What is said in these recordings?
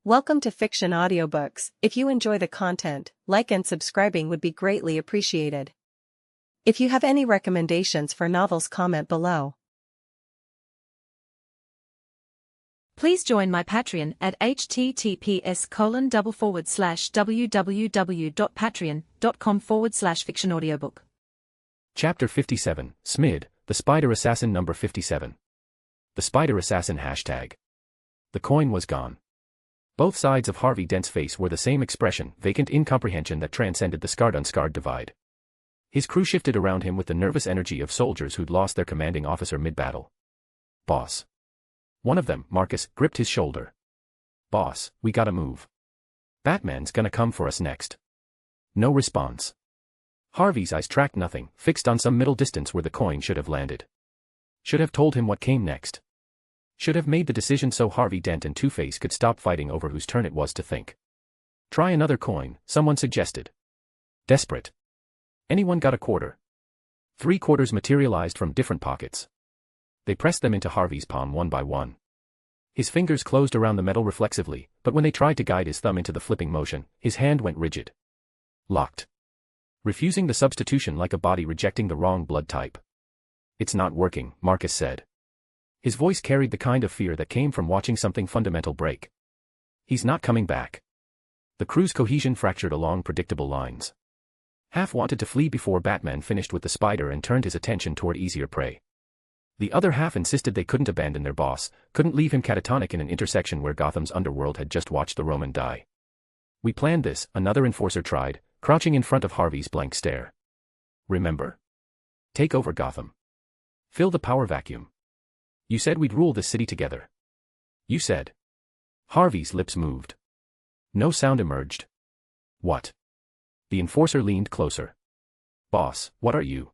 Welcome to Fiction Audiobooks. If you enjoy the content, like and subscribing would be greatly appreciated. If you have any recommendations for novels, comment below. Please join my Patreon at https://www.patreon.com/fictionaudiobook. Chapter 57, Smid, the Spider Assassin number 57. The Spider Assassin hashtag. The coin was gone. Both sides of Harvey Dent's face were the same expression, vacant incomprehension that transcended the scarred-unscarred divide. His crew shifted around him with the nervous energy of soldiers who'd lost their commanding officer mid-battle. "Boss." One of them, Marcus, gripped his shoulder. "Boss, we gotta move. Batman's gonna come for us next." No response. Harvey's eyes tracked nothing, fixed on some middle distance where the coin should have landed. Should have told him what came next. Should have made the decision so Harvey Dent and Two-Face could stop fighting over whose turn it was to think. "Try another coin," someone suggested. Desperate. "Anyone got a quarter?" 3 quarters materialized from different pockets. They pressed them into Harvey's palm one by one. His fingers closed around the metal reflexively, but when they tried to guide his thumb into the flipping motion, his hand went rigid. Locked. Refusing the substitution like a body rejecting the wrong blood type. "It's not working," Marcus said. His voice carried the kind of fear that came from watching something fundamental break. "He's not coming back." The crew's cohesion fractured along predictable lines. Half wanted to flee before Batman finished with the spider and turned his attention toward easier prey. The other half insisted they couldn't abandon their boss, couldn't leave him catatonic in an intersection where Gotham's underworld had just watched the Roman die. "We planned this," another enforcer tried, crouching in front of Harvey's blank stare. "Remember? Take over Gotham. Fill the power vacuum. You said we'd rule this city together. You said." Harvey's lips moved. No sound emerged. "What?" The enforcer leaned closer. "Boss, what are you?"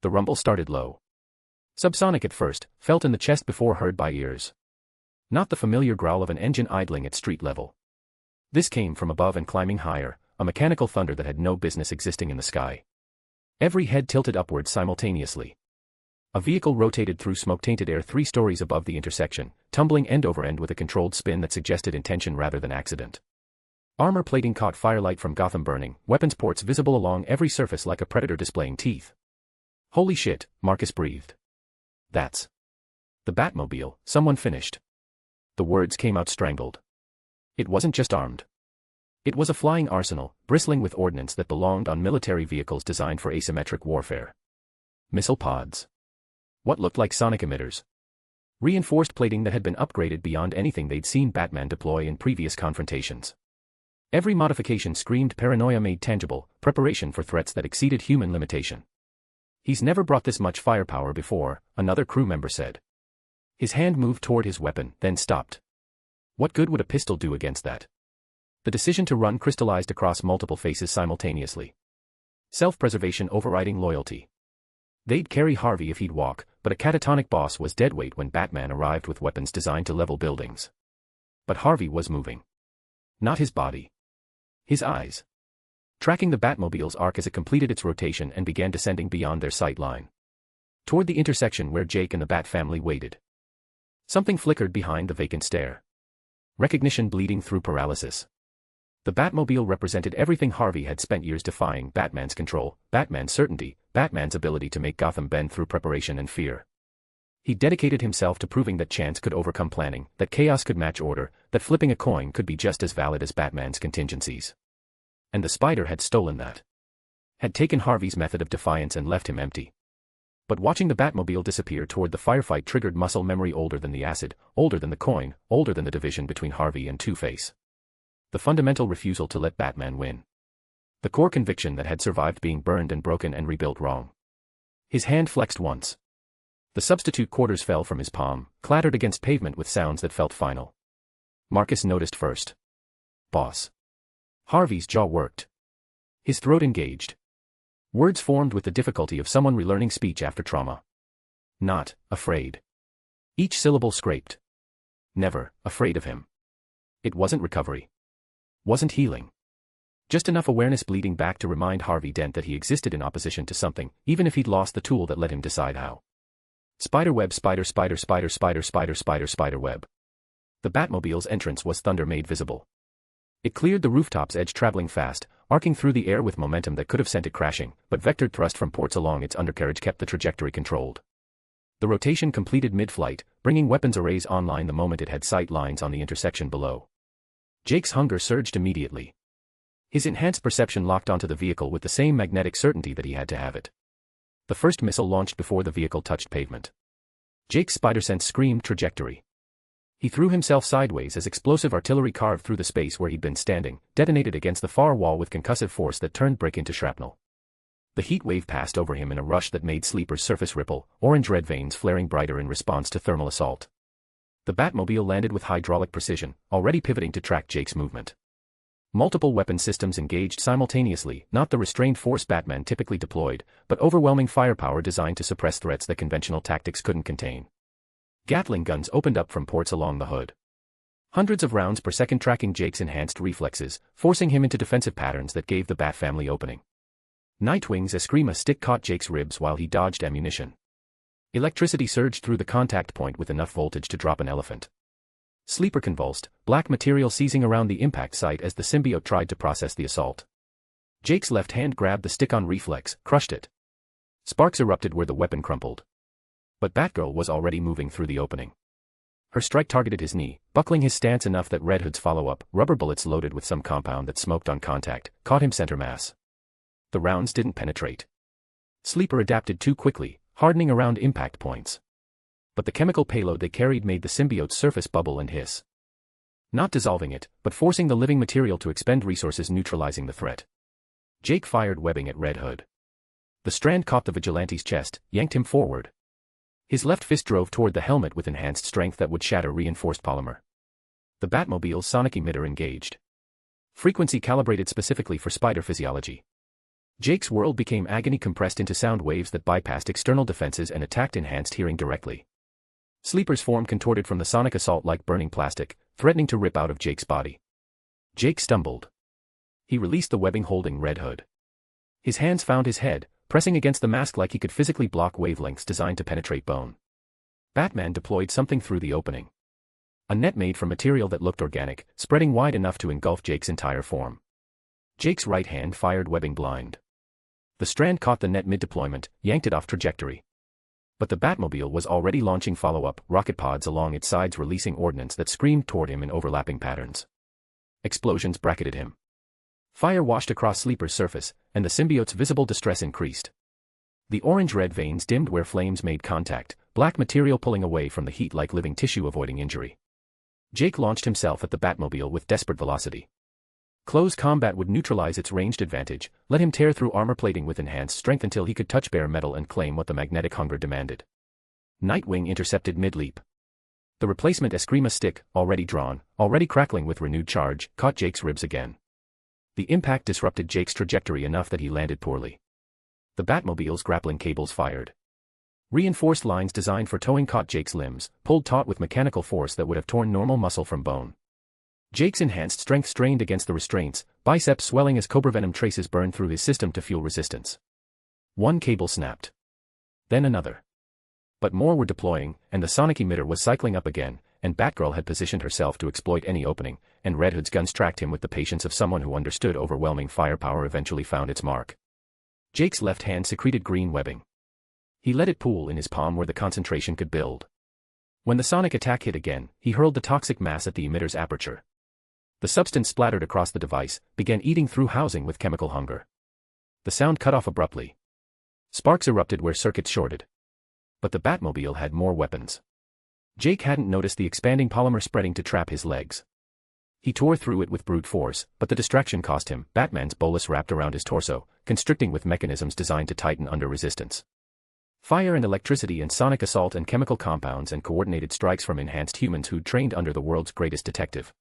The rumble started low. Subsonic at first, felt in the chest before heard by ears. Not the familiar growl of an engine idling at street level. This came from above and climbing higher, a mechanical thunder that had no business existing in the sky. Every head tilted upward simultaneously. A vehicle rotated through smoke-tainted air 3 stories above the intersection, tumbling end over end with a controlled spin that suggested intention rather than accident. Armor plating caught firelight from Gotham burning, weapons ports visible along every surface like a predator displaying teeth. "Holy shit," Marcus breathed. "That's the Batmobile," someone finished. The words came out strangled. It wasn't just armed. It was a flying arsenal, bristling with ordnance that belonged on military vehicles designed for asymmetric warfare. Missile pods. What looked like sonic emitters. Reinforced plating that had been upgraded beyond anything they'd seen Batman deploy in previous confrontations. Every modification screamed paranoia made tangible, preparation for threats that exceeded human limitation. "He's never brought this much firepower before," another crew member said. His hand moved toward his weapon, then stopped. What good would a pistol do against that? The decision to run crystallized across multiple faces simultaneously. Self-preservation overriding loyalty. They'd carry Harvey if he'd walk, but a catatonic boss was deadweight when Batman arrived with weapons designed to level buildings. But Harvey was moving. Not his body. His eyes. Tracking the Batmobile's arc as it completed its rotation and began descending beyond their sight line. Toward the intersection where Jake and the Bat family waited. Something flickered behind the vacant stare. Recognition bleeding through paralysis. The Batmobile represented everything Harvey had spent years defying: Batman's control, Batman's certainty, Batman's ability to make Gotham bend through preparation and fear. He dedicated himself to proving that chance could overcome planning, that chaos could match order, that flipping a coin could be just as valid as Batman's contingencies. And the Spider had stolen that. Had taken Harvey's method of defiance and left him empty. But watching the Batmobile disappear toward the firefight triggered muscle memory older than the acid, older than the coin, older than the division between Harvey and Two-Face. The fundamental refusal to let Batman win. The core conviction that had survived being burned and broken and rebuilt wrong. His hand flexed once. The substitute quarters fell from his palm, clattered against pavement with sounds that felt final. Marcus noticed first. "Boss." Harvey's jaw worked. His throat engaged. Words formed with the difficulty of someone relearning speech after trauma. "Not afraid." Each syllable scraped. Never afraid of him. It wasn't recovery. Wasn't healing. Just enough awareness bleeding back to remind Harvey Dent that he existed in opposition to something, even if he'd lost the tool that let him decide how. Spiderweb, spider, spider, spider, spider, spider, spider, spiderweb. The Batmobile's entrance was thunder made visible. It cleared the rooftops edge, traveling fast, arcing through the air with momentum that could have sent it crashing, but vectored thrust from ports along its undercarriage kept the trajectory controlled. The rotation completed mid-flight, bringing weapons arrays online the moment it had sight lines on the intersection below. Jake's hunger surged immediately. His enhanced perception locked onto the vehicle with the same magnetic certainty that he had to have it. The first missile launched before the vehicle touched pavement. Jake's spider sense screamed trajectory. He threw himself sideways as explosive artillery carved through the space where he'd been standing, detonated against the far wall with concussive force that turned brick into shrapnel. The heat wave passed over him in a rush that made Sleeper's surface ripple, orange-red veins flaring brighter in response to thermal assault. The Batmobile landed with hydraulic precision, already pivoting to track Jake's movement. Multiple weapon systems engaged simultaneously, not the restrained force Batman typically deployed, but overwhelming firepower designed to suppress threats that conventional tactics couldn't contain. Gatling guns opened up from ports along the hood. Hundreds of rounds per second tracking Jake's enhanced reflexes, forcing him into defensive patterns that gave the Bat family opening. Nightwing's Eskrima stick caught Jake's ribs while he dodged ammunition. Electricity surged through the contact point with enough voltage to drop an elephant. Sleeper convulsed, black material seizing around the impact site as the symbiote tried to process the assault. Jake's left hand grabbed the stick-on reflex, crushed it. Sparks erupted where the weapon crumpled. But Batgirl was already moving through the opening. Her strike targeted his knee, buckling his stance enough that Red Hood's follow-up, rubber bullets loaded with some compound that smoked on contact, caught him center mass. The rounds didn't penetrate. Sleeper adapted too quickly, hardening around impact points. But the chemical payload they carried made the symbiote's surface bubble and hiss. Not dissolving it, but forcing the living material to expend resources, neutralizing the threat. Jake fired webbing at Red Hood. The strand caught the vigilante's chest, yanked him forward. His left fist drove toward the helmet with enhanced strength that would shatter reinforced polymer. The Batmobile's sonic emitter engaged. Frequency calibrated specifically for spider physiology. Jake's world became agony compressed into sound waves that bypassed external defenses and attacked enhanced hearing directly. Sleeper's form contorted from the sonic assault like burning plastic, threatening to rip out of Jake's body. Jake stumbled. He released the webbing holding Red Hood. His hands found his head, pressing against the mask like he could physically block wavelengths designed to penetrate bone. Batman deployed something through the opening. A net made from material that looked organic, spreading wide enough to engulf Jake's entire form. Jake's right hand fired webbing blind. The strand caught the net mid-deployment, yanked it off trajectory. But the Batmobile was already launching follow-up rocket pods along its sides, releasing ordnance that screamed toward him in overlapping patterns. Explosions bracketed him. Fire washed across Sleeper's surface, and the symbiote's visible distress increased. The orange-red veins dimmed where flames made contact, black material pulling away from the heat like living tissue avoiding injury. Jake launched himself at the Batmobile with desperate velocity. Close combat would neutralize its ranged advantage, let him tear through armor plating with enhanced strength until he could touch bare metal and claim what the magnetic hunger demanded. Nightwing intercepted mid-leap. The replacement Eskrima stick, already drawn, already crackling with renewed charge, caught Jake's ribs again. The impact disrupted Jake's trajectory enough that he landed poorly. The Batmobile's grappling cables fired. Reinforced lines designed for towing caught Jake's limbs, pulled taut with mechanical force that would have torn normal muscle from bone. Jake's enhanced strength strained against the restraints, biceps swelling as cobra venom traces burned through his system to fuel resistance. One cable snapped. Then another. But more were deploying, and the sonic emitter was cycling up again, and Batgirl had positioned herself to exploit any opening, and Red Hood's guns tracked him with the patience of someone who understood overwhelming firepower eventually found its mark. Jake's left hand secreted green webbing. He let it pool in his palm where the concentration could build. When the sonic attack hit again, he hurled the toxic mass at the emitter's aperture. The substance splattered across the device, began eating through housing with chemical hunger. The sound cut off abruptly. Sparks erupted where circuits shorted. But the Batmobile had more weapons. Jake hadn't noticed the expanding polymer spreading to trap his legs. He tore through it with brute force, but the distraction cost him. Batman's bolus wrapped around his torso, constricting with mechanisms designed to tighten under resistance. Fire and electricity and sonic assault and chemical compounds and coordinated strikes from enhanced humans who'd trained under the world's greatest detective.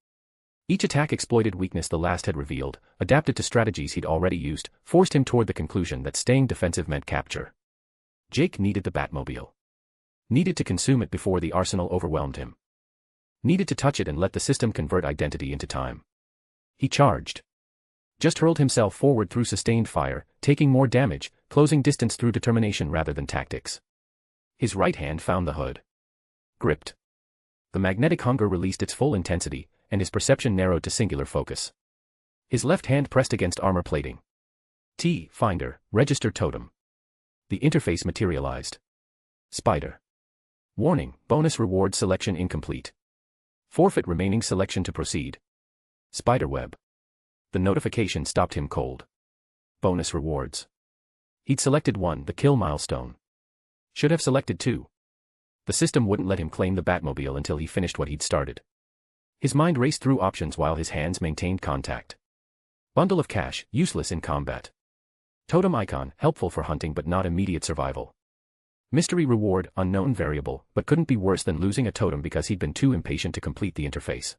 Each attack exploited weakness the last had revealed, adapted to strategies he'd already used, forced him toward the conclusion that staying defensive meant capture. Jake needed the Batmobile. Needed to consume it before the arsenal overwhelmed him. Needed to touch it and let the system convert identity into time. He charged. Just hurled himself forward through sustained fire, taking more damage, closing distance through determination rather than tactics. His right hand found the hood. Gripped. The magnetic hunger released its full intensity, and his perception narrowed to singular focus. His left hand pressed against armor plating. Finder, register totem. The interface materialized. Spider. Warning, bonus reward selection incomplete. Forfeit remaining selection to proceed. Spiderweb. The notification stopped him cold. Bonus rewards. He'd selected 1, the kill milestone. Should have selected 2. The system wouldn't let him claim the Batmobile until he finished what he'd started. His mind raced through options while his hands maintained contact. Bundle of cash, useless in combat. Totem icon, helpful for hunting but not immediate survival. Mystery reward, unknown variable, but couldn't be worse than losing a totem because he'd been too impatient to complete the interface.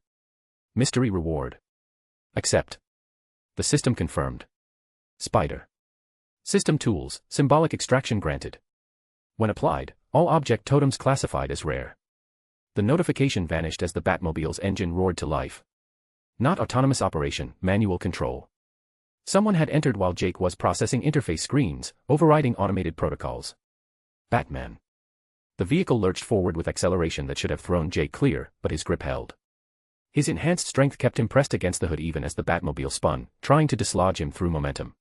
Mystery reward. Accept. The system confirmed. Spider. System tools, symbolic extraction granted. When applied, all object totems classified as rare. The notification vanished as the Batmobile's engine roared to life. Not autonomous operation, manual control. Someone had entered while Jake was processing interface screens, overriding automated protocols. Batman. The vehicle lurched forward with acceleration that should have thrown Jake clear, but his grip held. His enhanced strength kept him pressed against the hood even as the Batmobile spun, trying to dislodge him through momentum.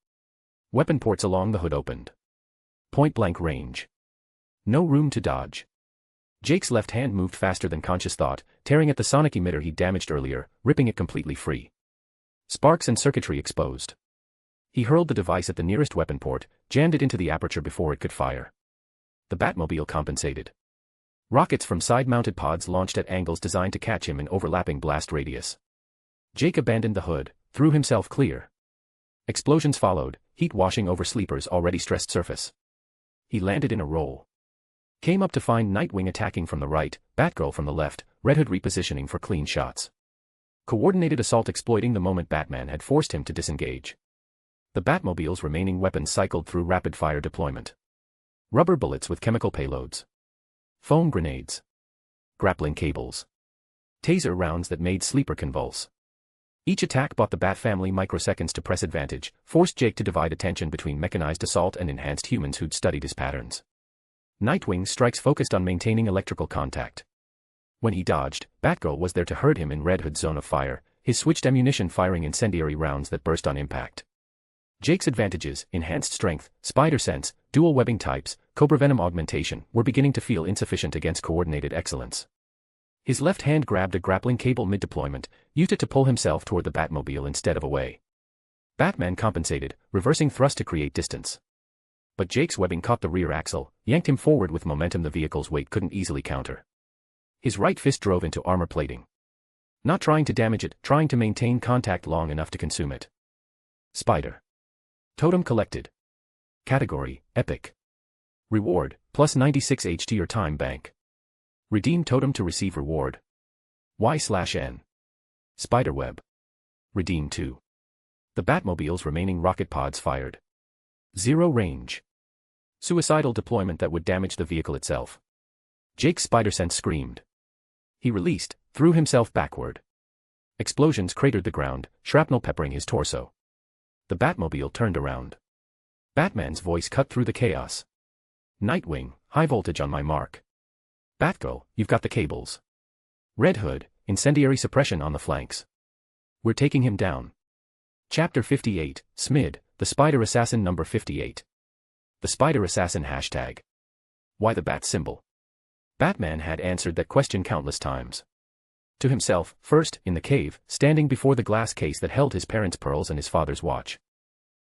Weapon ports along the hood opened. Point-blank range. No room to dodge. Jake's left hand moved faster than conscious thought, tearing at the sonic emitter he'd damaged earlier, ripping it completely free. Sparks and circuitry exposed. He hurled the device at the nearest weapon port, jammed it into the aperture before it could fire. The Batmobile compensated. Rockets from side-mounted pods launched at angles designed to catch him in overlapping blast radius. Jake abandoned the hood, threw himself clear. Explosions followed, heat washing over Sleeper's already stressed surface. He landed in a roll. Came up to find Nightwing attacking from the right, Batgirl from the left, Red Hood repositioning for clean shots. Coordinated assault exploiting the moment Batman had forced him to disengage. The Batmobile's remaining weapons cycled through rapid-fire deployment. Rubber bullets with chemical payloads. Foam grenades. Grappling cables. Taser rounds that made Sleeper convulse. Each attack bought the Bat family microseconds to press advantage, forced Jake to divide attention between mechanized assault and enhanced humans who'd studied his patterns. Nightwing's strikes focused on maintaining electrical contact. When he dodged, Batgirl was there to hurt him in Red Hood's zone of fire, his switched ammunition firing incendiary rounds that burst on impact. Jake's advantages, enhanced strength, spider sense, dual webbing types, cobra venom augmentation, were beginning to feel insufficient against coordinated excellence. His left hand grabbed a grappling cable mid-deployment, used it to pull himself toward the Batmobile instead of away. Batman compensated, reversing thrust to create distance. But Jake's webbing caught the rear axle, yanked him forward with momentum the vehicle's weight couldn't easily counter. His right fist drove into armor plating. Not trying to damage it, trying to maintain contact long enough to consume it. Spider. Totem collected. Category, Epic. Reward, plus 96 HT or time bank. Redeem totem to receive reward. Y/N. Spiderweb. Redeem 2. The Batmobile's remaining rocket pods fired. 0 range. Suicidal deployment that would damage the vehicle itself. Jake's spider sense screamed. He released, threw himself backward. Explosions cratered the ground, shrapnel peppering his torso. The Batmobile turned around. Batman's voice cut through the chaos. Nightwing, high voltage on my mark. Batgirl, you've got the cables. Red Hood, incendiary suppression on the flanks. We're taking him down. Chapter 58, SMID, the Spider Assassin number 58. The Spider Assassin hashtag. Why the bat symbol? Batman had answered that question countless times. To himself, first, in the cave, standing before the glass case that held his parents' pearls and his father's watch.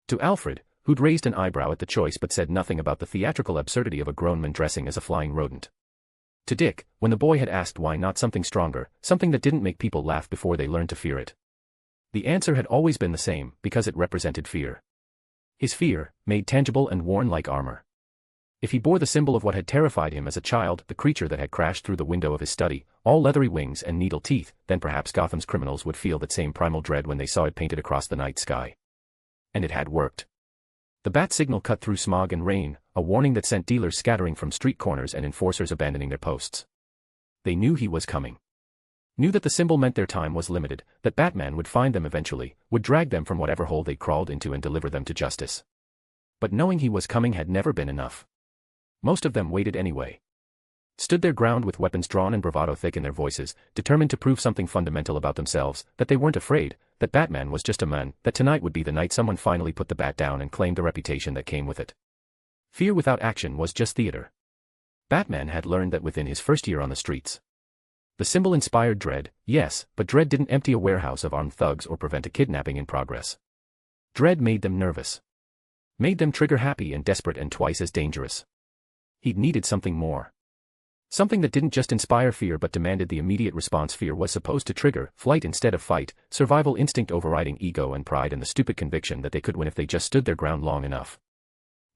To Alfred, who'd raised an eyebrow at the choice but said nothing about the theatrical absurdity of a grown man dressing as a flying rodent. To Dick, when the boy had asked why not something stronger, something that didn't make people laugh before they learned to fear it. The answer had always been the same, because it represented fear. His fear, made tangible and worn like armor. If he bore the symbol of what had terrified him as a child, the creature that had crashed through the window of his study, all leathery wings and needle teeth, then perhaps Gotham's criminals would feel that same primal dread when they saw it painted across the night sky. And it had worked. The bat signal cut through smog and rain, a warning that sent dealers scattering from street corners and enforcers abandoning their posts. They knew he was coming. Knew that the symbol meant their time was limited, that Batman would find them eventually, would drag them from whatever hole they crawled into and deliver them to justice. But knowing he was coming had never been enough. Most of them waited anyway. stood their ground with weapons drawn and bravado thick in their voices, determined to prove something fundamental about themselves, that they weren't afraid, that Batman was just a man, that tonight would be the night someone finally put the bat down and claimed the reputation that came with it. Fear without action was just theater. Batman had learned that within his first year on the streets. The symbol inspired dread, yes, but dread didn't empty a warehouse of armed thugs or prevent a kidnapping in progress. Dread made them nervous. Made them trigger-happy and desperate and twice as dangerous. He'd needed something more. Something that didn't just inspire fear but demanded the immediate response fear was supposed to trigger, flight instead of fight, survival instinct overriding ego and pride and the stupid conviction that they could win if they just stood their ground long enough.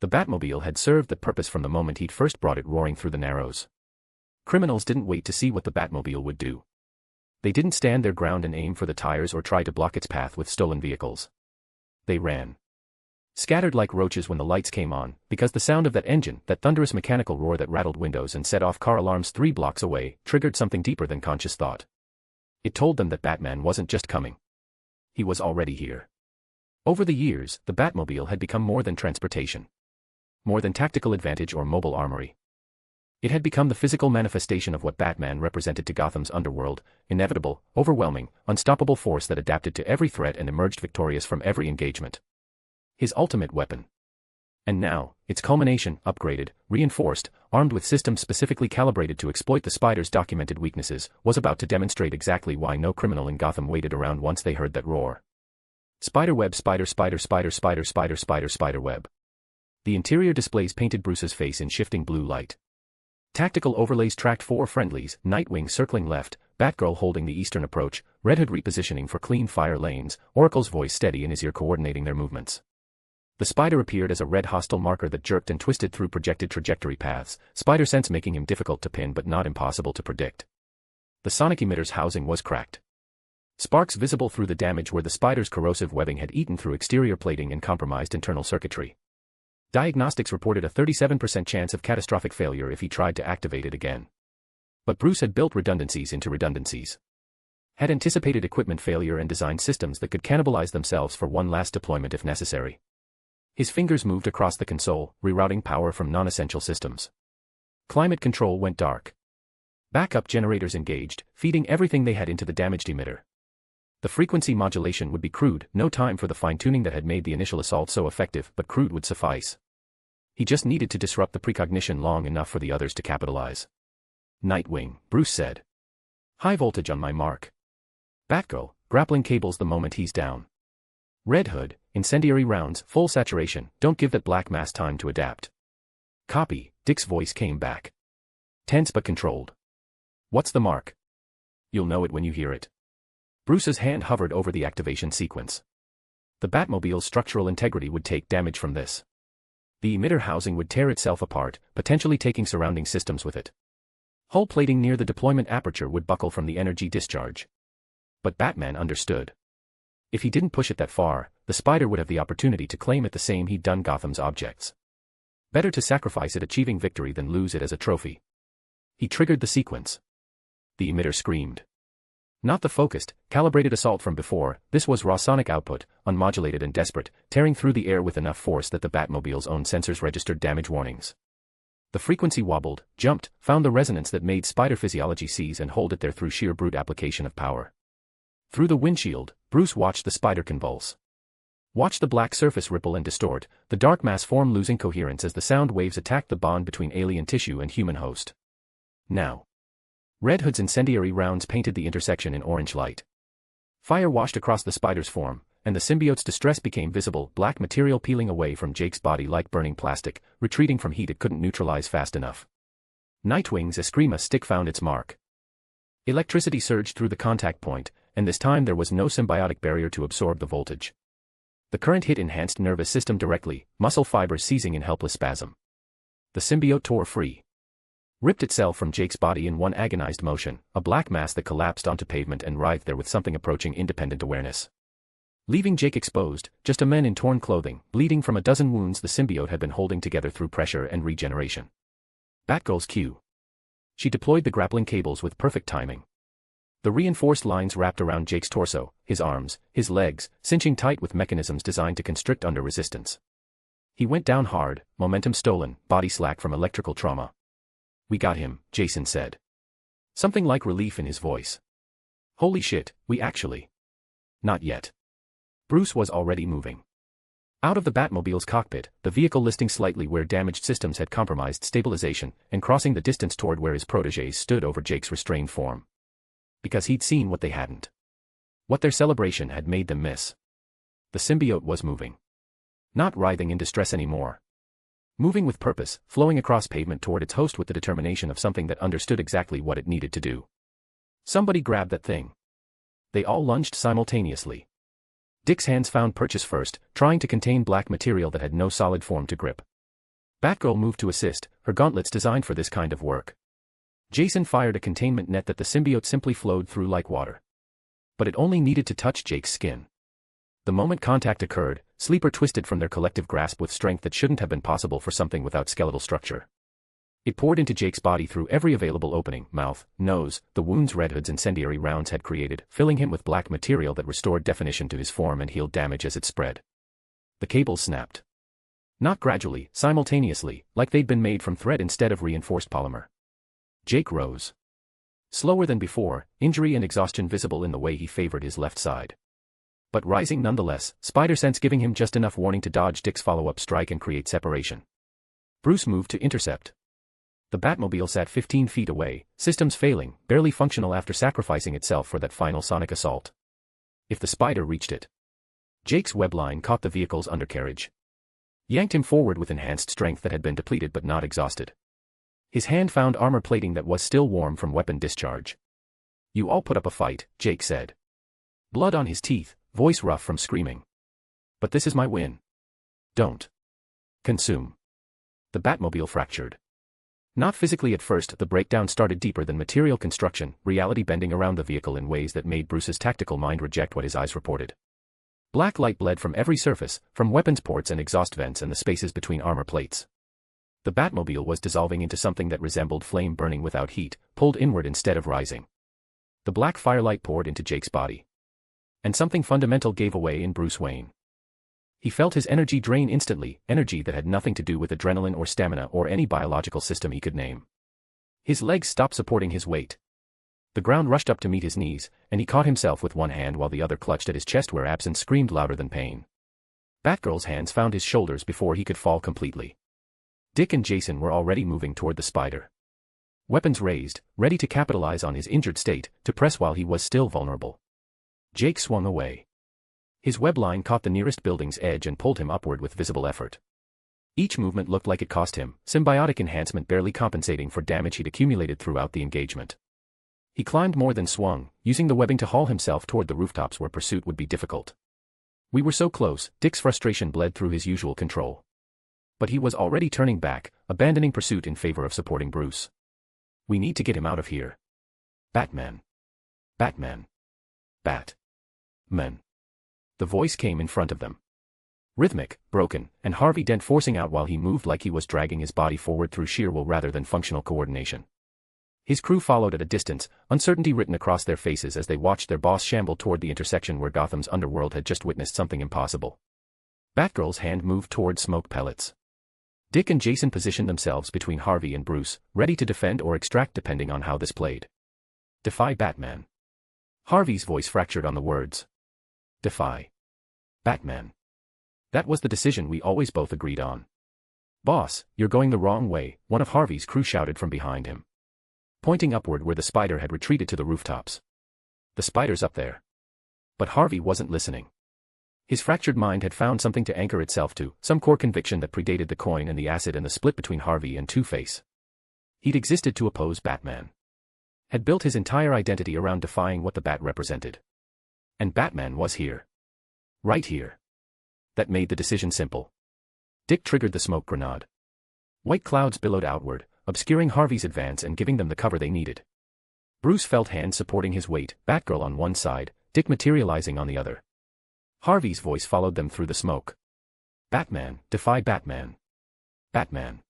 The Batmobile had served that purpose from the moment he'd first brought it roaring through the Narrows. Criminals didn't wait to see what the Batmobile would do. They didn't stand their ground and aim for the tires or try to block its path with stolen vehicles. They ran. Scattered like roaches when the lights came on, because the sound of that engine, that thunderous mechanical roar that rattled windows and set off car alarms 3 blocks away, triggered something deeper than conscious thought. It told them that Batman wasn't just coming. He was already here. Over the years, the Batmobile had become more than transportation. More than tactical advantage or mobile armory. It had become the physical manifestation of what Batman represented to Gotham's underworld, inevitable, overwhelming, unstoppable force that adapted to every threat and emerged victorious from every engagement. His ultimate weapon. And now, its culmination, upgraded, reinforced, armed with systems specifically calibrated to exploit the Spider's documented weaknesses, was about to demonstrate exactly why no criminal in Gotham waited around once they heard that roar. Spiderweb, spiderweb. The interior displays painted Bruce's face in shifting blue light. Tactical overlays tracked 4 friendlies, Nightwing circling left, Batgirl holding the eastern approach, Red Hood repositioning for clean fire lanes, Oracle's voice steady in his ear coordinating their movements. The Spider appeared as a red hostile marker that jerked and twisted through projected trajectory paths, Spider sense making him difficult to pin but not impossible to predict. The sonic emitter's housing was cracked. Sparks visible through the damage where the Spider's corrosive webbing had eaten through exterior plating and compromised internal circuitry. Diagnostics reported a 37% chance of catastrophic failure if he tried to activate it again. But Bruce had built redundancies into redundancies. Had anticipated equipment failure and designed systems that could cannibalize themselves for one last deployment if necessary. His fingers moved across the console, rerouting power from non-essential systems. Climate control went dark. Backup generators engaged, feeding everything they had into the damaged emitter. The frequency modulation would be crude, no time for the fine-tuning that had made the initial assault so effective, but crude would suffice. He just needed to disrupt the precognition long enough for the others to capitalize. Nightwing, Bruce said. High voltage on my mark. Batgirl, grappling cables the moment he's down. Red Hood, incendiary rounds, full saturation, don't give that black mass time to adapt. Copy, Dick's voice came back. Tense but controlled. What's the mark? You'll know it when you hear it. Bruce's hand hovered over the activation sequence. The Batmobile's structural integrity would take damage from this. The emitter housing would tear itself apart, potentially taking surrounding systems with it. Hull plating near the deployment aperture would buckle from the energy discharge. But Batman understood. If he didn't push it that far, the Spider would have the opportunity to claim it the same he'd done Gotham's objects. Better to sacrifice it achieving victory than lose it as a trophy. He triggered the sequence. The emitter screamed. Not the focused, calibrated assault from before, this was raw sonic output, unmodulated and desperate, tearing through the air with enough force that the Batmobile's own sensors registered damage warnings. The frequency wobbled, jumped, found the resonance that made Spider physiology seize and hold it there through sheer brute application of power. Through the windshield, Bruce watched the Spider convulse. Watched the black surface ripple and distort, the dark mass form losing coherence as the sound waves attacked the bond between alien tissue and human host. Now. Red Hood's incendiary rounds painted the intersection in orange light. Fire washed across the Spider's form, and the symbiote's distress became visible, black material peeling away from Jake's body like burning plastic, retreating from heat it couldn't neutralize fast enough. Nightwing's Eskrima stick found its mark. Electricity surged through the contact point, and this time there was no symbiotic barrier to absorb the voltage. The current hit enhanced nervous system directly, muscle fibers seizing in helpless spasm. The symbiote tore free. Ripped itself from Jake's body in one agonized motion, a black mass that collapsed onto pavement and writhed there with something approaching independent awareness. Leaving Jake exposed, just a man in torn clothing, bleeding from a dozen wounds the symbiote had been holding together through pressure and regeneration. Batgirl's cue. She deployed the grappling cables with perfect timing. The reinforced lines wrapped around Jake's torso, his arms, his legs, cinching tight with mechanisms designed to constrict under resistance. He went down hard, momentum stolen, body slack from electrical trauma. "We got him," Jason said. Something like relief in his voice. "Holy shit, we actually..." "Not yet." Bruce was already moving. Out of the Batmobile's cockpit, the vehicle listing slightly where damaged systems had compromised stabilization, and crossing the distance toward where his protégés stood over Jake's restrained form. Because he'd seen what they hadn't. What their celebration had made them miss. The symbiote was moving. Not writhing in distress anymore. Moving with purpose, flowing across pavement toward its host with the determination of something that understood exactly what it needed to do. Somebody grabbed that thing. They all lunged simultaneously. Dick's hands found purchase first, trying to contain black material that had no solid form to grip. Batgirl moved to assist, her gauntlets designed for this kind of work. Jason fired a containment net that the symbiote simply flowed through like water. But it only needed to touch Jake's skin. The moment contact occurred, Sleeper twisted from their collective grasp with strength that shouldn't have been possible for something without skeletal structure. It poured into Jake's body through every available opening, mouth, nose, the wounds Red Hood's incendiary rounds had created, filling him with black material that restored definition to his form and healed damage as it spread. The cables snapped. Not gradually, simultaneously, like they'd been made from thread instead of reinforced polymer. Jake rose. Slower than before, injury and exhaustion visible in the way he favored his left side. But rising nonetheless, spider sense giving him just enough warning to dodge Dick's follow-up strike and create separation. Bruce moved to intercept. The Batmobile sat 15 feet away, systems failing, barely functional after sacrificing itself for that final sonic assault. If the Spider reached it. Jake's webline caught the vehicle's undercarriage. Yanked him forward with enhanced strength that had been depleted but not exhausted. His hand found armor plating that was still warm from weapon discharge. "You all put up a fight," Jake said. Blood on his teeth, voice rough from screaming. "But this is my win. Don't consume." The Batmobile fractured. Not physically at first, the breakdown started deeper than material construction, reality bending around the vehicle in ways that made Bruce's tactical mind reject what his eyes reported. Black light bled from every surface, from weapons ports and exhaust vents and the spaces between armor plates. The Batmobile was dissolving into something that resembled flame burning without heat, pulled inward instead of rising. The black firelight poured into Jake's body. And something fundamental gave away in Bruce Wayne. He felt his energy drain instantly, energy that had nothing to do with adrenaline or stamina or any biological system he could name. His legs stopped supporting his weight. The ground rushed up to meet his knees, and he caught himself with one hand while the other clutched at his chest where absence screamed louder than pain. Batgirl's hands found his shoulders before he could fall completely. Dick and Jason were already moving toward the Spider. Weapons raised, ready to capitalize on his injured state, to press while he was still vulnerable. Jake swung away. His webline caught the nearest building's edge and pulled him upward with visible effort. Each movement looked like it cost him, symbiotic enhancement barely compensating for damage he'd accumulated throughout the engagement. He climbed more than swung, using the webbing to haul himself toward the rooftops where pursuit would be difficult. We were so close, Dick's frustration bled through his usual control. But he was already turning back, abandoning pursuit in favor of supporting Bruce. "We need to get him out of here. Batman. Batman. Batman." The voice came in front of them. Rhythmic, broken, and Harvey Dent forcing out while he moved like he was dragging his body forward through sheer will rather than functional coordination. His crew followed at a distance, uncertainty written across their faces as they watched their boss shamble toward the intersection where Gotham's underworld had just witnessed something impossible. Batgirl's hand moved toward smoke pellets. Dick and Jason positioned themselves between Harvey and Bruce, ready to defend or extract depending on how this played. "Defy Batman." Harvey's voice fractured on the words. "Defy Batman." That was the decision we always both agreed on. "Boss, you're going the wrong way," one of Harvey's crew shouted from behind him, pointing upward where the Spider had retreated to the rooftops. "The Spider's up there." But Harvey wasn't listening. His fractured mind had found something to anchor itself to, some core conviction that predated the coin and the acid and the split between Harvey and Two-Face. He'd existed to oppose Batman. Had built his entire identity around defying what the Bat represented. And Batman was here. Right here. That made the decision simple. Dick triggered the smoke grenade. White clouds billowed outward, obscuring Harvey's advance and giving them the cover they needed. Bruce felt hands supporting his weight, Batgirl on one side, Dick materializing on the other. Harvey's voice followed them through the smoke. "Batman, defy Batman. Batman."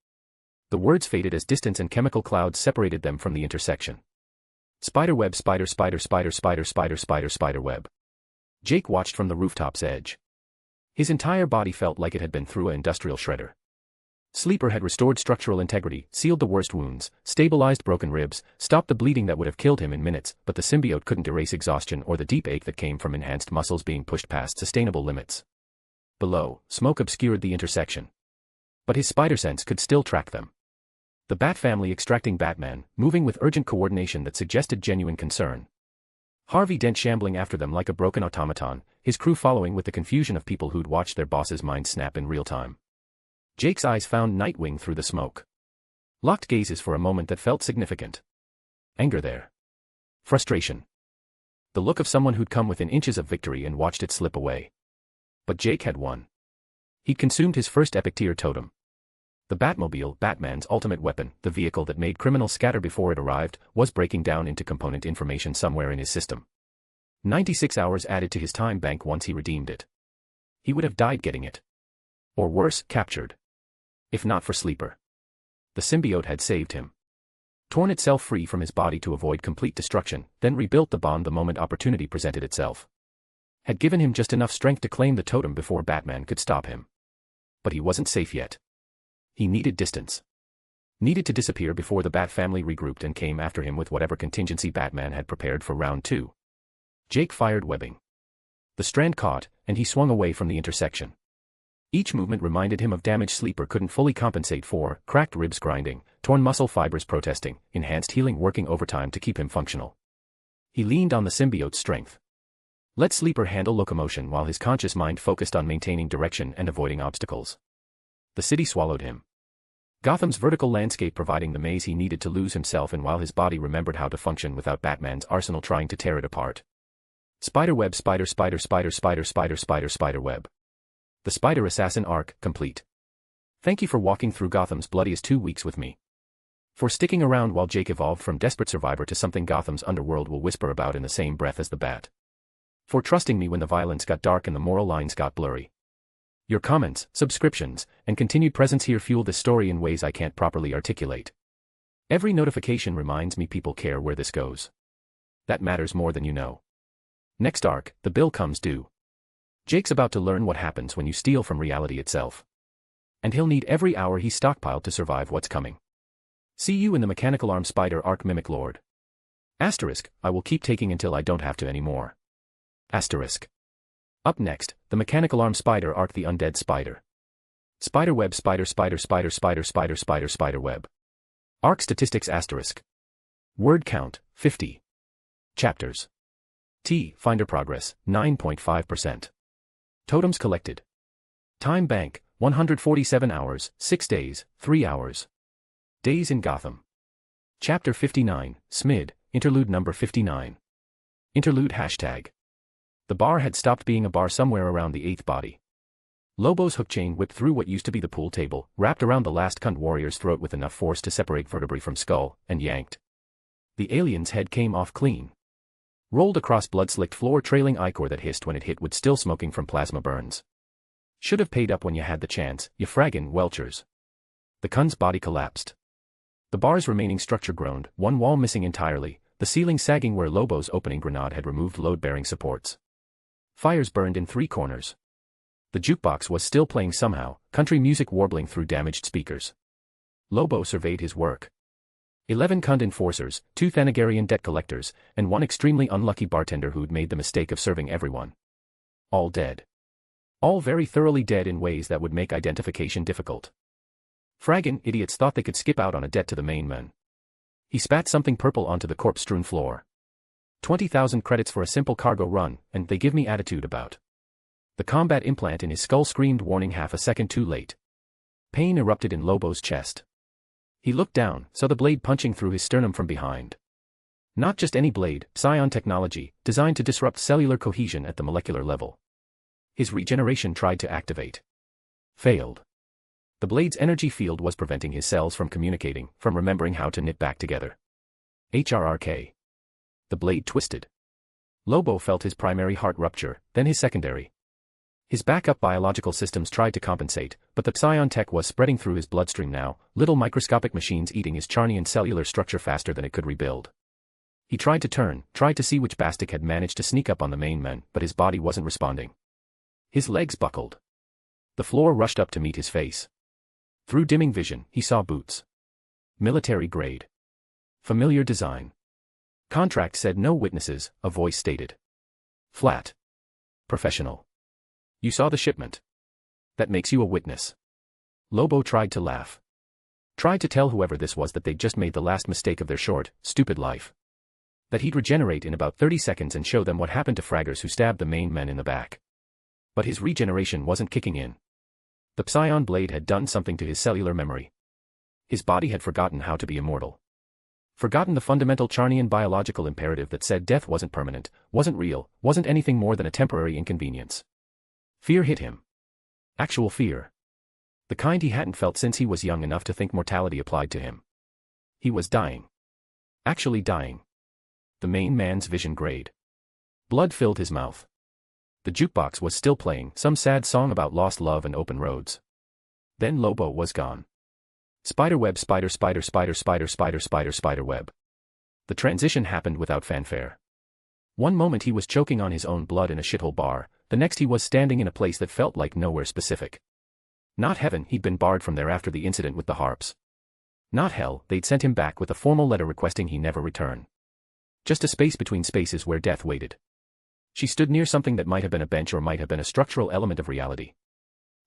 The words faded as distance and chemical clouds separated them from the intersection. Spiderweb, spider, spider, spider, spider, spider, spider, spiderweb. Jake watched from the rooftop's edge. His entire body felt like it had been through an industrial shredder. Sleeper had restored structural integrity, sealed the worst wounds, stabilized broken ribs, stopped the bleeding that would have killed him in minutes, but the symbiote couldn't erase exhaustion or the deep ache that came from enhanced muscles being pushed past sustainable limits. Below, smoke obscured the intersection. But his spider sense could still track them. The Bat family extracting Batman, moving with urgent coordination that suggested genuine concern. Harvey Dent shambling after them like a broken automaton, his crew following with the confusion of people who'd watched their boss's mind snap in real time. Jake's eyes found Nightwing through the smoke. Locked gazes for a moment that felt significant. Anger there. Frustration. The look of someone who'd come within inches of victory and watched it slip away. But Jake had won. He'd consumed his first epic tier totem. The Batmobile, Batman's ultimate weapon, the vehicle that made criminals scatter before it arrived, was breaking down into component information somewhere in his system. 96 hours added to his time bank once he redeemed it. He would have died getting it. Or worse, captured. If not for Sleeper. The symbiote had saved him. Torn itself free from his body to avoid complete destruction, then rebuilt the bond the moment opportunity presented itself. Had given him just enough strength to claim the totem before Batman could stop him. But he wasn't safe yet. He needed distance. Needed to disappear before the Bat family regrouped and came after him with whatever contingency Batman had prepared for round 2. Jake fired webbing. The strand caught, and he swung away from the intersection. Each movement reminded him of damage Sleeper couldn't fully compensate for, cracked ribs grinding, torn muscle fibers protesting, enhanced healing working overtime to keep him functional. He leaned on the symbiote's strength. Let Sleeper handle locomotion while his conscious mind focused on maintaining direction and avoiding obstacles. The city swallowed him. Gotham's vertical landscape providing the maze he needed to lose himself in while his body remembered how to function without Batman's arsenal trying to tear it apart. Spiderweb spider web. The Spider Assassin arc, complete. Thank you for walking through Gotham's bloodiest 2 weeks with me. For sticking around while Jake evolved from desperate survivor to something Gotham's underworld will whisper about in the same breath as the Bat. For trusting me when the violence got dark and the moral lines got blurry. Your comments, subscriptions, and continued presence here fuel this story in ways I can't properly articulate. Every notification reminds me people care where this goes. That matters more than you know. Next arc, the bill comes due. Jake's about to learn what happens when you steal from reality itself. And he'll need every hour he's stockpiled to survive what's coming. See you in the Mechanical Arm Spider arc Mimic Lord. Asterisk, I will keep taking until I don't have to anymore. Asterisk. Up next, the Mechanical Arm Spider arc The Undead Spider. Spiderweb Spiderweb. Arc statistics asterisk. Word count, 50. Chapters. T. Finder progress, 9.5%. Totems collected. Time bank, 147 hours, 6 days, 3 hours. Days in Gotham. Chapter 59, SMID, Interlude number 59. Interlude hashtag. The bar had stopped being a bar somewhere around the 8th body. Lobo's hook chain whipped through what used to be the pool table, wrapped around the last cunt warrior's throat with enough force to separate vertebrae from skull, and yanked. The alien's head came off clean. Rolled across blood-slicked floor trailing ichor that hissed when it hit wood still smoking from plasma burns. Should have paid up when you had the chance, you fraggin' welchers. The cun's body collapsed. The bar's remaining structure groaned, one wall missing entirely, the ceiling sagging where Lobo's opening grenade had removed load-bearing supports. Fires burned in 3 corners. The jukebox was still playing somehow, country music warbling through damaged speakers. Lobo surveyed his work. 11 cunt enforcers, 2 Thanagarian debt collectors, and 1 extremely unlucky bartender who'd made the mistake of serving everyone. All dead. All very thoroughly dead in ways that would make identification difficult. Fraggin' idiots thought they could skip out on a debt to the main man. He spat something purple onto the corpse-strewn floor. 20,000 credits for a simple cargo run, and they give me attitude about. The combat implant in his skull screamed warning half a second too late. Pain erupted in Lobo's chest. He looked down, saw the blade punching through his sternum from behind. Not just any blade, psion technology, designed to disrupt cellular cohesion at the molecular level. His regeneration tried to activate. Failed. The blade's energy field was preventing his cells from communicating, from remembering how to knit back together. HRRK. The blade twisted. Lobo felt his primary heart rupture, then his secondary. His backup biological systems tried to compensate, but the psion tech was spreading through his bloodstream now, little microscopic machines eating his Charnian cellular structure faster than it could rebuild. He tried to turn, tried to see which Bastic had managed to sneak up on the main men, but his body wasn't responding. His legs buckled. The floor rushed up to meet his face. Through dimming vision, he saw boots. Military grade. Familiar design. Contract said no witnesses, a voice stated. Flat. Professional. You saw the shipment. That makes you a witness. Lobo tried to laugh. Tried to tell whoever this was that they'd just made the last mistake of their short, stupid life. That he'd regenerate in about 30 seconds and show them what happened to fraggers who stabbed the main men in the back. But his regeneration wasn't kicking in. The psion blade had done something to his cellular memory. His body had forgotten how to be immortal. Forgotten the fundamental Charnian biological imperative that said death wasn't permanent, wasn't real, wasn't anything more than a temporary inconvenience. Fear hit him. Actual fear. The kind he hadn't felt since he was young enough to think mortality applied to him. He was dying. Actually dying. The main man's vision grayed. Blood filled his mouth. The jukebox was still playing some sad song about lost love and open roads. Then Lobo was gone. Spiderweb, spider, spider, spider, spider, spider, spider, spiderweb. The transition happened without fanfare. One moment he was choking on his own blood in a shithole bar, the next he was standing in a place that felt like nowhere specific. Not heaven, he'd been barred from there after the incident with the harps. Not hell, they'd sent him back with a formal letter requesting he never return. Just a space between spaces where death waited. She stood near something that might have been a bench or might have been a structural element of reality.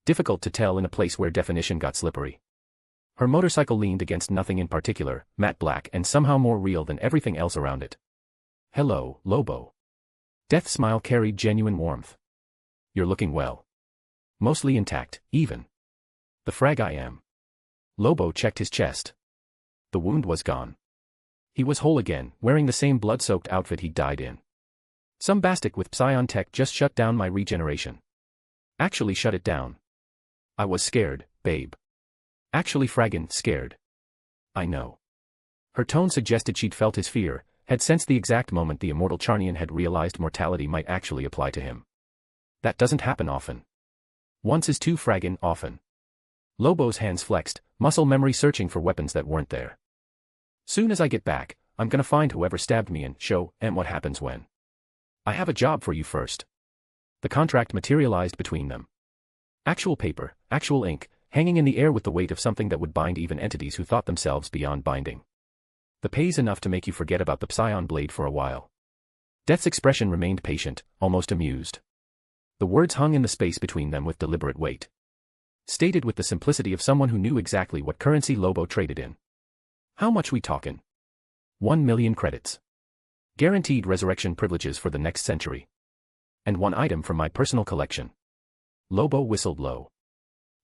Difficult to tell in a place where definition got slippery. Her motorcycle leaned against nothing in particular, matte black and somehow more real than everything else around it. Hello, Lobo. Death's smile carried genuine warmth. You're looking well. Mostly intact, even. The frag I am. Lobo checked his chest. The wound was gone. He was whole again, wearing the same blood-soaked outfit he'd died in. Some bastic with psion tech just shut down my regeneration. Actually shut it down. I was scared, babe. Actually fraggin' scared. I know. Her tone suggested she'd felt his fear, had sensed the exact moment the immortal Charnian had realized mortality might actually apply to him. That doesn't happen often. Once is too fraggin' often. Lobo's hands flexed, muscle memory searching for weapons that weren't there. Soon as I get back, I'm gonna find whoever stabbed me and show em what happens when. I have a job for you first. The contract materialized between them. Actual paper, actual ink, hanging in the air with the weight of something that would bind even entities who thought themselves beyond binding. The pay's enough to make you forget about the psion blade for a while. Death's expression remained patient, almost amused. The words hung in the space between them with deliberate weight. Stated with the simplicity of someone who knew exactly what currency Lobo traded in. How much we talkin'? 1 million credits. Guaranteed resurrection privileges for the next century. And one item from my personal collection. Lobo whistled low.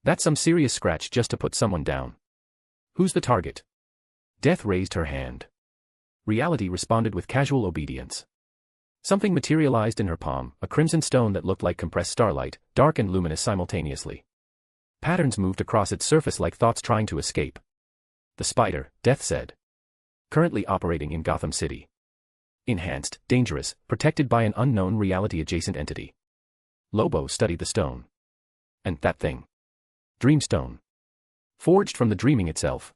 That's some serious scratch just to put someone down. Who's the target? Death raised her hand. Reality responded with casual obedience. Something materialized in her palm, a crimson stone that looked like compressed starlight, dark and luminous simultaneously. Patterns moved across its surface like thoughts trying to escape. The spider, Death said. Currently operating in Gotham City. Enhanced, dangerous, protected by an unknown reality-adjacent entity. Lobo studied the stone. And that thing. Dreamstone. Forged from the dreaming itself.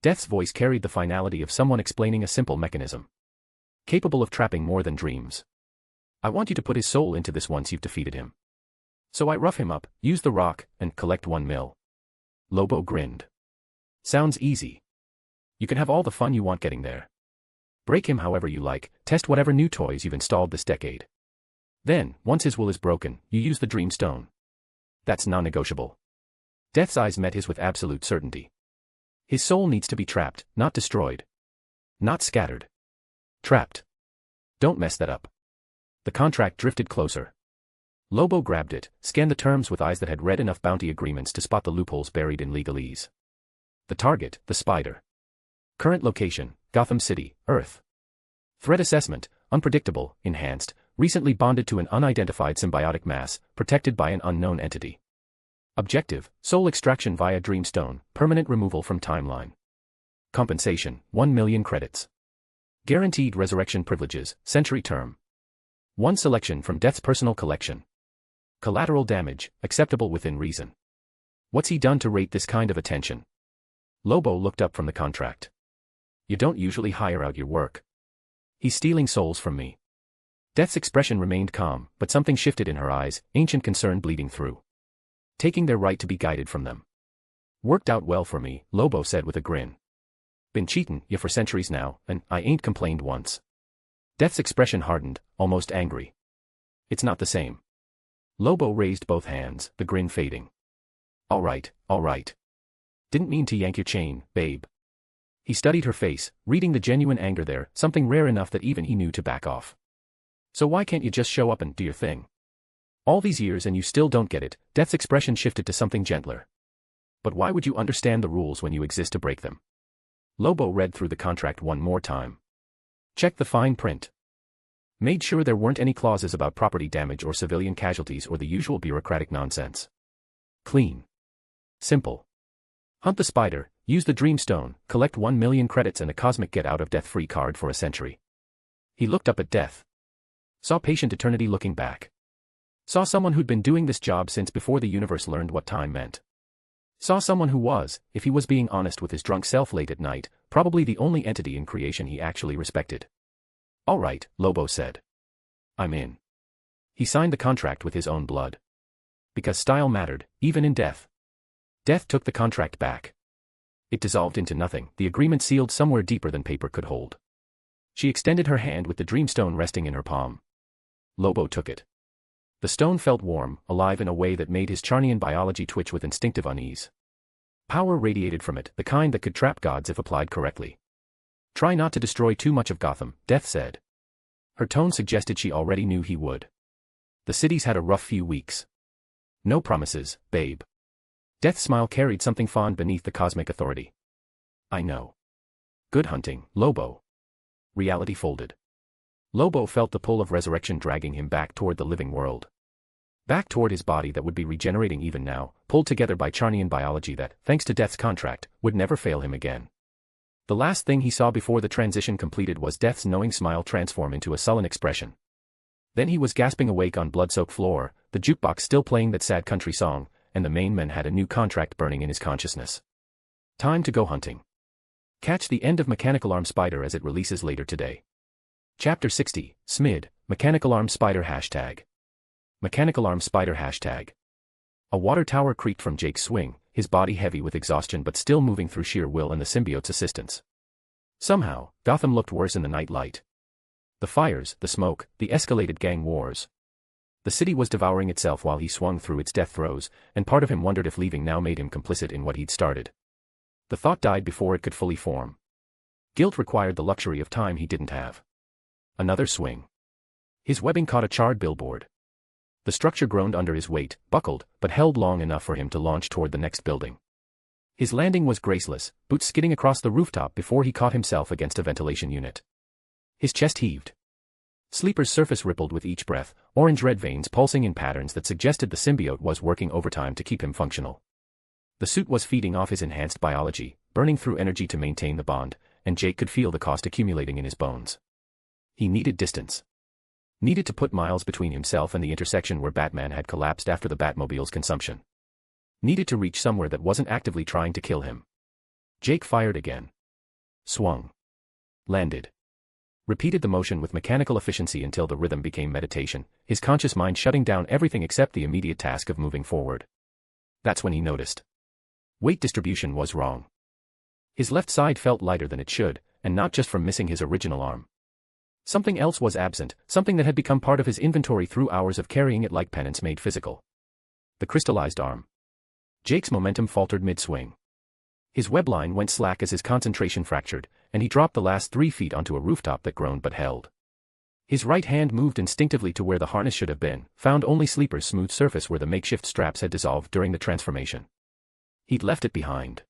Death's voice carried the finality of someone explaining a simple mechanism. Capable of trapping more than dreams. I want you to put his soul into this once you've defeated him. So I rough him up, use the rock, and collect 1 mil. Lobo grinned. Sounds easy. You can have all the fun you want getting there. Break him however you like, test whatever new toys you've installed this decade. Then, once his will is broken, you use the dream stone. That's non-negotiable. Death's eyes met his with absolute certainty. His soul needs to be trapped, not destroyed. Not scattered. Trapped. Don't mess that up. The contract drifted closer. Lobo grabbed it, scanned the terms with eyes that had read enough bounty agreements to spot the loopholes buried in legalese. The target, the spider. Current location, Gotham City, Earth. Threat assessment, unpredictable, enhanced, recently bonded to an unidentified symbiotic mass, protected by an unknown entity. Objective, soul extraction via Dreamstone, permanent removal from timeline. Compensation, 1 million credits. Guaranteed resurrection privileges, century term. One selection from Death's personal collection. Collateral damage, acceptable within reason. What's he done to rate this kind of attention? Lobo looked up from the contract. You don't usually hire out your work. He's stealing souls from me. Death's expression remained calm, but something shifted in her eyes, ancient concern bleeding through. Taking their right to be guided from them. Worked out well for me, Lobo said with a grin. Been cheatin' ya for centuries now, and I ain't complained once. Death's expression hardened, almost angry. It's not the same. Lobo raised both hands, the grin fading. All right. Didn't mean to yank your chain, babe. He studied her face, reading the genuine anger there, something rare enough that even he knew to back off. So why can't you just show up and do your thing? All these years and you still don't get it. Death's expression shifted to something gentler. But why would you understand the rules when you exist to break them? Lobo read through the contract one more time. Checked the fine print. Made sure there weren't any clauses about property damage or civilian casualties or the usual bureaucratic nonsense. Clean. Simple. Hunt the spider, use the Dreamstone, collect 1 million credits and a cosmic get-out-of-death-free card for a century. He looked up at Death. Saw patient eternity looking back. Saw someone who'd been doing this job since before the universe learned what time meant. Saw someone who was, if he was being honest with his drunk self late at night, probably the only entity in creation he actually respected. All right, Lobo said. I'm in. He signed the contract with his own blood. Because style mattered, even in death. Death took the contract back. It dissolved into nothing, the agreement sealed somewhere deeper than paper could hold. She extended her hand with the Dreamstone resting in her palm. Lobo took it. The stone felt warm, alive in a way that made his Charnian biology twitch with instinctive unease. Power radiated from it, the kind that could trap gods if applied correctly. Try not to destroy too much of Gotham, Death said. Her tone suggested she already knew he would. The city's had a rough few weeks. No promises, babe. Death's smile carried something fond beneath the cosmic authority. I know. Good hunting, Lobo. Reality folded. Lobo felt the pull of resurrection dragging him back toward the living world. Back toward his body that would be regenerating even now, pulled together by Charnian biology that, thanks to Death's contract, would never fail him again. The last thing he saw before the transition completed was Death's knowing smile transform into a sullen expression. Then he was gasping awake on blood-soaked floor, the jukebox still playing that sad country song, and the main man had a new contract burning in his consciousness. Time to go hunting. Catch the end of Mechanical Arm Spider as it releases later today. Chapter 60, SMID, Mechanical Arm Spider #. Mechanical Arm Spider #. A water tower creaked from Jake's swing, his body heavy with exhaustion but still moving through sheer will and the symbiote's assistance. Somehow, Gotham looked worse in the night light. The fires, the smoke, the escalated gang wars. The city was devouring itself while he swung through its death throes, and part of him wondered if leaving now made him complicit in what he'd started. The thought died before it could fully form. Guilt required the luxury of time he didn't have. Another swing. His webbing caught a charred billboard. The structure groaned under his weight, buckled, but held long enough for him to launch toward the next building. His landing was graceless, boots skidding across the rooftop before he caught himself against a ventilation unit. His chest heaved. Sleeper's surface rippled with each breath, orange-red veins pulsing in patterns that suggested the symbiote was working overtime to keep him functional. The suit was feeding off his enhanced biology, burning through energy to maintain the bond, and Jake could feel the cost accumulating in his bones. He needed distance. Needed to put miles between himself and the intersection where Batman had collapsed after the Batmobile's consumption. Needed to reach somewhere that wasn't actively trying to kill him. Jake fired again. Swung. Landed. Repeated the motion with mechanical efficiency until the rhythm became meditation, his conscious mind shutting down everything except the immediate task of moving forward. That's when he noticed. Weight distribution was wrong. His left side felt lighter than it should, and not just from missing his original arm. Something else was absent, something that had become part of his inventory through hours of carrying it like penance made physical. The crystallized arm. Jake's momentum faltered mid-swing. His web line went slack as his concentration fractured, and he dropped the last 3 feet onto a rooftop that groaned but held. His right hand moved instinctively to where the harness should have been, found only Sleeper's smooth surface where the makeshift straps had dissolved during the transformation. He'd left it behind.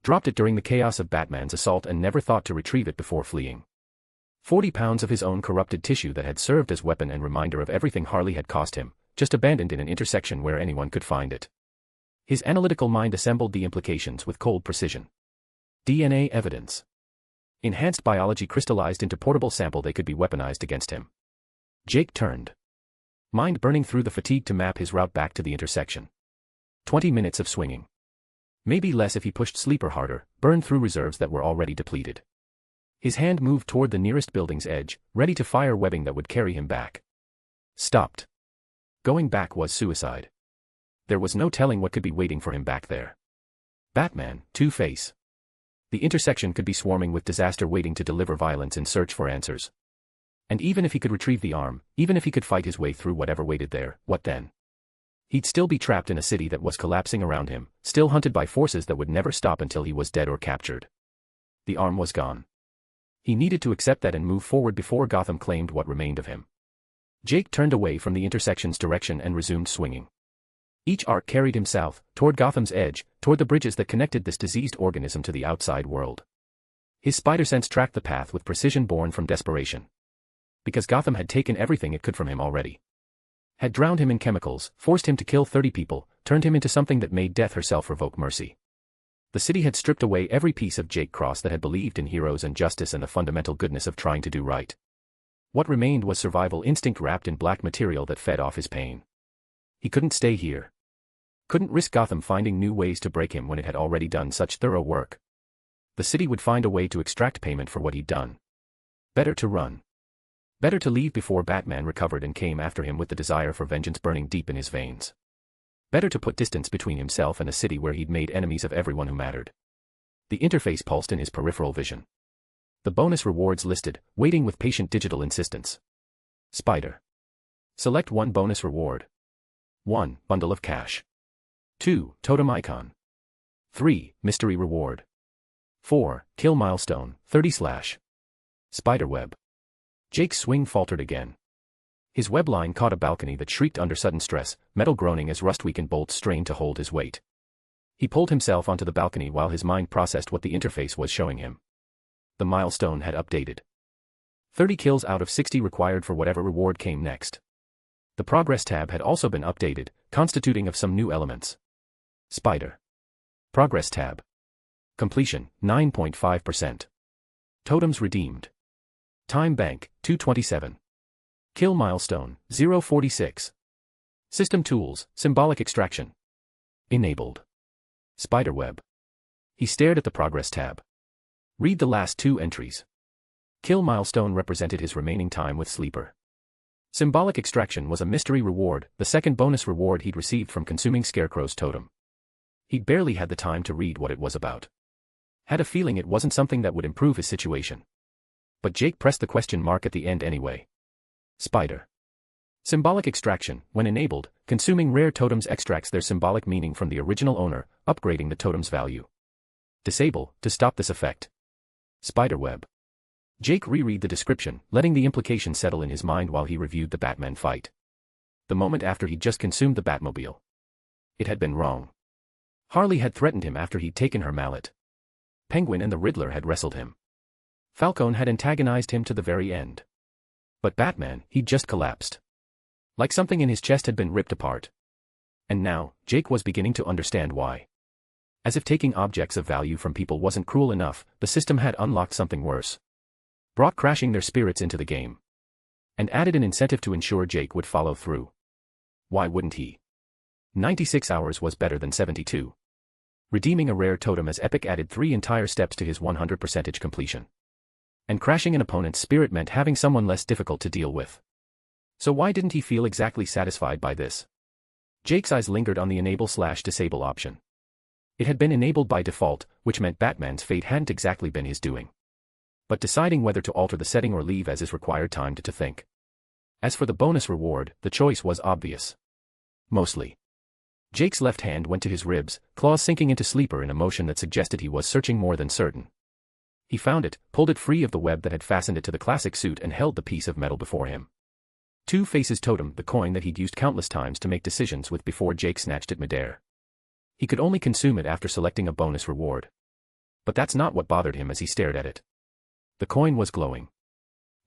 Dropped it during the chaos of Batman's assault and never thought to retrieve it before fleeing. 40 pounds of his own corrupted tissue that had served as weapon and reminder of everything Harley had cost him, just abandoned in an intersection where anyone could find it. His analytical mind assembled the implications with cold precision. DNA evidence. Enhanced biology crystallized into portable sample they could be weaponized against him. Jake turned. Mind burning through the fatigue to map his route back to the intersection. 20 minutes of swinging. Maybe less if he pushed Sleeper harder, burned through reserves that were already depleted. His hand moved toward the nearest building's edge, ready to fire webbing that would carry him back. Stopped. Going back was suicide. There was no telling what could be waiting for him back there. Batman, Two-Face. The intersection could be swarming with disaster waiting to deliver violence in search for answers. And even if he could retrieve the arm, even if he could fight his way through whatever waited there, what then? He'd still be trapped in a city that was collapsing around him, still hunted by forces that would never stop until he was dead or captured. The arm was gone. He needed to accept that and move forward before Gotham claimed what remained of him. Jake turned away from the intersection's direction and resumed swinging. Each arc carried him south, toward Gotham's edge, toward the bridges that connected this diseased organism to the outside world. His spider sense tracked the path with precision born from desperation. Because Gotham had taken everything it could from him already. Had drowned him in chemicals, forced him to kill 30 people, turned him into something that made death herself revoke mercy. The city had stripped away every piece of Jake Cross that had believed in heroes and justice and the fundamental goodness of trying to do right. What remained was survival instinct wrapped in black material that fed off his pain. He couldn't stay here. Couldn't risk Gotham finding new ways to break him when it had already done such thorough work. The city would find a way to extract payment for what he'd done. Better to run. Better to leave before Batman recovered and came after him with the desire for vengeance burning deep in his veins. Better to put distance between himself and a city where he'd made enemies of everyone who mattered. The interface pulsed in his peripheral vision. The bonus rewards listed, waiting with patient digital insistence. Spider. Select one bonus reward. 1. Bundle of cash. 2. Totem icon. 3. Mystery reward. 4. Kill milestone, 30/. Spiderweb. Jake's swing faltered again. His web line caught a balcony that shrieked under sudden stress, metal groaning as rust-weakened bolts strained to hold his weight. He pulled himself onto the balcony while his mind processed what the interface was showing him. The milestone had updated. 30 kills out of 60 required for whatever reward came next. The progress tab had also been updated, constituting of some new elements. Spider. Progress tab. Completion, 9.5%. Totems redeemed. Time bank, 227. Kill milestone, 046. System tools, symbolic extraction. Enabled. Spiderweb. He stared at the progress tab. Read the last 2 entries. Kill milestone represented his remaining time with Sleeper. Symbolic extraction was a mystery reward, the second bonus reward he'd received from consuming Scarecrow's totem. He'd barely had the time to read what it was about. Had a feeling it wasn't something that would improve his situation. But Jake pressed the question mark at the end anyway. Spider. Symbolic extraction, when enabled, consuming rare totems extracts their symbolic meaning from the original owner, upgrading the totem's value. Disable, to stop this effect. Spiderweb. Jake reread the description, letting the implication settle in his mind while he reviewed the Batman fight. The moment after he'd just consumed the Batmobile. It had been wrong. Harley had threatened him after he'd taken her mallet. Penguin and the Riddler had wrestled him. Falcone had antagonized him to the very end. But Batman, he'd just collapsed. Like something in his chest had been ripped apart. And now, Jake was beginning to understand why. As if taking objects of value from people wasn't cruel enough, the system had unlocked something worse. Brought crashing their spirits into the game. And added an incentive to ensure Jake would follow through. Why wouldn't he? 96 hours was better than 72. Redeeming a rare totem as epic added 3 entire steps to his 100% completion. And crashing an opponent's spirit meant having someone less difficult to deal with. So why didn't he feel exactly satisfied by this? Jake's eyes lingered on the enable/disable option. It had been enabled by default, which meant Batman's fate hadn't exactly been his doing. But deciding whether to alter the setting or leave as is required time to think. As for the bonus reward, the choice was obvious. Mostly. Jake's left hand went to his ribs, claws sinking into Sleeper in a motion that suggested he was searching more than certain. He found it, pulled it free of the web that had fastened it to the classic suit and held the piece of metal before him. Two-Face's totem, the coin that he'd used countless times to make decisions with before Jake snatched it midair. He could only consume it after selecting a bonus reward. But that's not what bothered him as he stared at it. The coin was glowing.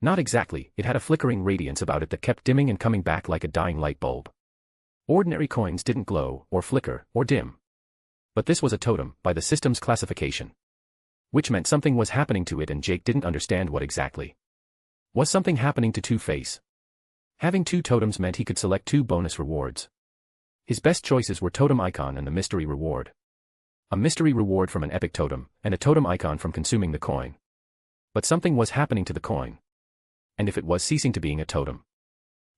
Not exactly, it had a flickering radiance about it that kept dimming and coming back like a dying light bulb. Ordinary coins didn't glow, or flicker, or dim. But this was a totem, by the system's classification. Which meant something was happening to it and Jake didn't understand what exactly. Was something happening to Two-Face? Having 2 totems meant he could select 2 bonus rewards. His best choices were Totem Icon and the Mystery Reward. A mystery reward from an epic totem, and a totem icon from consuming the coin. But something was happening to the coin. And if it was ceasing to being a totem,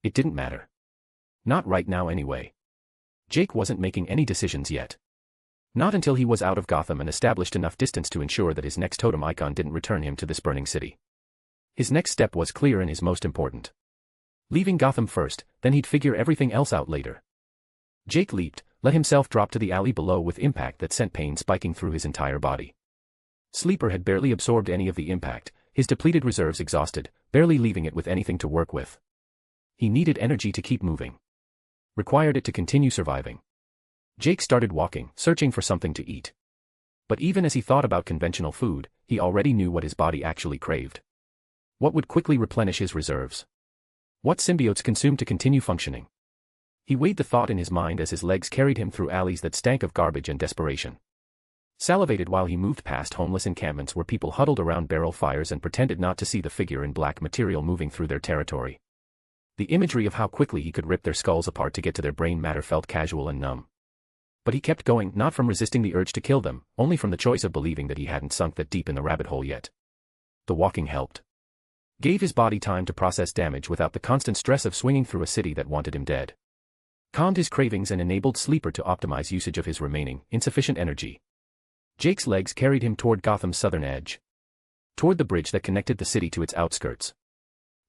it didn't matter. Not right now anyway. Jake wasn't making any decisions yet. Not until he was out of Gotham and established enough distance to ensure that his next totem icon didn't return him to this burning city. His next step was clear and his most important. Leaving Gotham first, then he'd figure everything else out later. Jake leaped, let himself drop to the alley below with impact that sent pain spiking through his entire body. Sleeper had barely absorbed any of the impact, his depleted reserves exhausted, barely leaving it with anything to work with. He needed energy to keep moving. Required it to continue surviving. Jake started walking, searching for something to eat. But even as he thought about conventional food, he already knew what his body actually craved. What would quickly replenish his reserves? What symbiotes consumed to continue functioning? He weighed the thought in his mind as his legs carried him through alleys that stank of garbage and desperation. Salivated while he moved past homeless encampments where people huddled around barrel fires and pretended not to see the figure in black material moving through their territory. The imagery of how quickly he could rip their skulls apart to get to their brain matter felt casual and numb. But he kept going, not from resisting the urge to kill them, only from the choice of believing that he hadn't sunk that deep in the rabbit hole yet. The walking helped. Gave his body time to process damage without the constant stress of swinging through a city that wanted him dead. Calmed his cravings and enabled Sleeper to optimize usage of his remaining, insufficient energy. Jake's legs carried him toward Gotham's southern edge. Toward the bridge that connected the city to its outskirts.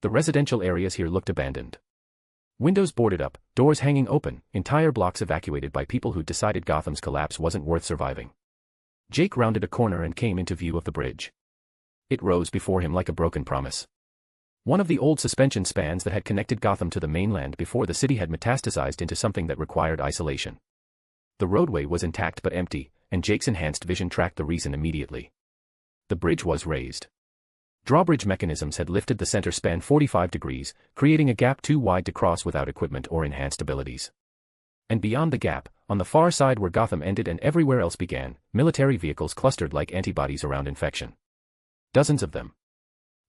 The residential areas here looked abandoned. Windows boarded up, doors hanging open, entire blocks evacuated by people who'd decided Gotham's collapse wasn't worth surviving. Jake rounded a corner and came into view of the bridge. It rose before him like a broken promise. One of the old suspension spans that had connected Gotham to the mainland before the city had metastasized into something that required isolation. The roadway was intact but empty, and Jake's enhanced vision tracked the reason immediately. The bridge was raised. Drawbridge mechanisms had lifted the center span 45 degrees, creating a gap too wide to cross without equipment or enhanced abilities. And beyond the gap, on the far side where Gotham ended and everywhere else began, military vehicles clustered like antibodies around infection. Dozens of them.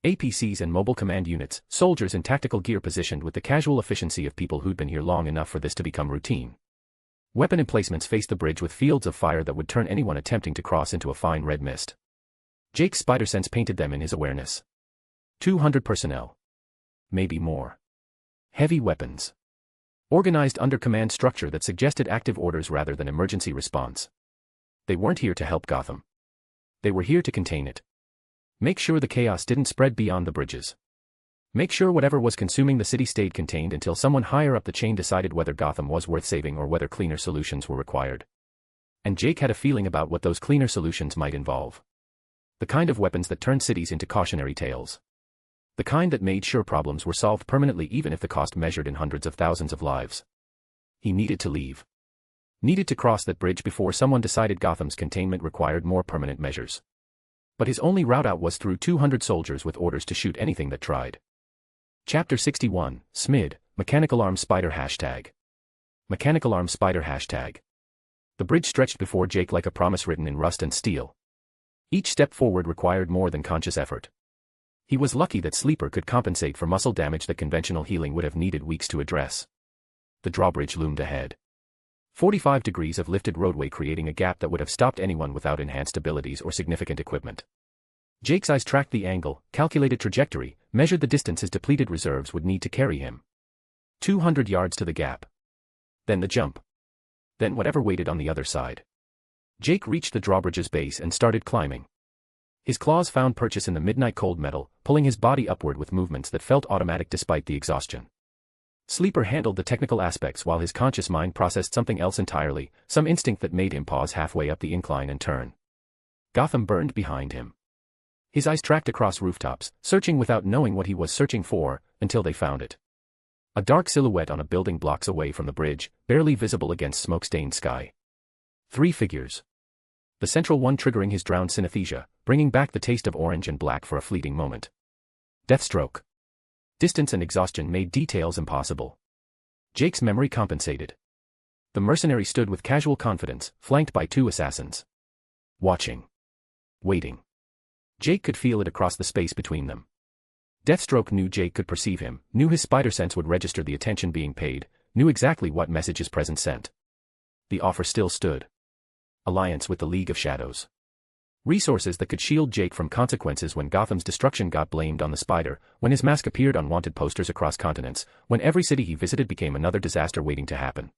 APCs and mobile command units, soldiers in tactical gear positioned with the casual efficiency of people who'd been here long enough for this to become routine. Weapon emplacements faced the bridge with fields of fire that would turn anyone attempting to cross into a fine red mist. Jake's spider sense painted them in his awareness. 200 personnel. Maybe more. Heavy weapons. Organized under command structure that suggested active orders rather than emergency response. They weren't here to help Gotham. They were here to contain it. Make sure the chaos didn't spread beyond the bridges. Make sure whatever was consuming the city stayed contained until someone higher up the chain decided whether Gotham was worth saving or whether cleaner solutions were required. And Jake had a feeling about what those cleaner solutions might involve. The kind of weapons that turned cities into cautionary tales. The kind that made sure problems were solved permanently even if the cost measured in hundreds of thousands of lives. He needed to leave. Needed to cross that bridge before someone decided Gotham's containment required more permanent measures. But his only route out was through 200 soldiers with orders to shoot anything that tried. Chapter 61, SMID, Mechanical Arm Spider #. Mechanical Arm Spider #. The bridge stretched before Jake like a promise written in rust and steel. Each step forward required more than conscious effort. He was lucky that Sleeper could compensate for muscle damage that conventional healing would have needed weeks to address. The drawbridge loomed ahead. 45 degrees of lifted roadway creating a gap that would have stopped anyone without enhanced abilities or significant equipment. Jake's eyes tracked the angle, calculated trajectory, measured the distance his depleted reserves would need to carry him. 200 yards to the gap. Then the jump. Then whatever waited on the other side. Jake reached the drawbridge's base and started climbing. His claws found purchase in the midnight cold metal, pulling his body upward with movements that felt automatic despite the exhaustion. Sleeper handled the technical aspects while his conscious mind processed something else entirely, some instinct that made him pause halfway up the incline and turn. Gotham burned behind him. His eyes tracked across rooftops, searching without knowing what he was searching for, until they found it. A dark silhouette on a building blocks away from the bridge, barely visible against smoke-stained sky. 3 figures. The central one triggering his drowned synesthesia, bringing back the taste of orange and black for a fleeting moment. Deathstroke. Distance and exhaustion made details impossible. Jake's memory compensated. The mercenary stood with casual confidence, flanked by 2 assassins. Watching. Waiting. Jake could feel it across the space between them. Deathstroke knew Jake could perceive him, knew his spider sense would register the attention being paid, knew exactly what message his presence sent. The offer still stood. Alliance with the League of Shadows. Resources that could shield Jake from consequences when Gotham's destruction got blamed on the Spider, when his mask appeared on wanted posters across continents, when every city he visited became another disaster waiting to happen.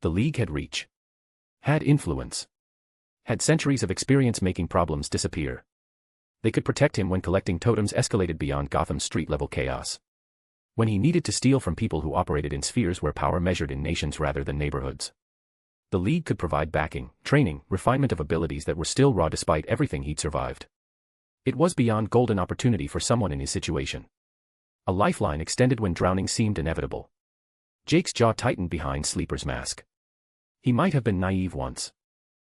The League had reach. Had influence. Had centuries of experience making problems disappear. They could protect him when collecting totems escalated beyond Gotham's street-level chaos. When he needed to steal from people who operated in spheres where power measured in nations rather than neighborhoods. The League could provide backing, training, refinement of abilities that were still raw despite everything he'd survived. It was beyond golden opportunity for someone in his situation. A lifeline extended when drowning seemed inevitable. Jake's jaw tightened behind Sleeper's mask. He might have been naive once.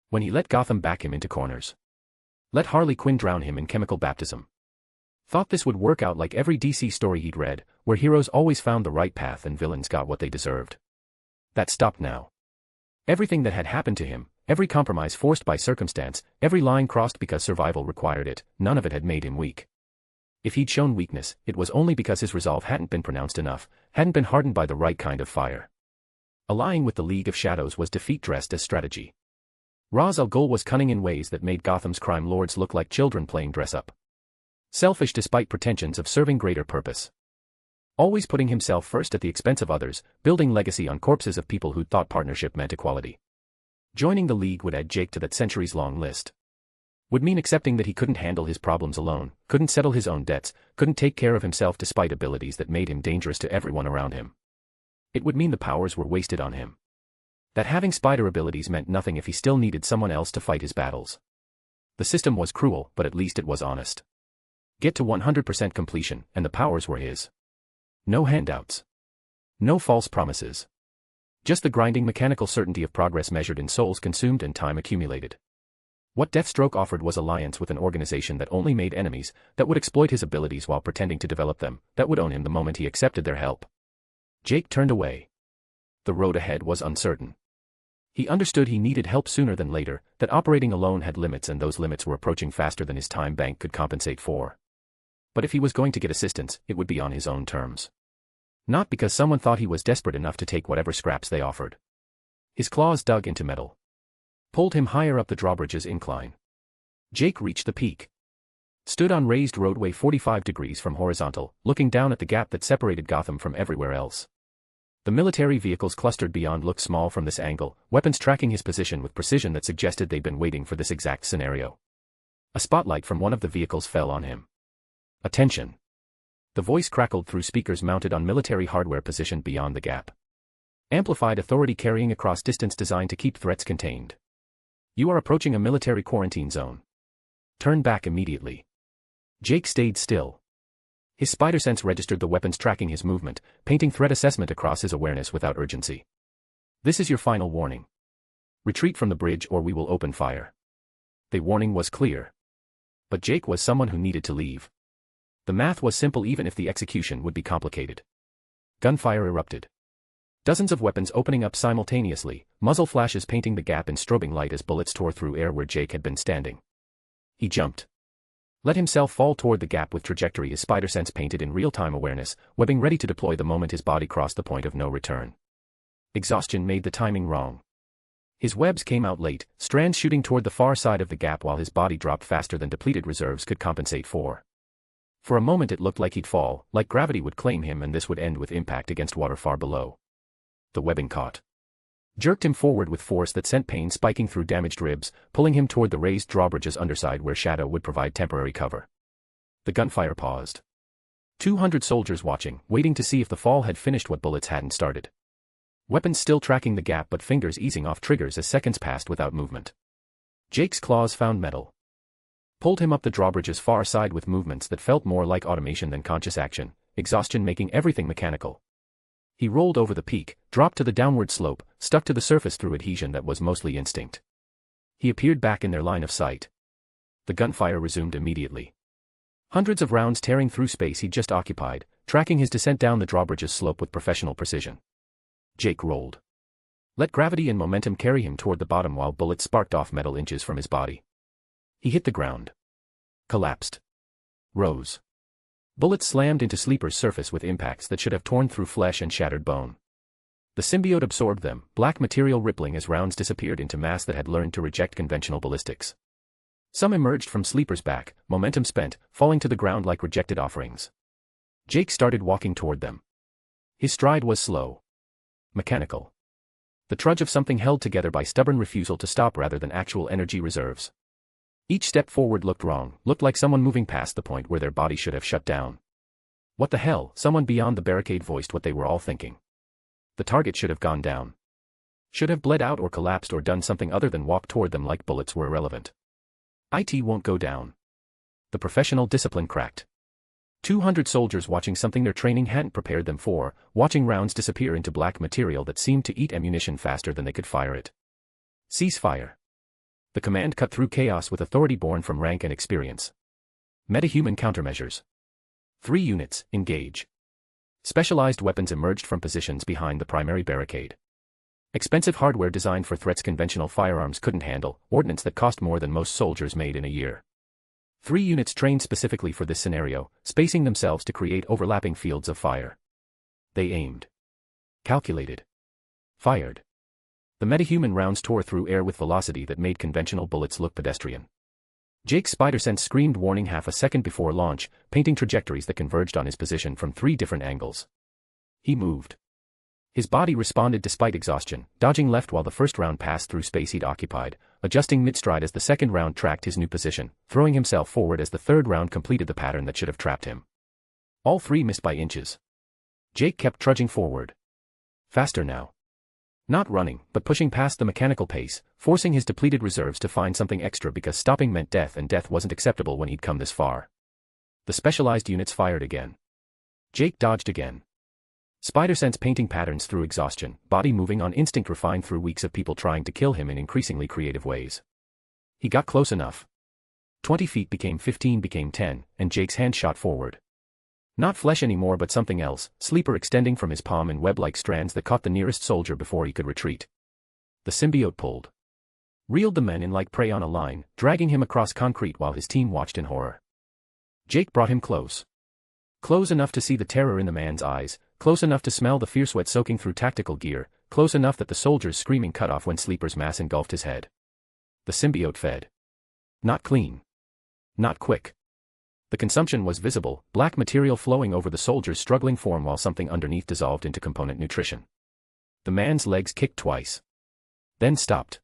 When he let Gotham back him into corners. Let Harley Quinn drown him in chemical baptism. Thought this would work out like every DC story he'd read, where heroes always found the right path and villains got what they deserved. That stopped now. Everything that had happened to him, every compromise forced by circumstance, every line crossed because survival required it, none of it had made him weak. If he'd shown weakness, it was only because his resolve hadn't been pronounced enough, hadn't been hardened by the right kind of fire. Allying with the League of Shadows was defeat dressed as strategy. Ra's al Ghul was cunning in ways that made Gotham's crime lords look like children playing dress-up. Selfish despite pretensions of serving greater purpose. Always putting himself first at the expense of others, building legacy on corpses of people who'd thought partnership meant equality. Joining the League would add Jake to that centuries-long list. Would mean accepting that he couldn't handle his problems alone, couldn't settle his own debts, couldn't take care of himself despite abilities that made him dangerous to everyone around him. It would mean the powers were wasted on him. That having spider abilities meant nothing if he still needed someone else to fight his battles. The system was cruel, but at least it was honest. Get to 100% completion, and the powers were his. No handouts. No false promises. Just the grinding mechanical certainty of progress measured in souls consumed and time accumulated. What Deathstroke offered was alliance with an organization that only made enemies, that would exploit his abilities while pretending to develop them, that would own him the moment he accepted their help. Jake turned away. The road ahead was uncertain. He understood he needed help sooner than later, that operating alone had limits and those limits were approaching faster than his time bank could compensate for. But if he was going to get assistance, it would be on his own terms. Not because someone thought he was desperate enough to take whatever scraps they offered. His claws dug into metal. Pulled him higher up the drawbridge's incline. Jake reached the peak. Stood on raised roadway 45 degrees from horizontal, looking down at the gap that separated Gotham from everywhere else. The military vehicles clustered beyond looked small from this angle, weapons tracking his position with precision that suggested they'd been waiting for this exact scenario. A spotlight from one of the vehicles fell on him. Attention. The voice crackled through speakers mounted on military hardware positioned beyond the gap. Amplified authority carrying across distance designed to keep threats contained. You are approaching a military quarantine zone. Turn back immediately. Jake stayed still. His spider sense registered the weapons tracking his movement, painting threat assessment across his awareness without urgency. This is your final warning. Retreat from the bridge or we will open fire. The warning was clear. But Jake was someone who needed to leave. The math was simple even if the execution would be complicated. Gunfire erupted. Dozens of weapons opening up simultaneously, muzzle flashes painting the gap in strobing light as bullets tore through air where Jake had been standing. He jumped. Let himself fall toward the gap with trajectory his spider sense painted in real-time awareness, webbing ready to deploy the moment his body crossed the point of no return. Exhaustion made the timing wrong. His webs came out late, strands shooting toward the far side of the gap while his body dropped faster than depleted reserves could compensate for. For a moment it looked like he'd fall, like gravity would claim him and this would end with impact against water far below. The webbing caught. Jerked him forward with force that sent pain spiking through damaged ribs, pulling him toward the raised drawbridge's underside where shadow would provide temporary cover. The gunfire paused. 200 soldiers watching, waiting to see if the fall had finished what bullets hadn't started. Weapons still tracking the gap but fingers easing off triggers as seconds passed without movement. Jake's claws found metal. Pulled him up the drawbridge's far side with movements that felt more like automation than conscious action, exhaustion making everything mechanical. He rolled over the peak, dropped to the downward slope, stuck to the surface through adhesion that was mostly instinct. He appeared back in their line of sight. The gunfire resumed immediately. Hundreds of rounds tearing through space he'd just occupied, tracking his descent down the drawbridge's slope with professional precision. Jake rolled. Let gravity and momentum carry him toward the bottom while bullets sparked off metal inches from his body. He hit the ground. Collapsed. Rose. Bullets slammed into Sleeper's surface with impacts that should have torn through flesh and shattered bone. The symbiote absorbed them, black material rippling as rounds disappeared into mass that had learned to reject conventional ballistics. Some emerged from Sleeper's back, momentum spent, falling to the ground like rejected offerings. Jake started walking toward them. His stride was slow. Mechanical. The trudge of something held together by stubborn refusal to stop rather than actual energy reserves. Each step forward looked wrong, looked like someone moving past the point where their body should have shut down. What the hell? Someone beyond the barricade voiced what they were all thinking. The target should have gone down. Should have bled out or collapsed or done something other than walk toward them like bullets were irrelevant. It won't go down. The professional discipline cracked. 200 soldiers watching something their training hadn't prepared them for, watching rounds disappear into black material that seemed to eat ammunition faster than they could fire it. Cease fire. The command cut through chaos with authority born from rank and experience. Metahuman countermeasures. 3 units, engage. Specialized weapons emerged from positions behind the primary barricade. Expensive hardware designed for threats conventional firearms couldn't handle, ordnance that cost more than most soldiers made in a year. 3 units trained specifically for this scenario, spacing themselves to create overlapping fields of fire. They aimed. Calculated. Fired. The metahuman rounds tore through air with velocity that made conventional bullets look pedestrian. Jake's spider sense screamed warning half a second before launch, painting trajectories that converged on his position from 3 different angles. He moved. His body responded despite exhaustion, dodging left while the first round passed through space he'd occupied, adjusting mid-stride as the second round tracked his new position, throwing himself forward as the third round completed the pattern that should have trapped him. All 3 missed by inches. Jake kept trudging forward. Faster now. Not running, but pushing past the mechanical pace, forcing his depleted reserves to find something extra because stopping meant death and death wasn't acceptable when he'd come this far. The specialized units fired again. Jake dodged again. Spider sense painting patterns through exhaustion, body moving on instinct refined through weeks of people trying to kill him in increasingly creative ways. He got close enough. 20 feet became 15 became 10, and Jake's hand shot forward. Not flesh anymore but something else, sleeper extending from his palm in web-like strands that caught the nearest soldier before he could retreat. The symbiote pulled. Reeled the men in like prey on a line, dragging him across concrete while his team watched in horror. Jake brought him close. Close enough to see the terror in the man's eyes, close enough to smell the fierce sweat soaking through tactical gear, close enough that the soldier's screaming cut off when Sleeper's mass engulfed his head. The symbiote fed. Not clean. Not quick. The consumption was visible, black material flowing over the soldier's struggling form while something underneath dissolved into component nutrition. The man's legs kicked twice. Then stopped.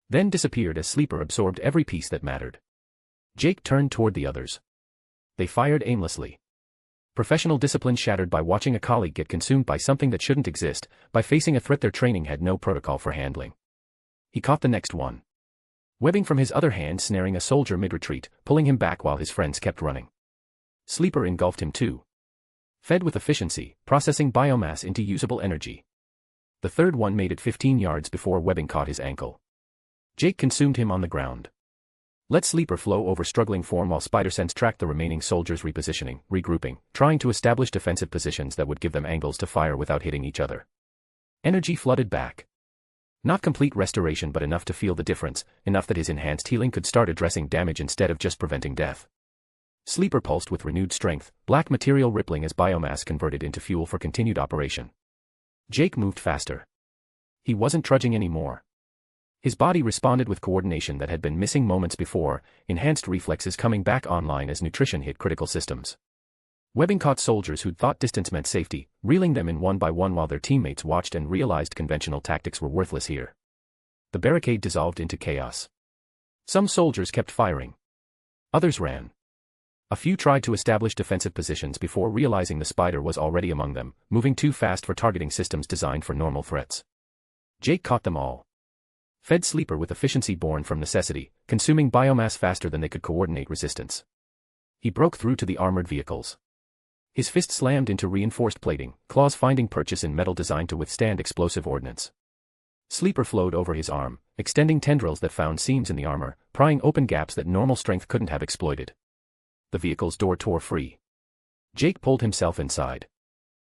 Then disappeared as Sleeper absorbed every piece that mattered. Jake turned toward the others. They fired aimlessly. Professional discipline shattered by watching a colleague get consumed by something that shouldn't exist, by facing a threat their training had no protocol for handling. He caught the next one. Webbing from his other hand snaring a soldier mid-retreat, pulling him back while his friends kept running. Sleeper engulfed him too. Fed with efficiency, processing biomass into usable energy. The third one made it 15 yards before webbing caught his ankle. Jake consumed him on the ground. Let Sleeper flow over struggling form while Spider Sense tracked the remaining soldiers repositioning, regrouping, trying to establish defensive positions that would give them angles to fire without hitting each other. Energy flooded back. Not complete restoration but enough to feel the difference, enough that his enhanced healing could start addressing damage instead of just preventing death. Sleeper pulsed with renewed strength, black material rippling as biomass converted into fuel for continued operation. Jake moved faster. He wasn't trudging anymore. His body responded with coordination that had been missing moments before, enhanced reflexes coming back online as nutrition hit critical systems. Webbing caught soldiers who'd thought distance meant safety, reeling them in one by one while their teammates watched and realized conventional tactics were worthless here. The barricade dissolved into chaos. Some soldiers kept firing. Others ran. A few tried to establish defensive positions before realizing the spider was already among them, moving too fast for targeting systems designed for normal threats. Jake caught them all. Fed Sleeper with efficiency born from necessity, consuming biomass faster than they could coordinate resistance. He broke through to the armored vehicles. His fist slammed into reinforced plating, claws finding purchase in metal designed to withstand explosive ordnance. Sleeper flowed over his arm, extending tendrils that found seams in the armor, prying open gaps that normal strength couldn't have exploited. The vehicle's door tore free. Jake pulled himself inside.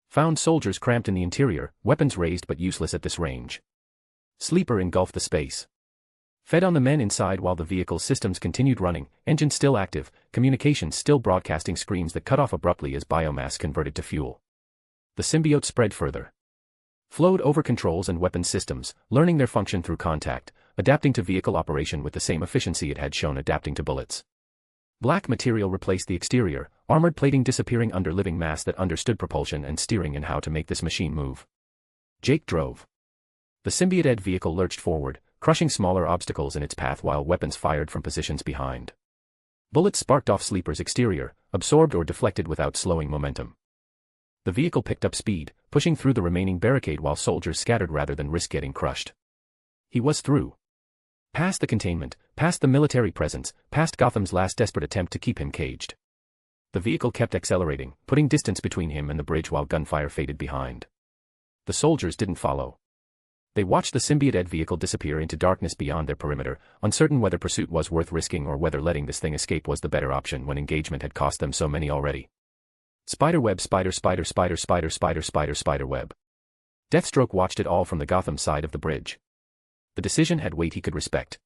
Found soldiers cramped in the interior, weapons raised but useless at this range. Sleeper engulfed the space. Fed on the men inside while the vehicle's systems continued running, engines still active, communications still broadcasting screams that cut off abruptly as biomass converted to fuel. The symbiote spread further. Flowed over controls and weapons systems, learning their function through contact, adapting to vehicle operation with the same efficiency it had shown adapting to bullets. Black material replaced the exterior, armored plating disappearing under living mass that understood propulsion and steering and how to make this machine move. Jake drove. The symbiote vehicle lurched forward, crushing smaller obstacles in its path while weapons fired from positions behind. Bullets sparked off Sleeper's exterior, absorbed or deflected without slowing momentum. The vehicle picked up speed, pushing through the remaining barricade while soldiers scattered rather than risk getting crushed. He was through. Past the containment, past the military presence, past Gotham's last desperate attempt to keep him caged. The vehicle kept accelerating, putting distance between him and the bridge while gunfire faded behind. The soldiers didn't follow. They watched the symbiote vehicle disappear into darkness beyond their perimeter, uncertain whether pursuit was worth risking or whether letting this thing escape was the better option when engagement had cost them so many already. Spiderweb, spider web. Deathstroke watched it all from the Gotham side of the bridge. The decision had weight he could respect.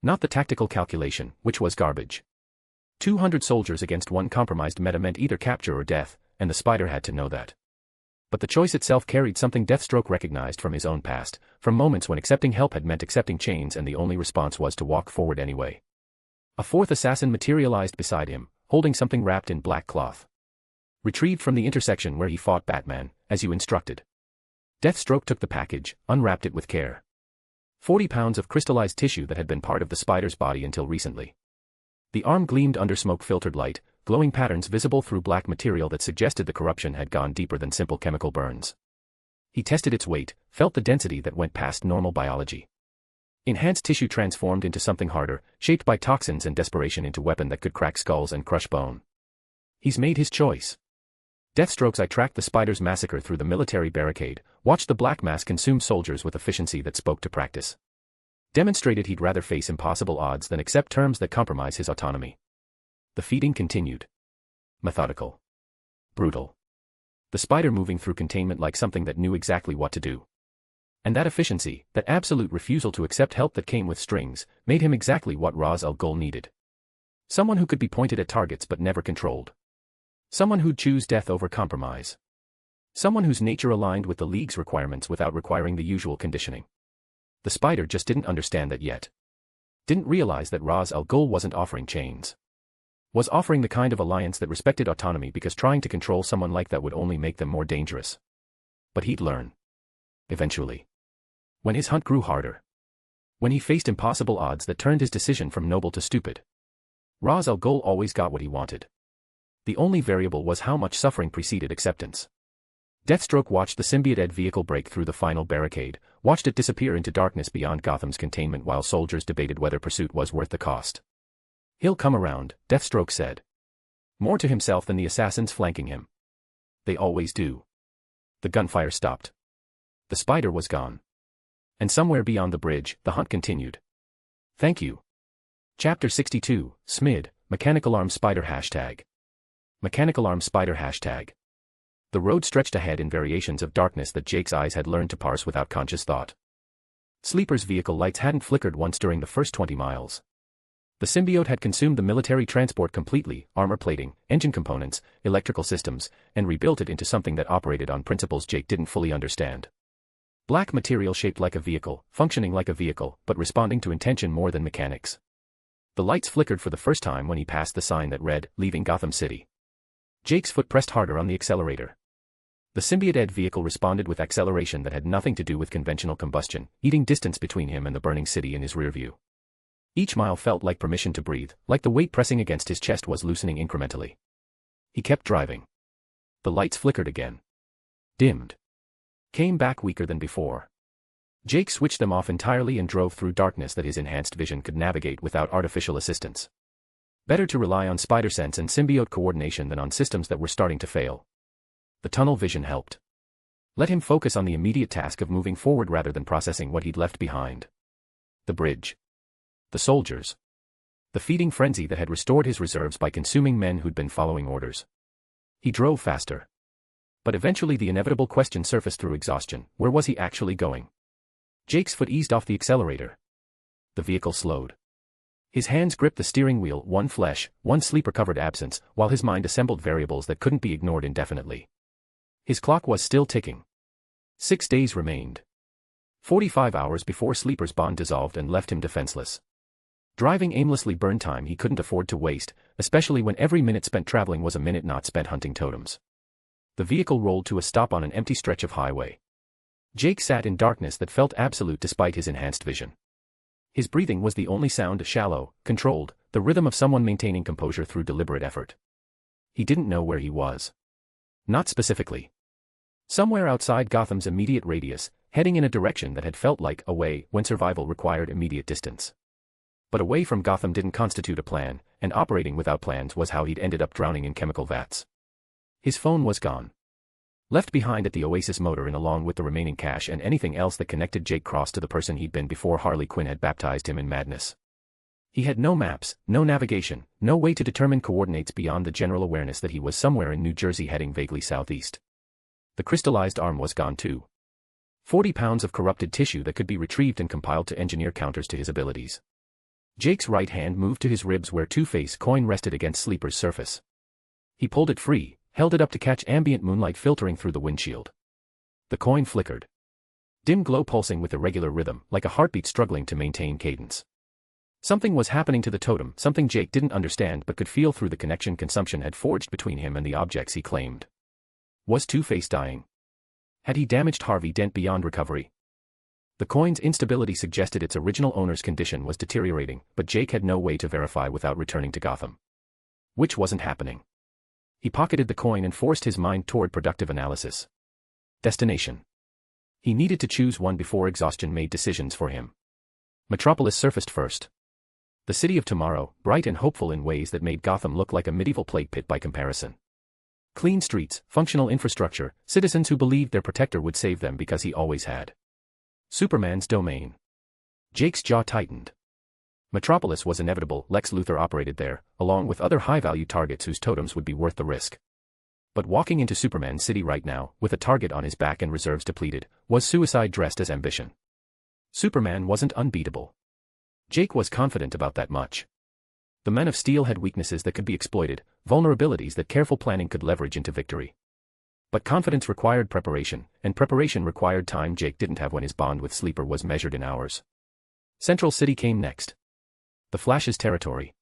Not the tactical calculation, which was garbage. 200 soldiers against one compromised meta meant either capture or death, and the Spider had to know that. But the choice itself carried something Deathstroke recognized from his own past, from moments when accepting help had meant accepting chains and the only response was to walk forward anyway. A fourth assassin materialized beside him, holding something wrapped in black cloth. Retrieved from the intersection where he fought Batman, as you instructed. Deathstroke took the package, unwrapped it with care. 40 pounds of crystallized tissue that had been part of the Spider's body until recently. The arm gleamed under smoke-filtered light, glowing patterns visible through black material that suggested the corruption had gone deeper than simple chemical burns. He tested its weight, felt the density that went past normal biology. Enhanced tissue transformed into something harder, shaped by toxins and desperation into weapon that could crack skulls and crush bone. He's made his choice. Deathstroke's eye tracked the Spider's massacre through the military barricade, watched the black mass consume soldiers with efficiency that spoke to practice. Demonstrated he'd rather face impossible odds than accept terms that compromise his autonomy. The feeding continued. Methodical. Brutal. The Spider moving through containment like something that knew exactly what to do. And that efficiency, that absolute refusal to accept help that came with strings, made him exactly what Ra's al Ghul needed. Someone who could be pointed at targets but never controlled. Someone who'd choose death over compromise. Someone whose nature aligned with the League's requirements without requiring the usual conditioning. The Spider just didn't understand that yet. Didn't realize that Ra's al Ghul wasn't offering chains. Was offering the kind of alliance that respected autonomy because trying to control someone like that would only make them more dangerous. But he'd learn. Eventually. When his hunt grew harder. When he faced impossible odds that turned his decision from noble to stupid. Ra's al Ghul always got what he wanted. The only variable was how much suffering preceded acceptance. Deathstroke watched the symbiote vehicle break through the final barricade, watched it disappear into darkness beyond Gotham's containment while soldiers debated whether pursuit was worth the cost. He'll come around, Deathstroke said. More to himself than the assassins flanking him. They always do. The gunfire stopped. The Spider was gone. And somewhere beyond the bridge, the hunt continued. Thank you. Chapter 62, SMID, Mechanical Arm Spider #. Mechanical Arm Spider #. The road stretched ahead in variations of darkness that Jake's eyes had learned to parse without conscious thought. Sleeper's vehicle lights hadn't flickered once during the first 20 miles. The symbiote had consumed the military transport completely, armor plating, engine components, electrical systems, and rebuilt it into something that operated on principles Jake didn't fully understand. Black material shaped like a vehicle, functioning like a vehicle, but responding to intention more than mechanics. The lights flickered for the first time when he passed the sign that read, "Leaving Gotham City." Jake's foot pressed harder on the accelerator. The symbiote vehicle responded with acceleration that had nothing to do with conventional combustion, eating distance between him and the burning city in his rearview. Each mile felt like permission to breathe, like the weight pressing against his chest was loosening incrementally. He kept driving. The lights flickered again. Dimmed. Came back weaker than before. Jake switched them off entirely and drove through darkness that his enhanced vision could navigate without artificial assistance. Better to rely on spider sense and symbiote coordination than on systems that were starting to fail. The tunnel vision helped. Let him focus on the immediate task of moving forward rather than processing what he'd left behind. The bridge. The soldiers. The feeding frenzy that had restored his reserves by consuming men who'd been following orders. He drove faster. But eventually the inevitable question surfaced through exhaustion: where was he actually going? Jake's foot eased off the accelerator. The vehicle slowed. His hands gripped the steering wheel, one flesh, one sleeper-covered absence, while his mind assembled variables that couldn't be ignored indefinitely. His clock was still ticking. 6 days remained. 45 hours before Sleeper's bond dissolved and left him defenseless. Driving aimlessly burned time he couldn't afford to waste, especially when every minute spent traveling was a minute not spent hunting totems. The vehicle rolled to a stop on an empty stretch of highway. Jake sat in darkness that felt absolute despite his enhanced vision. His breathing was the only sound, shallow, controlled, the rhythm of someone maintaining composure through deliberate effort. He didn't know where he was. Not specifically. Somewhere outside Gotham's immediate radius, heading in a direction that had felt like away when survival required immediate distance. But away from Gotham didn't constitute a plan, and operating without plans was how he'd ended up drowning in chemical vats. His phone was gone. Left behind at the Oasis motor inn along with the remaining cash and anything else that connected Jake Cross to the person he'd been before Harley Quinn had baptized him in madness. He had no maps, no navigation, no way to determine coordinates beyond the general awareness that he was somewhere in New Jersey heading vaguely southeast. The crystallized arm was gone too. 40 pounds of corrupted tissue that could be retrieved and compiled to engineer counters to his abilities. Jake's right hand moved to his ribs where Two-Face coin rested against Sleeper's surface. He pulled it free, held it up to catch ambient moonlight filtering through the windshield. The coin flickered. Dim glow pulsing with irregular rhythm, like a heartbeat struggling to maintain cadence. Something was happening to the totem, something Jake didn't understand but could feel through the connection consumption had forged between him and the objects he claimed. Was Two-Face dying? Had he damaged Harvey Dent beyond recovery? The coin's instability suggested its original owner's condition was deteriorating, but Jake had no way to verify without returning to Gotham. Which wasn't happening. He pocketed the coin and forced his mind toward productive analysis. Destination. He needed to choose one before exhaustion made decisions for him. Metropolis surfaced first. The city of tomorrow, bright and hopeful in ways that made Gotham look like a medieval plague pit by comparison. Clean streets, functional infrastructure, citizens who believed their protector would save them because he always had. Superman's domain. Jake's jaw tightened. Metropolis was inevitable. Lex Luthor operated there, along with other high-value targets whose totems would be worth the risk. But walking into Superman City right now, with a target on his back and reserves depleted, was suicide dressed as ambition. Superman wasn't unbeatable. Jake was confident about that much. The Men of Steel had weaknesses that could be exploited, vulnerabilities that careful planning could leverage into victory. But confidence required preparation, and preparation required time Jake didn't have when his bond with Sleeper was measured in hours. Central City came next. The Flash's territory.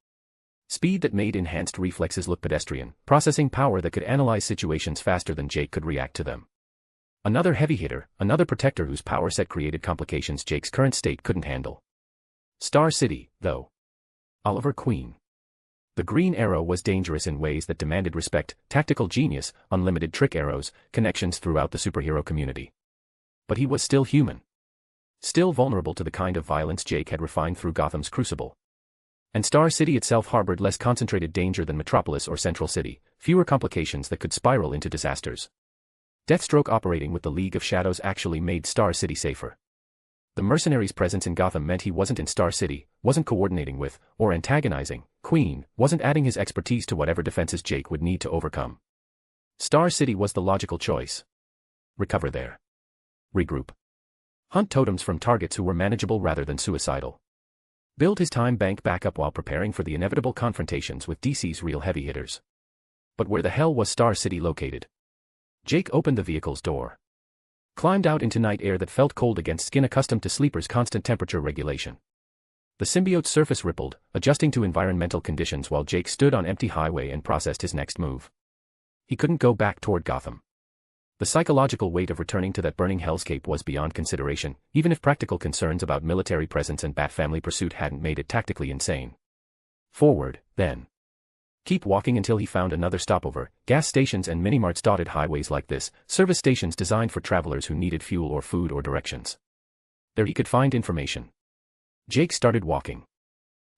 Speed that made enhanced reflexes look pedestrian, processing power that could analyze situations faster than Jake could react to them. Another heavy hitter, another protector whose power set created complications Jake's current state couldn't handle. Star City, though. Oliver Queen. The Green Arrow was dangerous in ways that demanded respect, tactical genius, unlimited trick arrows, connections throughout the superhero community. But he was still human. Still vulnerable to the kind of violence Jake had refined through Gotham's crucible. And Star City itself harbored less concentrated danger than Metropolis or Central City, fewer complications that could spiral into disasters. Deathstroke operating with the League of Shadows actually made Star City safer. The mercenary's presence in Gotham meant he wasn't in Star City, wasn't coordinating with, or antagonizing, Queen, wasn't adding his expertise to whatever defenses Jake would need to overcome. Star City was the logical choice. Recover there. Regroup. Hunt totems from targets who were manageable rather than suicidal. Build his time bank back up while preparing for the inevitable confrontations with DC's real heavy hitters. But where the hell was Star City located? Jake opened the vehicle's door. Climbed out into night air that felt cold against skin accustomed to Sleeper's constant temperature regulation. The symbiote's surface rippled, adjusting to environmental conditions while Jake stood on empty highway and processed his next move. He couldn't go back toward Gotham. The psychological weight of returning to that burning hellscape was beyond consideration, even if practical concerns about military presence and Bat family pursuit hadn't made it tactically insane. Forward, then. Keep walking until he found another stopover. Gas stations and mini-marts dotted highways like this, service stations designed for travelers who needed fuel or food or directions. There he could find information. Jake started walking.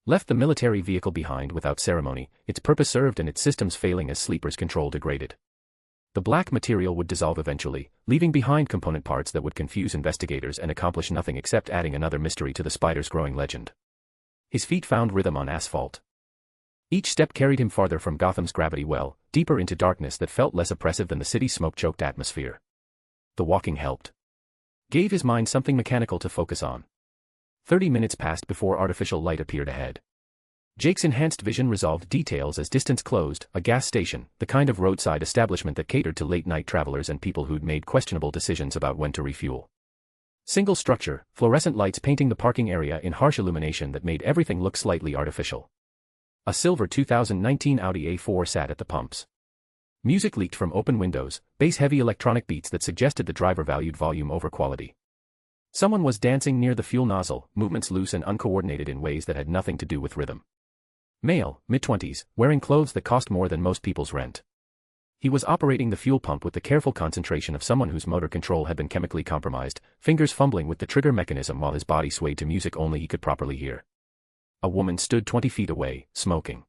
Left the military vehicle behind without ceremony, its purpose served and its systems failing as Sleeper's control degraded. The black material would dissolve eventually, leaving behind component parts that would confuse investigators and accomplish nothing except adding another mystery to the Spider's growing legend. His feet found rhythm on asphalt. Each step carried him farther from Gotham's gravity well, deeper into darkness that felt less oppressive than the city's smoke-choked atmosphere. The walking helped. Gave his mind something mechanical to focus on. 30 minutes passed before artificial light appeared ahead. Jake's enhanced vision resolved details as distance closed, a gas station, the kind of roadside establishment that catered to late-night travelers and people who'd made questionable decisions about when to refuel. Single structure, fluorescent lights painting the parking area in harsh illumination that made everything look slightly artificial. A silver 2019 Audi A4 sat at the pumps. Music leaked from open windows, bass-heavy electronic beats that suggested the driver valued volume over quality. Someone was dancing near the fuel nozzle, movements loose and uncoordinated in ways that had nothing to do with rhythm. Male, mid-20s, wearing clothes that cost more than most people's rent. He was operating the fuel pump with the careful concentration of someone whose motor control had been chemically compromised, fingers fumbling with the trigger mechanism while his body swayed to music only he could properly hear. A woman stood 20 feet away, smoking.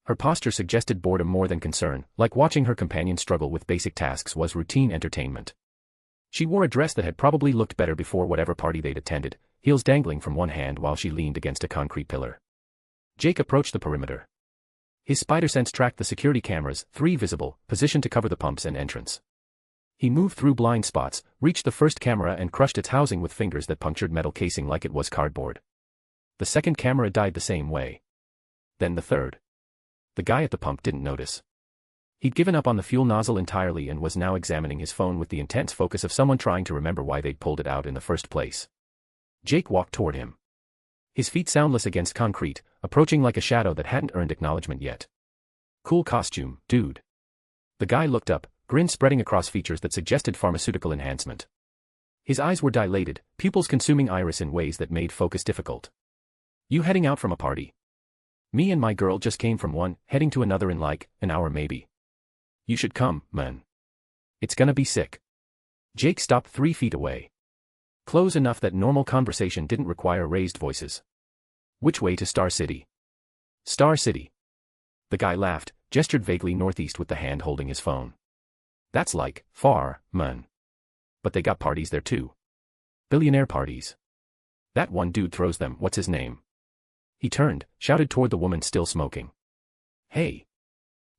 Her posture suggested boredom more than concern, like watching her companion struggle with basic tasks was routine entertainment. She wore a dress that had probably looked better before whatever party they'd attended, heels dangling from one hand while she leaned against a concrete pillar. Jake approached the perimeter. His spider sense tracked the security cameras, 3 visible, positioned to cover the pumps and entrance. He moved through blind spots, reached the first camera and crushed its housing with fingers that punctured metal casing like it was cardboard. The second camera died the same way. Then the third. The guy at the pump didn't notice. He'd given up on the fuel nozzle entirely and was now examining his phone with the intense focus of someone trying to remember why they'd pulled it out in the first place. Jake walked toward him. His feet soundless against concrete, approaching like a shadow that hadn't earned acknowledgement yet. Cool costume, dude. The guy looked up, grin spreading across features that suggested pharmaceutical enhancement. His eyes were dilated, pupils consuming iris in ways that made focus difficult. You heading out from a party? Me and my girl just came from one, heading to another in like, an hour maybe. You should come, man. It's gonna be sick. Jake stopped 3 feet away. Close enough that normal conversation didn't require raised voices. Which way to Star City? Star City. The guy laughed, gestured vaguely northeast with the hand holding his phone. That's like, far, man. But they got parties there too. Billionaire parties. That one dude throws them, what's his name? He turned, shouted toward the woman still smoking. Hey.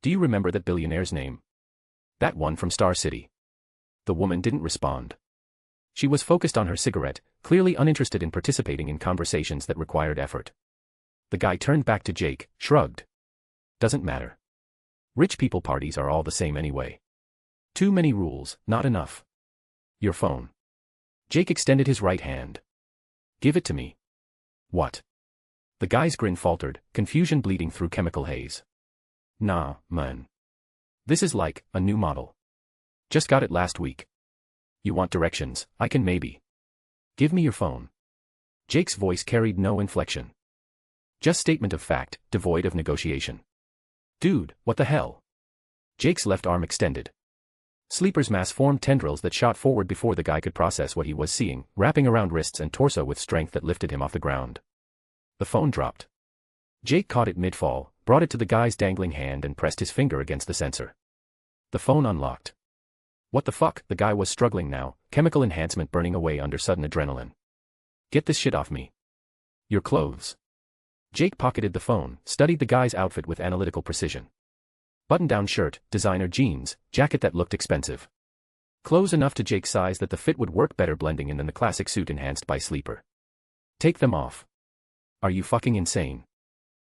Do you remember that billionaire's name? That one from Star City. The woman didn't respond. She was focused on her cigarette, clearly uninterested in participating in conversations that required effort. The guy turned back to Jake, shrugged. Doesn't matter. Rich people parties are all the same anyway. Too many rules, not enough. Your phone. Jake extended his right hand. Give it to me. What? The guy's grin faltered, confusion bleeding through chemical haze. Nah, man. This is like, a new model. Just got it last week. You want directions? I can maybe. Give me your phone. Jake's voice carried no inflection. Just statement of fact, devoid of negotiation. Dude, what the hell? Jake's left arm extended. Sleeper's mass formed tendrils that shot forward before the guy could process what he was seeing, wrapping around wrists and torso with strength that lifted him off the ground. The phone dropped. Jake caught it mid-fall, brought it to the guy's dangling hand and pressed his finger against the sensor. The phone unlocked. What the fuck? The guy was struggling now, chemical enhancement burning away under sudden adrenaline. Get this shit off me. Your clothes. Jake pocketed the phone, studied the guy's outfit with analytical precision. Button-down shirt, designer jeans, jacket that looked expensive. Clothes enough to Jake's size that the fit would work better blending in than the classic suit enhanced by Sleeper. Take them off. Are you fucking insane?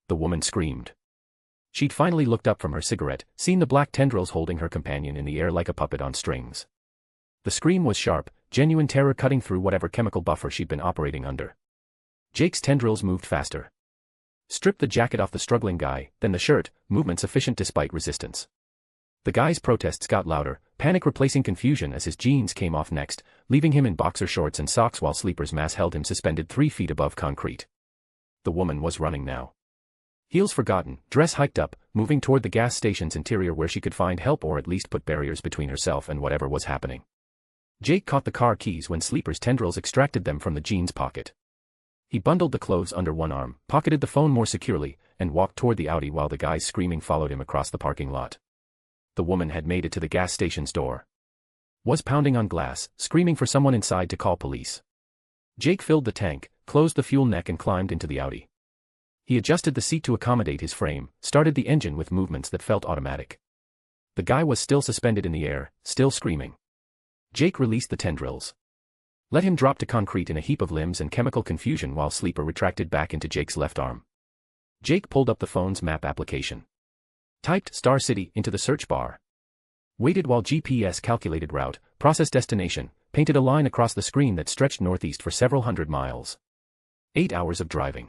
The woman screamed. She'd finally looked up from her cigarette, seen the black tendrils holding her companion in the air like a puppet on strings. The scream was sharp, genuine terror cutting through whatever chemical buffer she'd been operating under. Jake's tendrils moved faster. Stripped the jacket off the struggling guy, then the shirt, movement sufficient despite resistance. The guy's protests got louder, panic replacing confusion as his jeans came off next, leaving him in boxer shorts and socks while Sleeper's mass held him suspended 3 feet above concrete. The woman was running now. Heels forgotten, dress hiked up, moving toward the gas station's interior where she could find help or at least put barriers between herself and whatever was happening. Jake caught the car keys when Sleeper's tendrils extracted them from the jeans pocket. He bundled the clothes under one arm, pocketed the phone more securely, and walked toward the Audi while the guys screaming followed him across the parking lot. The woman had made it to the gas station's door. Was pounding on glass, screaming for someone inside to call police. Jake filled the tank, closed the fuel neck and climbed into the Audi. He adjusted the seat to accommodate his frame, started the engine with movements that felt automatic. The guy was still suspended in the air, still screaming. Jake released the tendrils. Let him drop to concrete in a heap of limbs and chemical confusion while Sleeper retracted back into Jake's left arm. Jake pulled up the phone's map application. Typed Star City into the search bar. Waited while GPS calculated route, processed destination, painted a line across the screen that stretched northeast for several hundred miles. 8 hours of driving.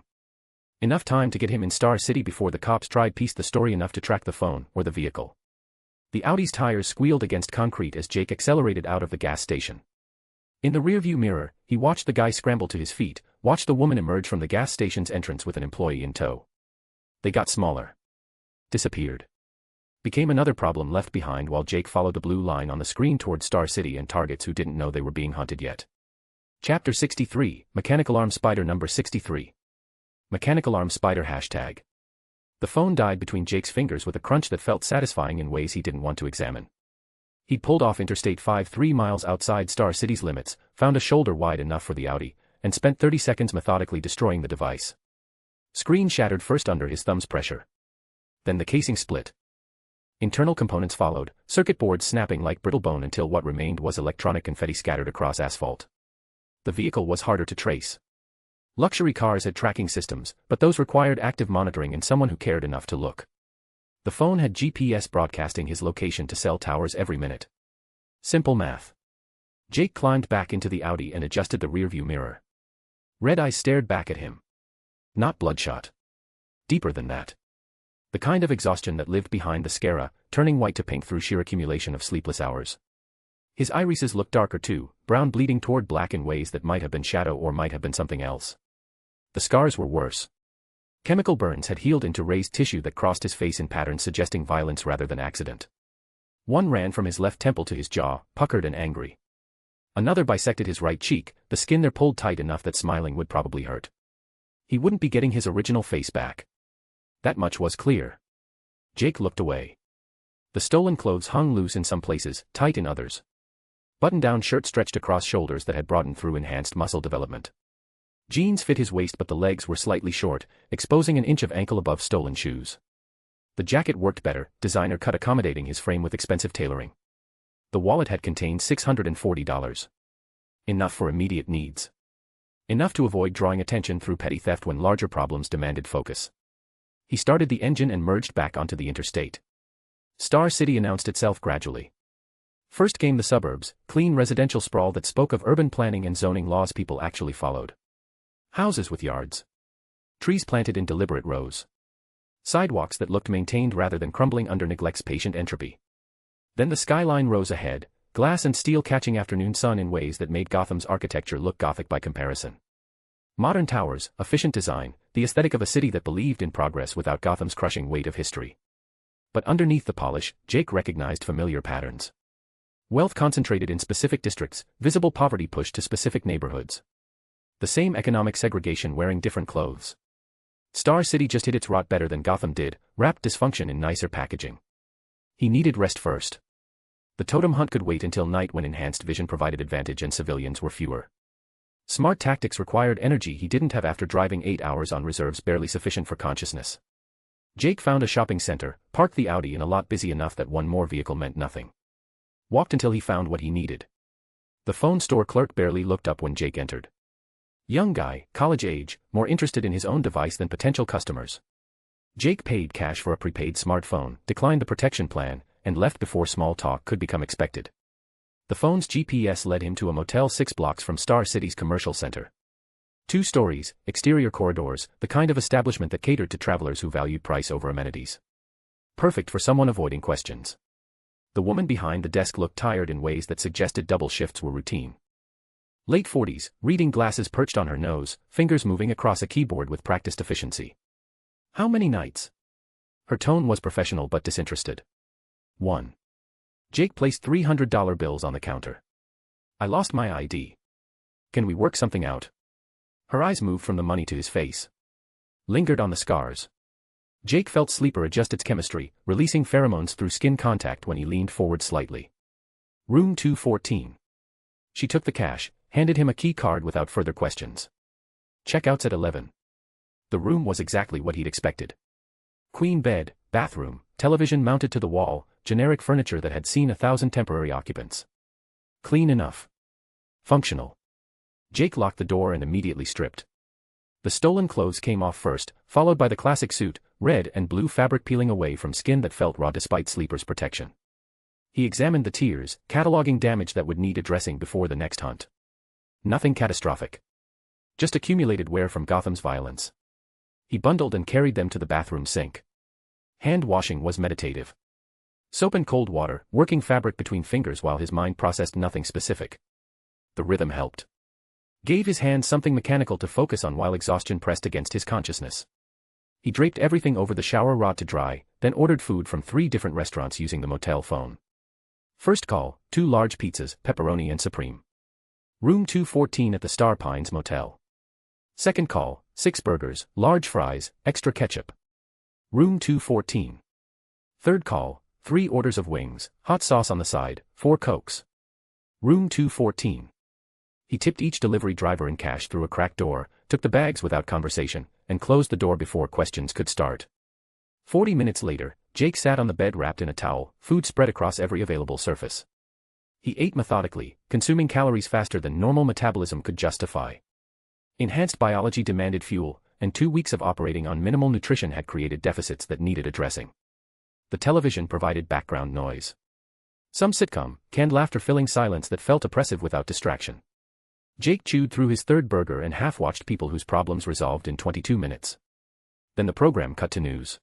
Enough time to get him in Star City before the cops tried piece the story enough to track the phone or the vehicle. The Audi's tires squealed against concrete as Jake accelerated out of the gas station. In the rearview mirror, he watched the guy scramble to his feet, watched the woman emerge from the gas station's entrance with an employee in tow. They got smaller. Disappeared. Became another problem left behind while Jake followed the blue line on the screen toward Star City and targets who didn't know they were being hunted yet. Chapter 63, Mechanical Arm Spider number 63. Mechanical Arm Spider hashtag. The phone died between Jake's fingers with a crunch that felt satisfying in ways he didn't want to examine. He'd pulled off Interstate 5 3 miles outside Star City's limits, found a shoulder wide enough for the Audi, and spent 30 seconds methodically destroying the device. Screen shattered first under his thumb's pressure. Then the casing split. Internal components followed, circuit boards snapping like brittle bone until what remained was electronic confetti scattered across asphalt. The vehicle was harder to trace. Luxury cars had tracking systems, but those required active monitoring and someone who cared enough to look. The phone had GPS broadcasting his location to cell towers every minute. Simple math. Jake climbed back into the Audi and adjusted the rearview mirror. Red eyes stared back at him. Not bloodshot. Deeper than that. The kind of exhaustion that lived behind the scara, turning white to pink through sheer accumulation of sleepless hours. His irises looked darker too, brown bleeding toward black in ways that might have been shadow or might have been something else. The scars were worse. Chemical burns had healed into raised tissue that crossed his face in patterns suggesting violence rather than accident. One ran from his left temple to his jaw, puckered and angry. Another bisected his right cheek, the skin there pulled tight enough that smiling would probably hurt. He wouldn't be getting his original face back. That much was clear. Jake looked away. The stolen clothes hung loose in some places, tight in others. Button-down shirt stretched across shoulders that had broadened through enhanced muscle development. Jeans fit his waist but the legs were slightly short, exposing an inch of ankle above stolen shoes. The jacket worked better, designer cut accommodating his frame with expensive tailoring. The wallet had contained $640. Enough for immediate needs. Enough to avoid drawing attention through petty theft when larger problems demanded focus. He started the engine and merged back onto the interstate. Star City announced itself gradually. First came the suburbs, clean residential sprawl that spoke of urban planning and zoning laws people actually followed. Houses with yards. Trees planted in deliberate rows. Sidewalks that looked maintained rather than crumbling under neglect's patient entropy. Then the skyline rose ahead, glass and steel catching afternoon sun in ways that made Gotham's architecture look Gothic by comparison. Modern towers, efficient design, the aesthetic of a city that believed in progress without Gotham's crushing weight of history. But underneath the polish, Jake recognized familiar patterns. Wealth concentrated in specific districts, visible poverty pushed to specific neighborhoods. The same economic segregation wearing different clothes. Star City just hit its rot better than Gotham did, wrapped dysfunction in nicer packaging. He needed rest first. The totem hunt could wait until night when enhanced vision provided advantage and civilians were fewer. Smart tactics required energy he didn't have after driving 8 hours on reserves barely sufficient for consciousness. Jake found a shopping center, parked the Audi in a lot busy enough that one more vehicle meant nothing. Walked until he found what he needed. The phone store clerk barely looked up when Jake entered. Young guy, college age, more interested in his own device than potential customers. Jake paid cash for a prepaid smartphone, declined the protection plan, and left before small talk could become expected. The phone's GPS led him to a motel 6 blocks from Star City's commercial center. 2 stories, exterior corridors, the kind of establishment that catered to travelers who valued price over amenities. Perfect for someone avoiding questions. The woman behind the desk looked tired in ways that suggested double shifts were routine. Late 40s, reading glasses perched on her nose, fingers moving across a keyboard with practiced efficiency. How many nights? Her tone was professional but disinterested. 1. Jake placed $300 bills on the counter. I lost my ID. Can we work something out? Her eyes moved from the money to his face. Lingered on the scars. Jake felt sleeper adjust its chemistry, releasing pheromones through skin contact when he leaned forward slightly. Room 214. She took the cash, handed him a key card without further questions. Checkouts at 11. The room was exactly what he'd expected. Queen bed, bathroom, television mounted to the wall, generic furniture that had seen 1,000 temporary occupants. Clean enough. Functional. Jake locked the door and immediately stripped. The stolen clothes came off first, followed by the classic suit, red and blue fabric peeling away from skin that felt raw despite sleeper's protection. He examined the tiers, cataloging damage that would need addressing before the next hunt. Nothing catastrophic. Just accumulated wear from Gotham's violence. He bundled and carried them to the bathroom sink. Hand washing was meditative. Soap and cold water, working fabric between fingers while his mind processed nothing specific. The rhythm helped. Gave his hands something mechanical to focus on while exhaustion pressed against his consciousness. He draped everything over the shower rod to dry, then ordered food from 3 different restaurants using the motel phone. First call, 2 large pizzas, pepperoni and supreme. Room 214 at the Star Pines Motel. Second call, 6 burgers, large fries, extra ketchup. Room 214. Third call, 3 orders of wings, hot sauce on the side, 4 Cokes. Room 214. He tipped each delivery driver in cash through a cracked door, took the bags without conversation, and closed the door before questions could start. 40 minutes later, Jake sat on the bed wrapped in a towel, food spread across every available surface. He ate methodically, consuming calories faster than normal metabolism could justify. Enhanced biology demanded fuel, and 2 weeks of operating on minimal nutrition had created deficits that needed addressing. The television provided background noise. Some sitcom, canned laughter filling silence that felt oppressive without distraction. Jake chewed through his 3rd burger and half-watched people whose problems resolved in 22 minutes. Then the program cut to news.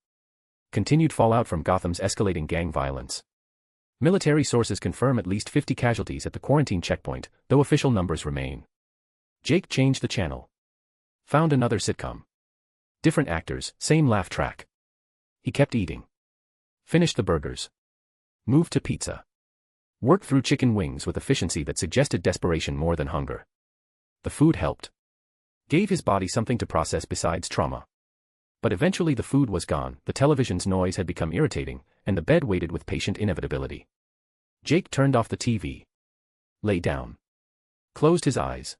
Continued fallout from Gotham's escalating gang violence. Military sources confirm at least 50 casualties at the quarantine checkpoint, though official numbers remain. Jake changed the channel. Found another sitcom. Different actors, same laugh track. He kept eating. Finished the burgers. Moved to pizza. Worked through chicken wings with efficiency that suggested desperation more than hunger. The food helped. Gave his body something to process besides trauma. But eventually the food was gone, the television's noise had become irritating, and the bed waited with patient inevitability. Jake turned off the TV. Lay down. Closed his eyes.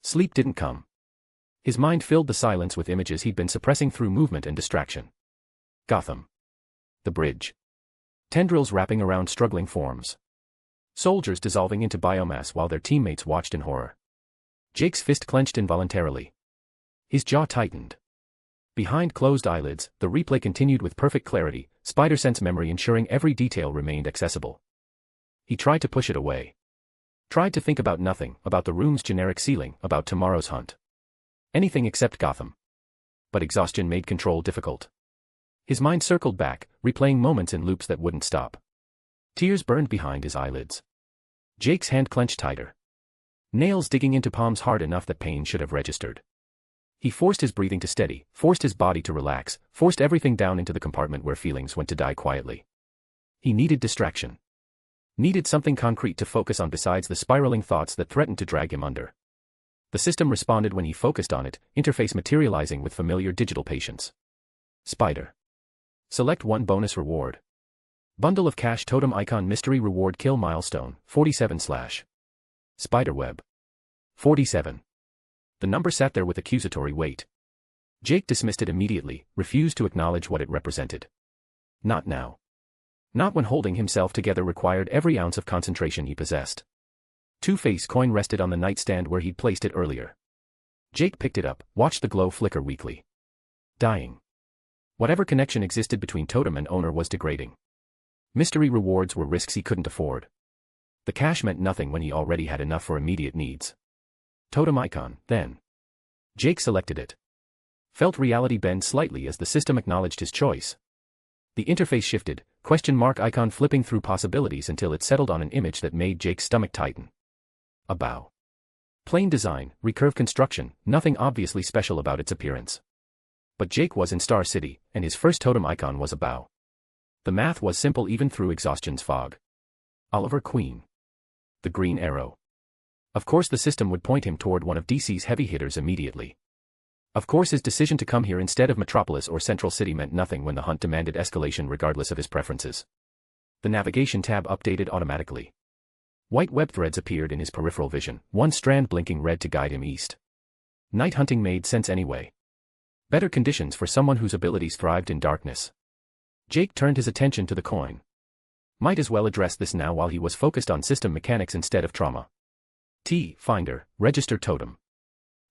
Sleep didn't come. His mind filled the silence with images he'd been suppressing through movement and distraction. Gotham. The bridge. Tendrils wrapping around struggling forms. Soldiers dissolving into biomass while their teammates watched in horror. Jake's fist clenched involuntarily. His jaw tightened. Behind closed eyelids, the replay continued with perfect clarity, spider-sense memory ensuring every detail remained accessible. He tried to push it away. Tried to think about nothing, about the room's generic ceiling, about tomorrow's hunt. Anything except Gotham. But exhaustion made control difficult. His mind circled back, replaying moments in loops that wouldn't stop. Tears burned behind his eyelids. Jake's hand clenched tighter. Nails digging into palms hard enough that pain should have registered. He forced his breathing to steady, forced his body to relax, forced everything down into the compartment where feelings went to die quietly. He needed distraction. Needed something concrete to focus on besides the spiraling thoughts that threatened to drag him under. The system responded when he focused on it, interface materializing with familiar digital patience. Spider. Select 1 bonus reward. Bundle of cash totem icon mystery reward kill milestone, 47/. Spiderweb. 47. The number sat there with accusatory weight. Jake dismissed it immediately, refused to acknowledge what it represented. Not now. Not when holding himself together required every ounce of concentration he possessed. Two-Face coin rested on the nightstand where he'd placed it earlier. Jake picked it up, watched the glow flicker weakly. Dying. Whatever connection existed between totem and owner was degrading. Mystery rewards were risks he couldn't afford. The cash meant nothing when he already had enough for immediate needs. Totem icon, then. Jake selected it. Felt reality bend slightly as the system acknowledged his choice. The interface shifted, question mark icon flipping through possibilities until it settled on an image that made Jake's stomach tighten. A bow. Plain design, recurve construction, nothing obviously special about its appearance. But Jake was in Star City, and his first totem icon was a bow. The math was simple even through exhaustion's fog. Oliver Queen. The Green Arrow. Of course the system would point him toward one of DC's heavy hitters immediately. Of course his decision to come here instead of Metropolis or Central City meant nothing when the hunt demanded escalation regardless of his preferences. The navigation tab updated automatically. White web threads appeared in his peripheral vision, one strand blinking red to guide him east. Night hunting made sense anyway. Better conditions for someone whose abilities thrived in darkness. Jake turned his attention to the coin. Might as well address this now while he was focused on system mechanics instead of trauma. Finder, register totem.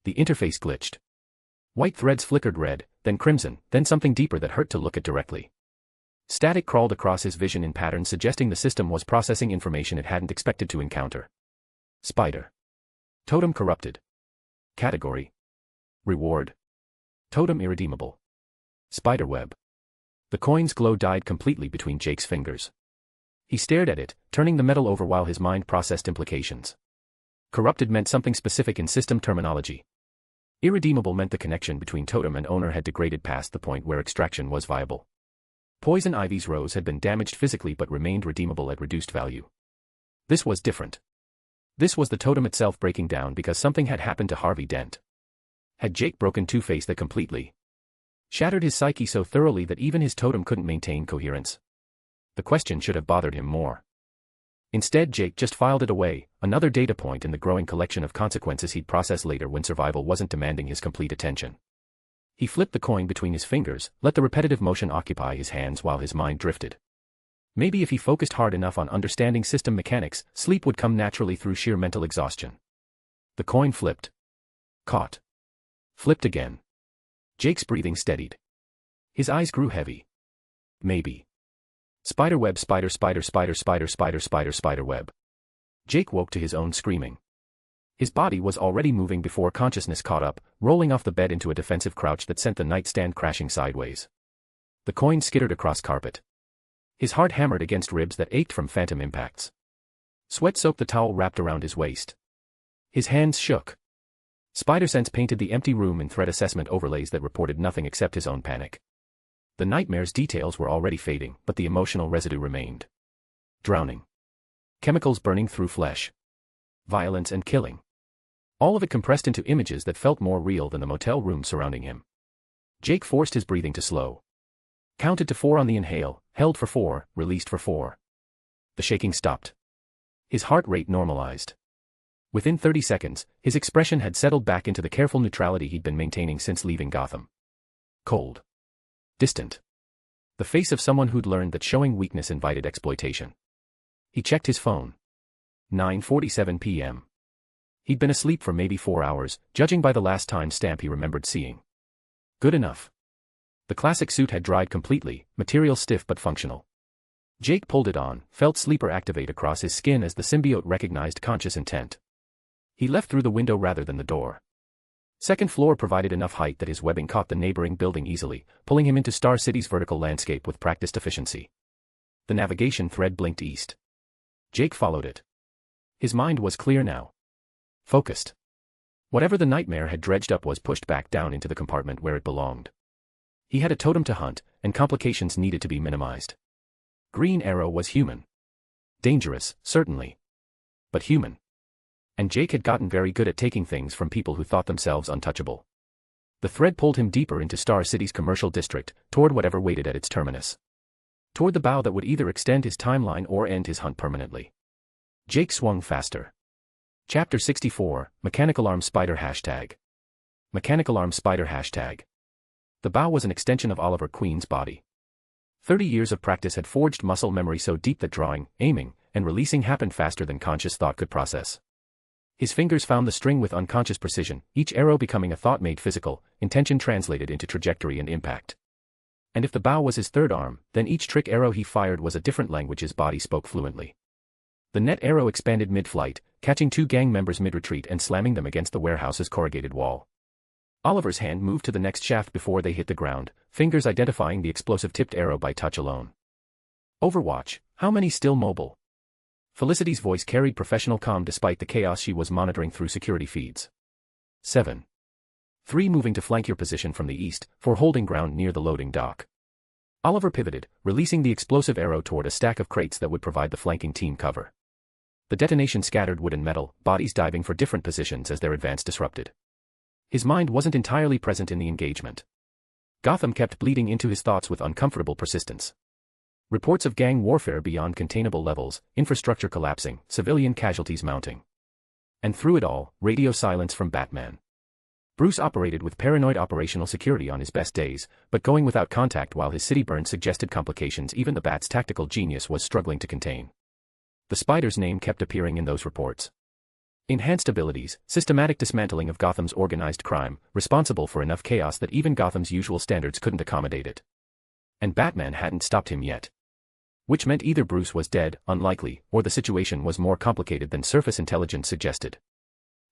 The interface glitched. White threads flickered red, then crimson, then something deeper that hurt to look at directly. Static crawled across his vision in patterns suggesting the system was processing information it hadn't expected to encounter. Spider. Totem corrupted. Category. Reward. Totem irredeemable. Spiderweb. The coin's glow died completely between Jake's fingers. He stared at it, turning the metal over while his mind processed implications. Corrupted meant something specific in system terminology. Irredeemable meant the connection between totem and owner had degraded past the point where extraction was viable. Poison Ivy's rose had been damaged physically but remained redeemable at reduced value. This was different. This was the totem itself breaking down because something had happened to Harvey Dent. Had Jake broken Two-Face that completely shattered his psyche so thoroughly that even his totem couldn't maintain coherence? The question should have bothered him more. Instead, Jake just filed it away, another data point in the growing collection of consequences he'd process later when survival wasn't demanding his complete attention. He flipped the coin between his fingers, let the repetitive motion occupy his hands while his mind drifted. Maybe if he focused hard enough on understanding system mechanics, sleep would come naturally through sheer mental exhaustion. The coin flipped. Caught. Flipped again. Jake's breathing steadied. His eyes grew heavy. Maybe. Spiderweb, spider, spider, spider, spider, spider, spider, spiderweb. Jake woke to his own screaming. His body was already moving before consciousness caught up, rolling off the bed into a defensive crouch that sent the nightstand crashing sideways. The coin skittered across carpet. His heart hammered against ribs that ached from phantom impacts. Sweat soaked the towel wrapped around his waist. His hands shook. Spider-Sense painted the empty room in threat assessment overlays that reported nothing except his own panic. The nightmare's details were already fading, but the emotional residue remained. Drowning. Chemicals burning through flesh. Violence and killing. All of it compressed into images that felt more real than the motel room surrounding him. Jake forced his breathing to slow. Counted to 4 on the inhale, held for 4, released for 4. The shaking stopped. His heart rate normalized. Within 30 seconds, his expression had settled back into the careful neutrality he'd been maintaining since leaving Gotham. Cold. Distant. The face of someone who'd learned that showing weakness invited exploitation. He checked his phone. 9:47 p.m. He'd been asleep for maybe 4 hours, judging by the last time stamp he remembered seeing. Good enough. The classic suit had dried completely, material stiff but functional. Jake pulled it on, felt sleeper activate across his skin as the symbiote recognized conscious intent. He left through the window rather than the door. Second floor provided enough height that his webbing caught the neighboring building easily, pulling him into Star City's vertical landscape with practiced efficiency. The navigation thread blinked east. Jake followed it. His mind was clear now. Focused. Whatever the nightmare had dredged up was pushed back down into the compartment where it belonged. He had a totem to hunt, and complications needed to be minimized. Green Arrow was human. Dangerous, certainly. But human. And Jake had gotten very good at taking things from people who thought themselves untouchable. The thread pulled him deeper into Star City's commercial district, toward whatever waited at its terminus. Toward the bow that would either extend his timeline or end his hunt permanently. Jake swung faster. Chapter 64, Mechanical Arm Spider #. Mechanical Arm Spider #. The bow was an extension of Oliver Queen's body. 30 years of practice had forged muscle memory so deep that drawing, aiming, and releasing happened faster than conscious thought could process. His fingers found the string with unconscious precision, each arrow becoming a thought made physical, intention translated into trajectory and impact. And if the bow was his third arm, then each trick arrow he fired was a different language his body spoke fluently. The net arrow expanded mid-flight, catching 2 gang members mid-retreat and slamming them against the warehouse's corrugated wall. Oliver's hand moved to the next shaft before they hit the ground, fingers identifying the explosive-tipped arrow by touch alone. Overwatch, how many still mobile? Felicity's voice carried professional calm despite the chaos she was monitoring through security feeds. 7. 3 moving to flank your position from the east, 4 holding ground near the loading dock. Oliver pivoted, releasing the explosive arrow toward a stack of crates that would provide the flanking team cover. The detonation scattered wood and metal, bodies diving for different positions as their advance disrupted. His mind wasn't entirely present in the engagement. Gotham kept bleeding into his thoughts with uncomfortable persistence. Reports of gang warfare beyond containable levels, infrastructure collapsing, civilian casualties mounting. And through it all, radio silence from Batman. Bruce operated with paranoid operational security on his best days, but going without contact while his city burned suggested complications even the Bat's tactical genius was struggling to contain. The Spider's name kept appearing in those reports. Enhanced abilities, systematic dismantling of Gotham's organized crime, responsible for enough chaos that even Gotham's usual standards couldn't accommodate it. And Batman hadn't stopped him yet. Which meant either Bruce was dead, unlikely, or the situation was more complicated than surface intelligence suggested.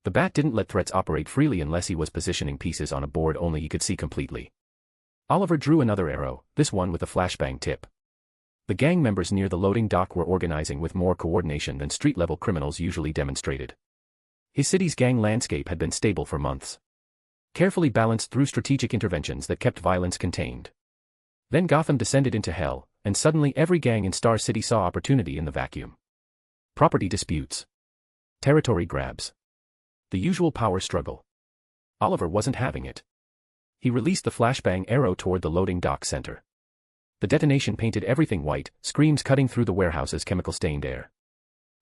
The Bat didn't let threats operate freely unless he was positioning pieces on a board only he could see completely. Oliver drew another arrow, this one with a flashbang tip. The gang members near the loading dock were organizing with more coordination than street-level criminals usually demonstrated. His city's gang landscape had been stable for months, carefully balanced through strategic interventions that kept violence contained. Then Gotham descended into hell, and suddenly every gang in Star City saw opportunity in the vacuum. Property disputes. Territory grabs. The usual power struggle. Oliver wasn't having it. He released the flashbang arrow toward the loading dock center. The detonation painted everything white, screams cutting through the warehouse's chemical-stained air.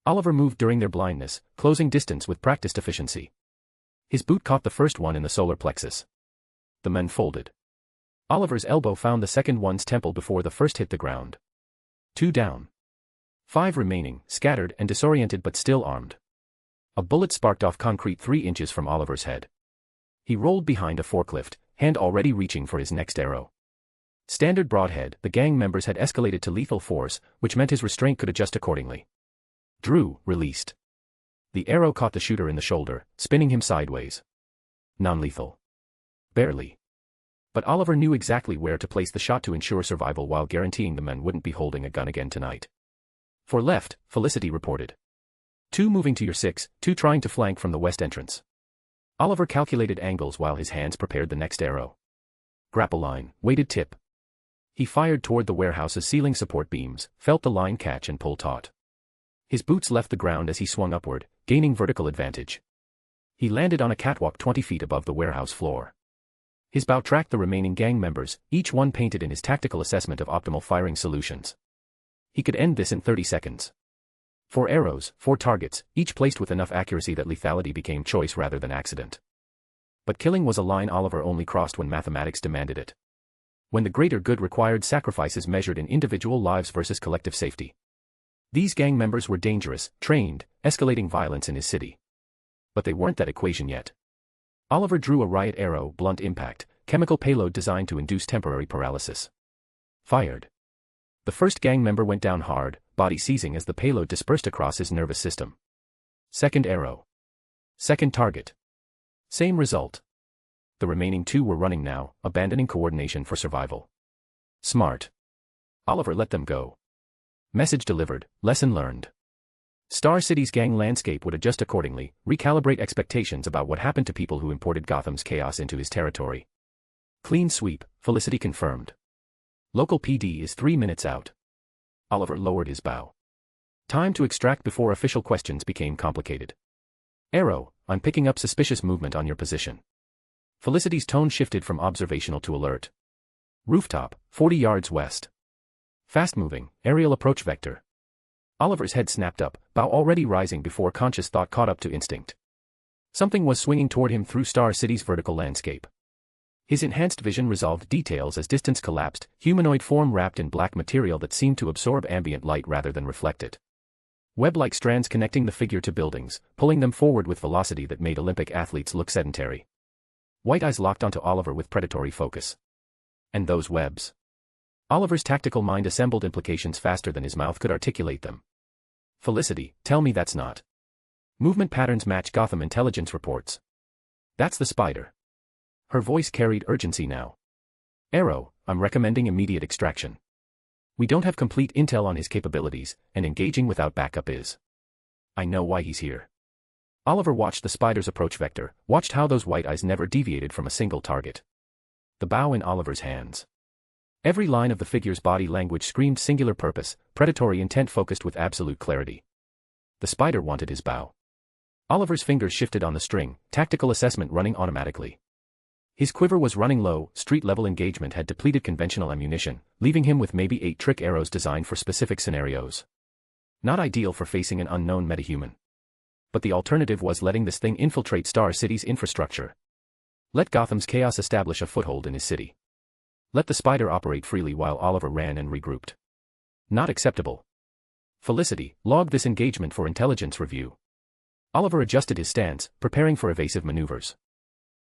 Oliver moved during their blindness, closing distance with practiced efficiency. His boot caught the first one in the solar plexus. The men folded. Oliver's elbow found the second one's temple before the first hit the ground. 2 down. 5 remaining, scattered and disoriented but still armed. A bullet sparked off concrete 3 inches from Oliver's head. He rolled behind a forklift, hand already reaching for his next arrow. Standard broadhead, the gang members had escalated to lethal force, which meant his restraint could adjust accordingly. Drew, released. The arrow caught the shooter in the shoulder, spinning him sideways. Non-lethal. Barely. But Oliver knew exactly where to place the shot to ensure survival while guaranteeing the men wouldn't be holding a gun again tonight. For left, Felicity reported. 2 moving to your 6, 2 trying to flank from the west entrance. Oliver calculated angles while his hands prepared the next arrow. Grapple line, weighted tip. He fired toward the warehouse's ceiling support beams, felt the line catch and pull taut. His boots left the ground as he swung upward, gaining vertical advantage. He landed on a catwalk 20 feet above the warehouse floor. His bow tracked the remaining gang members, each one painted in his tactical assessment of optimal firing solutions. He could end this in 30 seconds. 4 arrows, 4 targets, each placed with enough accuracy that lethality became choice rather than accident. But killing was a line Oliver only crossed when mathematics demanded it. When the greater good required sacrifices measured in individual lives versus collective safety. These gang members were dangerous, trained, escalating violence in his city. But they weren't that equation yet. Oliver drew a riot arrow, blunt impact, chemical payload designed to induce temporary paralysis. Fired. The first gang member went down hard, body seizing as the payload dispersed across his nervous system. Second arrow. Second target. Same result. The remaining 2 were running now, abandoning coordination for survival. Smart. Oliver let them go. Message delivered, lesson learned. Star City's gang landscape would adjust accordingly, recalibrate expectations about what happened to people who imported Gotham's chaos into his territory. Clean sweep, Felicity confirmed. Local PD is 3 minutes out. Oliver lowered his bow. Time to extract before official questions became complicated. Arrow, I'm picking up suspicious movement on your position. Felicity's tone shifted from observational to alert. Rooftop, 40 yards west. Fast-moving, aerial approach vector. Oliver's head snapped up, bow already rising before conscious thought caught up to instinct. Something was swinging toward him through Star City's vertical landscape. His enhanced vision resolved details as distance collapsed, humanoid form wrapped in black material that seemed to absorb ambient light rather than reflect it. Web-like strands connecting the figure to buildings, pulling them forward with velocity that made Olympic athletes look sedentary. White eyes locked onto Oliver with predatory focus. And those webs. Oliver's tactical mind assembled implications faster than his mouth could articulate them. Felicity, tell me that's not. Movement patterns match Gotham intelligence reports. That's the spider. Her voice carried urgency now. Arrow, I'm recommending immediate extraction. We don't have complete intel on his capabilities, and engaging without backup is. I know why he's here. Oliver watched the spider's approach vector, watched how those white eyes never deviated from a single target. The bow in Oliver's hands. Every line of the figure's body language screamed singular purpose, predatory intent focused with absolute clarity. The spider wanted his bow. Oliver's fingers shifted on the string, tactical assessment running automatically. His quiver was running low, street-level engagement had depleted conventional ammunition, leaving him with maybe 8 trick arrows designed for specific scenarios. Not ideal for facing an unknown metahuman. But the alternative was letting this thing infiltrate Star City's infrastructure. Let Gotham's chaos establish a foothold in his city. Let the spider operate freely while Oliver ran and regrouped. Not acceptable. Felicity, log this engagement for intelligence review. Oliver adjusted his stance, preparing for evasive maneuvers.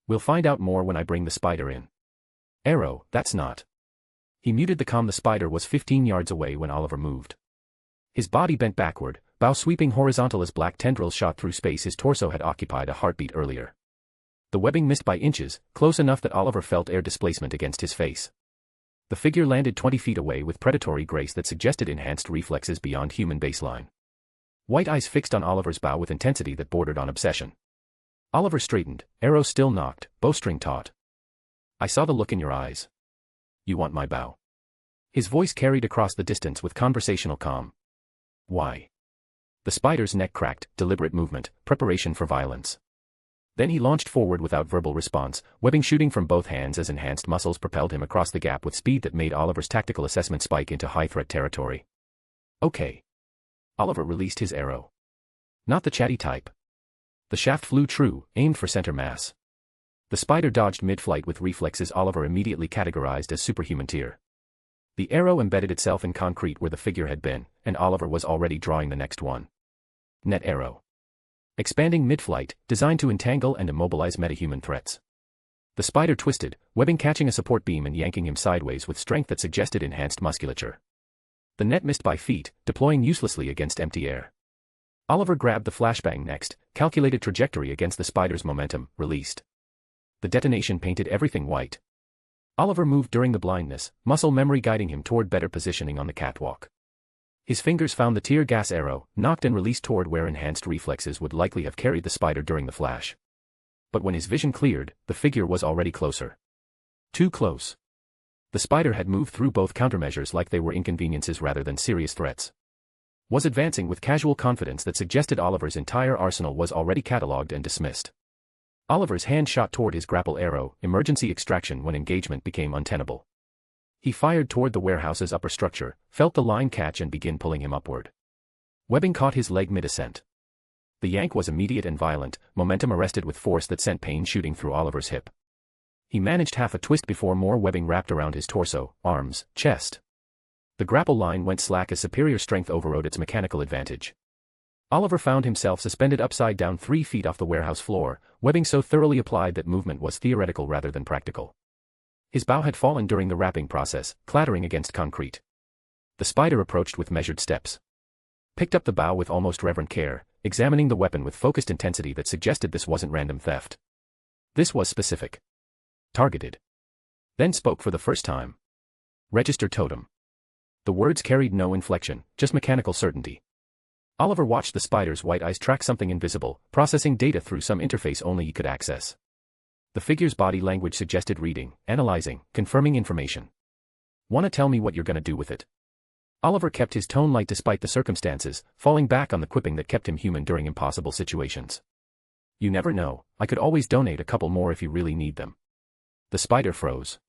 We'll find out more when I bring the spider in. Arrow, that's not. He muted the comm. The spider was 15 yards away when Oliver moved. His body bent backward, bow sweeping horizontal as black tendrils shot through space. His torso had occupied a heartbeat earlier. The webbing missed by inches, close enough that Oliver felt air displacement against his face. The figure landed 20 feet away with predatory grace that suggested enhanced reflexes beyond human baseline. White eyes fixed on Oliver's bow with intensity that bordered on obsession. Oliver straightened, arrow still nocked, bowstring taut. I saw the look in your eyes. You want my bow? His voice carried across the distance with conversational calm. Why? The spider's neck cracked, deliberate movement, preparation for violence. Then he launched forward without verbal response, webbing shooting from both hands as enhanced muscles propelled him across the gap with speed that made Oliver's tactical assessment spike into high-threat territory. Okay. Oliver released his arrow. Not the chatty type. The shaft flew true, aimed for center mass. The spider dodged mid-flight with reflexes Oliver immediately categorized as superhuman tier. The arrow embedded itself in concrete where the figure had been, and Oliver was already drawing the next one. Net arrow. Expanding mid-flight, designed to entangle and immobilize metahuman threats. The spider twisted, webbing catching a support beam and yanking him sideways with strength that suggested enhanced musculature. The net missed by feet, deploying uselessly against empty air. Oliver grabbed the flashbang next, calculated trajectory against the spider's momentum, released. The detonation painted everything white. Oliver moved during the blindness, muscle memory guiding him toward better positioning on the catwalk. His fingers found the tear gas arrow, knocked and released toward where enhanced reflexes would likely have carried the spider during the flash. But when his vision cleared, the figure was already closer. Too close. The spider had moved through both countermeasures like they were inconveniences rather than serious threats. Was advancing with casual confidence that suggested Oliver's entire arsenal was already catalogued and dismissed. Oliver's hand shot toward his grapple arrow, emergency extraction when engagement became untenable. He fired toward the warehouse's upper structure, felt the line catch and begin pulling him upward. Webbing caught his leg mid-ascent. The yank was immediate and violent, momentum arrested with force that sent pain shooting through Oliver's hip. He managed half a twist before more webbing wrapped around his torso, arms, chest. The grapple line went slack as superior strength overrode its mechanical advantage. Oliver found himself suspended upside down 3 feet off the warehouse floor, webbing so thoroughly applied that movement was theoretical rather than practical. His bow had fallen during the wrapping process, clattering against concrete. The spider approached with measured steps. Picked up the bow with almost reverent care, examining the weapon with focused intensity that suggested this wasn't random theft. This was specific. Targeted. Then spoke for the first time. Register totem. The words carried no inflection, just mechanical certainty. Oliver watched the spider's white eyes track something invisible, processing data through some interface only he could access. The figure's body language suggested reading, analyzing, confirming information. Wanna tell me what you're gonna do with it? Oliver kept his tone light despite the circumstances, falling back on the quipping that kept him human during impossible situations. You never know, I could always donate a couple more if you really need them. The spider froze.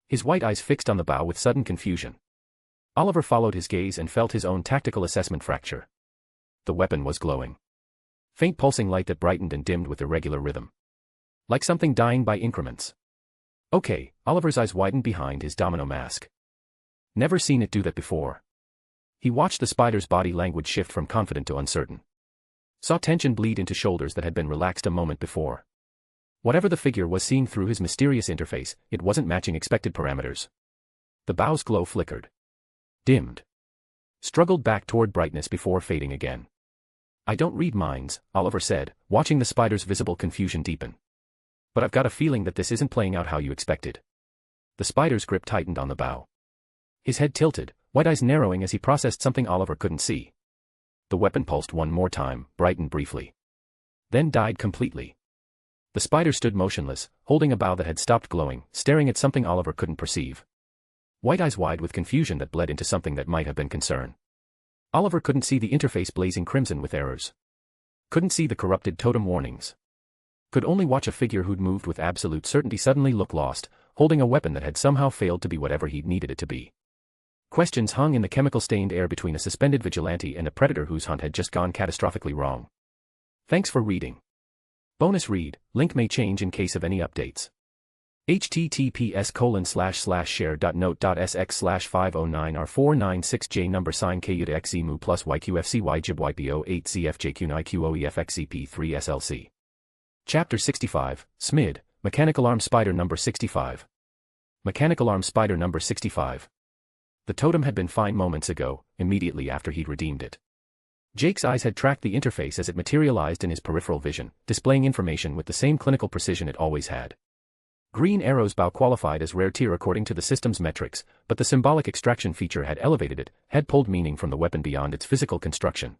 His white eyes fixed on the bow with sudden confusion. Oliver followed his gaze and felt his own tactical assessment fracture. The weapon was glowing. Faint pulsing light that brightened and dimmed with irregular rhythm. Like something dying by increments. Okay, Oliver's eyes widened behind his domino mask. Never seen it do that before. He watched the spider's body language shift from confident to uncertain. Saw tension bleed into shoulders that had been relaxed a moment before. Whatever the figure was seeing through his mysterious interface, it wasn't matching expected parameters. The bow's glow flickered. Dimmed. Struggled back toward brightness before fading again. I don't read minds, Oliver said, watching the spider's visible confusion deepen. But I've got a feeling that this isn't playing out how you expected. The spider's grip tightened on the bow. His head tilted, white eyes narrowing as he processed something Oliver couldn't see. The weapon pulsed one more time, brightened briefly. Then died completely. The spider stood motionless, holding a bow that had stopped glowing, staring at something Oliver couldn't perceive. White eyes wide with confusion that bled into something that might have been concern. Oliver couldn't see the interface blazing crimson with errors. Couldn't see the corrupted totem warnings. Could only watch a figure who'd moved with absolute certainty suddenly look lost, holding a weapon that had somehow failed to be whatever he'd needed it to be. Questions hung in the chemical-stained air between a suspended vigilante and a predator whose hunt had just gone catastrophically wrong. Thanks for reading. Bonus read, link may change in case of any updates. https://share.note.sx/509r496j number sign KUDXEMU plus YQFCY jib YPO8CFJQ9QOEFXCP3SLC. Chapter 65, SMID, Mechanical Arm Spider number 65. Mechanical Arm Spider number 65. The totem had been fine moments ago, immediately after he'd redeemed it. Jake's eyes had tracked the interface as it materialized in his peripheral vision, displaying information with the same clinical precision it always had. Green Arrow's bow qualified as rare tier according to the system's metrics, but the symbolic extraction feature had elevated it, had pulled meaning from the weapon beyond its physical construction.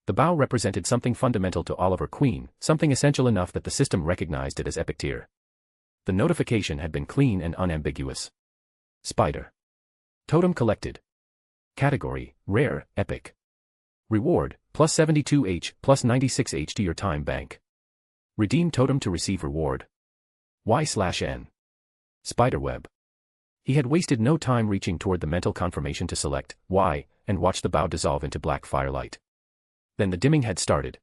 The bow represented something fundamental to Oliver Queen, something essential enough that the system recognized it as epic tier. The notification had been clean and unambiguous. Spider. Totem collected. Category, rare, epic. Reward, plus 72H, plus 96H to your time bank. Redeem totem to receive reward. Y/N. Spiderweb. He had wasted no time reaching toward the mental confirmation to select Y, and watch the bow dissolve into black firelight. Then the dimming had started.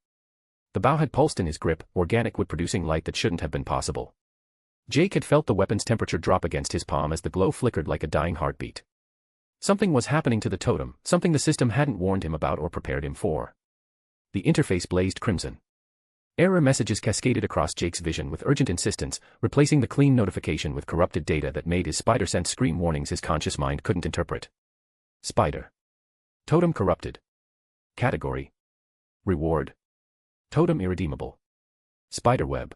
The bow had pulsed in his grip, organic wood producing light that shouldn't have been possible. Jake had felt the weapon's temperature drop against his palm as the glow flickered like a dying heartbeat. Something was happening to the totem, something the system hadn't warned him about or prepared him for. The interface blazed crimson. Error messages cascaded across Jake's vision with urgent insistence, replacing the clean notification with corrupted data that made his spider sense scream warnings his conscious mind couldn't interpret. Spider. Totem corrupted. Category. Reward. Totem irredeemable. Spiderweb.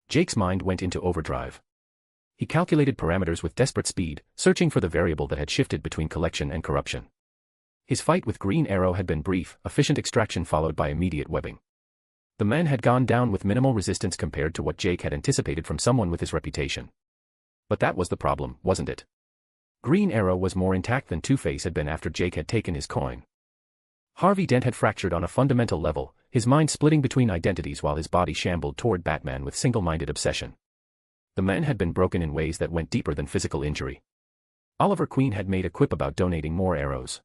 Jake's mind went into overdrive. He calculated parameters with desperate speed, searching for the variable that had shifted between collection and corruption. His fight with Green Arrow had been brief, efficient extraction followed by immediate webbing. The man had gone down with minimal resistance compared to what Jake had anticipated from someone with his reputation. But that was the problem, wasn't it? Green Arrow was more intact than Two-Face had been after Jake had taken his coin. Harvey Dent had fractured on a fundamental level, his mind splitting between identities while his body shambled toward Batman with single-minded obsession. The man had been broken in ways that went deeper than physical injury. Oliver Queen had made a quip about donating more arrows.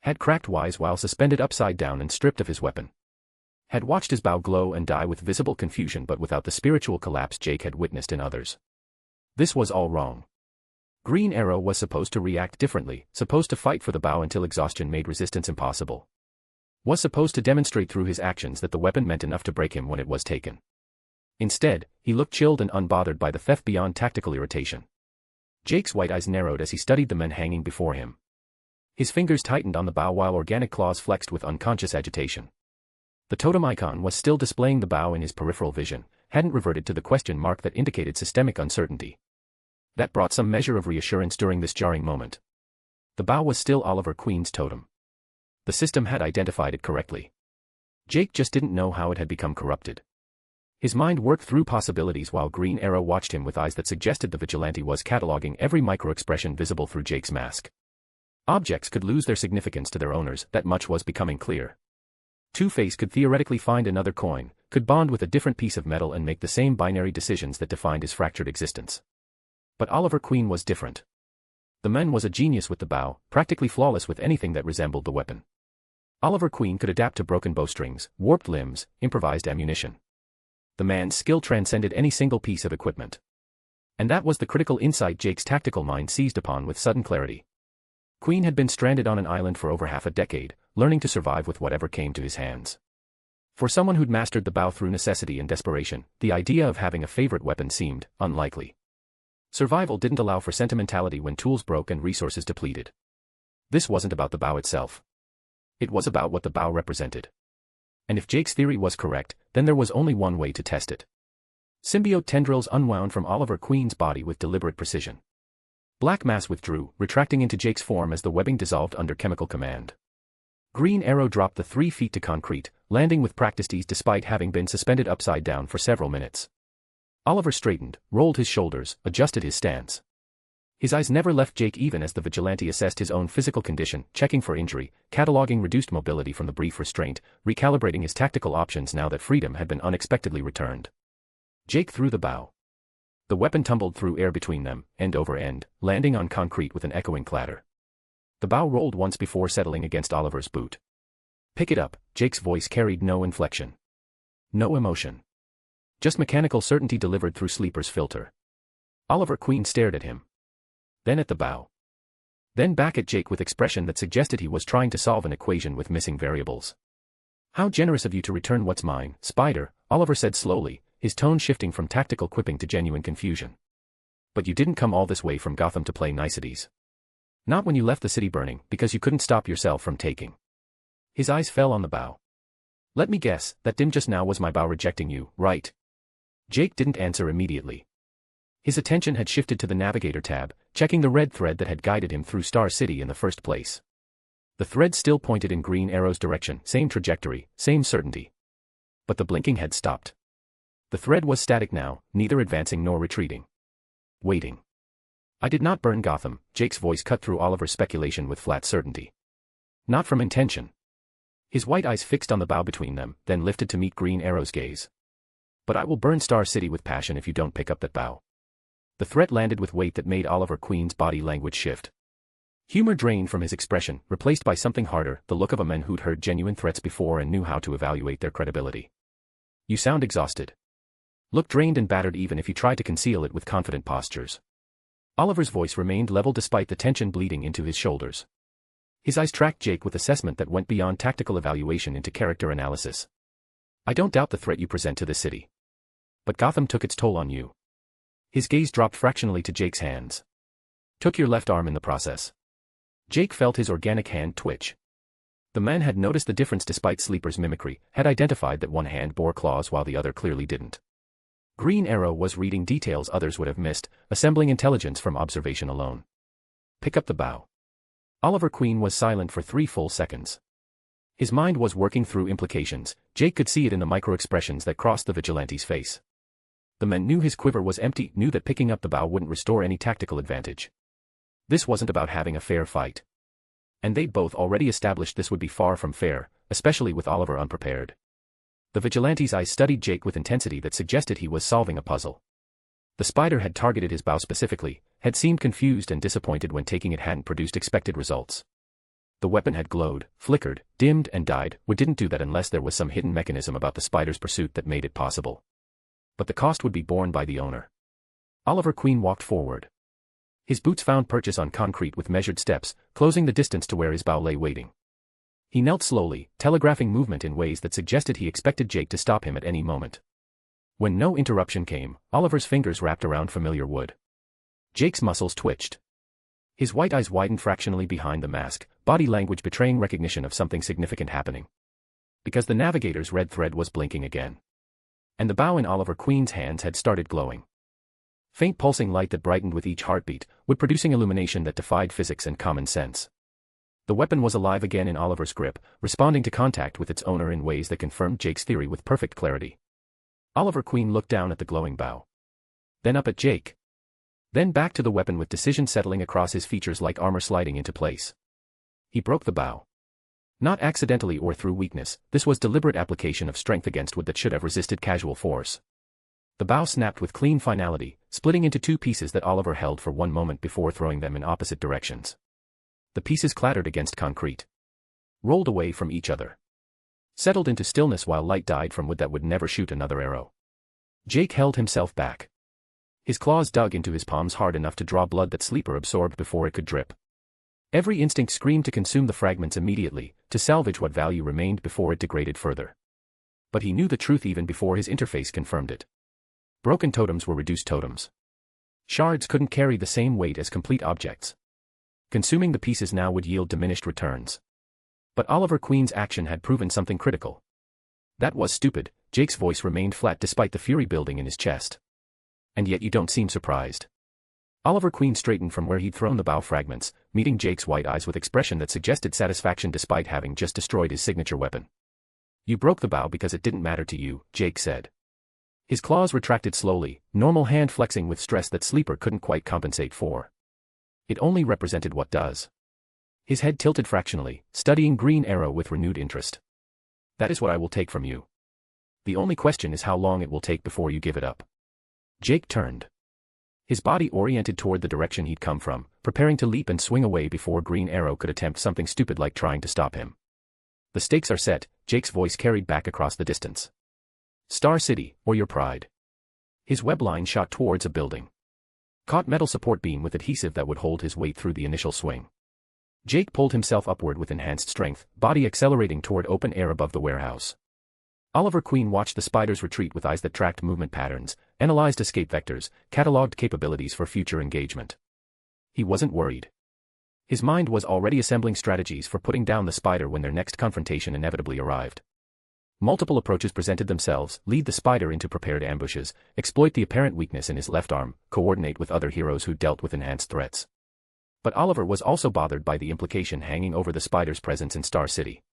Had cracked wise while suspended upside down and stripped of his weapon. Had watched his bow glow and die with visible confusion but without the spiritual collapse Jake had witnessed in others. This was all wrong. Green Arrow was supposed to react differently, supposed to fight for the bow until exhaustion made resistance impossible. Was supposed to demonstrate through his actions that the weapon meant enough to break him when it was taken. Instead, he looked chilled and unbothered by the theft beyond tactical irritation. Jake's white eyes narrowed as he studied the men hanging before him. His fingers tightened on the bow while organic claws flexed with unconscious agitation. The totem icon was still displaying the bow in his peripheral vision, hadn't reverted to the question mark that indicated systemic uncertainty. That brought some measure of reassurance during this jarring moment. The bow was still Oliver Queen's totem. The system had identified it correctly. Jake just didn't know how it had become corrupted. His mind worked through possibilities while Green Arrow watched him with eyes that suggested the vigilante was cataloging every micro-expression visible through Jake's mask. Objects could lose their significance to their owners, that much was becoming clear. Two-Face could theoretically find another coin, could bond with a different piece of metal and make the same binary decisions that defined his fractured existence. But Oliver Queen was different. The man was a genius with the bow, practically flawless with anything that resembled the weapon. Oliver Queen could adapt to broken bowstrings, warped limbs, improvised ammunition. The man's skill transcended any single piece of equipment. And that was the critical insight Jake's tactical mind seized upon with sudden clarity. Queen had been stranded on an island for over half a decade, learning to survive with whatever came to his hands. For someone who'd mastered the bow through necessity and desperation, the idea of having a favorite weapon seemed unlikely. Survival didn't allow for sentimentality when tools broke and resources depleted. This wasn't about the bow itself. It was about what the bow represented. And if Jake's theory was correct, then there was only one way to test it. Symbiote tendrils unwound from Oliver Queen's body with deliberate precision. Black mass withdrew, retracting into Jake's form as the webbing dissolved under chemical command. Green Arrow dropped the 3 feet to concrete, landing with practiced ease despite having been suspended upside down for several minutes. Oliver straightened, rolled his shoulders, adjusted his stance. His eyes never left Jake even as the vigilante assessed his own physical condition, checking for injury, cataloging reduced mobility from the brief restraint, recalibrating his tactical options now that freedom had been unexpectedly returned. Jake threw the bow. The weapon tumbled through air between them, end over end, landing on concrete with an echoing clatter. The bow rolled once before settling against Oliver's boot. "Pick it up," Jake's voice carried no inflection. No emotion. Just mechanical certainty delivered through Sleeper's filter. Oliver Queen stared at him. Then at the bow. Then back at Jake with expression that suggested he was trying to solve an equation with missing variables. "How generous of you to return what's mine, Spider," Oliver said slowly, his tone shifting from tactical quipping to genuine confusion. "But you didn't come all this way from Gotham to play niceties. Not when you left the city burning, because you couldn't stop yourself from taking." His eyes fell on the bow. "Let me guess, that dim just now was my bow rejecting you, right?" Jake didn't answer immediately. His attention had shifted to the Navigator tab, checking the red thread that had guided him through Star City in the first place. The thread still pointed in Green Arrow's direction, same trajectory, same certainty. But the blinking had stopped. The thread was static now, neither advancing nor retreating. Waiting. I did not burn Gotham, Jake's voice cut through Oliver's speculation with flat certainty. Not from intention. His white eyes fixed on the bow between them, then lifted to meet Green Arrow's gaze. But I will burn Star City with passion if you don't pick up that bow. The threat landed with weight that made Oliver Queen's body language shift. Humor drained from his expression, replaced by something harder, the look of a man who'd heard genuine threats before and knew how to evaluate their credibility. You sound exhausted. Look drained and battered even if you try to conceal it with confident postures. Oliver's voice remained level despite the tension bleeding into his shoulders. His eyes tracked Jake with assessment that went beyond tactical evaluation into character analysis. I don't doubt the threat you present to the city. But Gotham took its toll on you. His gaze dropped fractionally to Jake's hands. Took your left arm in the process. Jake felt his organic hand twitch. The man had noticed the difference despite Sleeper's mimicry, had identified that one hand bore claws while the other clearly didn't. Green Arrow was reading details others would have missed, assembling intelligence from observation alone. Pick up the bow. Oliver Queen was silent for 3 full seconds. His mind was working through implications. Jake could see it in the micro-expressions that crossed the vigilante's face. The man knew his quiver was empty, knew that picking up the bow wouldn't restore any tactical advantage. This wasn't about having a fair fight. And they'd both already established this would be far from fair, especially with Oliver unprepared. The vigilante's eyes studied Jake with intensity that suggested he was solving a puzzle. The spider had targeted his bow specifically, had seemed confused and disappointed when taking it hadn't produced expected results. The weapon had glowed, flickered, dimmed and died, but didn't do that unless there was some hidden mechanism about the spider's pursuit that made it possible. But the cost would be borne by the owner. Oliver Queen walked forward. His boots found purchase on concrete with measured steps, closing the distance to where his bow lay waiting. He knelt slowly, telegraphing movement in ways that suggested he expected Jake to stop him at any moment. When no interruption came, Oliver's fingers wrapped around familiar wood. Jake's muscles twitched. His white eyes widened fractionally behind the mask, body language betraying recognition of something significant happening. Because the Navigator's red thread was blinking again. And the bow in Oliver Queen's hands had started glowing. Faint pulsing light that brightened with each heartbeat, would producing illumination that defied physics and common sense. The weapon was alive again in Oliver's grip, responding to contact with its owner in ways that confirmed Jake's theory with perfect clarity. Oliver Queen looked down at the glowing bow. Then up at Jake. Then back to the weapon with decision settling across his features like armor sliding into place. He broke the bow. Not accidentally or through weakness, this was deliberate application of strength against wood that should have resisted casual force. The bow snapped with clean finality, splitting into 2 pieces that Oliver held for one moment before throwing them in opposite directions. The pieces clattered against concrete. Rolled away from each other. Settled into stillness while light died from wood that would never shoot another arrow. Jake held himself back. His claws dug into his palms hard enough to draw blood that Sleeper absorbed before it could drip. Every instinct screamed to consume the fragments immediately, to salvage what value remained before it degraded further. But he knew the truth even before his interface confirmed it. Broken totems were reduced totems. Shards couldn't carry the same weight as complete objects. Consuming the pieces now would yield diminished returns. But Oliver Queen's action had proven something critical. That was stupid, Jake's voice remained flat despite the fury building in his chest. And yet you don't seem surprised. Oliver Queen straightened from where he'd thrown the bow fragments, meeting Jake's white eyes with expression that suggested satisfaction despite having just destroyed his signature weapon. You broke the bow because it didn't matter to you, Jake said. His claws retracted slowly, normal hand flexing with stress that Sleeper couldn't quite compensate for. It only represented what does. His head tilted fractionally, studying Green Arrow with renewed interest. That is what I will take from you. The only question is how long it will take before you give it up. Jake turned. His body oriented toward the direction he'd come from, preparing to leap and swing away before Green Arrow could attempt something stupid like trying to stop him. The stakes are set, Jake's voice carried back across the distance. Star City, or your pride. His web line shot towards a building. Caught metal support beam with adhesive that would hold his weight through the initial swing. Jake pulled himself upward with enhanced strength, body accelerating toward open air above the warehouse. Oliver Queen watched the spider's retreat with eyes that tracked movement patterns, analyzed escape vectors, cataloged capabilities for future engagement. He wasn't worried. His mind was already assembling strategies for putting down the spider when their next confrontation inevitably arrived. Multiple approaches presented themselves: lead the Spider into prepared ambushes, exploit the apparent weakness in his left arm, coordinate with other heroes who dealt with enhanced threats. But Oliver was also bothered by the implication hanging over the Spider's presence in Star City.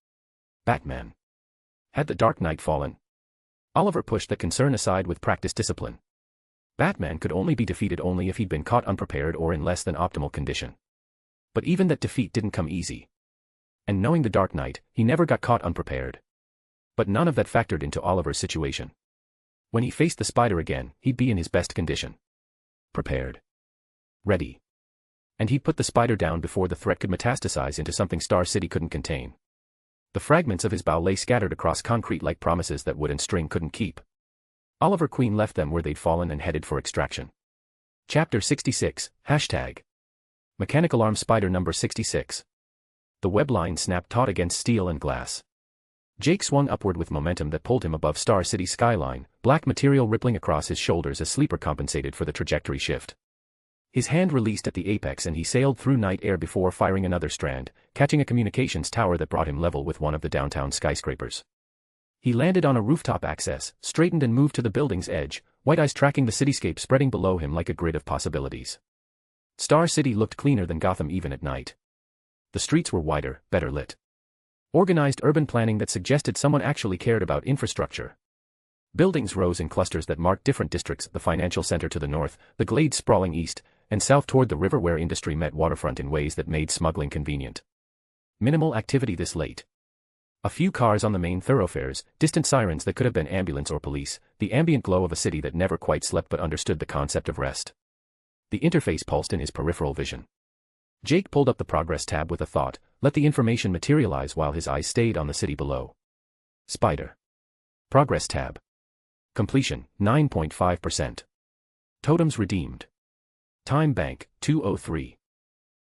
Batman. Had the Dark Knight fallen? Oliver pushed that concern aside with practiced discipline. Batman could only be defeated only if he'd been caught unprepared or in less than optimal condition. But even that defeat didn't come easy. And knowing the Dark Knight, he never got caught unprepared. But none of that factored into Oliver's situation. When he faced the Spider again, he'd be in his best condition. Prepared. Ready. And he'd put the Spider down before the threat could metastasize into something Star City couldn't contain. The fragments of his bow lay scattered across concrete like promises that wood and string couldn't keep. Oliver Queen left them where they'd fallen and headed for extraction. Chapter 66, Hashtag. Mechanical Arm Spider number 66. The web line snapped taut against steel and glass. Jake swung upward with momentum that pulled him above Star City's skyline, black material rippling across his shoulders as Sleeper compensated for the trajectory shift. His hand released at the apex and he sailed through night air before firing another strand, catching a communications tower that brought him level with one of the downtown skyscrapers. He landed on a rooftop access, straightened and moved to the building's edge, white eyes tracking the cityscape spreading below him like a grid of possibilities. Star City looked cleaner than Gotham even at night. The streets were wider, better lit. Organized urban planning that suggested someone actually cared about infrastructure. Buildings rose in clusters that marked different districts: the financial center to the north, the glades sprawling east, and south toward the river where industry met waterfront in ways that made smuggling convenient. Minimal activity this late. A few cars on the main thoroughfares, distant sirens that could have been ambulance or police, the ambient glow of a city that never quite slept but understood the concept of rest. The interface pulsed in his peripheral vision. Jake pulled up the progress tab with a thought, let the information materialize while his eyes stayed on the city below. Spider. Progress tab. Completion, 9.5%. Totems redeemed. Time bank, 203.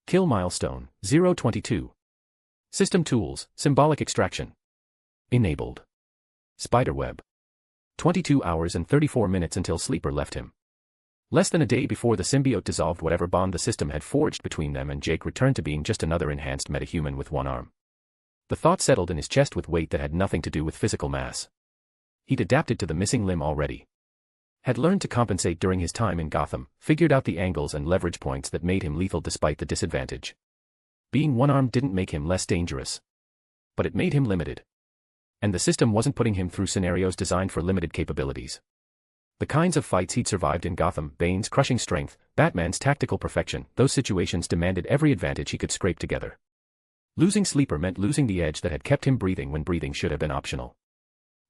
Kill milestone, 022. System tools, symbolic extraction. Enabled. Spiderweb. 22 hours and 34 minutes until Sleeper left him. Less than a day before the symbiote dissolved whatever bond the system had forged between them and Jake returned to being just another enhanced metahuman with one arm. The thought settled in his chest with weight that had nothing to do with physical mass. He'd adapted to the missing limb already. Had learned to compensate during his time in Gotham, figured out the angles and leverage points that made him lethal despite the disadvantage. Being one-armed didn't make him less dangerous. But it made him limited. And the system wasn't putting him through scenarios designed for limited capabilities. The kinds of fights he'd survived in Gotham, Bane's crushing strength, Batman's tactical perfection, those situations demanded every advantage he could scrape together. Losing Sleeper meant losing the edge that had kept him breathing when breathing should have been optional.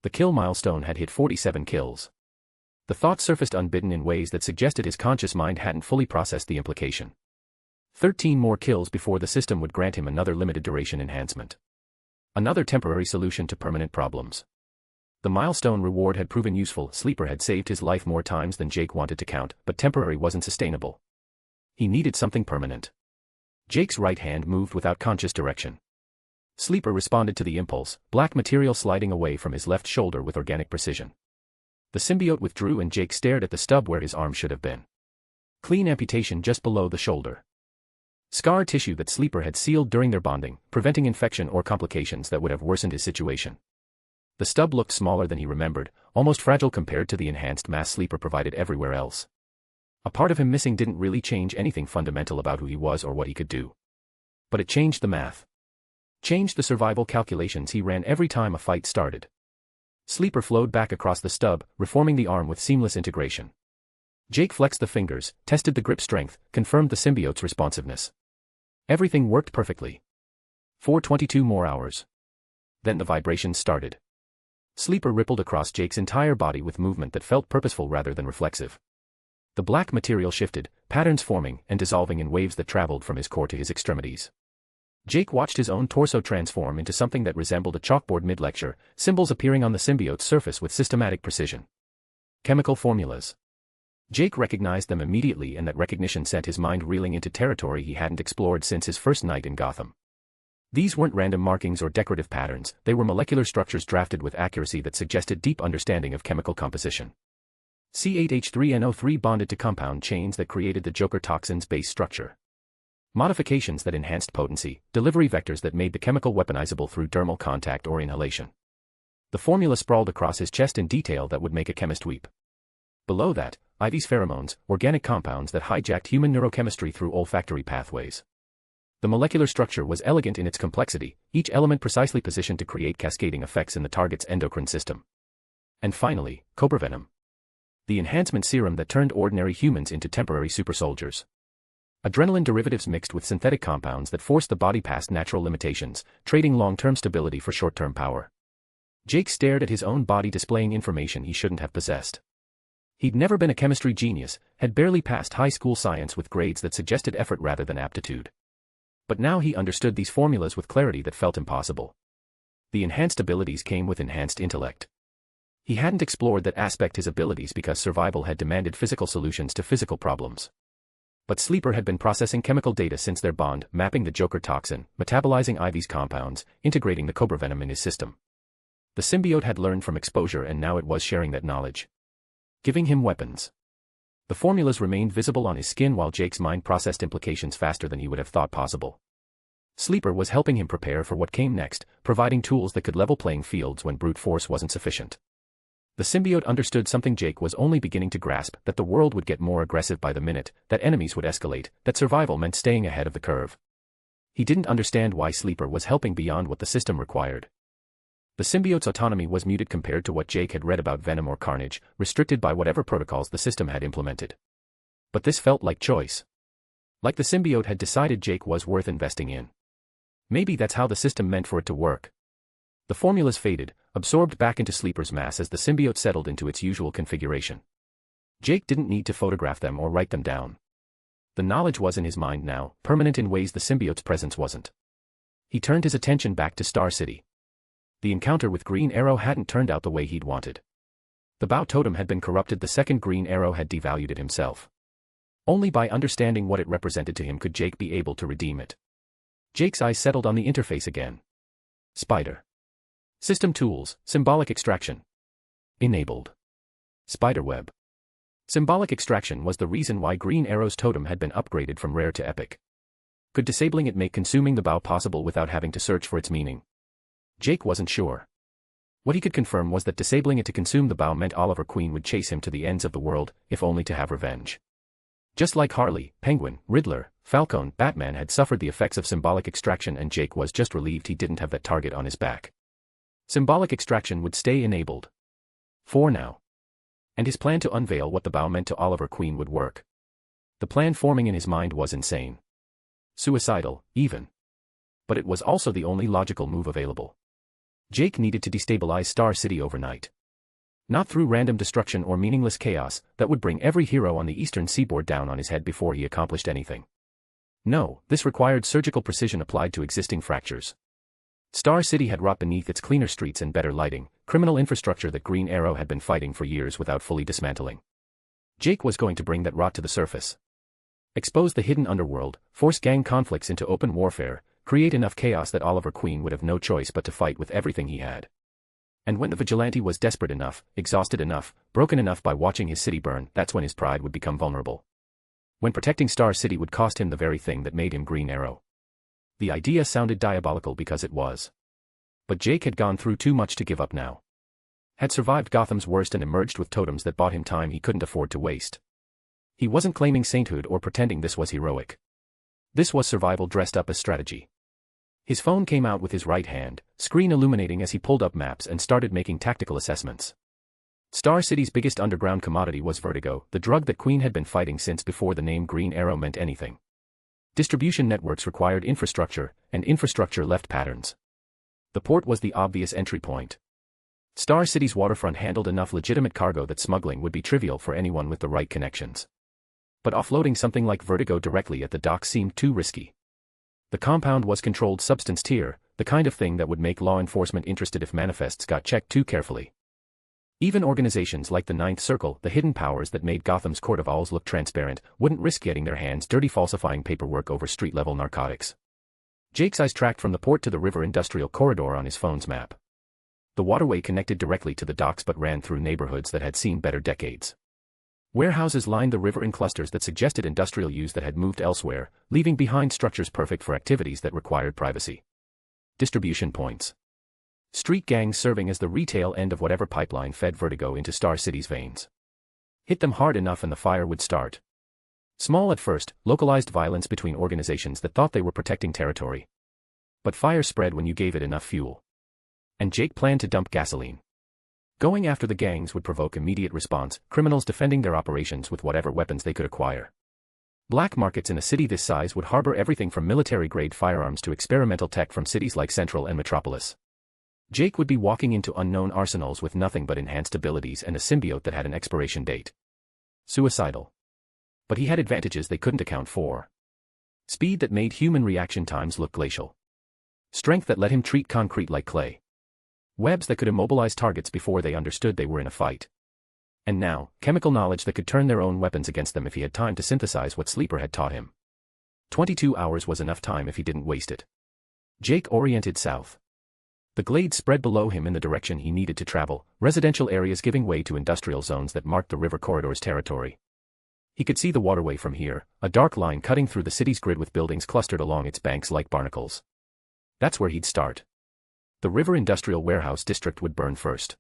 The kill milestone had hit 47 kills. The thought surfaced unbidden in ways that suggested his conscious mind hadn't fully processed the implication. 13 more kills before the system would grant him another limited duration enhancement. Another temporary solution to permanent problems. The milestone reward had proven useful. Sleeper had saved his life more times than Jake wanted to count, but temporary wasn't sustainable. He needed something permanent. Jake's right hand moved without conscious direction. Sleeper responded to the impulse, black material sliding away from his left shoulder with organic precision. The symbiote withdrew and Jake stared at the stub where his arm should have been. Clean amputation just below the shoulder. Scar tissue that Sleeper had sealed during their bonding, preventing infection or complications that would have worsened his situation. The stub looked smaller than he remembered, almost fragile compared to the enhanced mass Sleeper provided everywhere else. A part of him missing didn't really change anything fundamental about who he was or what he could do. But it changed the math. Changed the survival calculations he ran every time a fight started. Sleeper flowed back across the stub, reforming the arm with seamless integration. Jake flexed the fingers, tested the grip strength, confirmed the symbiote's responsiveness. Everything worked perfectly. For 22 more hours. Then the vibrations started. Sleeper rippled across Jake's entire body with movement that felt purposeful rather than reflexive. The black material shifted, patterns forming and dissolving in waves that traveled from his core to his extremities. Jake watched his own torso transform into something that resembled a chalkboard mid-lecture, symbols appearing on the symbiote's surface with systematic precision. Chemical formulas. Jake recognized them immediately, and that recognition sent his mind reeling into territory he hadn't explored since his first night in Gotham. These weren't random markings or decorative patterns, they were molecular structures drafted with accuracy that suggested deep understanding of chemical composition. C8H3NO3 bonded to compound chains that created the Joker toxin's base structure. Modifications that enhanced potency, delivery vectors that made the chemical weaponizable through dermal contact or inhalation. The formula sprawled across his chest in detail that would make a chemist weep. Below that, Ivy's pheromones, organic compounds that hijacked human neurochemistry through olfactory pathways. The molecular structure was elegant in its complexity, each element precisely positioned to create cascading effects in the target's endocrine system. And finally, cobra venom. The enhancement serum that turned ordinary humans into temporary supersoldiers. Adrenaline derivatives mixed with synthetic compounds that forced the body past natural limitations, trading long-term stability for short-term power. Jake stared at his own body displaying information he shouldn't have possessed. He'd never been a chemistry genius, had barely passed high school science with grades that suggested effort rather than aptitude. But now he understood these formulas with clarity that felt impossible. The enhanced abilities came with enhanced intellect. He hadn't explored that aspect his abilities because survival had demanded physical solutions to physical problems. But Sleeper had been processing chemical data since their bond, mapping the Joker toxin, metabolizing Ivy's compounds, integrating the cobra venom in his system. The symbiote had learned from exposure and now it was sharing that knowledge. Giving him weapons. The formulas remained visible on his skin while Jake's mind processed implications faster than he would have thought possible. Sleeper was helping him prepare for what came next, providing tools that could level playing fields when brute force wasn't sufficient. The symbiote understood something Jake was only beginning to grasp, that the world would get more aggressive by the minute, that enemies would escalate, that survival meant staying ahead of the curve. He didn't understand why Sleeper was helping beyond what the system required. The symbiote's autonomy was muted compared to what Jake had read about Venom or Carnage, restricted by whatever protocols the system had implemented. But this felt like choice. Like the symbiote had decided Jake was worth investing in. Maybe that's how the system meant for it to work. The formulas faded, absorbed back into Sleeper's mass as the symbiote settled into its usual configuration. Jake didn't need to photograph them or write them down. The knowledge was in his mind now, permanent in ways the symbiote's presence wasn't. He turned his attention back to Star City. The encounter with Green Arrow hadn't turned out the way he'd wanted. The Bao totem had been corrupted the second Green Arrow had devalued it himself. Only by understanding what it represented to him could Jake be able to redeem it. Jake's eyes settled on the interface again. Spider. System tools, symbolic extraction. Enabled. Spiderweb. Symbolic extraction was the reason why Green Arrow's totem had been upgraded from rare to epic. Could disabling it make consuming the Bao possible without having to search for its meaning? Jake wasn't sure. What he could confirm was that disabling it to consume the Bao meant Oliver Queen would chase him to the ends of the world, if only to have revenge. Just like Harley, Penguin, Riddler, Falcone, Batman had suffered the effects of symbolic extraction and Jake was just relieved he didn't have that target on his back. Symbolic extraction would stay enabled. For now. And his plan to unveil what the Bao meant to Oliver Queen would work. The plan forming in his mind was insane. Suicidal, even. But it was also the only logical move available. Jake needed to destabilize Star City overnight. Not through random destruction or meaningless chaos that would bring every hero on the eastern seaboard down on his head before he accomplished anything. No, this required surgical precision applied to existing fractures. Star City had rot beneath its cleaner streets and better lighting, criminal infrastructure that Green Arrow had been fighting for years without fully dismantling. Jake was going to bring that rot to the surface. Expose the hidden underworld, force gang conflicts into open warfare, create enough chaos that Oliver Queen would have no choice but to fight with everything he had. And when the vigilante was desperate enough, exhausted enough, broken enough by watching his city burn, that's when his pride would become vulnerable. When protecting Star City would cost him the very thing that made him Green Arrow. The idea sounded diabolical because it was. But Jake had gone through too much to give up now. Had survived Gotham's worst and emerged with totems that bought him time he couldn't afford to waste. He wasn't claiming sainthood or pretending this was heroic. This was survival dressed up as strategy. His phone came out with his right hand, screen illuminating as he pulled up maps and started making tactical assessments. Star City's biggest underground commodity was Vertigo, the drug that Queen had been fighting since before the name Green Arrow meant anything. Distribution networks required infrastructure, and infrastructure left patterns. The port was the obvious entry point. Star City's waterfront handled enough legitimate cargo that smuggling would be trivial for anyone with the right connections. But offloading something like Vertigo directly at the docks seemed too risky. The compound was controlled substance tier, the kind of thing that would make law enforcement interested if manifests got checked too carefully. Even organizations like the Ninth Circle, the hidden powers that made Gotham's Court of Owls look transparent, wouldn't risk getting their hands dirty falsifying paperwork over street-level narcotics. Jake's eyes tracked from the port to the river industrial corridor on his phone's map. The waterway connected directly to the docks but ran through neighborhoods that had seen better decades. Warehouses lined the river in clusters that suggested industrial use that had moved elsewhere, leaving behind structures perfect for activities that required privacy. Distribution points. Street gangs serving as the retail end of whatever pipeline fed Vertigo into Star City's veins. Hit them hard enough and the fire would start. Small at first, localized violence between organizations that thought they were protecting territory. But fire spread when you gave it enough fuel. And Jake planned to dump gasoline. Going after the gangs would provoke immediate response, criminals defending their operations with whatever weapons they could acquire. Black markets in a city this size would harbor everything from military-grade firearms to experimental tech from cities like Central and Metropolis. Jake would be walking into unknown arsenals with nothing but enhanced abilities and a symbiote that had an expiration date. Suicidal. But he had advantages they couldn't account for. Speed that made human reaction times look glacial. Strength that let him treat concrete like clay. Webs that could immobilize targets before they understood they were in a fight. And now, chemical knowledge that could turn their own weapons against them if he had time to synthesize what Sleeper had taught him. 22 hours was enough time if he didn't waste it. Jake oriented south. The glade spread below him in the direction he needed to travel, residential areas giving way to industrial zones that marked the river corridor's territory. He could see the waterway from here, a dark line cutting through the city's grid with buildings clustered along its banks like barnacles. That's where he'd start. The River Industrial Warehouse District would burn first.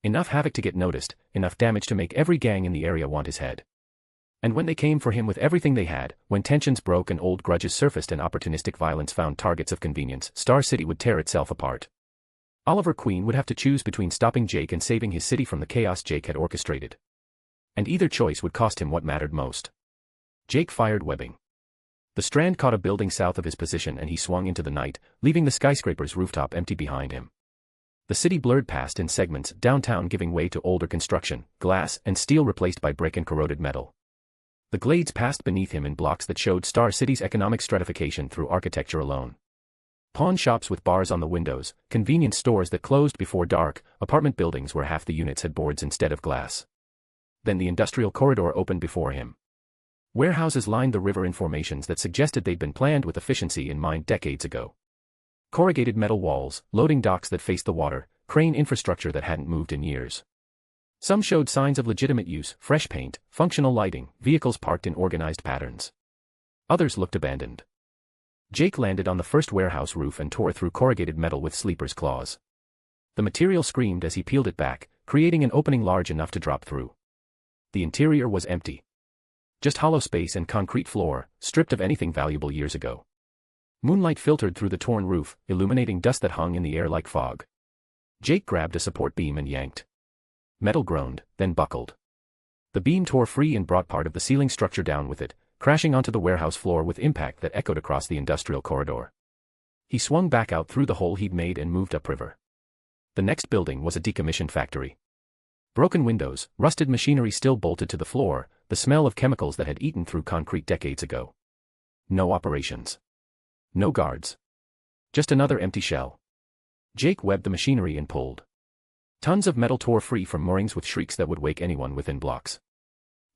Enough havoc to get noticed, enough damage to make every gang in the area want his head. And when they came for him with everything they had, when tensions broke and old grudges surfaced and opportunistic violence found targets of convenience, Star City would tear itself apart. Oliver Queen would have to choose between stopping Jake and saving his city from the chaos Jake had orchestrated. And either choice would cost him what mattered most. Jake fired webbing. The strand caught a building south of his position and he swung into the night, leaving the skyscraper's rooftop empty behind him. The city blurred past in segments, downtown giving way to older construction, glass and steel replaced by brick and corroded metal. The glades passed beneath him in blocks that showed Star City's economic stratification through architecture alone. Pawn shops with bars on the windows, convenience stores that closed before dark, apartment buildings where half the units had boards instead of glass. Then the industrial corridor opened before him. Warehouses lined the river in formations that suggested they'd been planned with efficiency in mind decades ago. Corrugated metal walls, loading docks that faced the water, crane infrastructure that hadn't moved in years. Some showed signs of legitimate use, fresh paint, functional lighting, vehicles parked in organized patterns. Others looked abandoned. Jake landed on the first warehouse roof and tore through corrugated metal with Sleeper's claws. The material screamed as he peeled it back, creating an opening large enough to drop through. The interior was empty. Just hollow space and concrete floor, stripped of anything valuable years ago. Moonlight filtered through the torn roof, illuminating dust that hung in the air like fog. Jake grabbed a support beam and yanked. Metal groaned, then buckled. The beam tore free and brought part of the ceiling structure down with it, crashing onto the warehouse floor with impact that echoed across the industrial corridor. He swung back out through the hole he'd made and moved upriver. The next building was a decommissioned factory. Broken windows, rusted machinery still bolted to the floor, the smell of chemicals that had eaten through concrete decades ago. No operations. No guards. Just another empty shell. Jake webbed the machinery and pulled. Tons of metal tore free from moorings with shrieks that would wake anyone within blocks.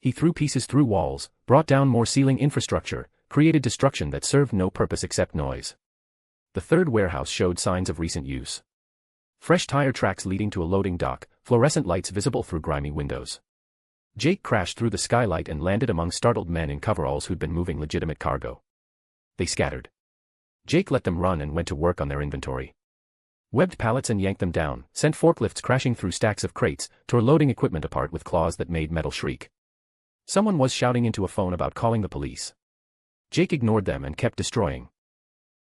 He threw pieces through walls, brought down more ceiling infrastructure, created destruction that served no purpose except noise. The third warehouse showed signs of recent use. Fresh tire tracks leading to a loading dock, fluorescent lights visible through grimy windows. Jake crashed through the skylight and landed among startled men in coveralls who'd been moving legitimate cargo. They scattered. Jake let them run and went to work on their inventory. Webbed pallets and yanked them down, sent forklifts crashing through stacks of crates, tore loading equipment apart with claws that made metal shriek. Someone was shouting into a phone about calling the police. Jake ignored them and kept destroying.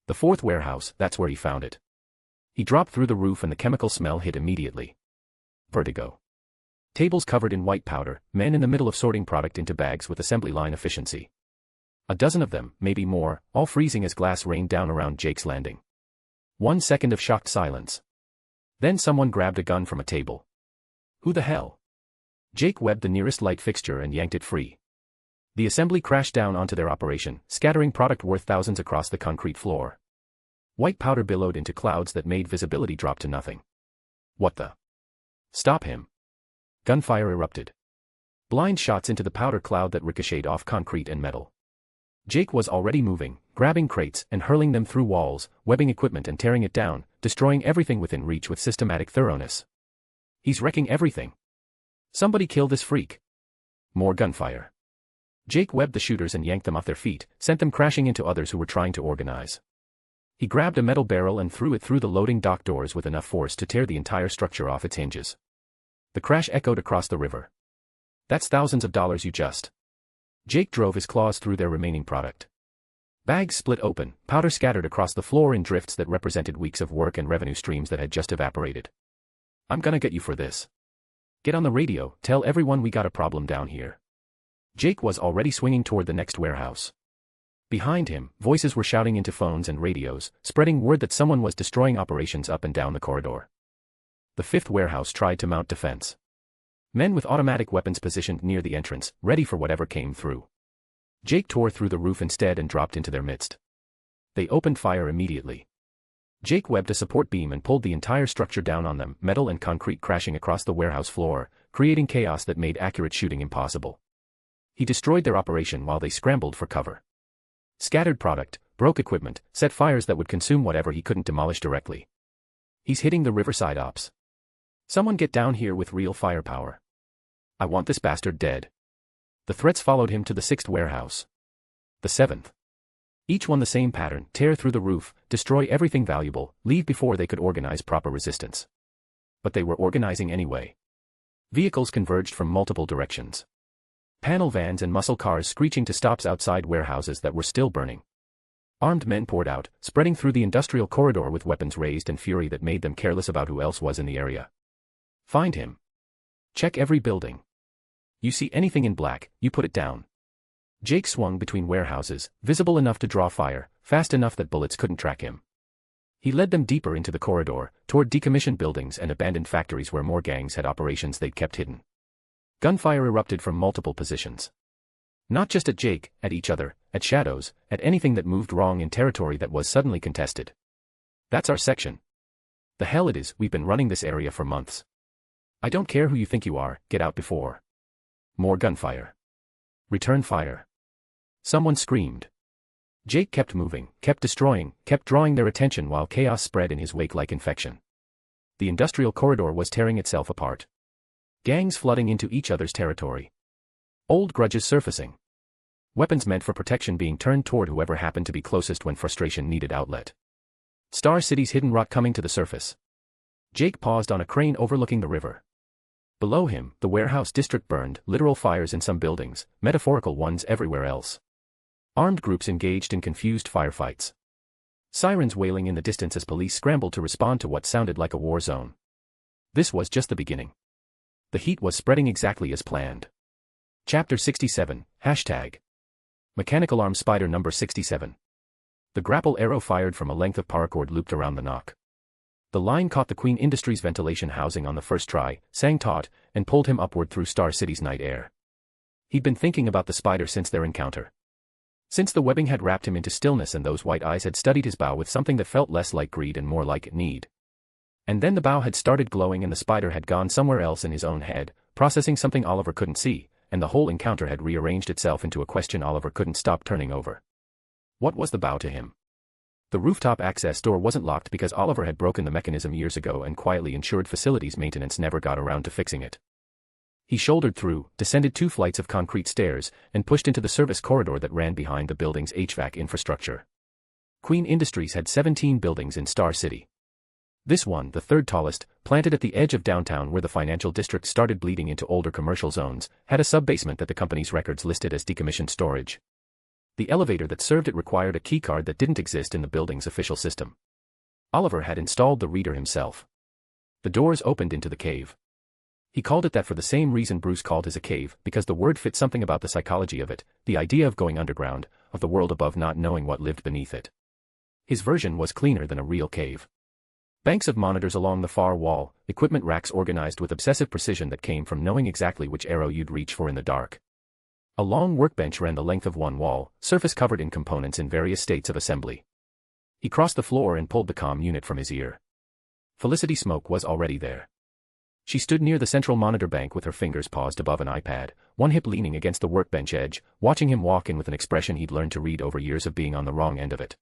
The fourth warehouse, that's where he found it. He dropped through the roof and the chemical smell hit immediately. Vertigo. Tables covered in white powder, men in the middle of sorting product into bags with assembly line efficiency. A dozen of them, maybe more, all freezing as glass rained down around Jake's landing. 1 second of shocked silence. Then someone grabbed a gun from a table. Who the hell? Jake webbed the nearest light fixture and yanked it free. The assembly crashed down onto their operation, scattering product worth thousands across the concrete floor. White powder billowed into clouds that made visibility drop to nothing. What the? Stop him. Gunfire erupted. Blind shots into the powder cloud that ricocheted off concrete and metal. Jake was already moving, grabbing crates and hurling them through walls, webbing equipment and tearing it down, destroying everything within reach with systematic thoroughness. He's wrecking everything. Somebody kill this freak. More gunfire. Jake webbed the shooters and yanked them off their feet, sent them crashing into others who were trying to organize. He grabbed a metal barrel and threw it through the loading dock doors with enough force to tear the entire structure off its hinges. The crash echoed across the river. That's thousands of dollars you just. Jake drove his claws through their remaining product. Bags split open, powder scattered across the floor in drifts that represented weeks of work and revenue streams that had just evaporated. I'm gonna get you for this. Get on the radio, tell everyone we got a problem down here. Jake was already swinging toward the next warehouse. Behind him, voices were shouting into phones and radios, spreading word that someone was destroying operations up and down the corridor. The fifth warehouse tried to mount defense. Men with automatic weapons positioned near the entrance, ready for whatever came through. Jake tore through the roof instead and dropped into their midst. They opened fire immediately. Jake webbed a support beam and pulled the entire structure down on them, metal and concrete crashing across the warehouse floor, creating chaos that made accurate shooting impossible. He destroyed their operation while they scrambled for cover. Scattered product, broke equipment, set fires that would consume whatever he couldn't demolish directly. He's hitting the riverside ops. Someone get down here with real firepower. I want this bastard dead. The threats followed him to the sixth warehouse. The seventh. Each one the same pattern: tear through the roof, destroy everything valuable, leave before they could organize proper resistance. But they were organizing anyway. Vehicles converged from multiple directions. Panel vans and muscle cars screeching to stops outside warehouses that were still burning. Armed men poured out, spreading through the industrial corridor with weapons raised and fury that made them careless about who else was in the area. Find him. Check every building. You see anything in black, you put it down. Jake swung between warehouses, visible enough to draw fire, fast enough that bullets couldn't track him. He led them deeper into the corridor, toward decommissioned buildings and abandoned factories where more gangs had operations they'd kept hidden. Gunfire erupted from multiple positions. Not just at Jake, at each other, at shadows, at anything that moved wrong in territory that was suddenly contested. That's our section. The hell it is, we've been running this area for months. I don't care who you think you are, get out before. More gunfire. Return fire. Someone screamed. Jake kept moving, kept destroying, kept drawing their attention while chaos spread in his wake like infection. The industrial corridor was tearing itself apart. Gangs flooding into each other's territory. Old grudges surfacing. Weapons meant for protection being turned toward whoever happened to be closest when frustration needed outlet. Star City's hidden rot coming to the surface. Jake paused on a crane overlooking the river. Below him, the warehouse district burned, literal fires in some buildings, metaphorical ones everywhere else. Armed groups engaged in confused firefights. Sirens wailing in the distance as police scrambled to respond to what sounded like a war zone. This was just the beginning. The heat was spreading exactly as planned. Chapter 67, Hashtag. Mechanical Arm Spider number 67. The grapple arrow fired from a length of paracord looped around the knock. The line caught the Queen Industries ventilation housing on the first try, sang taut, and pulled him upward through Star City's night air. He'd been thinking about the spider since their encounter. Since the webbing had wrapped him into stillness and those white eyes had studied his bow with something that felt less like greed and more like need. And then the bow had started glowing and the spider had gone somewhere else in his own head, processing something Oliver couldn't see, and the whole encounter had rearranged itself into a question Oliver couldn't stop turning over. What was the bow to him? The rooftop access door wasn't locked because Oliver had broken the mechanism years ago and quietly ensured facilities maintenance never got around to fixing it. He shouldered through, descended 2 flights of concrete stairs, and pushed into the service corridor that ran behind the building's HVAC infrastructure. Queen Industries had 17 buildings in Star City. This one, the third tallest, planted at the edge of downtown where the financial district started bleeding into older commercial zones, had a sub-basement that the company's records listed as decommissioned storage. The elevator that served it required a keycard that didn't exist in the building's official system. Oliver had installed the reader himself. The doors opened into the cave. He called it that for the same reason Bruce called his a cave, because the word fit something about the psychology of it, the idea of going underground, of the world above not knowing what lived beneath it. His version was cleaner than a real cave. Banks of monitors along the far wall, equipment racks organized with obsessive precision that came from knowing exactly which arrow you'd reach for in the dark. A long workbench ran the length of one wall, surface covered in components in various states of assembly. He crossed the floor and pulled the comm unit from his ear. Felicity Smoke was already there. She stood near the central monitor bank with her fingers paused above an iPad, one hip leaning against the workbench edge, watching him walk in with an expression he'd learned to read over years of being on the wrong end of it.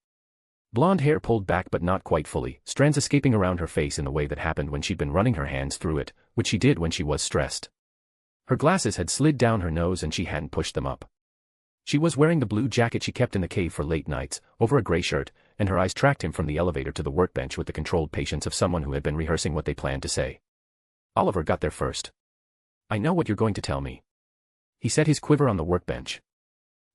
Blonde hair pulled back but not quite fully, strands escaping around her face in the way that happened when she'd been running her hands through it, which she did when she was stressed. Her glasses had slid down her nose and she hadn't pushed them up. She was wearing the blue jacket she kept in the cave for late nights, over a gray shirt, and her eyes tracked him from the elevator to the workbench with the controlled patience of someone who had been rehearsing what they planned to say. Oliver got there first. "I know what you're going to tell me." He set his quiver on the workbench.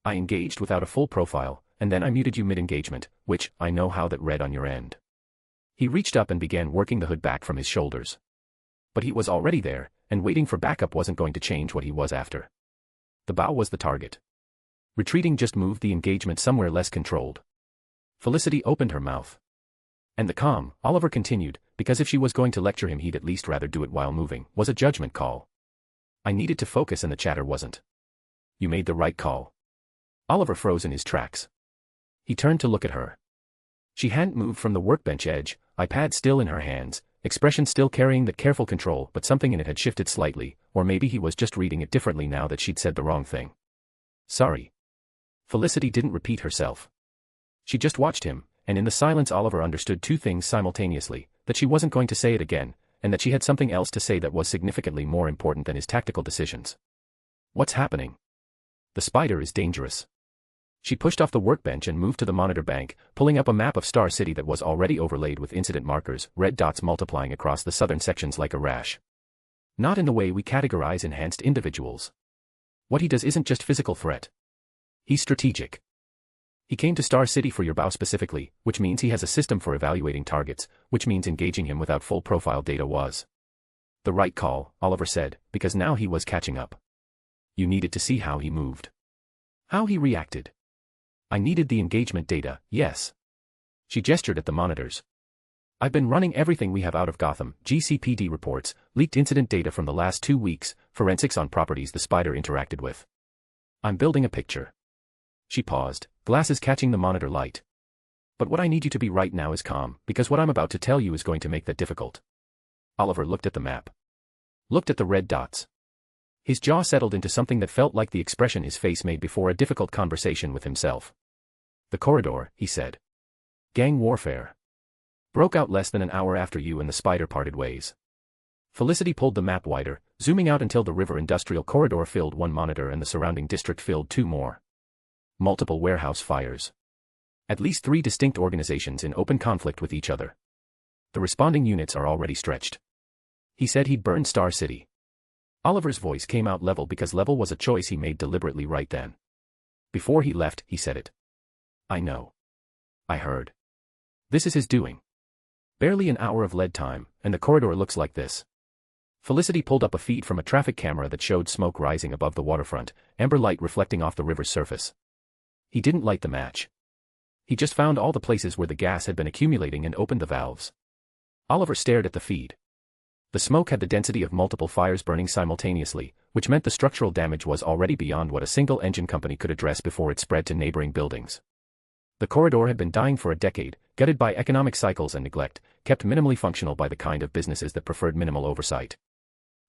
"I engaged without a full profile, and then I muted you mid-engagement, which, I know how that read on your end." He reached up and began working the hood back from his shoulders. But he was already there, and waiting for backup wasn't going to change what he was after. The bow was the target. Retreating just moved the engagement somewhere less controlled. Felicity opened her mouth. And the calm, Oliver continued, because if she was going to lecture him he'd at least rather do it while moving, was a judgment call. "I needed to focus and the chatter wasn't." "You made the right call." Oliver froze in his tracks. He turned to look at her. She hadn't moved from the workbench edge, iPad still in her hands, expression still carrying that careful control, but something in it had shifted slightly, or maybe he was just reading it differently now that she'd said the wrong thing. "Sorry." Felicity didn't repeat herself. She just watched him, and in the silence Oliver understood two things simultaneously, that she wasn't going to say it again, and that she had something else to say that was significantly more important than his tactical decisions. "What's happening?" "The spider is dangerous." She pushed off the workbench and moved to the monitor bank, pulling up a map of Star City that was already overlaid with incident markers, red dots multiplying across the southern sections like a rash. "Not in the way we categorize enhanced individuals. What he does isn't just physical threat. He's strategic. He came to Star City for your bow specifically, which means he has a system for evaluating targets, which means engaging him without full profile data was the right call," Oliver said, because now he was catching up. "You needed to see how he moved. How he reacted." "I needed the engagement data, yes." She gestured at the monitors. "I've been running everything we have out of Gotham, GCPD reports, leaked incident data from the last 2 weeks, forensics on properties the spider interacted with. I'm building a picture." She paused, glasses catching the monitor light. "But what I need you to be right now is calm, because what I'm about to tell you is going to make that difficult." Oliver looked at the map. Looked at the red dots. His jaw settled into something that felt like the expression his face made before a difficult conversation with himself. "The corridor," he said. "Gang warfare. Broke out less than an hour after you and the spider parted ways." Felicity pulled the map wider, zooming out until the river industrial corridor filled one monitor and the surrounding district filled 2 more. Multiple warehouse fires. At least 3 distinct organizations in open conflict with each other. The responding units are already stretched. He said he'd burned Star City. Oliver's voice came out level because level was a choice he made deliberately right then. Before he left, he said it. "I know. I heard. This is his doing. Barely an hour of lead time, and the corridor looks like this." Felicity pulled up a feed from a traffic camera that showed smoke rising above the waterfront, amber light reflecting off the river's surface. He didn't light the match. He just found all the places where the gas had been accumulating and opened the valves. Oliver stared at the feed. The smoke had the density of multiple fires burning simultaneously, which meant the structural damage was already beyond what a single engine company could address before it spread to neighboring buildings. The corridor had been dying for a decade, gutted by economic cycles and neglect, kept minimally functional by the kind of businesses that preferred minimal oversight.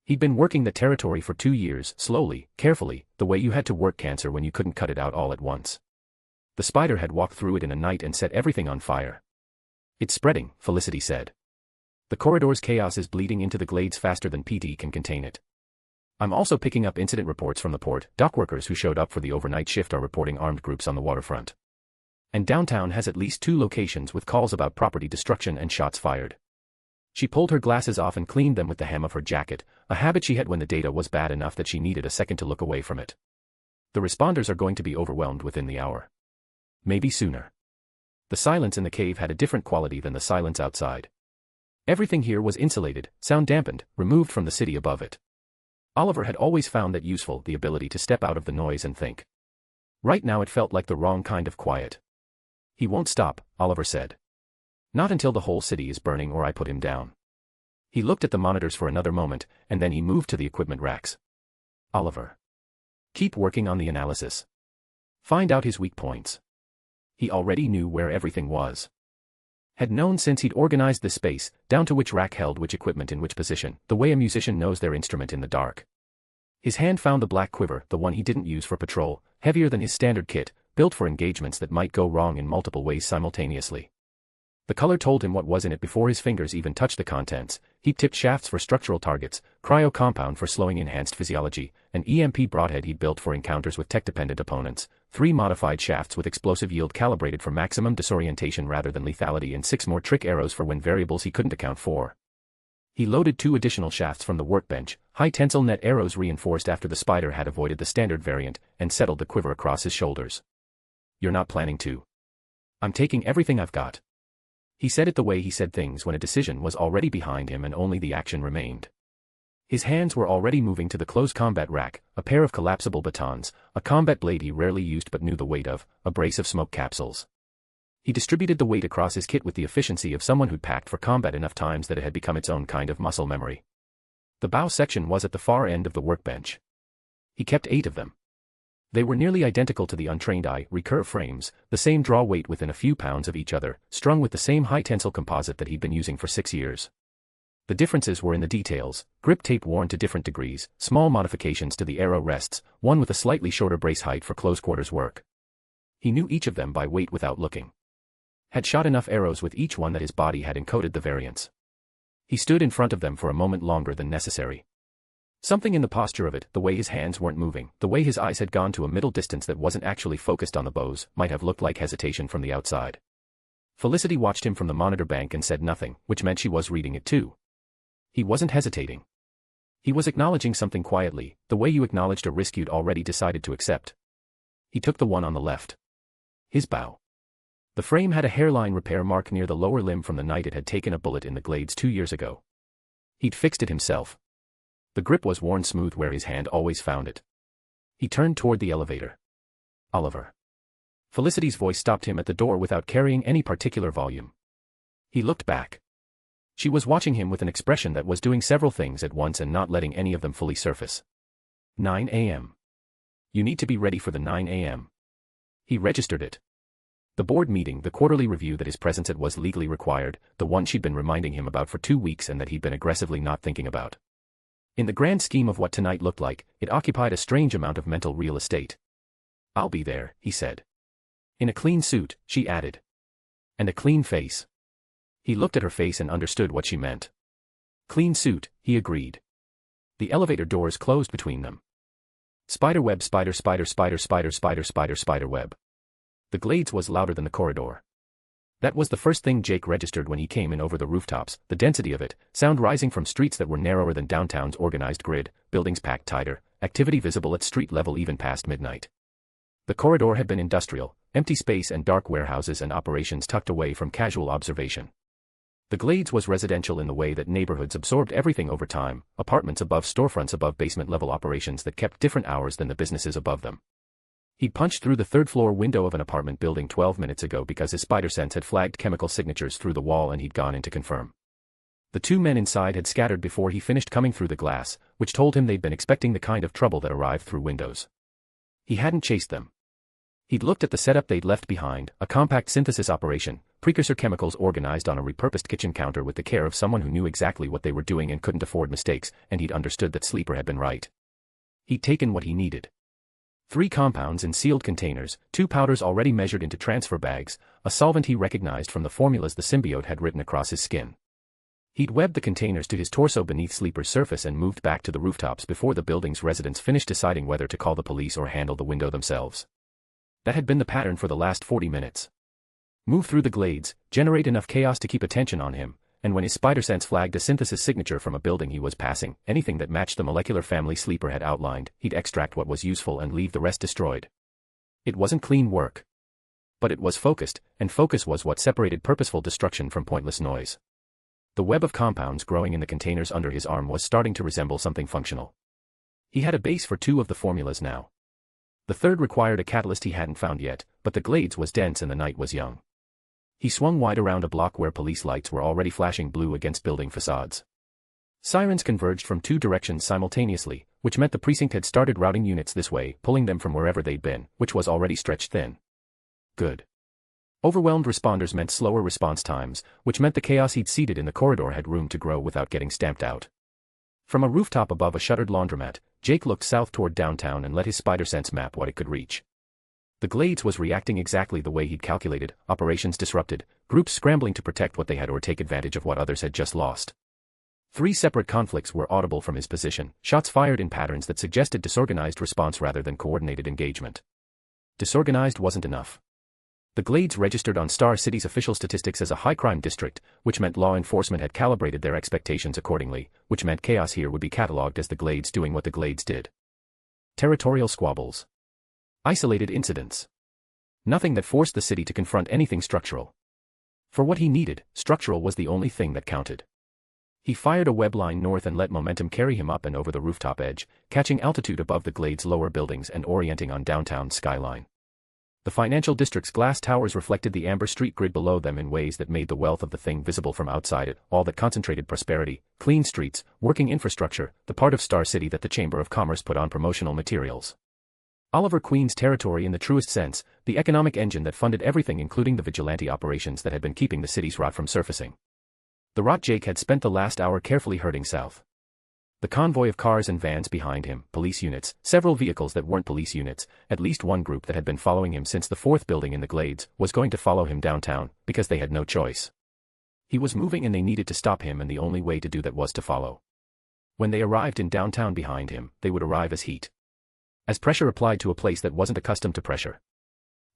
He'd been working the territory for 2 years, slowly, carefully, the way you had to work cancer when you couldn't cut it out all at once. The spider had walked through it in a night and set everything on fire. "It's spreading," Felicity said. "The corridor's chaos is bleeding into the glades faster than PT can contain it. I'm also picking up incident reports from the port. Dock workers who showed up for the overnight shift are reporting armed groups on the waterfront. And downtown has at least 2 locations with calls about property destruction and shots fired." She pulled her glasses off and cleaned them with the hem of her jacket, a habit she had when the data was bad enough that she needed a second to look away from it. "The responders are going to be overwhelmed within the hour. Maybe sooner." The silence in the cave had a different quality than the silence outside. Everything here was insulated, sound dampened, removed from the city above it. Oliver had always found that useful, the ability to step out of the noise and think. Right now it felt like the wrong kind of quiet. "He won't stop," Oliver said. "Not until the whole city is burning or I put him down." He looked at the monitors for another moment, and then he moved to the equipment racks. "Oliver. Keep working on the analysis. Find out his weak points." He already knew where everything was. Had known since he'd organized the space, down to which rack held which equipment in which position, the way a musician knows their instrument in the dark. His hand found the black quiver, the one he didn't use for patrol, heavier than his standard kit, built for engagements that might go wrong in multiple ways simultaneously. The color told him what was in it before his fingers even touched the contents: heat-tipped shafts for structural targets, cryo compound for slowing enhanced physiology, an EMP broadhead he'd built for encounters with tech-dependent opponents, 3 modified shafts with explosive yield calibrated for maximum disorientation rather than lethality, and 6 more trick arrows for wind variables he couldn't account for. He loaded 2 additional shafts from the workbench, high-tensile net arrows reinforced after the Spider had avoided the standard variant, and settled the quiver across his shoulders. "You're not planning to." "I'm taking everything I've got." He said it the way he said things when a decision was already behind him and only the action remained. His hands were already moving to the close combat rack, a pair of collapsible batons, a combat blade he rarely used but knew the weight of, a brace of smoke capsules. He distributed the weight across his kit with the efficiency of someone who'd packed for combat enough times that it had become its own kind of muscle memory. The bow section was at the far end of the workbench. He kept 8 of them. They were nearly identical to the untrained eye recurve frames, the same draw weight within a few pounds of each other, strung with the same high-tensile composite that he'd been using for 6 years. The differences were in the details: grip tape worn to different degrees, small modifications to the arrow rests, one with a slightly shorter brace height for close-quarters work. He knew each of them by weight without looking. Had shot enough arrows with each one that his body had encoded the variance. He stood in front of them for a moment longer than necessary. Something in the posture of it, the way his hands weren't moving, the way his eyes had gone to a middle distance that wasn't actually focused on the bows, might have looked like hesitation from the outside. Felicity watched him from the monitor bank and said nothing, which meant she was reading it too. He wasn't hesitating. He was acknowledging something quietly, the way you acknowledged a risk you'd already decided to accept. He took the one on the left. His bow. The frame had a hairline repair mark near the lower limb from the night it had taken a bullet in the glades 2 years ago. He'd fixed it himself. The grip was worn smooth where his hand always found it. He turned toward the elevator. "Oliver." Felicity's voice stopped him at the door without carrying any particular volume. He looked back. She was watching him with an expression that was doing several things at once and not letting any of them fully surface. 9 a.m. You need to be ready for the 9 a.m. He registered it. The board meeting, the quarterly review that his presence at was legally required, the one she'd been reminding him about for 2 weeks and that he'd been aggressively not thinking about. In the grand scheme of what tonight looked like, it occupied a strange amount of mental real estate. "I'll be there," he said. "In a clean suit," she added. "And a clean face." He looked at her face and understood what she meant. "Clean suit," he agreed. The elevator doors closed between them. Spiderweb, spider, spider, spider, spider, spider, spider, spiderweb. The glades was louder than the corridor. That was the first thing Jake registered when he came in over the rooftops, the density of it, sound rising from streets that were narrower than downtown's organized grid, buildings packed tighter, activity visible at street level even past midnight. The corridor had been industrial, empty space and dark warehouses and operations tucked away from casual observation. The glades was residential in the way that neighborhoods absorbed everything over time, apartments above storefronts above basement-level operations that kept different hours than the businesses above them. He'd punched through the third-floor window of an apartment building 12 minutes ago because his spider sense had flagged chemical signatures through the wall and he'd gone in to confirm. The 2 men inside had scattered before he finished coming through the glass, which told him they'd been expecting the kind of trouble that arrived through windows. He hadn't chased them. He'd looked at the setup they'd left behind, a compact synthesis operation, precursor chemicals organized on a repurposed kitchen counter with the care of someone who knew exactly what they were doing and couldn't afford mistakes, and he'd understood that Sleeper had been right. He'd taken what he needed. 3 compounds in sealed containers, 2 powders already measured into transfer bags, a solvent he recognized from the formulas the symbiote had written across his skin. He'd webbed the containers to his torso beneath Sleeper's surface and moved back to the rooftops before the building's residents finished deciding whether to call the police or handle the window themselves. That had been the pattern for the last 40 minutes. Move through the glades, generate enough chaos to keep attention on him, and when his spider sense flagged a synthesis signature from a building he was passing, anything that matched the molecular family Sleeper had outlined, he'd extract what was useful and leave the rest destroyed. It wasn't clean work. But it was focused, and focus was what separated purposeful destruction from pointless noise. The web of compounds growing in the containers under his arm was starting to resemble something functional. He had a base for 2 of the formulas now. The third required a catalyst he hadn't found yet, but the glades was dense and the night was young. He swung wide around a block where police lights were already flashing blue against building facades. Sirens converged from 2 directions simultaneously, which meant the precinct had started routing units this way, pulling them from wherever they'd been, which was already stretched thin. Good. Overwhelmed responders meant slower response times, which meant the chaos he'd seeded in the corridor had room to grow without getting stamped out. From a rooftop above a shuttered laundromat, Jake looked south toward downtown and let his spider sense map what it could reach. The glades was reacting exactly the way he'd calculated, operations disrupted, groups scrambling to protect what they had or take advantage of what others had just lost. 3 separate conflicts were audible from his position, shots fired in patterns that suggested disorganized response rather than coordinated engagement. Disorganized wasn't enough. The Glades registered on Star City's official statistics as a high-crime district, which meant law enforcement had calibrated their expectations accordingly, which meant chaos here would be catalogued as the Glades doing what the Glades did. Territorial squabbles. Isolated incidents. Nothing that forced the city to confront anything structural. For what he needed, structural was the only thing that counted. He fired a web line north and let momentum carry him up and over the rooftop edge, catching altitude above the Glades' lower buildings and orienting on downtown's skyline. The financial district's glass towers reflected the amber street grid below them in ways that made the wealth of the thing visible from outside it, all that concentrated prosperity, clean streets, working infrastructure, the part of Star City that the Chamber of Commerce put on promotional materials. Oliver Queen's territory in the truest sense, the economic engine that funded everything including the vigilante operations that had been keeping the city's rot from surfacing. The rot Jake had spent the last hour carefully herding south. The convoy of cars and vans behind him, police units, several vehicles that weren't police units, at least one group that had been following him since the fourth building in the Glades, was going to follow him downtown, because they had no choice. He was moving and they needed to stop him, and the only way to do that was to follow. When they arrived in downtown behind him, they would arrive as heat. As pressure applied to a place that wasn't accustomed to pressure.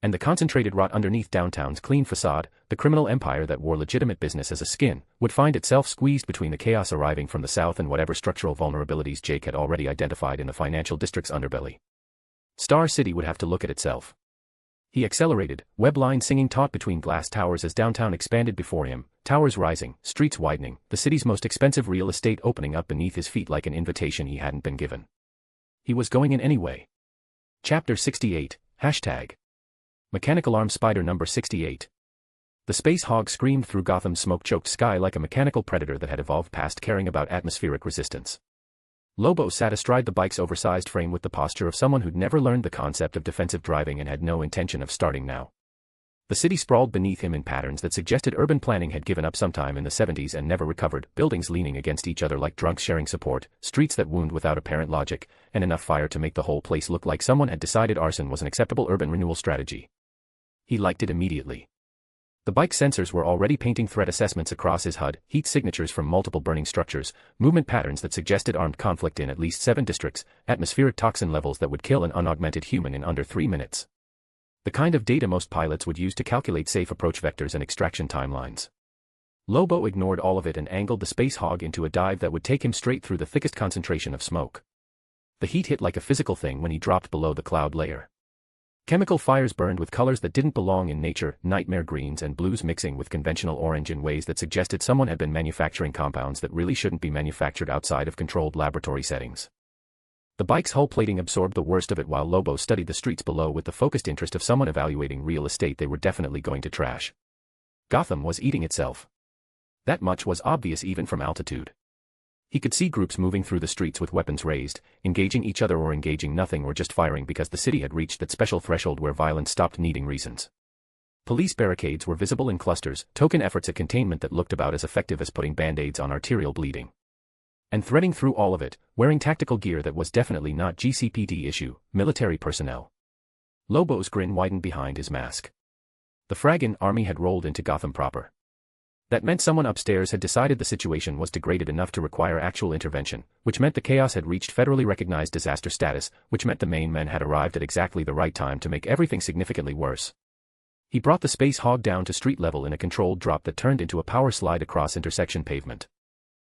And the concentrated rot underneath downtown's clean facade, the criminal empire that wore legitimate business as a skin, would find itself squeezed between the chaos arriving from the south and whatever structural vulnerabilities Jake had already identified in the financial district's underbelly. Star City would have to look at itself. He accelerated, web line singing taut between glass towers as downtown expanded before him, towers rising, streets widening, the city's most expensive real estate opening up beneath his feet like an invitation he hadn't been given. He was going in anyway. Chapter 68, Hashtag. Mechanical Arm Spider number 68. The space hog screamed through Gotham's smoke-choked sky like a mechanical predator that had evolved past caring about atmospheric resistance. Lobo sat astride the bike's oversized frame with the posture of someone who'd never learned the concept of defensive driving and had no intention of starting now. The city sprawled beneath him in patterns that suggested urban planning had given up sometime in the 70s and never recovered, buildings leaning against each other like drunks sharing support, streets that wound without apparent logic, and enough fire to make the whole place look like someone had decided arson was an acceptable urban renewal strategy. He liked it immediately. The bike sensors were already painting threat assessments across his HUD, heat signatures from multiple burning structures, movement patterns that suggested armed conflict in at least 7 districts, atmospheric toxin levels that would kill an unaugmented human in under 3 minutes. The kind of data most pilots would use to calculate safe approach vectors and extraction timelines. Lobo ignored all of it and angled the space hog into a dive that would take him straight through the thickest concentration of smoke. The heat hit like a physical thing when he dropped below the cloud layer. Chemical fires burned with colors that didn't belong in nature, nightmare greens and blues mixing with conventional orange in ways that suggested someone had been manufacturing compounds that really shouldn't be manufactured outside of controlled laboratory settings. The bike's hull plating absorbed the worst of it while Lobo studied the streets below with the focused interest of someone evaluating real estate they were definitely going to trash. Gotham was eating itself. That much was obvious even from altitude. He could see groups moving through the streets with weapons raised, engaging each other or engaging nothing or just firing because the city had reached that special threshold where violence stopped needing reasons. Police barricades were visible in clusters, token efforts at containment that looked about as effective as putting band-aids on arterial bleeding. And threading through all of it, wearing tactical gear that was definitely not GCPD issue, military personnel. Lobo's grin widened behind his mask. The Fraggin army had rolled into Gotham proper. That meant someone upstairs had decided the situation was degraded enough to require actual intervention, which meant the chaos had reached federally recognized disaster status, which meant the main men had arrived at exactly the right time to make everything significantly worse. He brought the space hog down to street level in a controlled drop that turned into a power slide across intersection pavement.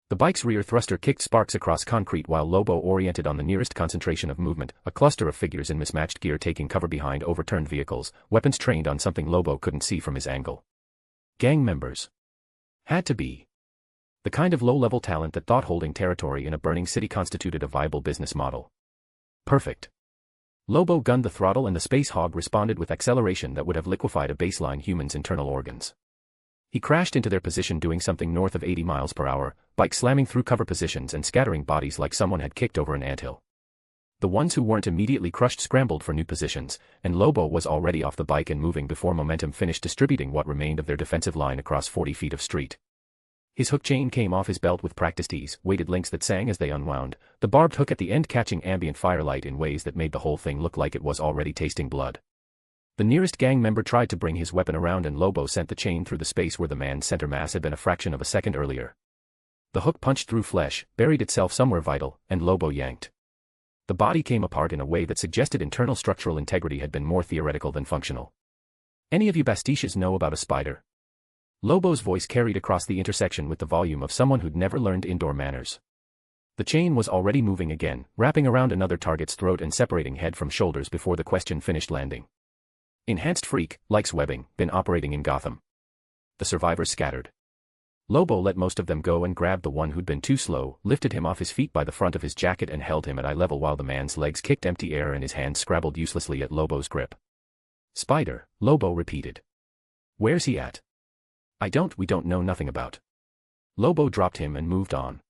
The bike's rear thruster kicked sparks across concrete while Lobo oriented on the nearest concentration of movement, a cluster of figures in mismatched gear taking cover behind overturned vehicles, weapons trained on something Lobo couldn't see from his angle. Gang members. Had to be. The kind of low-level talent that thought holding territory in a burning city constituted a viable business model. Perfect. Lobo gunned the throttle and the space hog responded with acceleration that would have liquefied a baseline human's internal organs. He crashed into their position doing something north of 80 miles per hour, bike slamming through cover positions and scattering bodies like someone had kicked over an anthill. The ones who weren't immediately crushed scrambled for new positions, and Lobo was already off the bike and moving before momentum finished distributing what remained of their defensive line across 40 feet of street. His hook chain came off his belt with practiced ease, weighted links that sang as they unwound, the barbed hook at the end catching ambient firelight in ways that made the whole thing look like it was already tasting blood. The nearest gang member tried to bring his weapon around and Lobo sent the chain through the space where the man's center mass had been a fraction of a second earlier. The hook punched through flesh, buried itself somewhere vital, and Lobo yanked. The body came apart in a way that suggested internal structural integrity had been more theoretical than functional. Any of you bastiches know about a spider? Lobo's voice carried across the intersection with the volume of someone who'd never learned indoor manners. The chain was already moving again, wrapping around another target's throat and separating head from shoulders before the question finished landing. Enhanced freak, likes webbing, been operating in Gotham. The survivors scattered. Lobo let most of them go and grabbed the one who'd been too slow, lifted him off his feet by the front of his jacket and held him at eye level while the man's legs kicked empty air and his hands scrabbled uselessly at Lobo's grip. Spider, Lobo repeated. Where's he at? We don't know nothing about. Lobo dropped him and moved on.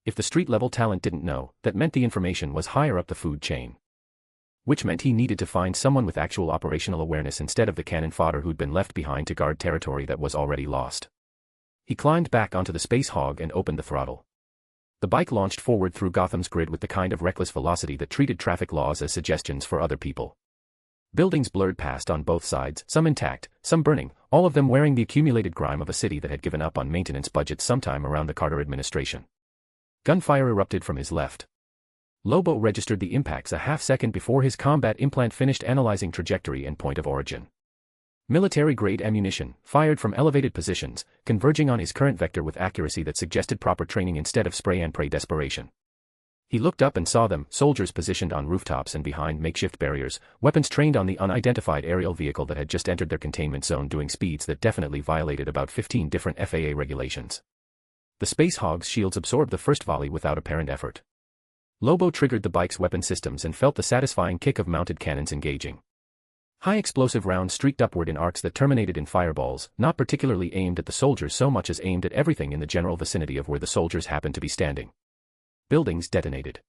If the street-level talent didn't know, that meant the information was higher up the food chain. Which meant he needed to find someone with actual operational awareness instead of the cannon fodder who'd been left behind to guard territory that was already lost. He climbed back onto the Space Hog and opened the throttle. The bike launched forward through Gotham's grid with the kind of reckless velocity that treated traffic laws as suggestions for other people. Buildings blurred past on both sides, some intact, some burning, all of them wearing the accumulated grime of a city that had given up on maintenance budgets sometime around the Carter administration. Gunfire erupted from his left. Lobo registered the impacts a half-second before his combat implant finished analyzing trajectory and point of origin. Military-grade ammunition, fired from elevated positions, converging on his current vector with accuracy that suggested proper training instead of spray-and-pray desperation. He looked up and saw them, soldiers positioned on rooftops and behind makeshift barriers, weapons trained on the unidentified aerial vehicle that had just entered their containment zone doing speeds that definitely violated about 15 different FAA regulations. The Space Hog's shields absorbed the first volley without apparent effort. Lobo triggered the bike's weapon systems and felt the satisfying kick of mounted cannons engaging. High-explosive rounds streaked upward in arcs that terminated in fireballs, not particularly aimed at the soldiers so much as aimed at everything in the general vicinity of where the soldiers happened to be standing. Buildings detonated.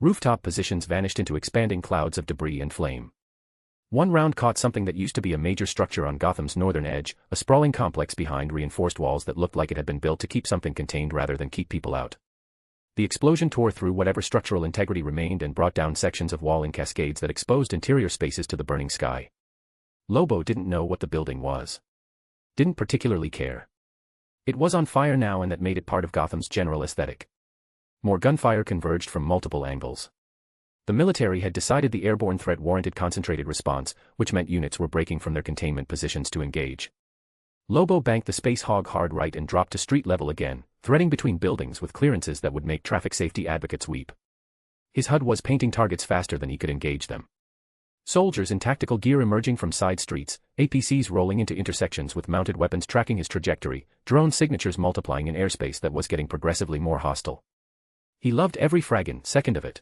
Rooftop positions vanished into expanding clouds of debris and flame. One round caught something that used to be a major structure on Gotham's northern edge, a sprawling complex behind reinforced walls that looked like it had been built to keep something contained rather than keep people out. The explosion tore through whatever structural integrity remained and brought down sections of wall in cascades that exposed interior spaces to the burning sky. Lobo didn't know what the building was. Didn't particularly care. It was on fire now and that made it part of Gotham's general aesthetic. More gunfire converged from multiple angles. The military had decided the airborne threat warranted concentrated response, which meant units were breaking from their containment positions to engage. Lobo banked the Space Hog hard right and dropped to street level again, threading between buildings with clearances that would make traffic safety advocates weep. His HUD was painting targets faster than he could engage them. Soldiers in tactical gear emerging from side streets, APCs rolling into intersections with mounted weapons tracking his trajectory, drone signatures multiplying in airspace that was getting progressively more hostile. He loved every fraggin' second of it.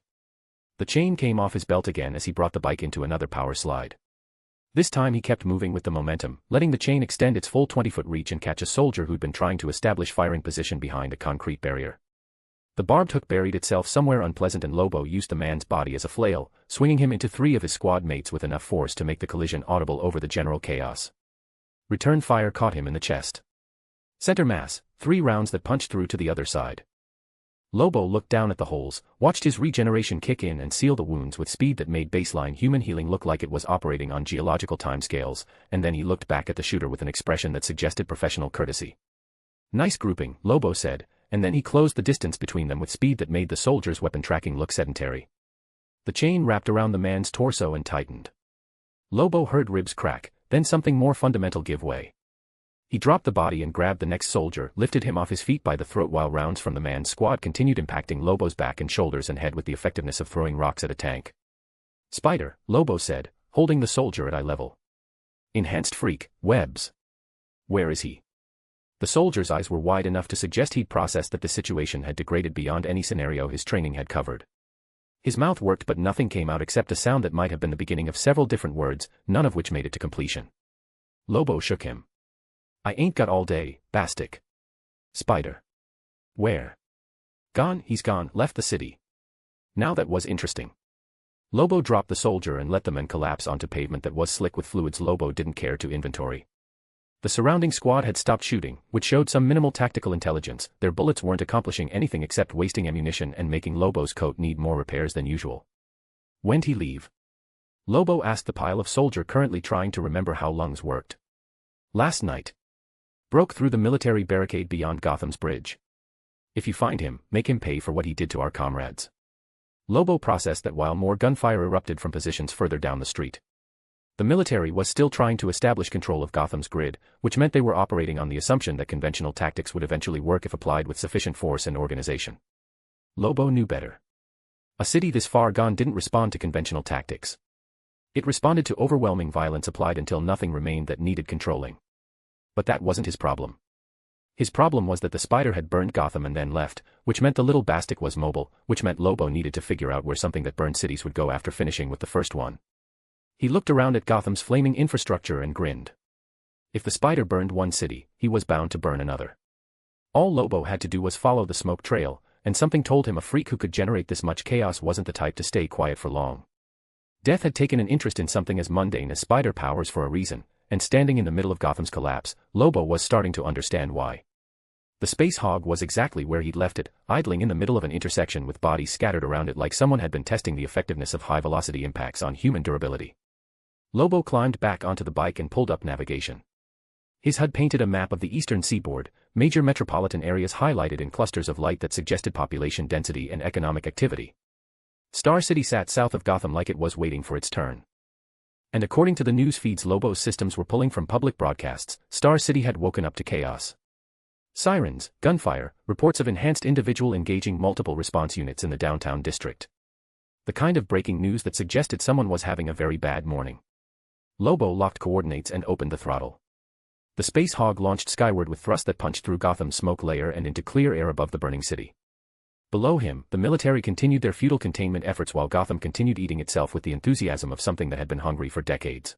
The chain came off his belt again as he brought the bike into another power slide. This time he kept moving with the momentum, letting the chain extend its full 20-foot reach and catch a soldier who'd been trying to establish firing position behind a concrete barrier. The barbed hook buried itself somewhere unpleasant and Lobo used the man's body as a flail, swinging him into 3 of his squad mates with enough force to make the collision audible over the general chaos. Return fire caught him in the chest. Center mass, 3 rounds that punched through to the other side. Lobo looked down at the holes, watched his regeneration kick in and seal the wounds with speed that made baseline human healing look like it was operating on geological timescales, and then he looked back at the shooter with an expression that suggested professional courtesy. Nice grouping, Lobo said, and then he closed the distance between them with speed that made the soldier's weapon tracking look sedentary. The chain wrapped around the man's torso and tightened. Lobo heard ribs crack, then something more fundamental give way. He dropped the body and grabbed the next soldier, lifted him off his feet by the throat while rounds from the man's squad continued impacting Lobo's back and shoulders and head with the effectiveness of throwing rocks at a tank. Spider, Lobo said, holding the soldier at eye level. Enhanced freak, webs. Where is he? The soldier's eyes were wide enough to suggest he'd processed that the situation had degraded beyond any scenario his training had covered. His mouth worked but nothing came out except a sound that might have been the beginning of several different words, none of which made it to completion. Lobo shook him. I ain't got all day, Bastic. Spider. Where? Gone, he's gone, left the city. Now that was interesting. Lobo dropped the soldier and let the men collapse onto pavement that was slick with fluids Lobo didn't care to inventory. The surrounding squad had stopped shooting, which showed some minimal tactical intelligence. Their bullets weren't accomplishing anything except wasting ammunition and making Lobo's coat need more repairs than usual. When'd he leave? Lobo asked the pile of soldier currently trying to remember how lungs worked. Last night. Broke through the military barricade beyond Gotham's bridge. If you find him, make him pay for what he did to our comrades. Lobo processed that while more gunfire erupted from positions further down the street. The military was still trying to establish control of Gotham's grid, which meant they were operating on the assumption that conventional tactics would eventually work if applied with sufficient force and organization. Lobo knew better. A city this far gone didn't respond to conventional tactics. It responded to overwhelming violence applied until nothing remained that needed controlling. But that wasn't his problem. His problem was that the Spider had burned Gotham and then left, which meant the little bastard was mobile, which meant Lobo needed to figure out where something that burned cities would go after finishing with the first one. He looked around at Gotham's flaming infrastructure and grinned. If the Spider burned one city, he was bound to burn another. All Lobo had to do was follow the smoke trail, and something told him a freak who could generate this much chaos wasn't the type to stay quiet for long. Death had taken an interest in something as mundane as spider powers for a reason, and standing in the middle of Gotham's collapse, Lobo was starting to understand why. The Space Hog was exactly where he'd left it, idling in the middle of an intersection with bodies scattered around it like someone had been testing the effectiveness of high-velocity impacts on human durability. Lobo climbed back onto the bike and pulled up navigation. His HUD painted a map of the eastern seaboard, major metropolitan areas highlighted in clusters of light that suggested population density and economic activity. Star City sat south of Gotham like it was waiting for its turn. And according to the news feeds Lobo's systems were pulling from public broadcasts, Star City had woken up to chaos. Sirens, gunfire, reports of enhanced individual engaging multiple response units in the downtown district. The kind of breaking news that suggested someone was having a very bad morning. Lobo locked coordinates and opened the throttle. The Space Hog launched skyward with thrust that punched through Gotham's smoke layer and into clear air above the burning city. Below him, the military continued their futile containment efforts while Gotham continued eating itself with the enthusiasm of something that had been hungry for decades.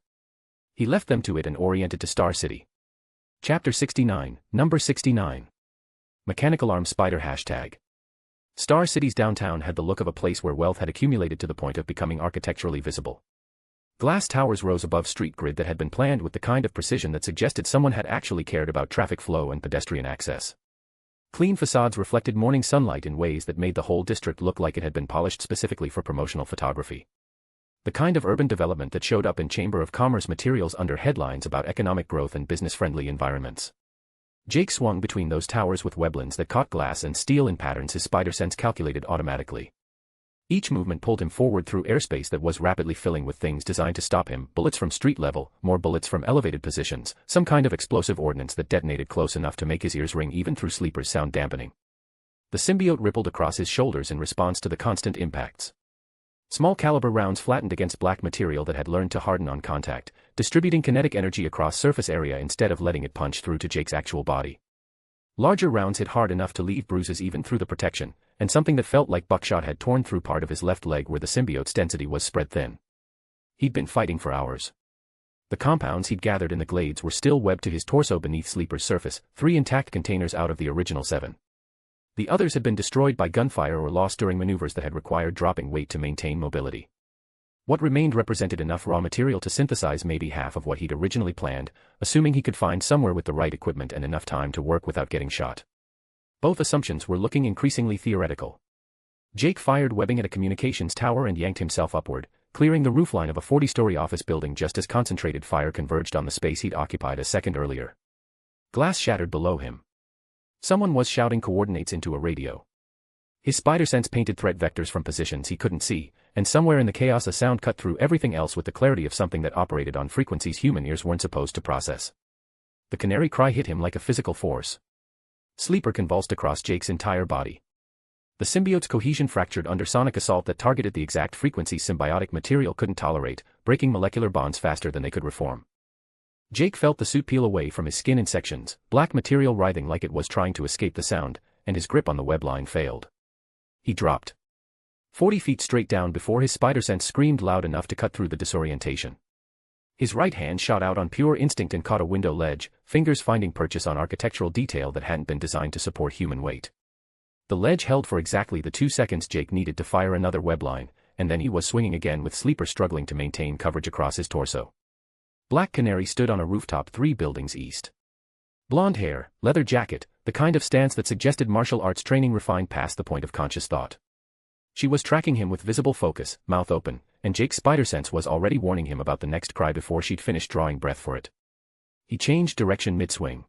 He left them to it and oriented to Star City. Chapter 69, Number 69. Mechanical Arm Spider #. Star City's downtown had the look of a place where wealth had accumulated to the point of becoming architecturally visible. Glass towers rose above street grid that had been planned with the kind of precision that suggested someone had actually cared about traffic flow and pedestrian access. Clean facades reflected morning sunlight in ways that made the whole district look like it had been polished specifically for promotional photography. The kind of urban development that showed up in Chamber of Commerce materials under headlines about economic growth and business-friendly environments. Jake swung between those towers with weblands that caught glass and steel in patterns his spider sense calculated automatically. Each movement pulled him forward through airspace that was rapidly filling with things designed to stop him, bullets from street level, more bullets from elevated positions, some kind of explosive ordnance that detonated close enough to make his ears ring even through sleepers sound dampening. The symbiote rippled across his shoulders in response to the constant impacts. Small caliber rounds flattened against black material that had learned to harden on contact, distributing kinetic energy across surface area instead of letting it punch through to Jake's actual body. Larger rounds hit hard enough to leave bruises even through the protection, and something that felt like buckshot had torn through part of his left leg where the symbiote's density was spread thin. He'd been fighting for hours. The compounds he'd gathered in the glades were still webbed to his torso beneath Sleeper's surface, 3 intact containers out of the original 7. The others had been destroyed by gunfire or lost during maneuvers that had required dropping weight to maintain mobility. What remained represented enough raw material to synthesize maybe half of what he'd originally planned, assuming he could find somewhere with the right equipment and enough time to work without getting shot. Both assumptions were looking increasingly theoretical. Jake fired webbing at a communications tower and yanked himself upward, clearing the roofline of a 40-story office building just as concentrated fire converged on the space he'd occupied a second earlier. Glass shattered below him. Someone was shouting coordinates into a radio. His spider sense painted threat vectors from positions he couldn't see, and somewhere in the chaos a sound cut through everything else with the clarity of something that operated on frequencies human ears weren't supposed to process. The canary cry hit him like a physical force. Sleeper convulsed across Jake's entire body. The symbiote's cohesion fractured under sonic assault that targeted the exact frequency symbiotic material couldn't tolerate, breaking molecular bonds faster than they could reform. Jake felt the suit peel away from his skin in sections, black material writhing like it was trying to escape the sound, and his grip on the web line failed. He dropped 40 feet straight down before his spider sense screamed loud enough to cut through the disorientation. His right hand shot out on pure instinct and caught a window ledge, fingers finding purchase on architectural detail that hadn't been designed to support human weight. The ledge held for exactly the 2 seconds Jake needed to fire another web line, and then he was swinging again with Sleeper struggling to maintain coverage across his torso. Black Canary stood on a rooftop 3 buildings east. Blonde hair, leather jacket, the kind of stance that suggested martial arts training refined past the point of conscious thought. She was tracking him with visible focus, mouth open, and Jake's spider sense was already warning him about the next cry before she'd finished drawing breath for it. He changed direction mid-swing.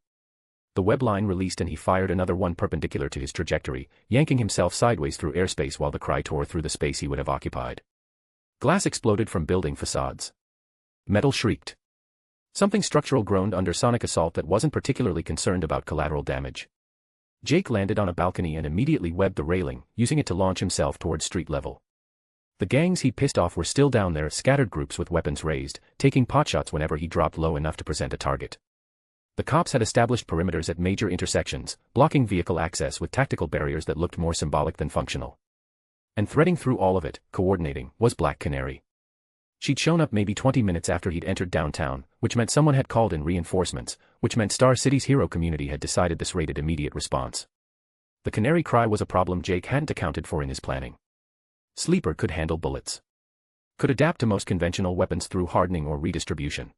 The web line released and he fired another one perpendicular to his trajectory, yanking himself sideways through airspace while the cry tore through the space he would have occupied. Glass exploded from building facades. Metal shrieked. Something structural groaned under sonic assault that wasn't particularly concerned about collateral damage. Jake landed on a balcony and immediately webbed the railing, using it to launch himself towards street level. The gangs he'd pissed off were still down there, scattered groups with weapons raised, taking potshots whenever he dropped low enough to present a target. The cops had established perimeters at major intersections, blocking vehicle access with tactical barriers that looked more symbolic than functional. And threading through all of it, coordinating, was Black Canary. She'd shown up maybe 20 minutes after he'd entered downtown, which meant someone had called in reinforcements, which meant Star City's hero community had decided this rated immediate response. The canary cry was a problem Jake hadn't accounted for in his planning. Sleeper could handle bullets. Could adapt to most conventional weapons through hardening or redistribution.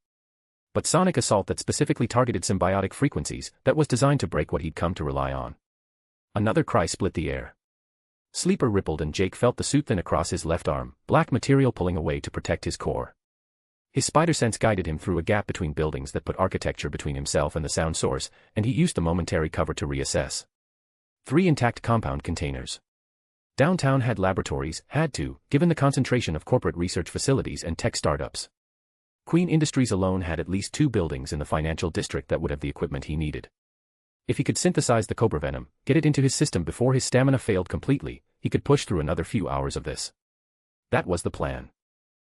But sonic assault that specifically targeted symbiotic frequencies, that was designed to break what he'd come to rely on. Another cry split the air. Sleeper rippled and Jake felt the suit thin across his left arm, black material pulling away to protect his core. His spider sense guided him through a gap between buildings that put architecture between himself and the sound source, and he used the momentary cover to reassess. 3 intact compound containers. Downtown had laboratories, had to, given the concentration of corporate research facilities and tech startups. Queen Industries alone had at least 2 buildings in the financial district that would have the equipment he needed. If he could synthesize the cobra venom, get it into his system before his stamina failed completely, he could push through another few hours of this. That was the plan.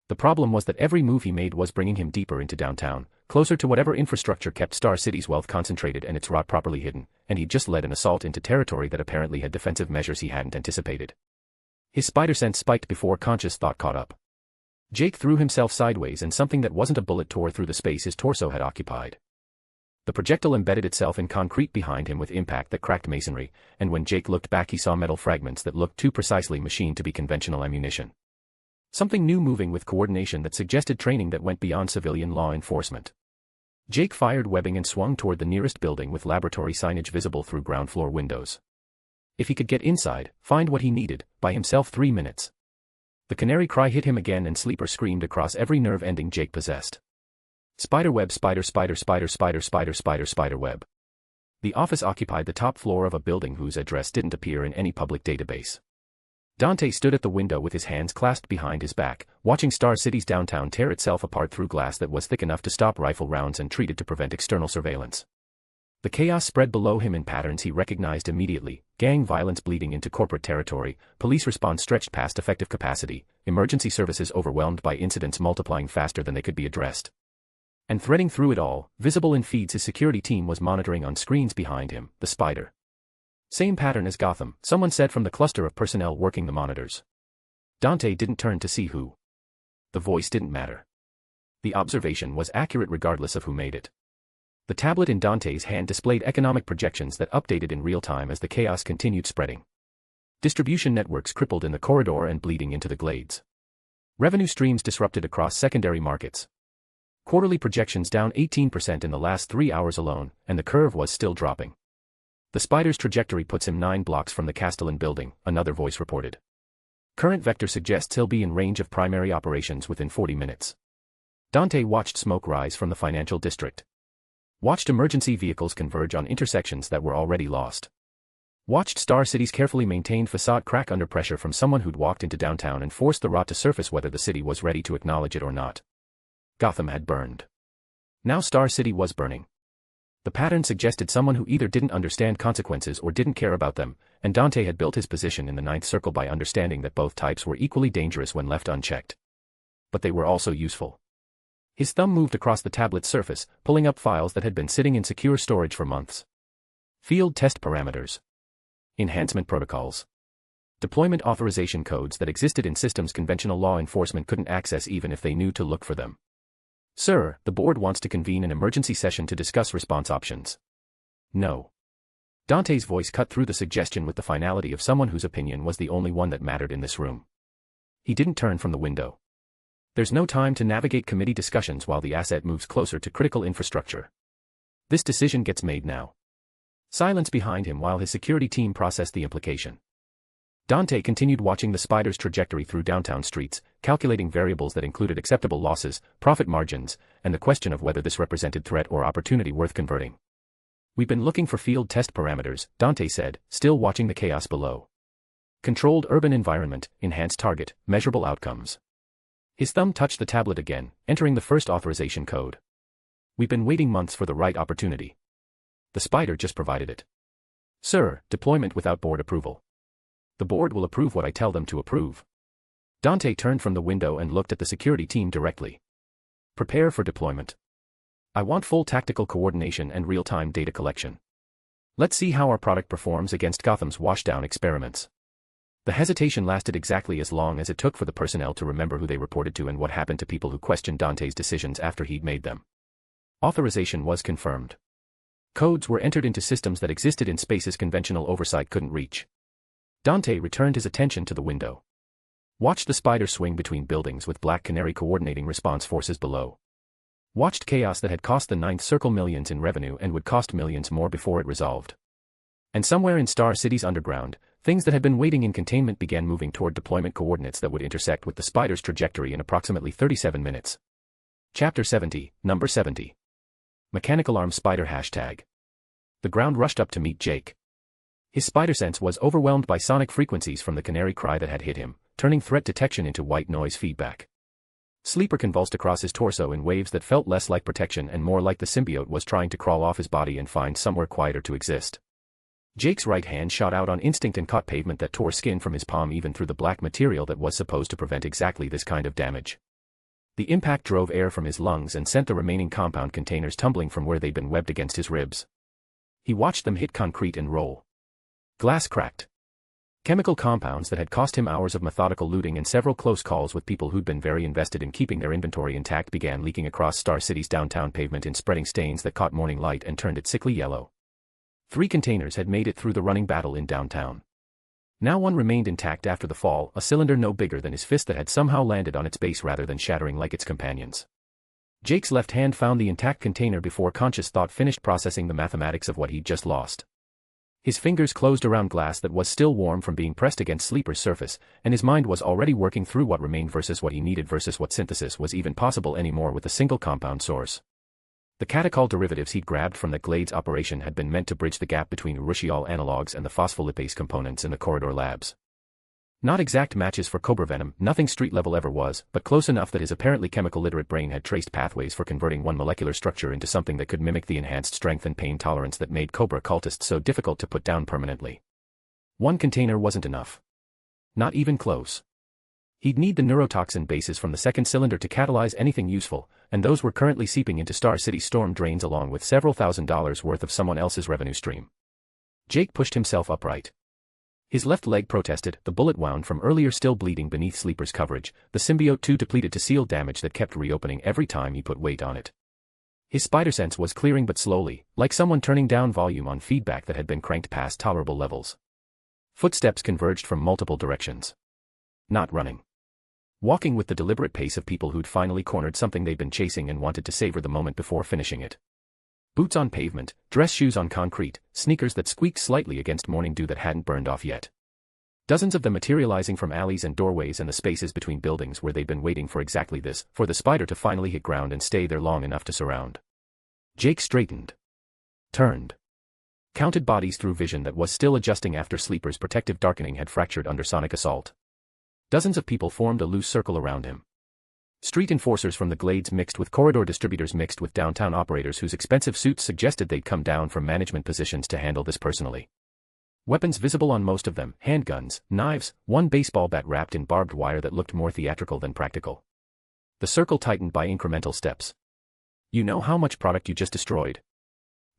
The problem was that every move he made was bringing him deeper into downtown, closer to whatever infrastructure kept Star City's wealth concentrated and its rot properly hidden, and he'd just led an assault into territory that apparently had defensive measures he hadn't anticipated. His spider sense spiked before conscious thought caught up. Jake threw himself sideways and something that wasn't a bullet tore through the space his torso had occupied. The projectile embedded itself in concrete behind him with impact that cracked masonry, and when Jake looked back he saw metal fragments that looked too precisely machined to be conventional ammunition. Something new moving with coordination that suggested training that went beyond civilian law enforcement. Jake fired webbing and swung toward the nearest building with laboratory signage visible through ground floor windows. If he could get inside, find what he needed, buy himself 3 minutes. The canary cry hit him again and Sleeper screamed across every nerve ending Jake possessed. Spiderweb, spider web. The office occupied the top floor of a building whose address didn't appear in any public database. Dante stood at the window with his hands clasped behind his back, watching Star City's downtown tear itself apart through glass that was thick enough to stop rifle rounds and treated to prevent external surveillance. The chaos spread below him in patterns he recognized immediately: gang violence bleeding into corporate territory, police response stretched past effective capacity, emergency services overwhelmed by incidents multiplying faster than they could be addressed. And threading through it all, visible in feeds his security team was monitoring on screens behind him, the Spider. Same pattern as Gotham, someone said from the cluster of personnel working the monitors. Dante didn't turn to see who. The voice didn't matter. The observation was accurate regardless of who made it. The tablet in Dante's hand displayed economic projections that updated in real time as the chaos continued spreading. Distribution networks crippled in the corridor and bleeding into the glades. Revenue streams disrupted across secondary markets. Quarterly projections down 18% in the last 3 hours alone, and the curve was still dropping. The Spider's trajectory puts him 9 blocks from the Castellan building, another voice reported. Current vector suggests he'll be in range of primary operations within 40 minutes. Dante watched smoke rise from the financial district. Watched emergency vehicles converge on intersections that were already lost. Watched Star City's carefully maintained facade crack under pressure from someone who'd walked into downtown and forced the rot to surface whether the city was ready to acknowledge it or not. Gotham had burned. Now Star City was burning. The pattern suggested someone who either didn't understand consequences or didn't care about them, and Dante had built his position in the ninth circle by understanding that both types were equally dangerous when left unchecked. But they were also useful. His thumb moved across the tablet's surface, pulling up files that had been sitting in secure storage for months. Field test parameters. Enhancement protocols. Deployment authorization codes that existed in systems conventional law enforcement couldn't access even if they knew to look for them. Sir, the board wants to convene an emergency session to discuss response options. No. Dante's voice cut through the suggestion with the finality of someone whose opinion was the only one that mattered in this room. He didn't turn from the window. There's no time to navigate committee discussions while the asset moves closer to critical infrastructure. This decision gets made now. Silence behind him while his security team processed the implication. Dante continued watching the Spider's trajectory through downtown streets, calculating variables that included acceptable losses, profit margins, and the question of whether this represented threat or opportunity worth converting. We've been looking for field test parameters, Dante said, still watching the chaos below. Controlled urban environment, enhanced target, measurable outcomes. His thumb touched the tablet again, entering the first authorization code. We've been waiting months for the right opportunity. The Spider just provided it. Sir, deployment without board approval. The board will approve what I tell them to approve. Dante turned from the window and looked at the security team directly. Prepare for deployment. I want full tactical coordination and real-time data collection. Let's see how our product performs against Gotham's washdown experiments. The hesitation lasted exactly as long as it took for the personnel to remember who they reported to and what happened to people who questioned Dante's decisions after he'd made them. Authorization was confirmed. Codes were entered into systems that existed in spaces conventional oversight couldn't reach. Dante returned his attention to the window. Watched the Spider swing between buildings with Black Canary coordinating response forces below. Watched chaos that had cost the Ninth Circle millions in revenue and would cost millions more before it resolved. And somewhere in Star City's underground, things that had been waiting in containment began moving toward deployment coordinates that would intersect with the Spider's trajectory in approximately 37 minutes. Chapter 70, Number 70. Mechanical Arm Spider Hashtag. The ground rushed up to meet Jake. His spider sense was overwhelmed by sonic frequencies from the canary cry that had hit him, turning threat detection into white noise feedback. Sleeper convulsed across his torso in waves that felt less like protection and more like the symbiote was trying to crawl off his body and find somewhere quieter to exist. Jake's right hand shot out on instinct and caught pavement that tore skin from his palm even through the black material that was supposed to prevent exactly this kind of damage. The impact drove air from his lungs and sent the remaining compound containers tumbling from where they'd been webbed against his ribs. He watched them hit concrete and roll. Glass cracked. Chemical compounds that had cost him hours of methodical looting and several close calls with people who'd been very invested in keeping their inventory intact began leaking across Star City's downtown pavement in spreading stains that caught morning light and turned it sickly yellow. 3 containers had made it through the running battle in downtown. Now one remained intact after the fall, a cylinder no bigger than his fist that had somehow landed on its base rather than shattering like its companions. Jake's left hand found the intact container before conscious thought finished processing the mathematics of what he'd just lost. His fingers closed around glass that was still warm from being pressed against Sleeper's surface, and his mind was already working through what remained versus what he needed versus what synthesis was even possible anymore with a single compound source. The catechol derivatives he'd grabbed from the Glades operation had been meant to bridge the gap between urushiol analogs and the phospholipase components in the corridor labs. Not exact matches for cobra venom, nothing street level ever was, but close enough that his apparently chemical literate brain had traced pathways for converting one molecular structure into something that could mimic the enhanced strength and pain tolerance that made cobra cultists so difficult to put down permanently. One container wasn't enough. Not even close. He'd need the neurotoxin bases from the second cylinder to catalyze anything useful, and those were currently seeping into Star City's storm drains along with several $1,000s worth of someone else's revenue stream. Jake pushed himself upright. His left leg protested, the bullet wound from earlier still bleeding beneath Sleeper's coverage, the symbiote too depleted to seal damage that kept reopening every time he put weight on it. His spider sense was clearing but slowly, like someone turning down volume on feedback that had been cranked past tolerable levels. Footsteps converged from multiple directions. Not running. Walking with the deliberate pace of people who'd finally cornered something they'd been chasing and wanted to savor the moment before finishing it. Boots on pavement, dress shoes on concrete, sneakers that squeaked slightly against morning dew that hadn't burned off yet. Dozens of them materializing from alleys and doorways and the spaces between buildings where they'd been waiting for exactly this, for the spider to finally hit ground and stay there long enough to surround. Jake straightened. Turned. Counted bodies through vision that was still adjusting after Sleeper's protective darkening had fractured under sonic assault. Dozens of people formed a loose circle around him. Street enforcers from the Glades mixed with corridor distributors mixed with downtown operators whose expensive suits suggested they'd come down from management positions to handle this personally. Weapons visible on most of them, handguns, knives, one baseball bat wrapped in barbed wire that looked more theatrical than practical. The circle tightened by incremental steps. You know how much product you just destroyed?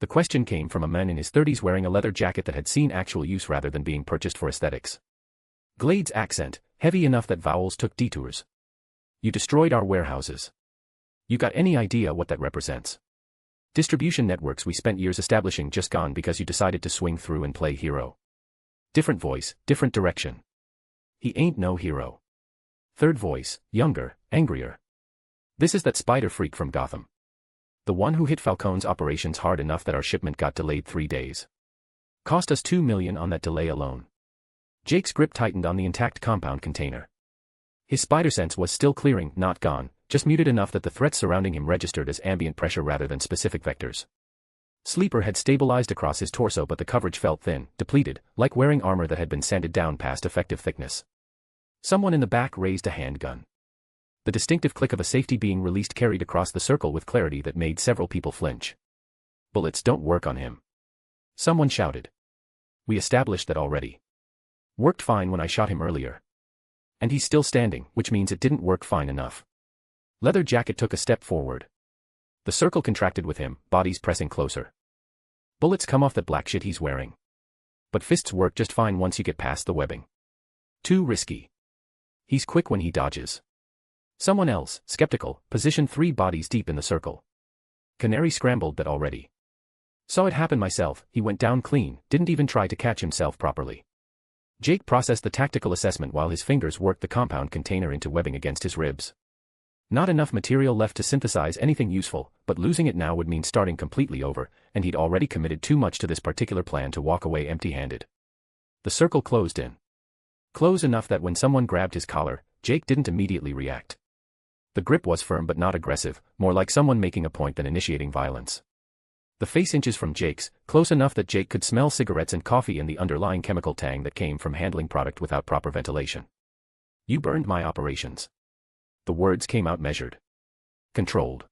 The question came from a man in his 30s wearing a leather jacket that had seen actual use rather than being purchased for aesthetics. Glade's accent, heavy enough that vowels took detours. You destroyed our warehouses. You got any idea what that represents? Distribution networks we spent years establishing just gone because you decided to swing through and play hero. Different voice, different direction. He ain't no hero. Third voice, younger, angrier. This is that spider freak from Gotham. The one who hit Falcone's operations hard enough that our shipment got delayed 3 days. Cost us $2 million on that delay alone. Jake's grip tightened on the intact compound container. His spider sense was still clearing, not gone, just muted enough that the threats surrounding him registered as ambient pressure rather than specific vectors. Sleeper had stabilized across his torso, but the coverage felt thin, depleted, like wearing armor that had been sanded down past effective thickness. Someone in the back raised a handgun. The distinctive click of a safety being released carried across the circle with clarity that made several people flinch. "Bullets don't work on him," someone shouted. "We established that already. Worked fine when I shot him earlier. And he's still standing, which means it didn't work fine enough." Leather Jacket took a step forward. The circle contracted with him, bodies pressing closer. "Bullets come off that black shit he's wearing. But fists work just fine once you get past the webbing. Too risky. He's quick when he dodges." Someone else, skeptical, positioned 3 bodies deep in the circle. "Canary scrambled that already. Saw it happen myself, he went down clean, didn't even try to catch himself properly." Jake processed the tactical assessment while his fingers worked the compound container into webbing against his ribs. Not enough material left to synthesize anything useful, but losing it now would mean starting completely over, and he'd already committed too much to this particular plan to walk away empty-handed. The circle closed in. Close enough that when someone grabbed his collar, Jake didn't immediately react. The grip was firm but not aggressive, more like someone making a point than initiating violence. The face inches from Jake's, close enough that Jake could smell cigarettes and coffee and the underlying chemical tang that came from handling product without proper ventilation. "You burned my operations." The words came out measured. "Controlled.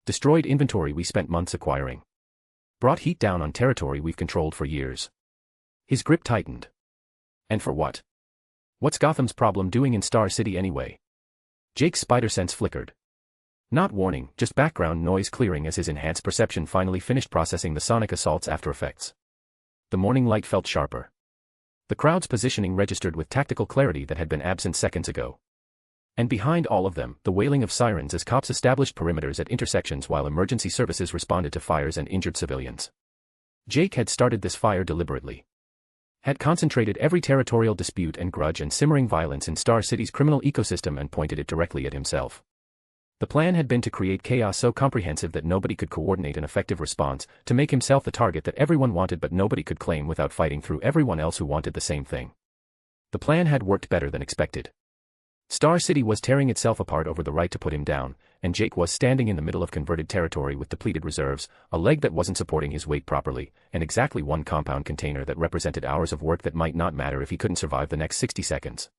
Destroyed inventory we spent months acquiring. Brought heat down on territory we've controlled for years." His grip tightened. "And for what? What's Gotham's problem doing in Star City anyway?" Jake's spider sense flickered. Not warning, just background noise clearing as his enhanced perception finally finished processing the sonic assault's after effects. The morning light felt sharper. The crowd's positioning registered with tactical clarity that had been absent seconds ago. And behind all of them, the wailing of sirens as cops established perimeters at intersections while emergency services responded to fires and injured civilians. Jake had started this fire deliberately. Had concentrated every territorial dispute and grudge and simmering violence in Star City's criminal ecosystem and pointed it directly at himself. The plan had been to create chaos so comprehensive that nobody could coordinate an effective response, to make himself the target that everyone wanted but nobody could claim without fighting through everyone else who wanted the same thing. The plan had worked better than expected. Star City was tearing itself apart over the right to put him down, and Jake was standing in the middle of converted territory with depleted reserves, a leg that wasn't supporting his weight properly, and exactly one compound container that represented hours of work that might not matter if he couldn't survive the next 60 seconds.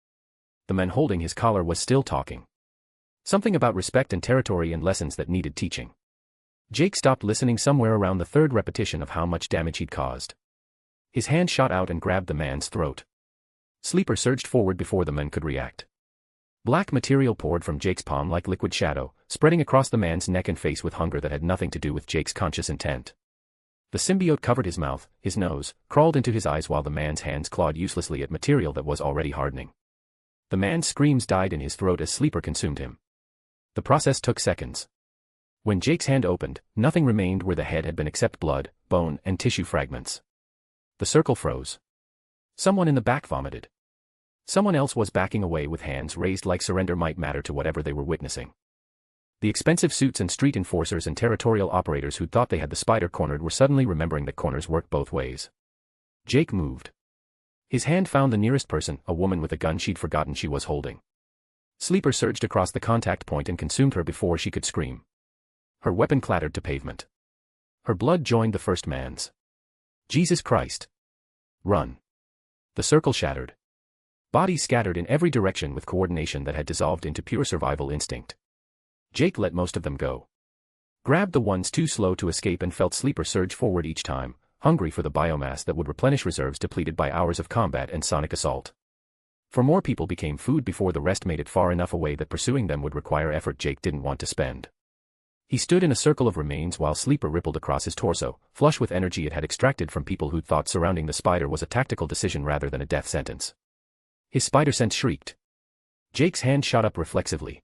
The man holding his collar was still talking. Something about respect and territory and lessons that needed teaching. Jake stopped listening somewhere around the 3rd repetition of how much damage he'd caused. His hand shot out and grabbed the man's throat. Sleeper surged forward before the man could react. Black material poured from Jake's palm like liquid shadow, spreading across the man's neck and face with hunger that had nothing to do with Jake's conscious intent. The symbiote covered his mouth, his nose, crawled into his eyes while the man's hands clawed uselessly at material that was already hardening. The man's screams died in his throat as Sleeper consumed him. The process took seconds. When Jake's hand opened, nothing remained where the head had been except blood, bone, and tissue fragments. The circle froze. Someone in the back vomited. Someone else was backing away with hands raised like surrender might matter to whatever they were witnessing. The expensive suits and street enforcers and territorial operators who thought they had the spider cornered were suddenly remembering that corners work both ways. Jake moved. His hand found the nearest person, a woman with a gun she'd forgotten she was holding. Sleeper surged across the contact point and consumed her before she could scream. Her weapon clattered to pavement. Her blood joined the first man's. Jesus Christ. Run. The circle shattered. Bodies scattered in every direction with coordination that had dissolved into pure survival instinct. Jake let most of them go. Grabbed the ones too slow to escape and felt Sleeper surge forward each time, hungry for the biomass that would replenish reserves depleted by hours of combat and sonic assault. For more people became food before the rest made it far enough away that pursuing them would require effort Jake didn't want to spend. He stood in a circle of remains while Sleeper rippled across his torso, flush with energy it had extracted from people who'd thought surrounding the spider was a tactical decision rather than a death sentence. His spider sense shrieked. Jake's hand shot up reflexively.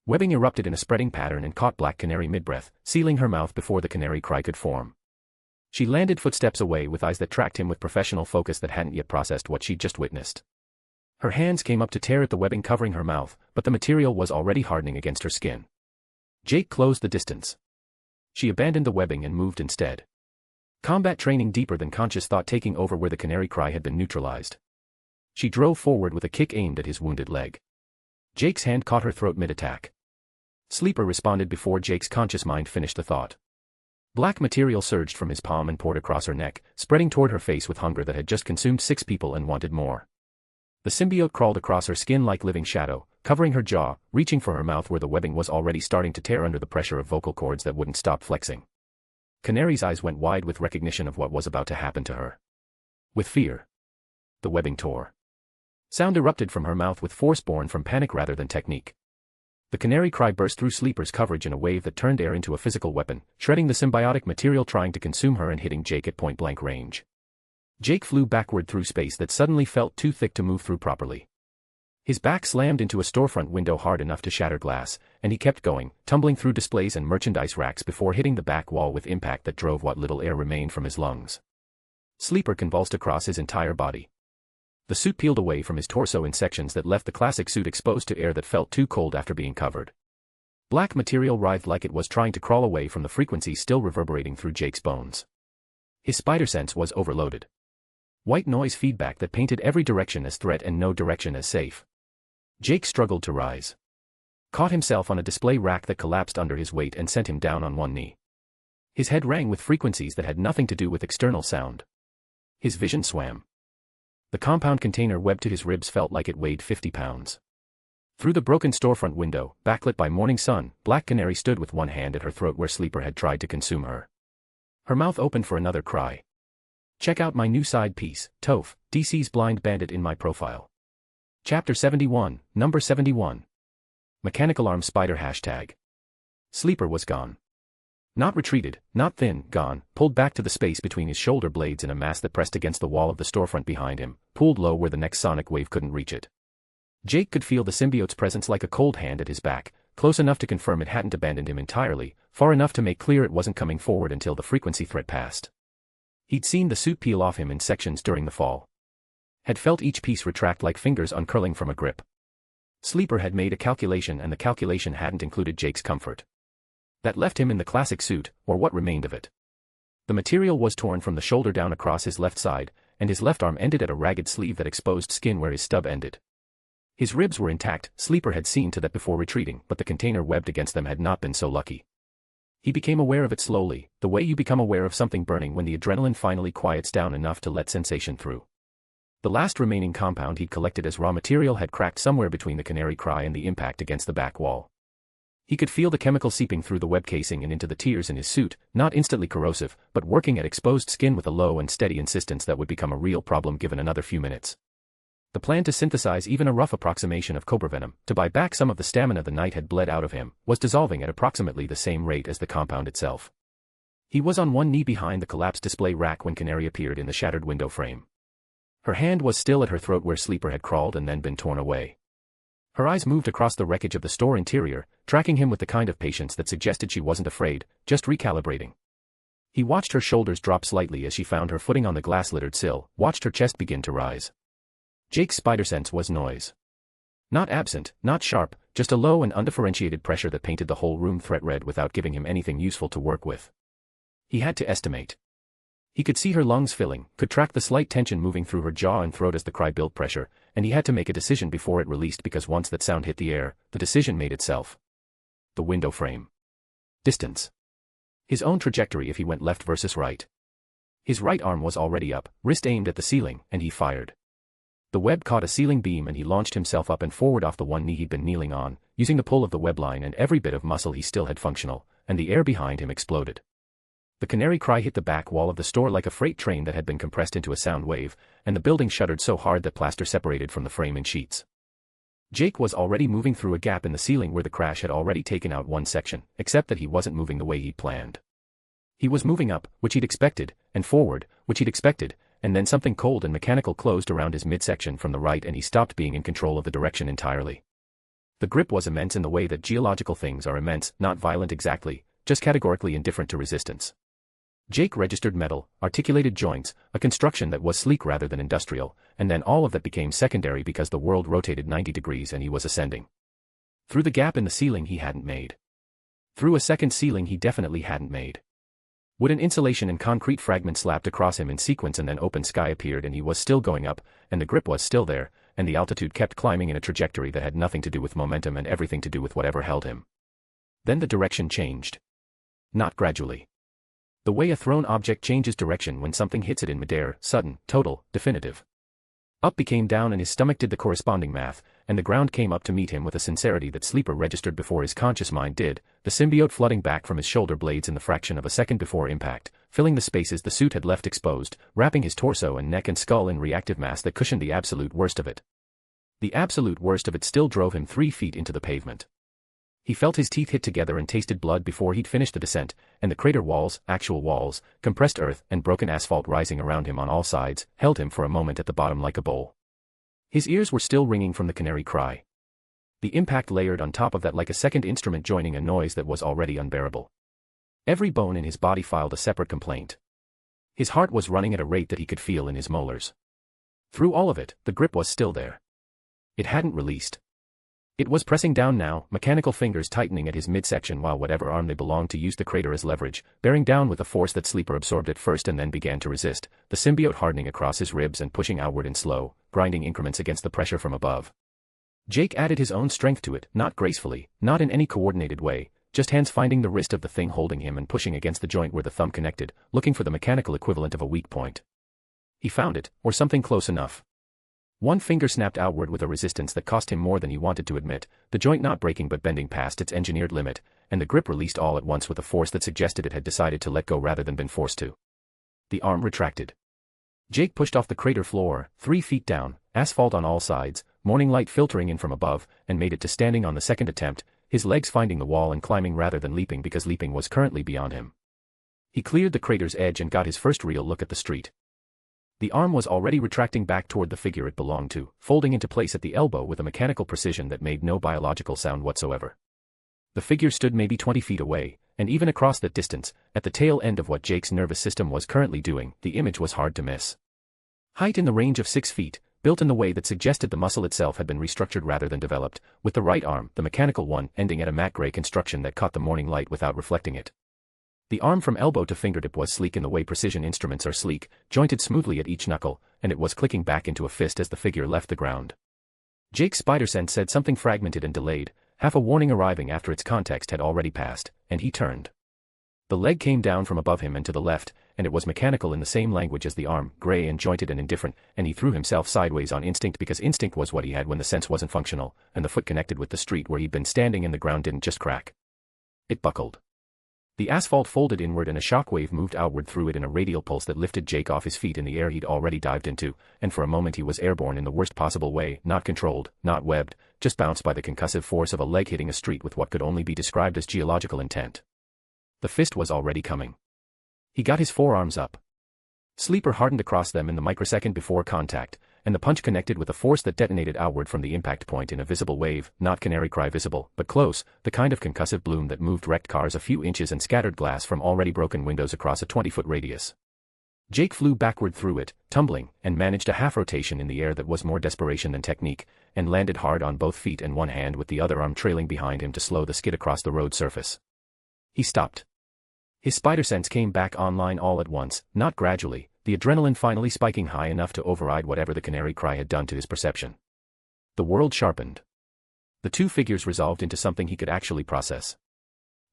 Webbing erupted in a spreading pattern and caught Black Canary mid-breath, sealing her mouth before the canary cry could form. She landed footsteps away with eyes that tracked him with professional focus that hadn't yet processed what she'd just witnessed. Her hands came up to tear at the webbing covering her mouth, but the material was already hardening against her skin. Jake closed the distance. She abandoned the webbing and moved instead. Combat training deeper than conscious thought taking over where the canary cry had been neutralized. She drove forward with a kick aimed at his wounded leg. Jake's hand caught her throat mid-attack. Sleeper responded before Jake's conscious mind finished the thought. Black material surged from his palm and poured across her neck, spreading toward her face with hunger that had just consumed 6 people and wanted more. The symbiote crawled across her skin like living shadow, covering her jaw, reaching for her mouth where the webbing was already starting to tear under the pressure of vocal cords that wouldn't stop flexing. Canary's eyes went wide with recognition of what was about to happen to her. With fear. The webbing tore. Sound erupted from her mouth with force born from panic rather than technique. The canary cry burst through Sleeper's coverage in a wave that turned air into a physical weapon, shredding the symbiotic material trying to consume her and hitting Jake at point-blank range. Jake flew backward through space that suddenly felt too thick to move through properly. His back slammed into a storefront window hard enough to shatter glass, and he kept going, tumbling through displays and merchandise racks before hitting the back wall with impact that drove what little air remained from his lungs. Sleeper convulsed across his entire body. The suit peeled away from his torso in sections that left the classic suit exposed to air that felt too cold after being covered. Black material writhed like it was trying to crawl away from the frequency still reverberating through Jake's bones. His spider sense was overloaded. White noise feedback that painted every direction as threat and no direction as safe. Jake struggled to rise. Caught himself on a display rack that collapsed under his weight and sent him down on one knee. His head rang with frequencies that had nothing to do with external sound. His vision swam. The compound container webbed to his ribs felt like it weighed 50 pounds. Through the broken storefront window, backlit by morning sun, Black Canary stood with one hand at her throat where Sleeper had tried to consume her. Her mouth opened for another cry. Check out my new side piece, Toph, DC's Blind Bandit in my profile. Chapter 71, Number 71. Mechanical Arm Spider #. Sleeper was gone. Not retreated, not thin, gone, pulled back to the space between his shoulder blades in a mass that pressed against the wall of the storefront behind him, pulled low where the next sonic wave couldn't reach it. Jake could feel the symbiote's presence like a cold hand at his back, close enough to confirm it hadn't abandoned him entirely, far enough to make clear it wasn't coming forward until the frequency threat passed. He'd seen the suit peel off him in sections during the fall. Had felt each piece retract like fingers uncurling from a grip. Sleeper had made a calculation and the calculation hadn't included Jake's comfort. That left him in the classic suit, or what remained of it. The material was torn from the shoulder down across his left side, and his left arm ended at a ragged sleeve that exposed skin where his stub ended. His ribs were intact, Sleeper had seen to that before retreating, but the container webbed against them had not been so lucky. He became aware of it slowly, the way you become aware of something burning when the adrenaline finally quiets down enough to let sensation through. The last remaining compound he'd collected as raw material had cracked somewhere between the canary cry and the impact against the back wall. He could feel the chemical seeping through the web casing and into the tears in his suit, not instantly corrosive, but working at exposed skin with a low and steady insistence that would become a real problem given another few minutes. The plan to synthesize even a rough approximation of cobra venom, to buy back some of the stamina the night had bled out of him, was dissolving at approximately the same rate as the compound itself. He was on one knee behind the collapsed display rack when Canary appeared in the shattered window frame. Her hand was still at her throat where Sleeper had crawled and then been torn away. Her eyes moved across the wreckage of the store interior, tracking him with the kind of patience that suggested she wasn't afraid, just recalibrating. He watched her shoulders drop slightly as she found her footing on the glass-littered sill, watched her chest begin to rise. Jake's spider sense was noise. Not absent, not sharp, just a low and undifferentiated pressure that painted the whole room threat red without giving him anything useful to work with. He had to estimate. He could see her lungs filling, could track the slight tension moving through her jaw and throat as the cry built pressure, and he had to make a decision before it released because once that sound hit the air, the decision made itself. The window frame. Distance. His own trajectory if he went left versus right. His right arm was already up, wrist aimed at the ceiling, and he fired. The web caught a ceiling beam and he launched himself up and forward off the one knee he'd been kneeling on, using the pull of the web line and every bit of muscle he still had functional, and the air behind him exploded. The canary cry hit the back wall of the store like a freight train that had been compressed into a sound wave, and the building shuddered so hard that plaster separated from the frame in sheets. Jake was already moving through a gap in the ceiling where the crash had already taken out one section, except that he wasn't moving the way he'd planned. He was moving up, which he'd expected, and forward, which he'd expected, and then something cold and mechanical closed around his midsection from the right and he stopped being in control of the direction entirely. The grip was immense in the way that geological things are immense, not violent exactly, just categorically indifferent to resistance. Jake registered metal, articulated joints, a construction that was sleek rather than industrial, and then all of that became secondary because the world rotated 90 degrees and he was ascending. Through the gap in the ceiling he hadn't made. Through a second ceiling he definitely hadn't made. Wooden insulation and concrete fragments slapped across him in sequence and then open sky appeared and he was still going up, and the grip was still there, and the altitude kept climbing in a trajectory that had nothing to do with momentum and everything to do with whatever held him. Then the direction changed. Not gradually. The way a thrown object changes direction when something hits it in midair, sudden, total, definitive. Up became down and his stomach did the corresponding math, and the ground came up to meet him with a sincerity that Sleeper registered before his conscious mind did, the symbiote flooding back from his shoulder blades in the fraction of a second before impact, filling the spaces the suit had left exposed, wrapping his torso and neck and skull in reactive mass that cushioned the absolute worst of it. The absolute worst of it still drove him 3 feet into the pavement. He felt his teeth hit together and tasted blood before he'd finished the descent, and the crater walls, actual walls, compressed earth and broken asphalt rising around him on all sides, held him for a moment at the bottom like a bowl. His ears were still ringing from the canary cry. The impact layered on top of that like a second instrument joining a noise that was already unbearable. Every bone in his body filed a separate complaint. His heart was running at a rate that he could feel in his molars. Through all of it, the grip was still there. It hadn't released. It was pressing down now, mechanical fingers tightening at his midsection while whatever arm they belonged to used the crater as leverage, bearing down with a force that Sleeper absorbed at first and then began to resist, the symbiote hardening across his ribs and pushing outward in slow, grinding increments against the pressure from above. Jake added his own strength to it, not gracefully, not in any coordinated way, just hands finding the wrist of the thing holding him and pushing against the joint where the thumb connected, looking for the mechanical equivalent of a weak point. He found it, or something close enough. One finger snapped outward with a resistance that cost him more than he wanted to admit, the joint not breaking but bending past its engineered limit, and the grip released all at once with a force that suggested it had decided to let go rather than been forced to. The arm retracted. Jake pushed off the crater floor, 3 feet down, asphalt on all sides, morning light filtering in from above, and made it to standing on the second attempt, his legs finding the wall and climbing rather than leaping because leaping was currently beyond him. He cleared the crater's edge and got his first real look at the street. The arm was already retracting back toward the figure it belonged to, folding into place at the elbow with a mechanical precision that made no biological sound whatsoever. The figure stood maybe 20 feet away, and even across that distance, at the tail end of what Jake's nervous system was currently doing, the image was hard to miss. Height in the range of 6 feet, built in the way that suggested the muscle itself had been restructured rather than developed, with the right arm, the mechanical one, ending at a matte gray construction that caught the morning light without reflecting it. The arm from elbow to fingertip was sleek in the way precision instruments are sleek, jointed smoothly at each knuckle, and it was clicking back into a fist as the figure left the ground. Jake's spider sense said something fragmented and delayed, half a warning arriving after its context had already passed, and he turned. The leg came down from above him and to the left, and it was mechanical in the same language as the arm, gray and jointed and indifferent, and he threw himself sideways on instinct because instinct was what he had when the sense wasn't functional, and the foot connected with the street where he'd been standing and the ground didn't just crack. It buckled. The asphalt folded inward and a shockwave moved outward through it in a radial pulse that lifted Jake off his feet in the air he'd already dived into, and for a moment he was airborne in the worst possible way, not controlled, not webbed, just bounced by the concussive force of a leg hitting a street with what could only be described as geological intent. The fist was already coming. He got his forearms up. Sleeper hardened across them in the microsecond before contact, and the punch connected with a force that detonated outward from the impact point in a visible wave, not canary cry visible, but close, the kind of concussive bloom that moved wrecked cars a few inches and scattered glass from already broken windows across a 20-foot radius. Jake flew backward through it, tumbling, and managed a half rotation in the air that was more desperation than technique, and landed hard on both feet and one hand with the other arm trailing behind him to slow the skid across the road surface. He stopped. His spider sense came back online all at once, not gradually, the adrenaline finally spiking high enough to override whatever the canary cry had done to his perception. The world sharpened. The two figures resolved into something he could actually process.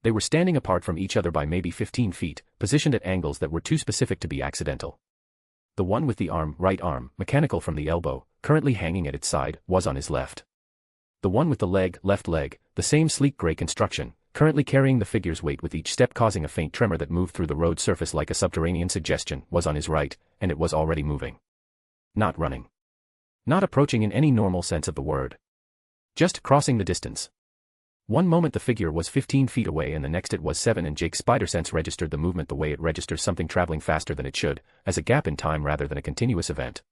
They were standing apart from each other by maybe 15 feet, positioned at angles that were too specific to be accidental. The one with the arm, right arm, mechanical from the elbow, currently hanging at its side, was on his left. The one with the leg, left leg, the same sleek gray construction, currently carrying the figure's weight with each step causing a faint tremor that moved through the road surface like a subterranean suggestion, was on his right, and it was already moving. Not running. Not approaching in any normal sense of the word. Just crossing the distance. One moment the figure was 15 feet away and the next it was 7, and Jake's spider sense registered the movement the way it registers something traveling faster than it should, as a gap in time rather than a continuous event.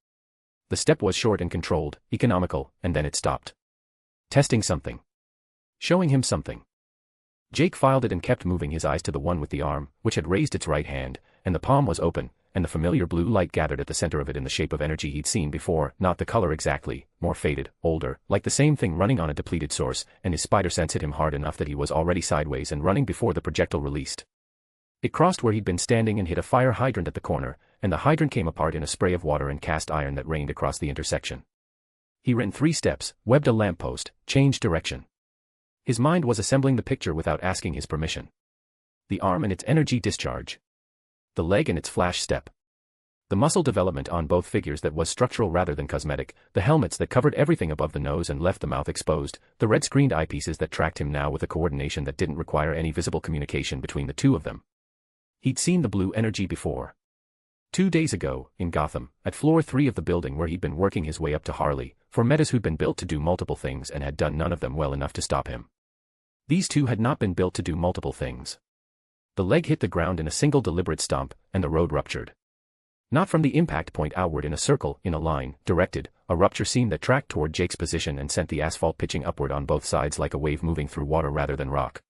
The step was short and controlled, economical, and then it stopped. Testing something. Showing him something. Jake filed it and kept moving his eyes to the one with the arm, which had raised its right hand, and the palm was open, and the familiar blue light gathered at the center of it in the shape of energy he'd seen before, not the color exactly, more faded, older, like the same thing running on a depleted source, and his spider sense hit him hard enough that he was already sideways and running before the projectile released. It crossed where he'd been standing and hit a fire hydrant at the corner, and the hydrant came apart in a spray of water and cast iron that rained across the intersection. He ran 3 steps, webbed a lamppost, changed direction. His mind was assembling the picture without asking his permission. The arm and its energy discharge. The leg and its flash step. The muscle development on both figures that was structural rather than cosmetic, the helmets that covered everything above the nose and left the mouth exposed, the red-screened eyepieces that tracked him now with a coordination that didn't require any visible communication between the two of them. He'd seen the blue energy before. 2 days ago, in Gotham, at floor 3 of the building where he'd been working his way up to Harley, for metas who'd been built to do multiple things and had done none of them well enough to stop him. These two had not been built to do multiple things. The leg hit the ground in a single deliberate stomp, and the road ruptured. Not from the impact point outward in a circle, in a line, directed, a rupture seam that tracked toward Jake's position and sent the asphalt pitching upward on both sides like a wave moving through water rather than rock.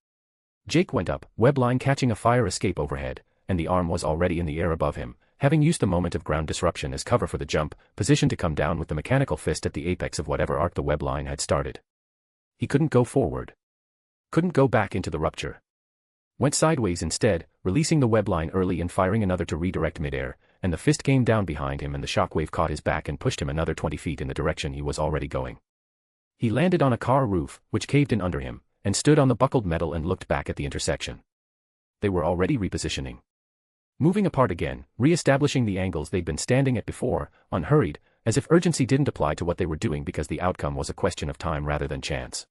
Jake went up, web line catching a fire escape overhead, and the arm was already in the air above him, having used the moment of ground disruption as cover for the jump, positioned to come down with the mechanical fist at the apex of whatever arc the web line had started. He couldn't go forward. Couldn't go back into the rupture. Went sideways instead, releasing the web line early and firing another to redirect midair, and the fist came down behind him and the shockwave caught his back and pushed him another 20 feet in the direction he was already going. He landed on a car roof, which caved in under him, and stood on the buckled metal and looked back at the intersection. They were already repositioning. Moving apart again, re-establishing the angles they'd been standing at before, unhurried, as if urgency didn't apply to what they were doing because the outcome was a question of time rather than chance.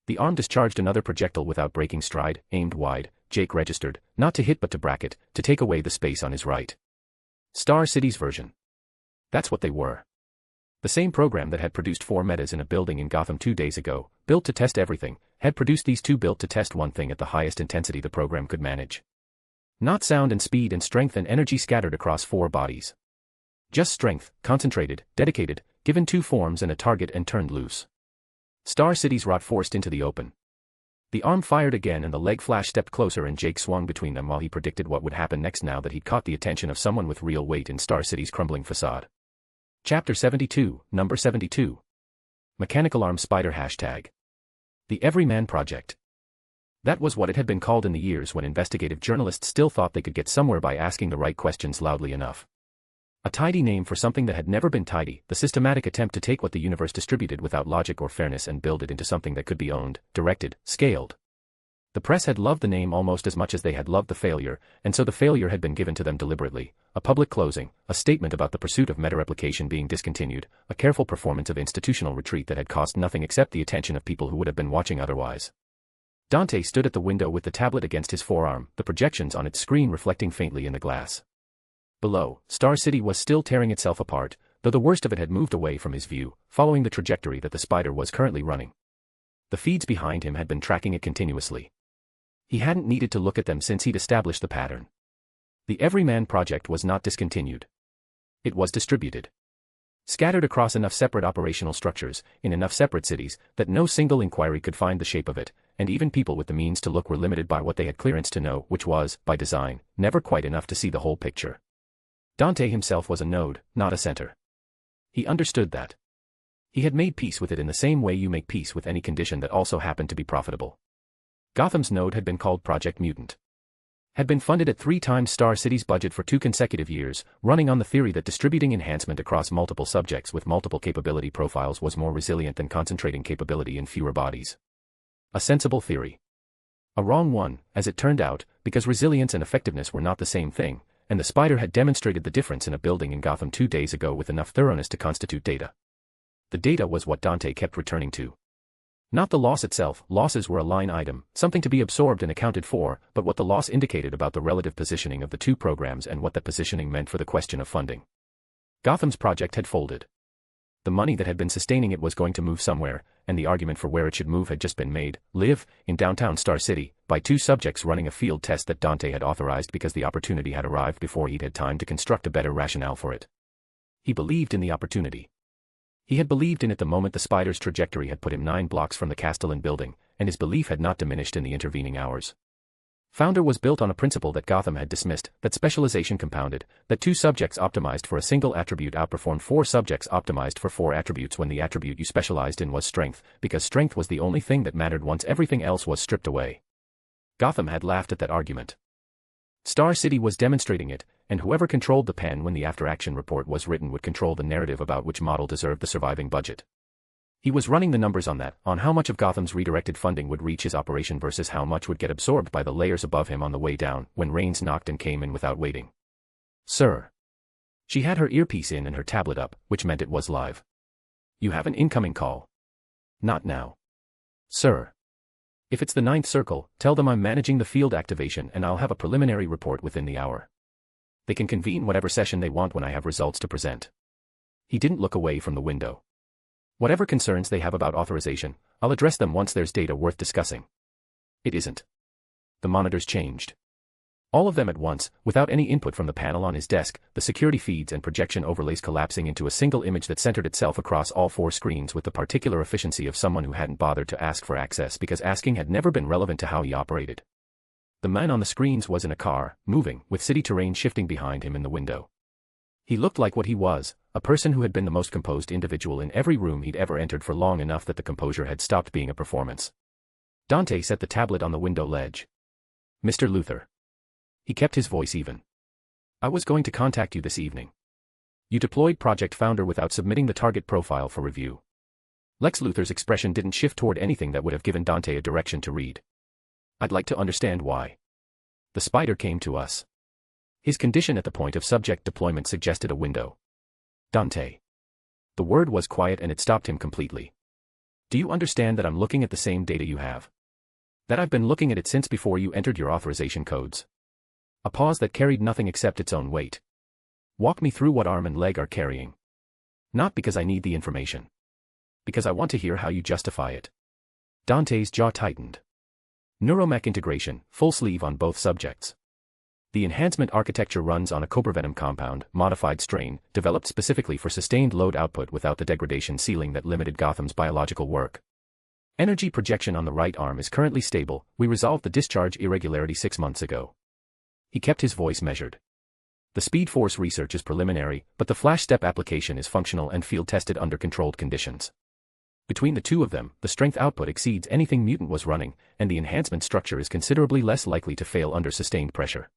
The arm discharged another projectile without breaking stride, aimed wide, Jake registered, not to hit but to bracket, to take away the space on his right. Star City's version. That's what they were. The same program that had produced 4 metas in a building in Gotham 2 days ago, built to test everything, had produced these 2 built to test one thing at the highest intensity the program could manage. Not sound and speed and strength and energy scattered across 4 bodies. Just strength, concentrated, dedicated, given 2 forms and a target and turned loose. Star City's rot forced into the open. The arm fired again and the leg flash stepped closer and Jake swung between them while he predicted what would happen next now that he'd caught the attention of someone with real weight in Star City's crumbling facade. Chapter 72, Number 72. Mechanical Arm Spider #. The Everyman Project. That was what it had been called in the years when investigative journalists still thought they could get somewhere by asking the right questions loudly enough. A tidy name for something that had never been tidy, the systematic attempt to take what the universe distributed without logic or fairness and build it into something that could be owned, directed, scaled. The press had loved the name almost as much as they had loved the failure, and so the failure had been given to them deliberately, a public closing, a statement about the pursuit of meta-replication being discontinued, a careful performance of institutional retreat that had cost nothing except the attention of people who would have been watching otherwise. Dante stood at the window with the tablet against his forearm, the projections on its screen reflecting faintly in the glass. Below, Star City was still tearing itself apart, though the worst of it had moved away from his view, following the trajectory that the spider was currently running. The feeds behind him had been tracking it continuously. He hadn't needed to look at them since he'd established the pattern. The Everyman Project was not discontinued. It was distributed. Scattered across enough separate operational structures, in enough separate cities, that no single inquiry could find the shape of it, and even people with the means to look were limited by what they had clearance to know, which was, by design, never quite enough to see the whole picture. Dante himself was a node, not a center. He understood that. He had made peace with it in the same way you make peace with any condition that also happened to be profitable. Gotham's node had been called Project Mutant. Had been funded at 3 times Star City's budget for 2 consecutive years, running on the theory that distributing enhancement across multiple subjects with multiple capability profiles was more resilient than concentrating capability in fewer bodies. A sensible theory. A wrong one, as it turned out, because resilience and effectiveness were not the same thing, and the spider had demonstrated the difference in a building in Gotham 2 days ago with enough thoroughness to constitute data. The data was what Dante kept returning to. Not the loss itself, losses were a line item, something to be absorbed and accounted for, but what the loss indicated about the relative positioning of the 2 programs and what that positioning meant for the question of funding. Gotham's project had folded. The money that had been sustaining it was going to move somewhere, and the argument for where it should move had just been made, live, in downtown Star City, by 2 subjects running a field test that Dante had authorized because the opportunity had arrived before he'd had time to construct a better rationale for it. He believed in the opportunity. He had believed in it the moment the spider's trajectory had put him 9 blocks from the Castellan building, and his belief had not diminished in the intervening hours. Founder was built on a principle that Gotham had dismissed, that specialization compounded, that 2 subjects optimized for a single attribute outperformed 4 subjects optimized for 4 attributes when the attribute you specialized in was strength, because strength was the only thing that mattered once everything else was stripped away. Gotham had laughed at that argument. Star City was demonstrating it, and whoever controlled the pen when the after-action report was written would control the narrative about which model deserved the surviving budget. He was running the numbers on that, on how much of Gotham's redirected funding would reach his operation versus how much would get absorbed by the layers above him on the way down, when rains knocked and came in without waiting. Sir. She had her earpiece in and her tablet up, which meant it was live. You have an incoming call. Not now. Sir. If it's the 9th circle, tell them I'm managing the field activation and I'll have a preliminary report within the hour. They can convene whatever session they want when I have results to present. He didn't look away from the window. Whatever concerns they have about authorization, I'll address them once there's data worth discussing. It isn't. The monitors changed. All of them at once, without any input from the panel on his desk, the security feeds and projection overlays collapsing into a single image that centered itself across all 4 screens with the particular efficiency of someone who hadn't bothered to ask for access because asking had never been relevant to how he operated. The man on the screens was in a car, moving, with city terrain shifting behind him in the window. He looked like what he was, a person who had been the most composed individual in every room he'd ever entered for long enough that the composure had stopped being a performance. Dante set the tablet on the window ledge. Mr. Luther. He kept his voice even. I was going to contact you this evening. You deployed Project Founder without submitting the target profile for review. Lex Luthor's expression didn't shift toward anything that would have given Dante a direction to read. I'd like to understand why. The spider came to us. His condition at the point of subject deployment suggested a window. Dante. The word was quiet and it stopped him completely. Do you understand that I'm looking at the same data you have? That I've been looking at it since before you entered your authorization codes? A pause that carried nothing except its own weight. Walk me through what arm and leg are carrying. Not because I need the information. Because I want to hear how you justify it. Dante's jaw tightened. Neuromech integration, full sleeve on both subjects. The enhancement architecture runs on a coprovenom compound, modified strain, developed specifically for sustained load output without the degradation ceiling that limited Gotham's biological work. Energy projection on the right arm is currently stable. We resolved the discharge irregularity 6 months ago. He kept his voice measured. The Speed Force research is preliminary, but the flash step application is functional and field-tested under controlled conditions. Between the two of them, the strength output exceeds anything Mutant was running, and the enhancement structure is considerably less likely to fail under sustained pressure.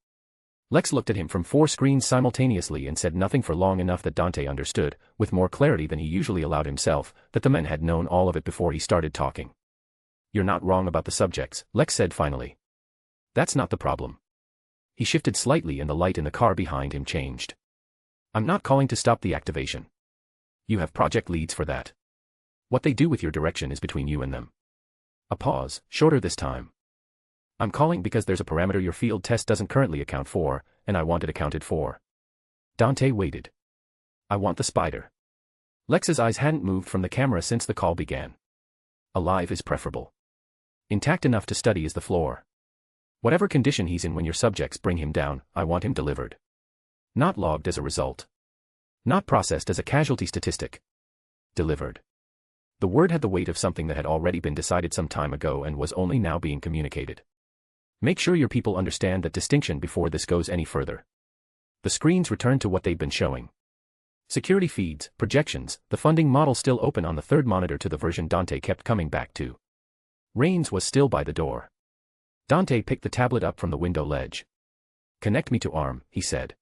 Lex looked at him from 4 screens simultaneously and said nothing for long enough that Dante understood, with more clarity than he usually allowed himself, that the men had known all of it before he started talking. You're not wrong about the subjects, Lex said finally. That's not the problem. He shifted slightly and the light in the car behind him changed. I'm not calling to stop the activation. You have project leads for that. What they do with your direction is between you and them. A pause, shorter this time. I'm calling because there's a parameter your field test doesn't currently account for, and I want it accounted for. Dante waited. I want the spider. Lex's eyes hadn't moved from the camera since the call began. Alive is preferable. Intact enough to study is the floor. Whatever condition he's in when your subjects bring him down, I want him delivered. Not logged as a result. Not processed as a casualty statistic. Delivered. The word had the weight of something that had already been decided some time ago and was only now being communicated. Make sure your people understand that distinction before this goes any further. The screens returned to what they'd been showing. Security feeds, projections, the funding model still open on the 3rd monitor to the version Dante kept coming back to. Rains was still by the door. Dante picked the tablet up from the window ledge. Connect me to arm, he said.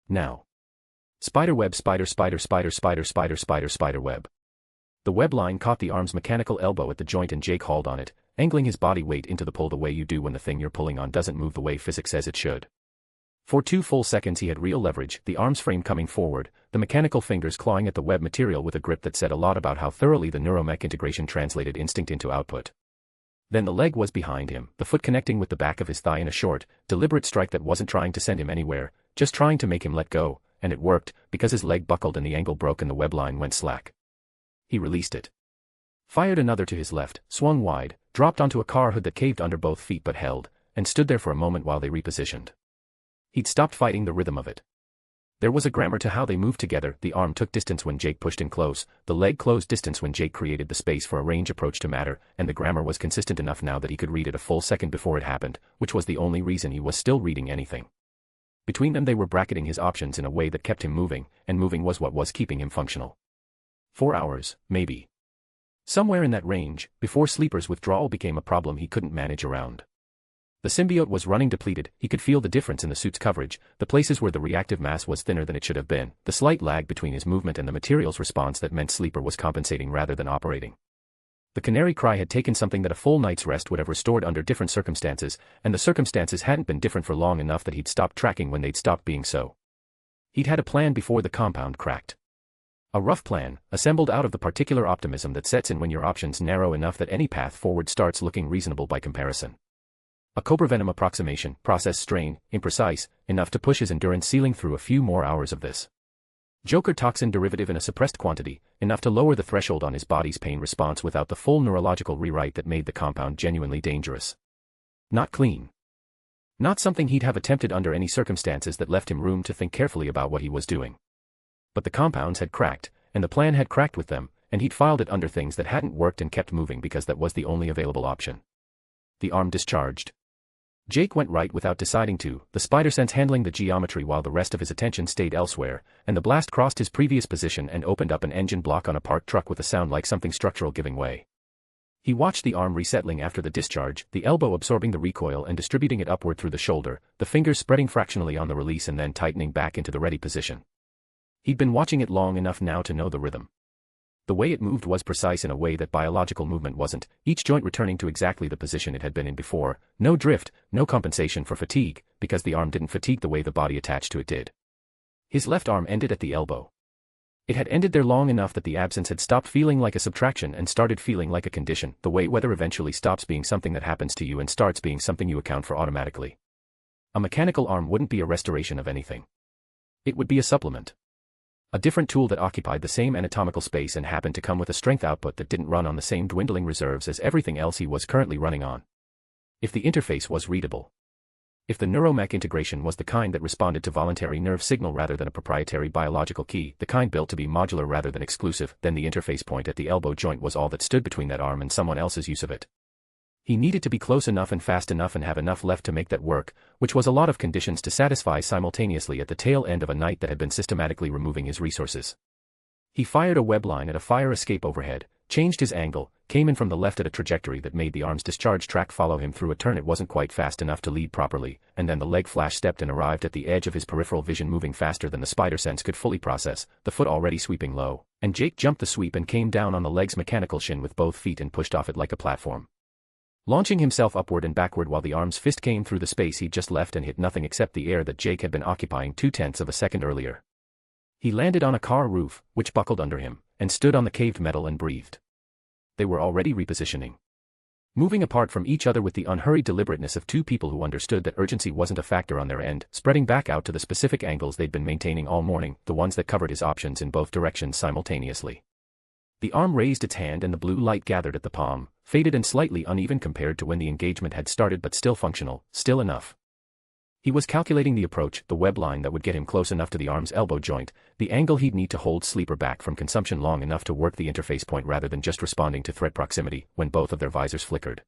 Now. Spiderweb spiderweb. The web line caught the arm's mechanical elbow at the joint and Jake hauled on it, angling his body weight into the pull the way you do when the thing you're pulling on doesn't move the way physics says it should. For 2 full seconds he had real leverage, the arm's frame coming forward, the mechanical fingers clawing at the web material with a grip that said a lot about how thoroughly the neuromech integration translated instinct into output. Then the leg was behind him, the foot connecting with the back of his thigh in a short, deliberate strike that wasn't trying to send him anywhere, just trying to make him let go, and it worked, because his leg buckled and the angle broke and the web line went slack. He released it. Fired another to his left, swung wide, dropped onto a car hood that caved under both feet but held, and stood there for a moment while they repositioned. He'd stopped fighting the rhythm of it. There was a grammar to how they moved together, the arm took distance when Jake pushed in close, the leg closed distance when Jake created the space for a range approach to matter, and the grammar was consistent enough now that he could read it a full second before it happened, which was the only reason he was still reading anything. Between them they were bracketing his options in a way that kept him moving, and moving was what was keeping him functional. 4 hours, maybe. Somewhere in that range, before Sleeper's withdrawal became a problem he couldn't manage around. The symbiote was running depleted, he could feel the difference in the suit's coverage, the places where the reactive mass was thinner than it should have been, the slight lag between his movement and the material's response that meant Sleeper was compensating rather than operating. The canary cry had taken something that a full night's rest would have restored under different circumstances, and the circumstances hadn't been different for long enough that he'd stopped tracking when they'd stopped being so. He'd had a plan before the compound cracked. A rough plan, assembled out of the particular optimism that sets in when your options narrow enough that any path forward starts looking reasonable by comparison. A cobra venom approximation, process strain, imprecise, enough to push his endurance ceiling through a few more hours of this. Joker toxin derivative in a suppressed quantity, enough to lower the threshold on his body's pain response without the full neurological rewrite that made the compound genuinely dangerous. Not clean. Not something he'd have attempted under any circumstances that left him room to think carefully about what he was doing. But the compounds had cracked, and the plan had cracked with them, and he'd filed it under things that hadn't worked and kept moving because that was the only available option. The arm discharged. Jake went right without deciding to, the spider sense handling the geometry while the rest of his attention stayed elsewhere, and the blast crossed his previous position and opened up an engine block on a parked truck with a sound like something structural giving way. He watched the arm resettling after the discharge, the elbow absorbing the recoil and distributing it upward through the shoulder, the fingers spreading fractionally on the release and then tightening back into the ready position. He'd been watching it long enough now to know the rhythm. The way it moved was precise in a way that biological movement wasn't, each joint returning to exactly the position it had been in before, no drift, no compensation for fatigue, because the arm didn't fatigue the way the body attached to it did. His left arm ended at the elbow. It had ended there long enough that the absence had stopped feeling like a subtraction and started feeling like a condition, the way weather eventually stops being something that happens to you and starts being something you account for automatically. A mechanical arm wouldn't be a restoration of anything. It would be a supplement. A different tool that occupied the same anatomical space and happened to come with a strength output that didn't run on the same dwindling reserves as everything else he was currently running on. If the interface was readable. If the neuromech integration was the kind that responded to voluntary nerve signal rather than a proprietary biological key, the kind built to be modular rather than exclusive, then the interface point at the elbow joint was all that stood between that arm and someone else's use of it. He needed to be close enough and fast enough and have enough left to make that work, which was a lot of conditions to satisfy simultaneously at the tail end of a night that had been systematically removing his resources. He fired a web line at a fire escape overhead, changed his angle, came in from the left at a trajectory that made the arm's discharge track follow him through a turn it wasn't quite fast enough to lead properly, and then the leg flash stepped and arrived at the edge of his peripheral vision moving faster than the spider sense could fully process, the foot already sweeping low, and Jake jumped the sweep and came down on the leg's mechanical shin with both feet and pushed off it like a platform. Launching himself upward and backward while the arm's fist came through the space he'd just left and hit nothing except the air that Jake had been occupying 0.2 of a second earlier. He landed on a car roof, which buckled under him, and stood on the caved metal and breathed. They were already repositioning. Moving apart from each other with the unhurried deliberateness of two people who understood that urgency wasn't a factor on their end, spreading back out to the specific angles they'd been maintaining all morning, the ones that covered his options in both directions simultaneously. The arm raised its hand and the blue light gathered at the palm, faded and slightly uneven compared to when the engagement had started but still functional, still enough. He was calculating the approach, the web line that would get him close enough to the arm's elbow joint, the angle he'd need to hold sleeper back from consumption long enough to work the interface point rather than just responding to threat proximity, when both of their visors flickered.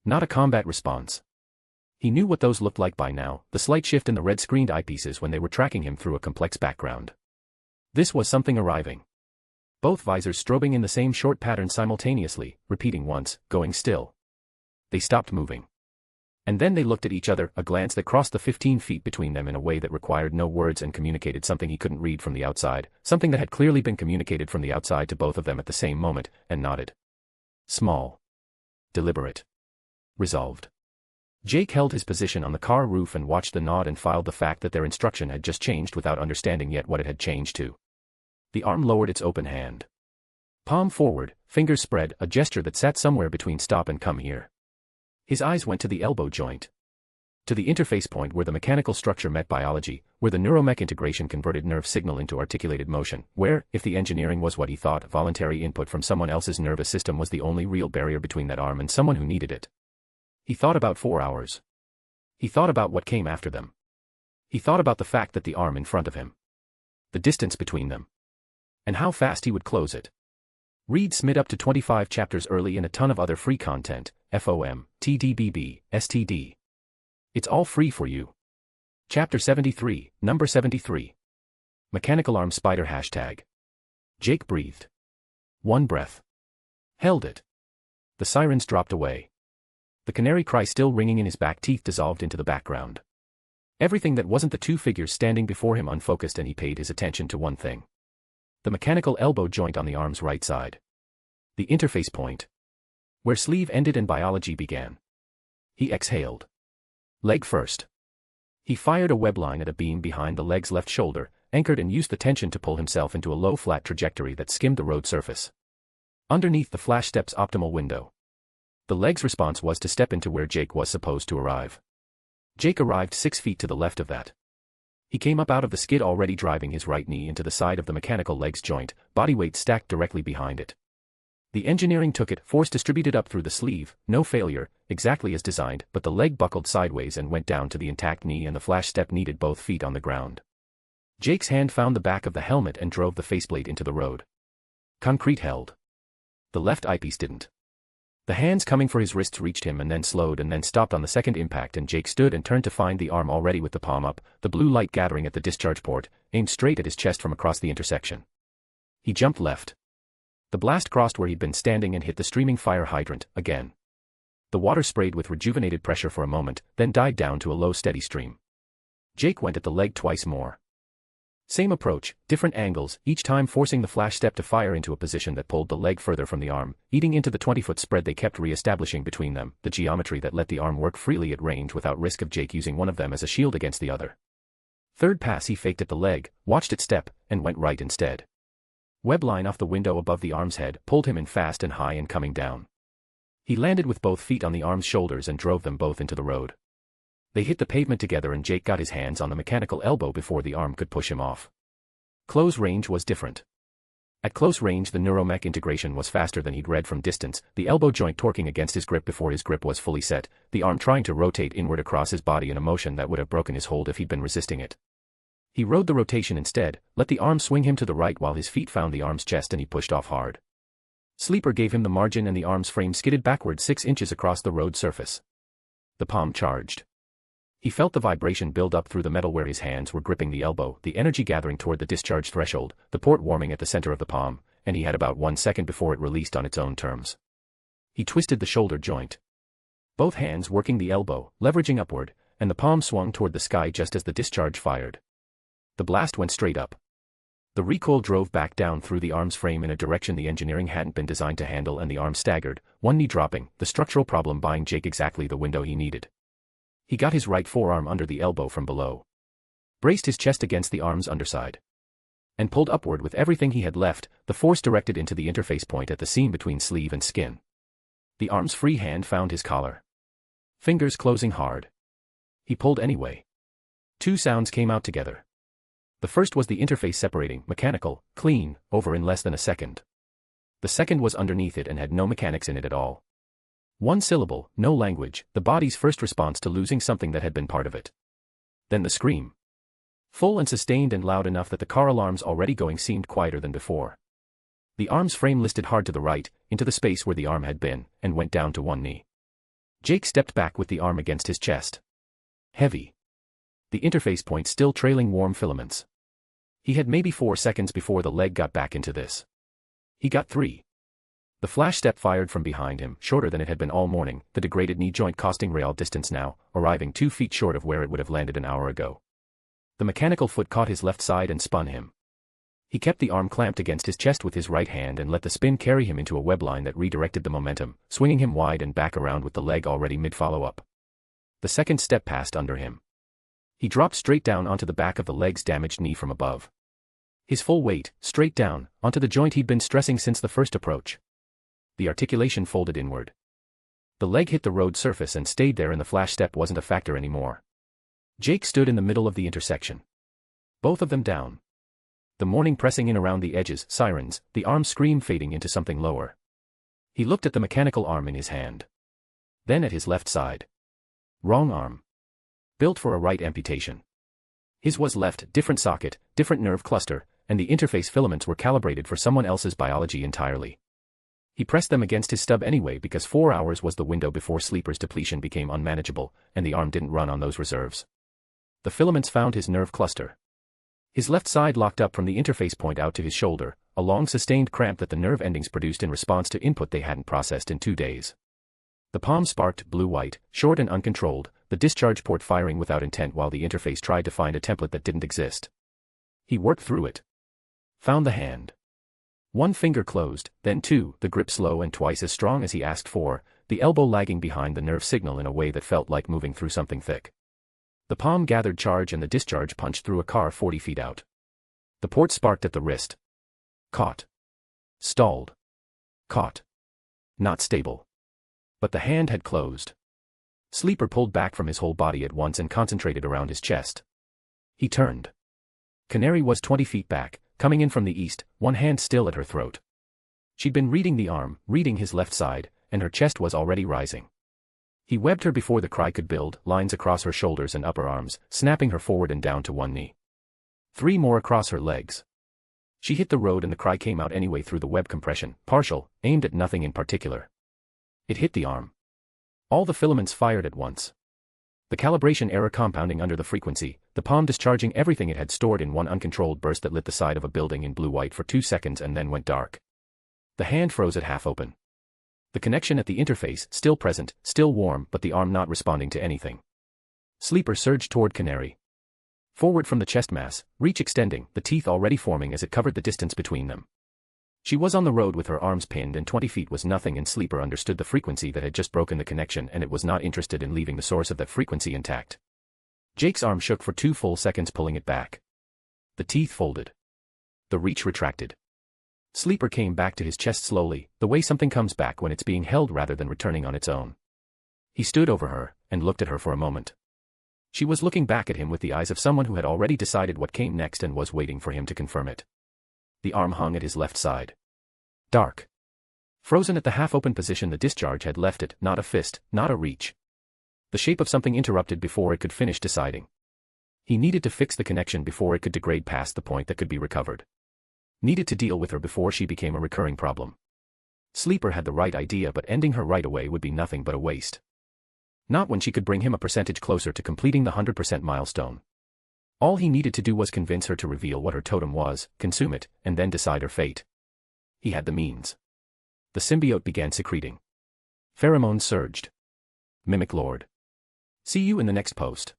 Not a combat response. He knew what those looked like by now, the slight shift in the red-screened eyepieces when they were tracking him through a complex background. This was something arriving. Both visors strobing in the same short pattern simultaneously, repeating once, going still. They stopped moving. And then they looked at each other, a glance that crossed the 15 feet between them in a way that required no words and communicated something he couldn't read from the outside, something that had clearly been communicated from the outside to both of them at the same moment, and nodded. Small. Deliberate. Resolved. Jake held his position on the car roof and watched the nod and filed the fact that their instruction had just changed without understanding yet what it had changed to. The arm lowered its open hand. Palm forward, fingers spread, a gesture that sat somewhere between stop and come here. His eyes went to the elbow joint. To the interface point where the mechanical structure met biology, where the neuromech integration converted nerve signal into articulated motion, where, if the engineering was what he thought, voluntary input from someone else's nervous system was the only real barrier between that arm and someone who needed it. He thought about 4 hours. He thought about what came after them. He thought about the fact that the arm in front of him. The distance between them. And how fast he would close it. Read Smid up to 25 chapters early and a ton of other free content, FOM, TDBB, STD. It's all free for you. Chapter 73, number 73. Mechanical Arm Spider #. Jake breathed. One breath. Held it. The sirens dropped away. The canary cry still ringing in his back teeth dissolved into the background. Everything that wasn't the two figures standing before him unfocused, and he paid his attention to one thing. The mechanical elbow joint on the arm's right side. The interface point. Where sleeve ended and biology began. He exhaled. Leg first. He fired a web line at a beam behind the leg's left shoulder, anchored and used the tension to pull himself into a low flat trajectory that skimmed the road surface. Underneath the flash step's optimal window, the leg's response was to step into where Jake was supposed to arrive. Jake arrived 6 feet to the left of that. He came up out of the skid already driving his right knee into the side of the mechanical leg's joint, body weight stacked directly behind it. The engineering took it, force distributed up through the sleeve, no failure, exactly as designed, but the leg buckled sideways and went down to the intact knee and the flash step needed both feet on the ground. Jake's hand found the back of the helmet and drove the faceplate into the road. Concrete held. The left eyepiece didn't. The hands coming for his wrists reached him and then slowed and then stopped on the second impact, and Jake stood and turned to find the arm already with the palm up, the blue light gathering at the discharge port, aimed straight at his chest from across the intersection. He jumped left. The blast crossed where he'd been standing and hit the streaming fire hydrant, again. The water sprayed with rejuvenated pressure for a moment, then died down to a low steady stream. Jake went at the leg twice more. Same approach, different angles, each time forcing the flash step to fire into a position that pulled the leg further from the arm, eating into the 20-foot spread they kept re-establishing between them, the geometry that let the arm work freely at range without risk of Jake using one of them as a shield against the other. Third pass he faked at the leg, watched it step, and went right instead. Web line off the window above the arm's head pulled him in fast and high and coming down. He landed with both feet on the arm's shoulders and drove them both into the road. They hit the pavement together and Jake got his hands on the mechanical elbow before the arm could push him off. Close range was different. At close range the neuromech integration was faster than he'd read from distance, the elbow joint torquing against his grip before his grip was fully set, the arm trying to rotate inward across his body in a motion that would have broken his hold if he'd been resisting it. He rode the rotation instead, let the arm swing him to the right while his feet found the arm's chest and he pushed off hard. Sleeper gave him the margin and the arm's frame skidded backward 6 inches across the road surface. The palm charged. He felt the vibration build up through the metal where his hands were gripping the elbow, the energy gathering toward the discharge threshold, the port warming at the center of the palm, and he had about 1 second before it released on its own terms. He twisted the shoulder joint. Both hands working the elbow, leveraging upward, and the palm swung toward the sky just as the discharge fired. The blast went straight up. The recoil drove back down through the arm's frame in a direction the engineering hadn't been designed to handle, and the arm staggered, one knee dropping, the structural problem buying Jake exactly the window he needed. He got his right forearm under the elbow from below. Braced his chest against the arm's underside. And pulled upward with everything he had left, the force directed into the interface point at the seam between sleeve and skin. The arm's free hand found his collar. Fingers closing hard. He pulled anyway. 2 sounds came out together. The first was the interface separating, mechanical, clean, over in less than a second. The second was underneath it and had no mechanics in it at all. 1 syllable, no language, the body's first response to losing something that had been part of it. Then the scream. Full and sustained and loud enough that the car alarms already going seemed quieter than before. The arm's frame listed hard to the right, into the space where the arm had been, and went down to 1 knee. Jake stepped back with the arm against his chest. Heavy. The interface point still trailing warm filaments. He had maybe 4 seconds before the leg got back into this. He got 3. The flash step fired from behind him, shorter than it had been all morning, the degraded knee joint costing real distance now, arriving 2 feet short of where it would have landed an hour ago. The mechanical foot caught his left side and spun him. He kept the arm clamped against his chest with his right hand and let the spin carry him into a web line that redirected the momentum, swinging him wide and back around with the leg already mid-follow-up. The second step passed under him. He dropped straight down onto the back of the leg's damaged knee from above. His full weight, straight down, onto the joint he'd been stressing since the first approach. The articulation folded inward. The leg hit the road surface and stayed there, and the flash step wasn't a factor anymore. Jake stood in the middle of the intersection. Both of them down. The morning pressing in around the edges, sirens, the arm scream fading into something lower. He looked at the mechanical arm in his hand. Then at his left side. Wrong arm. Built for a right amputation. His was left, different socket, different nerve cluster, and the interface filaments were calibrated for someone else's biology entirely. He pressed them against his stub anyway because 4 hours was the window before Sleeper's depletion became unmanageable, and the arm didn't run on those reserves. The filaments found his nerve cluster. His left side locked up from the interface point out to his shoulder, a long sustained cramp that the nerve endings produced in response to input they hadn't processed in 2 days. The palm sparked blue-white, short and uncontrolled, the discharge port firing without intent while the interface tried to find a template that didn't exist. He worked through it. Found the hand. 1 finger closed, then 2, the grip slow and twice as strong as he asked for, the elbow lagging behind the nerve signal in a way that felt like moving through something thick. The palm gathered charge and the discharge punched through a car 40 feet out. The port sparked at the wrist. Caught. Stalled. Caught. Not stable. But the hand had closed. Sleeper pulled back from his whole body at once and concentrated around his chest. He turned. Canary was 20 feet back, coming in from the east, one hand still at her throat. She'd been reading the arm, reading his left side, and her chest was already rising. He webbed her before the cry could build, lines across her shoulders and upper arms, snapping her forward and down to one knee. 3 more across her legs. She hit the road and the cry came out anyway through the web compression, partial, aimed at nothing in particular. It hit the arm. All the filaments fired at once. The calibration error compounding under the frequency, the palm discharging everything it had stored in one uncontrolled burst that lit the side of a building in blue-white for 2 seconds and then went dark. The hand froze at half open. The connection at the interface, still present, still warm, but the arm not responding to anything. Sleeper surged toward Canary. Forward from the chest mass, reach extending, the teeth already forming as it covered the distance between them. She was on the road with her arms pinned and 20 feet was nothing, and Sleeper understood the frequency that had just broken the connection and it was not interested in leaving the source of that frequency intact. Jake's arm shook for 2 full seconds, pulling it back. The teeth folded. The reach retracted. Sleeper came back to his chest slowly, the way something comes back when it's being held rather than returning on its own. He stood over her, and looked at her for a moment. She was looking back at him with the eyes of someone who had already decided what came next and was waiting for him to confirm it. The arm hung at his left side. Dark. Frozen at the half-open position the discharge had left it, not a fist, not a reach. The shape of something interrupted before it could finish deciding. He needed to fix the connection before it could degrade past the point that could be recovered. Needed to deal with her before she became a recurring problem. Sleeper had the right idea, but ending her right away would be nothing but a waste. Not when she could bring him a percentage closer to completing the 100% milestone. All he needed to do was convince her to reveal what her totem was, consume it, and then decide her fate. He had the means. The symbiote began secreting. Pheromones surged. Mimic Lord. See you in the next post.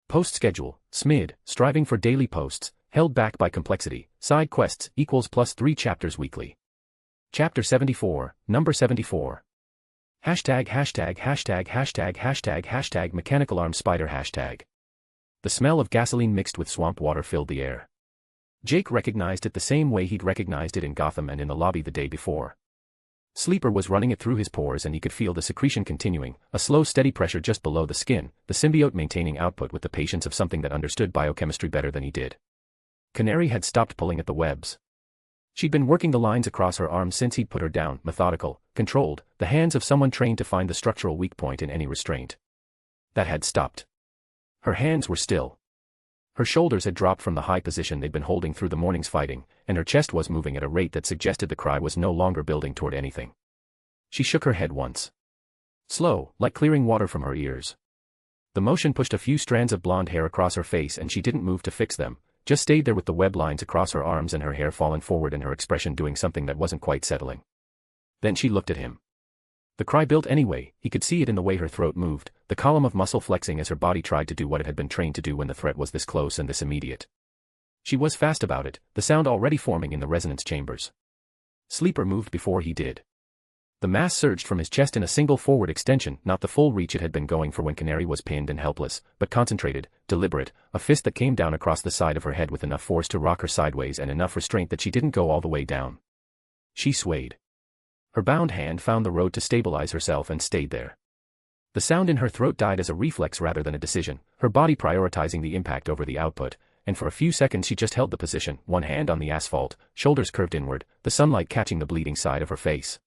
Post schedule, SMID, striving for daily posts, held back by complexity, side quests, equals +3 chapters weekly. Chapter 74, number 74. Hashtag mechanical arm spider hashtag. The smell of gasoline mixed with swamp water filled the air. Jake recognized it the same way he'd recognized it in Gotham and in the lobby the day before. Sleeper was running it through his pores and he could feel the secretion continuing, a slow steady pressure just below the skin, the symbiote maintaining output with the patience of something that understood biochemistry better than he did. Canary had stopped pulling at the webs. She'd been working the lines across her arms since he'd put her down, methodical, controlled, the hands of someone trained to find the structural weak point in any restraint. That had stopped. Her hands were still. Her shoulders had dropped from the high position they'd been holding through the morning's fighting, and her chest was moving at a rate that suggested the cry was no longer building toward anything. She shook her head once. Slow, like clearing water from her ears. The motion pushed a few strands of blonde hair across her face and she didn't move to fix them, just stayed there with the web lines across her arms and her hair fallen forward and her expression doing something that wasn't quite settling. Then she looked at him. The cry built anyway, he could see it in the way her throat moved, the column of muscle flexing as her body tried to do what it had been trained to do when the threat was this close and this immediate. She was fast about it, the sound already forming in the resonance chambers. Sleeper moved before he did. The mass surged from his chest in a single forward extension, not the full reach it had been going for when Canary was pinned and helpless, but concentrated, deliberate, a fist that came down across the side of her head with enough force to rock her sideways and enough restraint that she didn't go all the way down. She swayed. Her bound hand found the road to stabilize herself and stayed there. The sound in her throat died as a reflex rather than a decision, her body prioritizing the impact over the output, and for a few seconds she just held the position, one hand on the asphalt, shoulders curved inward, the sunlight catching the bleeding side of her face.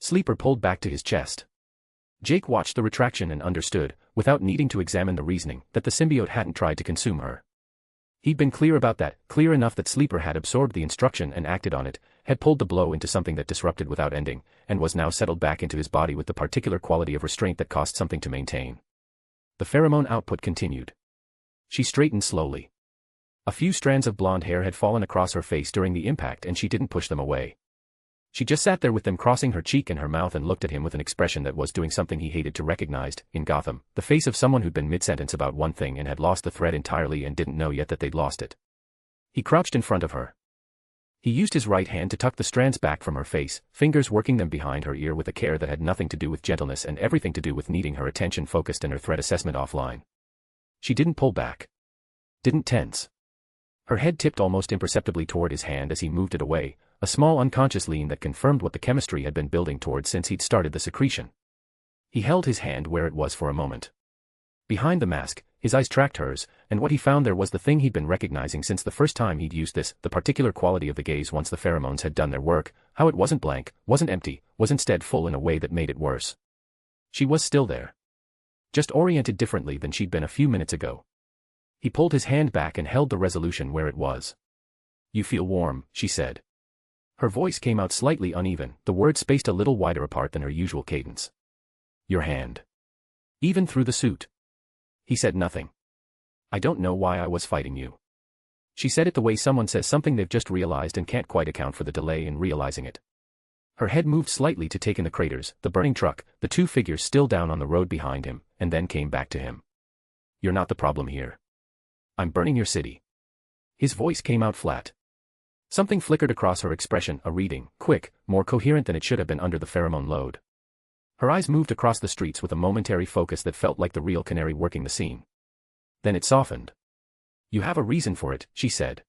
Sleeper pulled back to his chest. Jake watched the retraction and understood, without needing to examine the reasoning, that the symbiote hadn't tried to consume her. He'd been clear about that, clear enough that Sleeper had absorbed the instruction and acted on it, had pulled the blow into something that disrupted without ending, and was now settled back into his body with the particular quality of restraint that cost something to maintain. The pheromone output continued. She straightened slowly. A few strands of blonde hair had fallen across her face during the impact and she didn't push them away. She just sat there with them crossing her cheek and her mouth and looked at him with an expression that was doing something he hated to recognize, in Gotham, the face of someone who'd been mid-sentence about one thing and had lost the thread entirely and didn't know yet that they'd lost it. He crouched in front of her. He used his right hand to tuck the strands back from her face, fingers working them behind her ear with a care that had nothing to do with gentleness and everything to do with needing her attention focused and her threat assessment offline. She didn't pull back. Didn't tense. Her head tipped almost imperceptibly toward his hand as he moved it away, a small unconscious lean that confirmed what the chemistry had been building toward since he'd started the secretion. He held his hand where it was for a moment. Behind the mask, his eyes tracked hers, and what he found there was the thing he'd been recognizing since the first time he'd used this, the particular quality of the gaze once the pheromones had done their work, how it wasn't blank, wasn't empty, was instead full in a way that made it worse. She was still there. Just oriented differently than she'd been a few minutes ago. He pulled his hand back and held the resolution where it was. "You feel warm," she said. Her voice came out slightly uneven, the words spaced a little wider apart than her usual cadence. "Your hand. Even through the suit." He said nothing. "I don't know why I was fighting you." She said it the way someone says something they've just realized and can't quite account for the delay in realizing it. Her head moved slightly to take in the craters, the burning truck, the two figures still down on the road behind him, and then came back to him. "You're not the problem here. I'm burning your city." His voice came out flat. Something flickered across her expression, a reading, quick, more coherent than it should have been under the pheromone load. Her eyes moved across the streets with a momentary focus that felt like the real canary working the scene. Then it softened. "You have a reason for it," she said.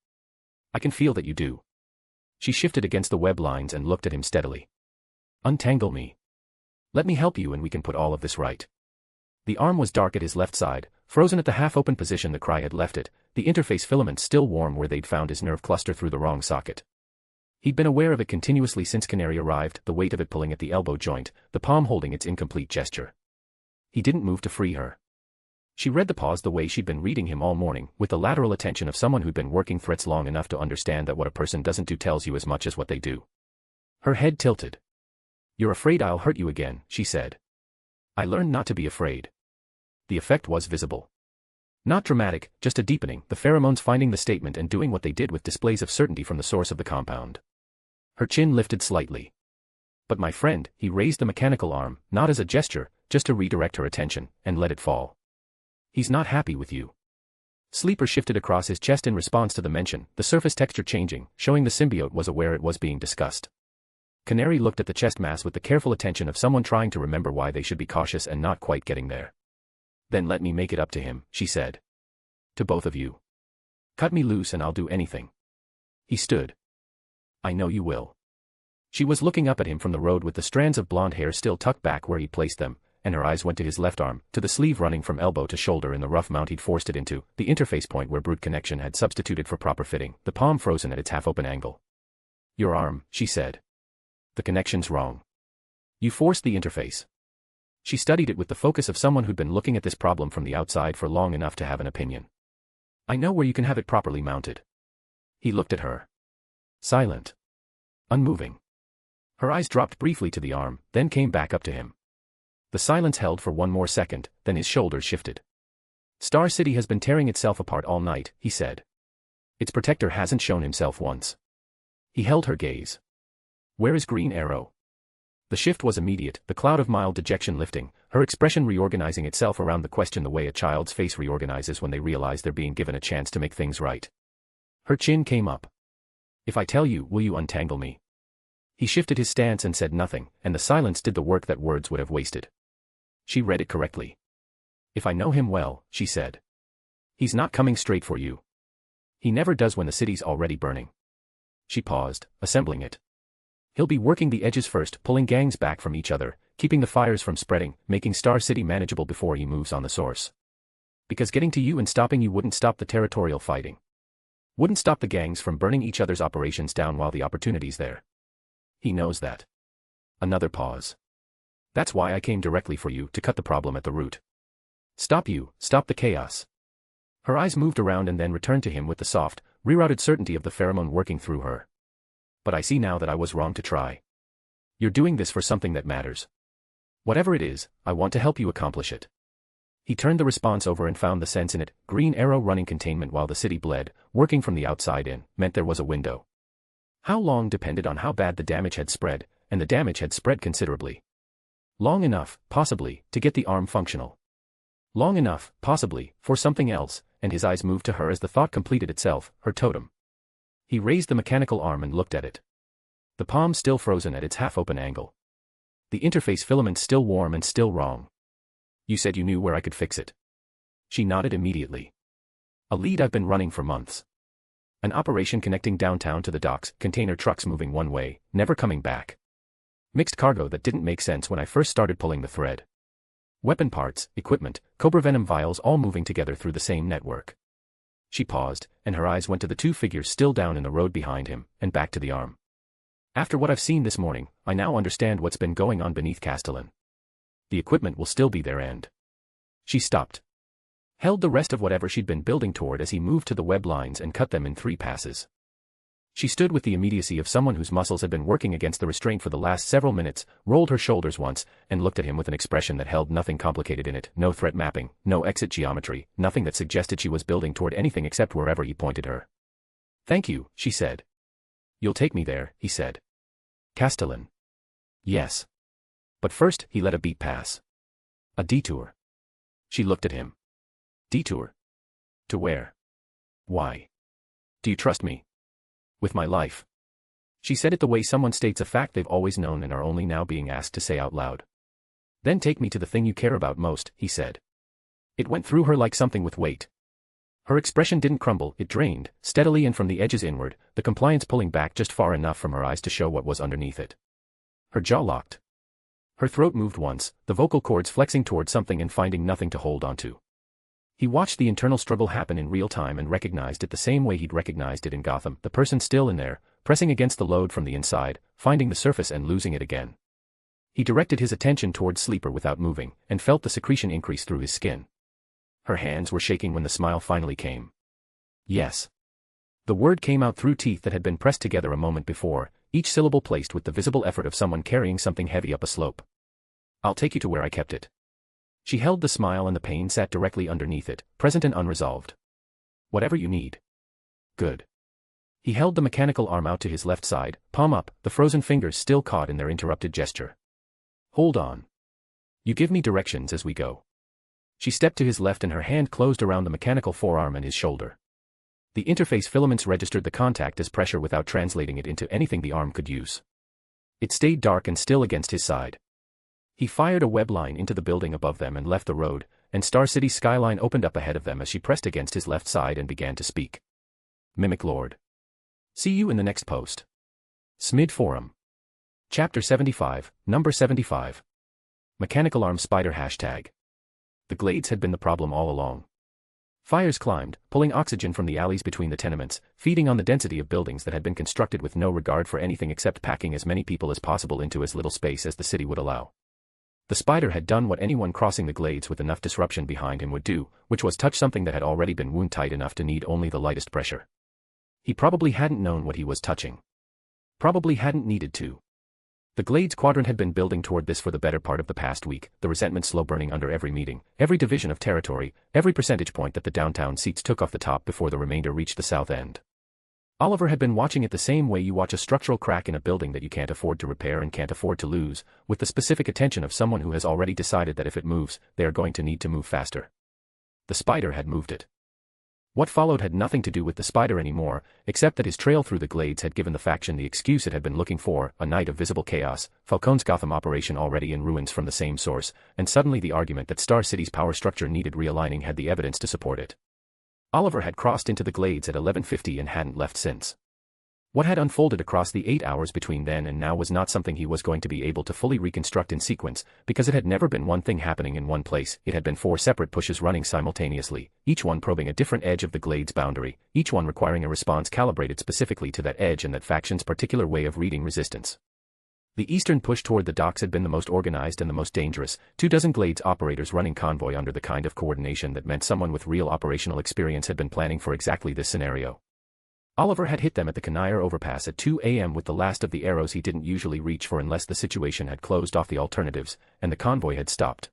"I can feel that you do." She shifted against the web lines and looked at him steadily. "Untangle me. Let me help you and we can put all of this right." The arm was dark at his left side, frozen at the half-open position the cry had left it, the interface filaments still warm where they'd found his nerve cluster through the wrong socket. He'd been aware of it continuously since Canary arrived, the weight of it pulling at the elbow joint, the palm holding its incomplete gesture. He didn't move to free her. She read the pause the way she'd been reading him all morning, with the lateral attention of someone who'd been working threats long enough to understand that what a person doesn't do tells you as much as what they do. Her head tilted. "You're afraid I'll hurt you again," she said. "I learned not to be afraid." The effect was visible. Not dramatic, just a deepening, the pheromones finding the statement and doing what they did with displays of certainty from the source of the compound. Her chin lifted slightly. "But my friend," he raised the mechanical arm, not as a gesture, just to redirect her attention, and let it fall. "He's not happy with you." Sleeper shifted across his chest in response to the mention, the surface texture changing, showing the symbiote was aware it was being discussed. Canary looked at the chest mass with the careful attention of someone trying to remember why they should be cautious and not quite getting there. "Then let me make it up to him," she said. "To both of you. Cut me loose and I'll do anything." He stood. "I know you will." She was looking up at him from the road with the strands of blonde hair still tucked back where he placed them, and her eyes went to his left arm, to the sleeve running from elbow to shoulder in the rough mount he'd forced it into, the interface point where brute connection had substituted for proper fitting, the palm frozen at its half-open angle. "Your arm," she said. "The connection's wrong. You forced the interface." She studied it with the focus of someone who'd been looking at this problem from the outside for long enough to have an opinion. "I know where you can have it properly mounted." He looked at her. Silent. Unmoving. Her eyes dropped briefly to the arm, then came back up to him. The silence held for one more second, then his shoulders shifted. "Star City has been tearing itself apart all night," he said. "Its protector hasn't shown himself once." He held her gaze. "Where is Green Arrow?" The shift was immediate, the cloud of mild dejection lifting, her expression reorganizing itself around the question the way a child's face reorganizes when they realize they're being given a chance to make things right. Her chin came up. "If I tell you, will you untangle me?" He shifted his stance and said nothing, and the silence did the work that words would have wasted. She read it correctly. "If I know him well," she said. "He's not coming straight for you. He never does when the city's already burning." She paused, assembling it. "He'll be working the edges first, pulling gangs back from each other, keeping the fires from spreading, making Star City manageable before he moves on the source. Because getting to you and stopping you wouldn't stop the territorial fighting. Wouldn't stop the gangs from burning each other's operations down while the opportunity's there. He knows that." Another pause. "That's why I came directly for you, to cut the problem at the root. Stop you, stop the chaos." Her eyes moved around and then returned to him with the soft, rerouted certainty of the pheromone working through her. "But I see now that I was wrong to try. You're doing this for something that matters. Whatever it is, I want to help you accomplish it." He turned the response over and found the sense in it. Green Arrow running containment while the city bled, working from the outside in, meant there was a window. How long depended on how bad the damage had spread, and the damage had spread considerably. Long enough, possibly, to get the arm functional. Long enough, possibly, for something else, and his eyes moved to her as the thought completed itself, her totem. He raised the mechanical arm and looked at it. The palm still frozen at its half-open angle. The interface filament still warm and still wrong. "You said you knew where I could fix it." She nodded immediately. "A lead I've been running for months." An operation connecting downtown to the docks, container trucks moving one way, never coming back. Mixed cargo that didn't make sense when I first started pulling the thread. Weapon parts, equipment, cobra venom vials all moving together through the same network. She paused, and her eyes went to the two figures still down in the road behind him, and back to the arm. After what I've seen this morning, I now understand what's been going on beneath Castellan. The equipment will still be there and... She stopped. Held the rest of whatever she'd been building toward as he moved to the web lines and cut them in 3 passes. She stood with the immediacy of someone whose muscles had been working against the restraint for the last several minutes, rolled her shoulders once, and looked at him with an expression that held nothing complicated in it, no threat mapping, no exit geometry, nothing that suggested she was building toward anything except wherever he pointed her. "Thank you," she said. "You'll take me there," he said. "Castellan." "Yes. But first," he let a beat pass. "A detour." She looked at him. "Detour? To where? Why? Do you trust me? With my life?" She said it the way someone states a fact they've always known and are only now being asked to say out loud. "Then take me to the thing you care about most," he said. It went through her like something with weight. Her expression didn't crumble, it drained, steadily and from the edges inward, the compliance pulling back just far enough from her eyes to show what was underneath it. Her jaw locked. Her throat moved once, the vocal cords flexing toward something and finding nothing to hold onto. He watched the internal struggle happen in real time and recognized it the same way he'd recognized it in Gotham, the person still in there, pressing against the load from the inside, finding the surface and losing it again. He directed his attention toward Sleeper without moving, and felt the secretion increase through his skin. Her hands were shaking when the smile finally came. "Yes." The word came out through teeth that had been pressed together a moment before, each syllable placed with the visible effort of someone carrying something heavy up a slope. "I'll take you to where I kept it." She held the smile and the pain sat directly underneath it, present and unresolved. "Whatever you need." "Good." He held the mechanical arm out to his left side, palm up, the frozen fingers still caught in their interrupted gesture. "Hold on. You give me directions as we go." She stepped to his left and her hand closed around the mechanical forearm and his shoulder. The interface filaments registered the contact as pressure without translating it into anything the arm could use. It stayed dark and still against his side. He fired a web line into the building above them and left the road, and Star City's skyline opened up ahead of them as she pressed against his left side and began to speak. "Mimic Lord. See you in the next post. Smid Forum. Chapter 75, Number 75. Mechanical Arm Spider #. The glades had been the problem all along. Fires climbed, pulling oxygen from the alleys between the tenements, feeding on the density of buildings that had been constructed with no regard for anything except packing as many people as possible into as little space as the city would allow. The Spider had done what anyone crossing the glades with enough disruption behind him would do, which was touch something that had already been wound-tight enough to need only the lightest pressure. He probably hadn't known what he was touching. Probably hadn't needed to. The Glades Quadrant had been building toward this for the better part of the past week, the resentment slow burning under every meeting, every division of territory, every percentage point that the downtown seats took off the top before the remainder reached the south end. Oliver had been watching it the same way you watch a structural crack in a building that you can't afford to repair and can't afford to lose, with the specific attention of someone who has already decided that if it moves, they are going to need to move faster. The Spider had moved it. What followed had nothing to do with the Spider anymore, except that his trail through the glades had given the faction the excuse it had been looking for, a night of visible chaos, Falcone's Gotham operation already in ruins from the same source, and suddenly the argument that Star City's power structure needed realigning had the evidence to support it. Oliver had crossed into the glades at 11:50 and hadn't left since. What had unfolded across the 8 hours between then and now was not something he was going to be able to fully reconstruct in sequence, because it had never been one thing happening in one place, it had been 4 separate pushes running simultaneously, each one probing a different edge of the glade's boundary, each one requiring a response calibrated specifically to that edge and that faction's particular way of reading resistance. The eastern push toward the docks had been the most organized and the most dangerous, 24 glades operators running convoy under the kind of coordination that meant someone with real operational experience had been planning for exactly this scenario. Oliver had hit them at the Canire overpass at 2 a.m. with the last of the arrows he didn't usually reach for unless the situation had closed off the alternatives, and the convoy had stopped.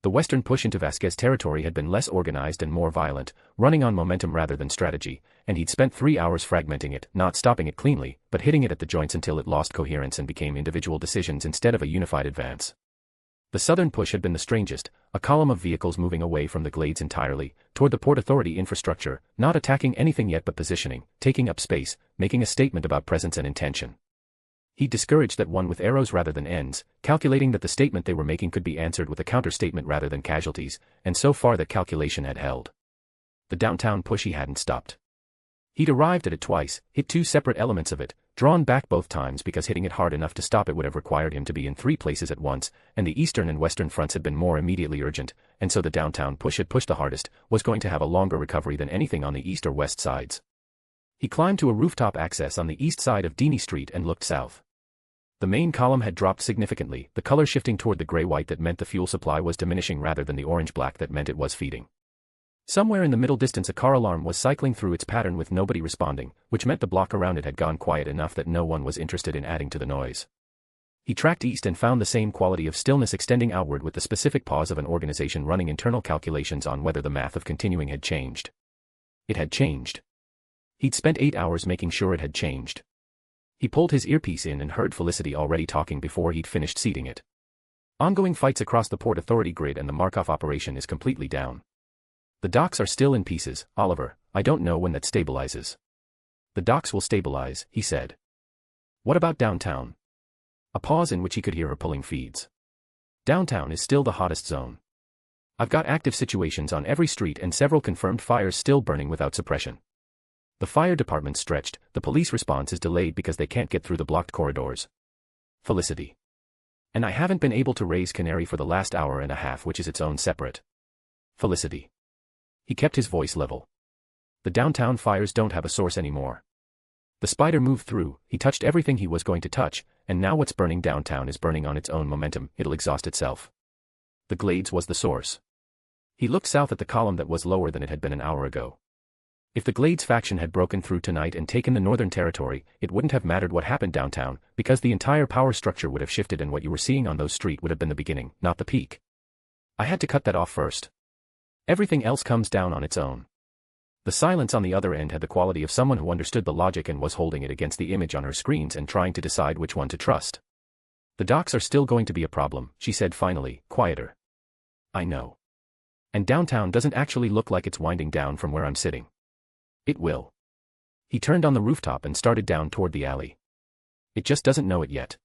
The western push into Vasquez territory had been less organized and more violent, running on momentum rather than strategy, and he'd spent 3 hours fragmenting it, not stopping it cleanly, but hitting it at the joints until it lost coherence and became individual decisions instead of a unified advance. The southern push had been the strangest, a column of vehicles moving away from the glades entirely, toward the Port Authority infrastructure, not attacking anything yet but positioning, taking up space, making a statement about presence and intention. He discouraged that one with arrows rather than ends, calculating that the statement they were making could be answered with a counter-statement rather than casualties, and so far that calculation had held. The downtown push he hadn't stopped. He'd arrived at it twice, hit two separate elements of it, drawn back both times because hitting it hard enough to stop it would have required him to be in three places at once, and the eastern and western fronts had been more immediately urgent, and so the downtown push had pushed the hardest, was going to have a longer recovery than anything on the east or west sides. He climbed to a rooftop access on the east side of Deeney Street and looked south. The main column had dropped significantly, the color shifting toward the gray-white that meant the fuel supply was diminishing rather than the orange-black that meant it was feeding. Somewhere in the middle distance a car alarm was cycling through its pattern with nobody responding, which meant the block around it had gone quiet enough that no one was interested in adding to the noise. He tracked east and found the same quality of stillness extending outward with the specific pause of an organization running internal calculations on whether the math of continuing had changed. It had changed. He'd spent 8 hours making sure it had changed. He pulled his earpiece in and heard Felicity already talking before he'd finished seating it. Ongoing fights across the Port Authority grid and the Markov operation is completely down. The docks are still in pieces, Oliver, I don't know when that stabilizes. The docks will stabilize, he said. What about downtown? A pause in which he could hear her pulling feeds. Downtown is still the hottest zone. I've got active situations on every street and several confirmed fires still burning without suppression. The fire department's stretched, the police response is delayed because they can't get through the blocked corridors. Felicity. And I haven't been able to raise Canary for the last hour and a half, which is its own separate. Felicity. He kept his voice level. The downtown fires don't have a source anymore. The spider moved through, he touched everything he was going to touch, and now what's burning downtown is burning on its own momentum, it'll exhaust itself. The Glades was the source. He looked south at the column that was lower than it had been an hour ago. If the Glades faction had broken through tonight and taken the Northern Territory, it wouldn't have mattered what happened downtown, because the entire power structure would have shifted and what you were seeing on those streets would have been the beginning, not the peak. I had to cut that off first. Everything else comes down on its own. The silence on the other end had the quality of someone who understood the logic and was holding it against the image on her screens and trying to decide which one to trust. The docks are still going to be a problem, she said finally, quieter. I know. And downtown doesn't actually look like it's winding down from where I'm sitting. It will. He turned on the rooftop and started down toward the alley. It just doesn't know it yet.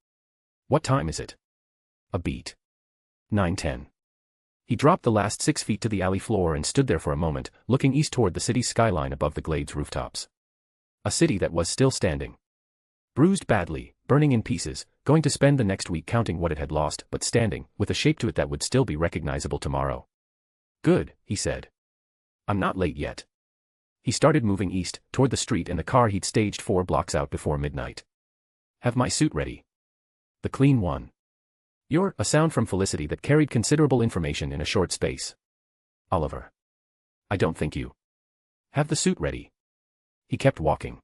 What time is it? A beat. 9:10. He dropped the last 6 feet to the alley floor and stood there for a moment, looking east toward the city's skyline above the Glades rooftops. A city that was still standing. Bruised badly, burning in pieces, going to spend the next week counting what it had lost, but standing, with a shape to it that would still be recognizable tomorrow. Good, he said. I'm not late yet. He started moving east, toward the street and the car he'd staged 4 blocks out before midnight. Have my suit ready. The clean one. You're a sound from Felicity that carried considerable information in a short space. Oliver. I don't think you. Have the suit ready. He kept walking.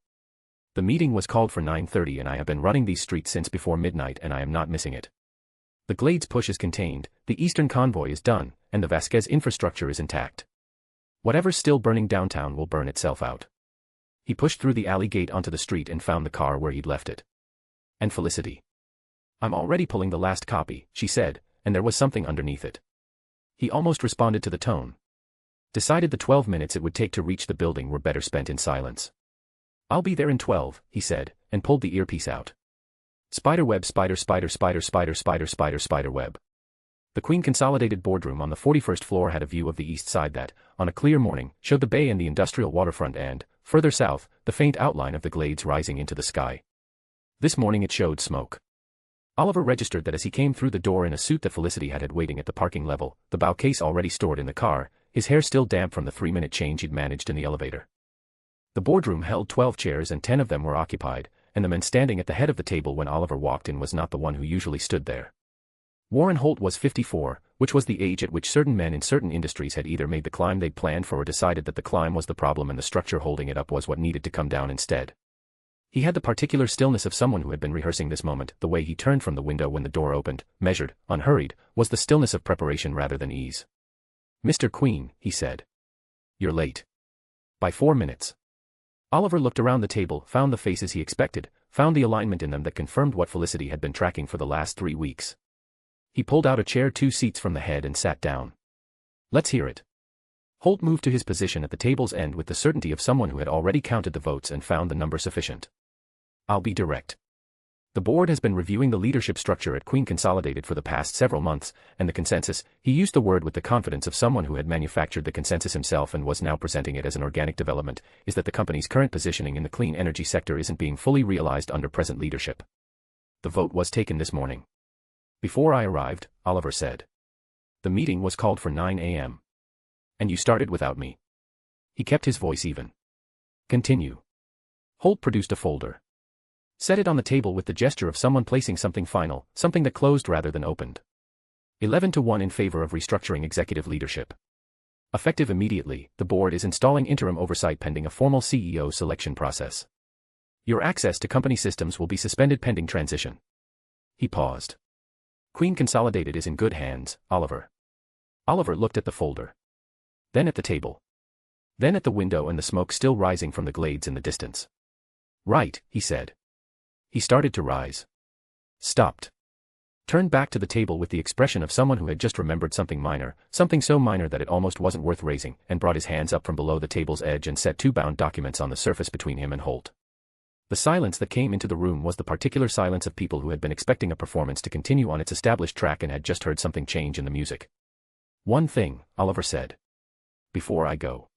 The meeting was called for 9:30 and I have been running these streets since before midnight and I am not missing it. The Glades push is contained, the Eastern convoy is done, and the Vasquez infrastructure is intact. Whatever's still burning downtown will burn itself out. He pushed through the alley gate onto the street and found the car where he'd left it. And Felicity. I'm already pulling the last copy, she said, and there was something underneath it. He almost responded to the tone. Decided the 12 minutes it would take to reach the building were better spent in silence. I'll be there in 12, he said, and pulled the earpiece out. Spiderweb spider web. The Queen Consolidated boardroom on the 41st floor had a view of the east side that, on a clear morning, showed the bay and the industrial waterfront and, further south, the faint outline of the Glades rising into the sky. This morning it showed smoke. Oliver registered that as he came through the door in a suit that Felicity had waiting at the parking level, the bow case already stored in the car, his hair still damp from the 3-minute change he'd managed in the elevator. The boardroom held 12 chairs and 10 of them were occupied, and the man standing at the head of the table when Oliver walked in was not the one who usually stood there. Warren Holt was 54, which was the age at which certain men in certain industries had either made the climb they'd planned for or decided that the climb was the problem and the structure holding it up was what needed to come down instead. He had the particular stillness of someone who had been rehearsing this moment. The way he turned from the window when the door opened, measured, unhurried, was the stillness of preparation rather than ease. Mr. Queen, he said. You're late. By 4 minutes. Oliver looked around the table, found the faces he expected, found the alignment in them that confirmed what Felicity had been tracking for the last 3 weeks. He pulled out a chair 2 seats from the head and sat down. Let's hear it. Holt moved to his position at the table's end with the certainty of someone who had already counted the votes and found the number sufficient. I'll be direct. The board has been reviewing the leadership structure at Queen Consolidated for the past several months, and the consensus, he used the word with the confidence of someone who had manufactured the consensus himself and was now presenting it as an organic development, is that the company's current positioning in the clean energy sector isn't being fully realized under present leadership. The vote was taken this morning. Before I arrived, Oliver said. The meeting was called for 9 a.m. And you started without me. He kept his voice even. Continue. Holt produced a folder. Set it on the table with the gesture of someone placing something final, something that closed rather than opened. 11-1 in favor of restructuring executive leadership. Effective immediately, the board is installing interim oversight pending a formal CEO selection process. Your access to company systems will be suspended pending transition. He paused. Queen Consolidated is in good hands, Oliver. Oliver looked at the folder. Then at the table. Then at the window and the smoke still rising from the glades in the distance. Right, he said. He started to rise. Stopped. Turned back to the table with the expression of someone who had just remembered something minor, something so minor that it almost wasn't worth raising, and brought his hands up from below the table's edge and set two bound documents on the surface between him and Holt. The silence that came into the room was the particular silence of people who had been expecting a performance to continue on its established track and had just heard something change in the music. One thing, Oliver said. Before I go.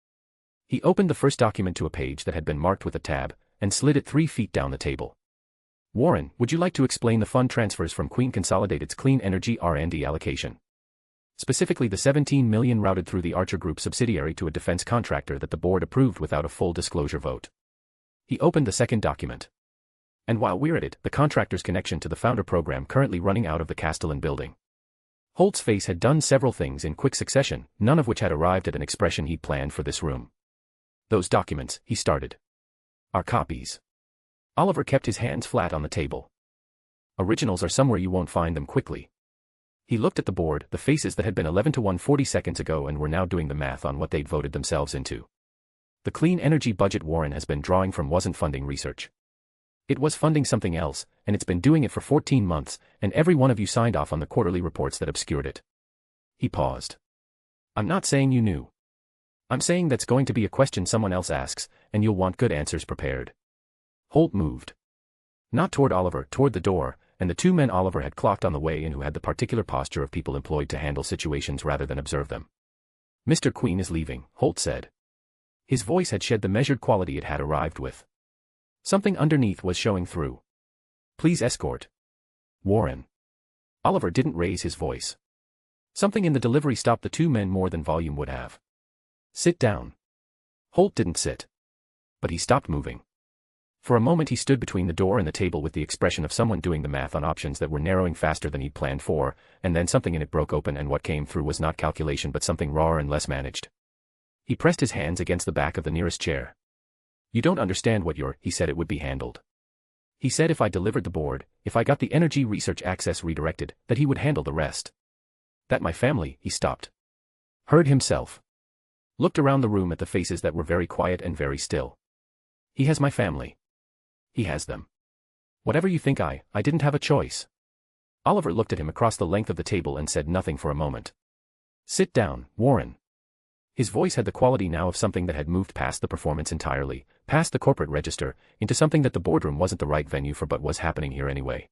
He opened the first document to a page that had been marked with a tab, and slid it 3 feet down the table. Warren, would you like to explain the fund transfers from Queen Consolidated's clean energy R&D allocation? Specifically the $17 million routed through the Archer Group subsidiary to a defense contractor that the board approved without a full disclosure vote. He opened the second document. And while we're at it, the contractor's connection to the founder program currently running out of the Castellan building. Holt's face had done several things in quick succession, none of which had arrived at an expression he'd planned for this room. Those documents, he started, are copies. Oliver kept his hands flat on the table. Originals are somewhere you won't find them quickly. He looked at the board, the faces that had been 11-1 40 seconds ago and were now doing the math on what they'd voted themselves into. The clean energy budget Warren has been drawing from wasn't funding research. It was funding something else, and it's been doing it for 14 months, and every one of you signed off on the quarterly reports that obscured it. He paused. I'm not saying you knew. I'm saying that's going to be a question someone else asks, and you'll want good answers prepared. Holt moved. Not toward Oliver, toward the door, and the two men Oliver had clocked on the way in who had the particular posture of people employed to handle situations rather than observe them. Mr. Queen is leaving, Holt said. His voice had shed the measured quality it had arrived with. Something underneath was showing through. Please escort. Warren. Oliver didn't raise his voice. Something in the delivery stopped the two men more than volume would have. Sit down. Holt didn't sit. But he stopped moving. For a moment he stood between the door and the table with the expression of someone doing the math on options that were narrowing faster than he'd planned for, and then something in it broke open and what came through was not calculation but something rawer and less managed. He pressed his hands against the back of the nearest chair. You don't understand what he said it would be handled. He said if I delivered the board, if I got the energy research access redirected, that he would handle the rest. That my family, he stopped. Heard himself. Looked around the room at the faces that were very quiet and very still. He has my family. He has them. Whatever you think I didn't have a choice. Oliver looked at him across the length of the table and said nothing for a moment. Sit down, Warren. His voice had the quality now of something that had moved past the performance entirely, past the corporate register, into something that the boardroom wasn't the right venue for but was happening here anyway.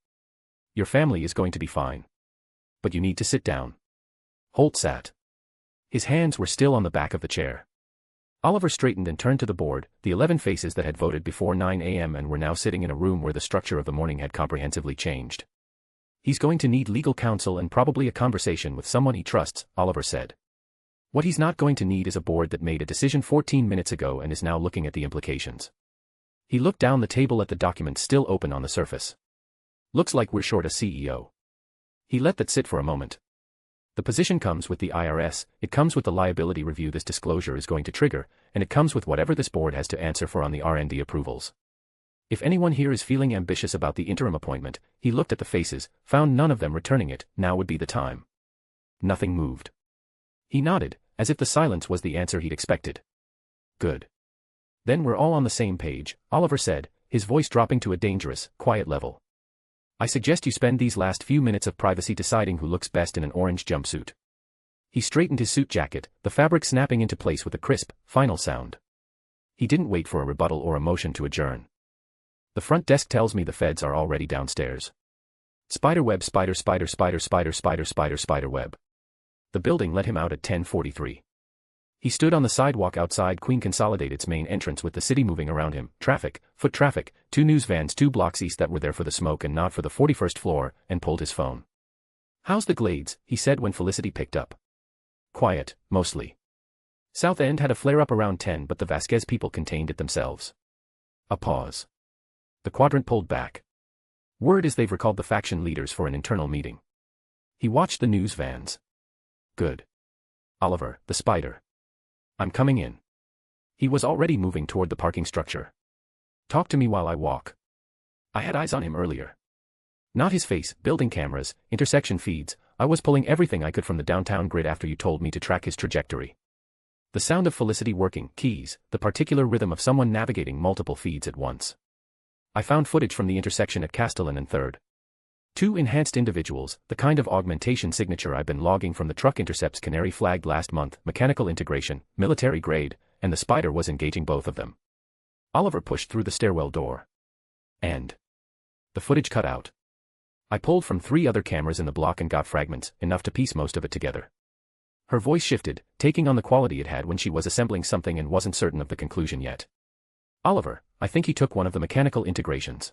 Your family is going to be fine. But you need to sit down. Holt sat. His hands were still on the back of the chair. Oliver straightened and turned to the board, the 11 faces that had voted before 9 a.m. and were now sitting in a room where the structure of the morning had comprehensively changed. He's going to need legal counsel and probably a conversation with someone he trusts, Oliver said. What he's not going to need is a board that made a decision 14 minutes ago and is now looking at the implications. He looked down the table at the documents still open on the surface. Looks like we're short a CEO. He let that sit for a moment. The position comes with the IRS, it comes with the liability review this disclosure is going to trigger, and it comes with whatever this board has to answer for on the R&D approvals. If anyone here is feeling ambitious about the interim appointment, he looked at the faces, found none of them returning it, now would be the time. Nothing moved. He nodded, as if the silence was the answer he'd expected. Good. Then we're all on the same page, Oliver said, his voice dropping to a dangerous, quiet level. I suggest you spend these last few minutes of privacy deciding who looks best in an orange jumpsuit. He straightened his suit jacket, the fabric snapping into place with a crisp, final sound. He didn't wait for a rebuttal or a motion to adjourn. The front desk tells me the feds are already downstairs. Spiderweb, spiderweb. The building let him out at 10:43. He stood on the sidewalk outside Queen Consolidated's main entrance with the city moving around him, foot traffic, 2 news vans 2 blocks east that were there for the smoke and not for the 41st floor, and pulled his phone. "How's the Glades?" he said when Felicity picked up. "Quiet, mostly. South End had a flare-up around 10 but the Vasquez people contained it themselves." A pause. The quadrant pulled back. "Word is they've recalled the faction leaders for an internal meeting." He watched the news vans. "Good. Oliver, the Spider. I'm coming in." He was already moving toward the parking structure. "Talk to me while I walk." I had eyes on him earlier. Not his face, building cameras, intersection feeds. I was pulling everything I could from the downtown grid after you told me to track his trajectory. The sound of Felicity working, keys, the particular rhythm of someone navigating multiple feeds at once. I found footage from the intersection at Castellan and 3rd. 2 enhanced individuals, the kind of augmentation signature I've been logging from the truck intercepts Canary flagged last month, mechanical integration, military grade, and the Spider was engaging both of them. Oliver pushed through the stairwell door. And the footage cut out. I pulled from 3 other cameras in the block and got fragments, enough to piece most of it together. Her voice shifted, taking on the quality it had when she was assembling something and wasn't certain of the conclusion yet. "Oliver, I think he took one of the mechanical integrations."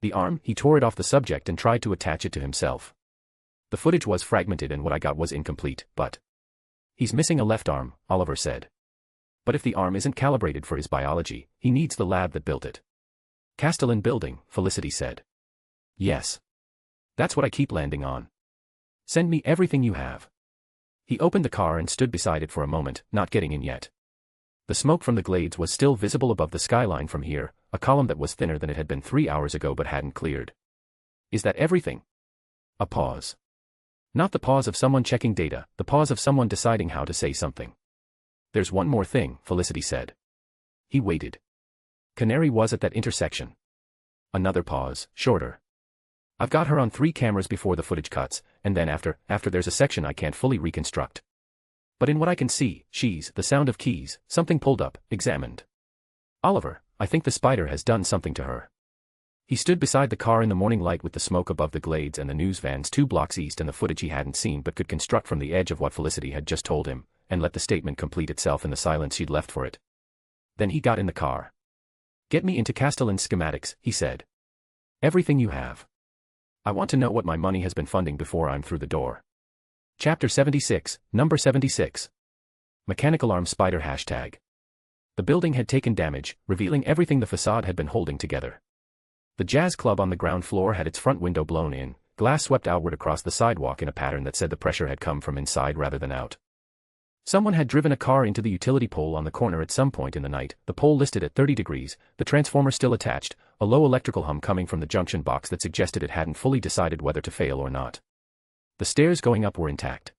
The arm, he tore it off the subject and tried to attach it to himself. The footage was fragmented and what I got was incomplete, but "He's missing a left arm," Oliver said. "But if the arm isn't calibrated for his biology, he needs the lab that built it." "Castellan building," Felicity said. "Yes. That's what I keep landing on. Send me everything you have." He opened the car and stood beside it for a moment, not getting in yet. The smoke from the Glades was still visible above the skyline from here, a column that was thinner than it had been 3 hours ago but hadn't cleared. "Is that everything?" A pause. Not the pause of someone checking data, the pause of someone deciding how to say something. "There's one more thing," Felicity said. He waited. Canary was at that intersection. Another pause, shorter. "I've got her on 3 cameras before the footage cuts, and then after there's a section I can't fully reconstruct. But in what I can see, she's the sound of keys, something pulled up, examined. Oliver, I think the Spider has done something to her." He stood beside the car in the morning light with the smoke above the Glades and the news vans 2 blocks east and the footage he hadn't seen but could construct from the edge of what Felicity had just told him, and let the statement complete itself in the silence she'd left for it. Then he got in the car. "Get me into Castellan's schematics," he said. "Everything you have. I want to know what my money has been funding before I'm through the door." Chapter 76, Number 76. Mechanical Arm Spider #. The building had taken damage, revealing everything the facade had been holding together. The jazz club on the ground floor had its front window blown in, glass swept outward across the sidewalk in a pattern that said the pressure had come from inside rather than out. Someone had driven a car into the utility pole on the corner at some point in the night, the pole listed at 30 degrees, the transformer still attached, a low electrical hum coming from the junction box that suggested it hadn't fully decided whether to fail or not. The stairs going up were intact.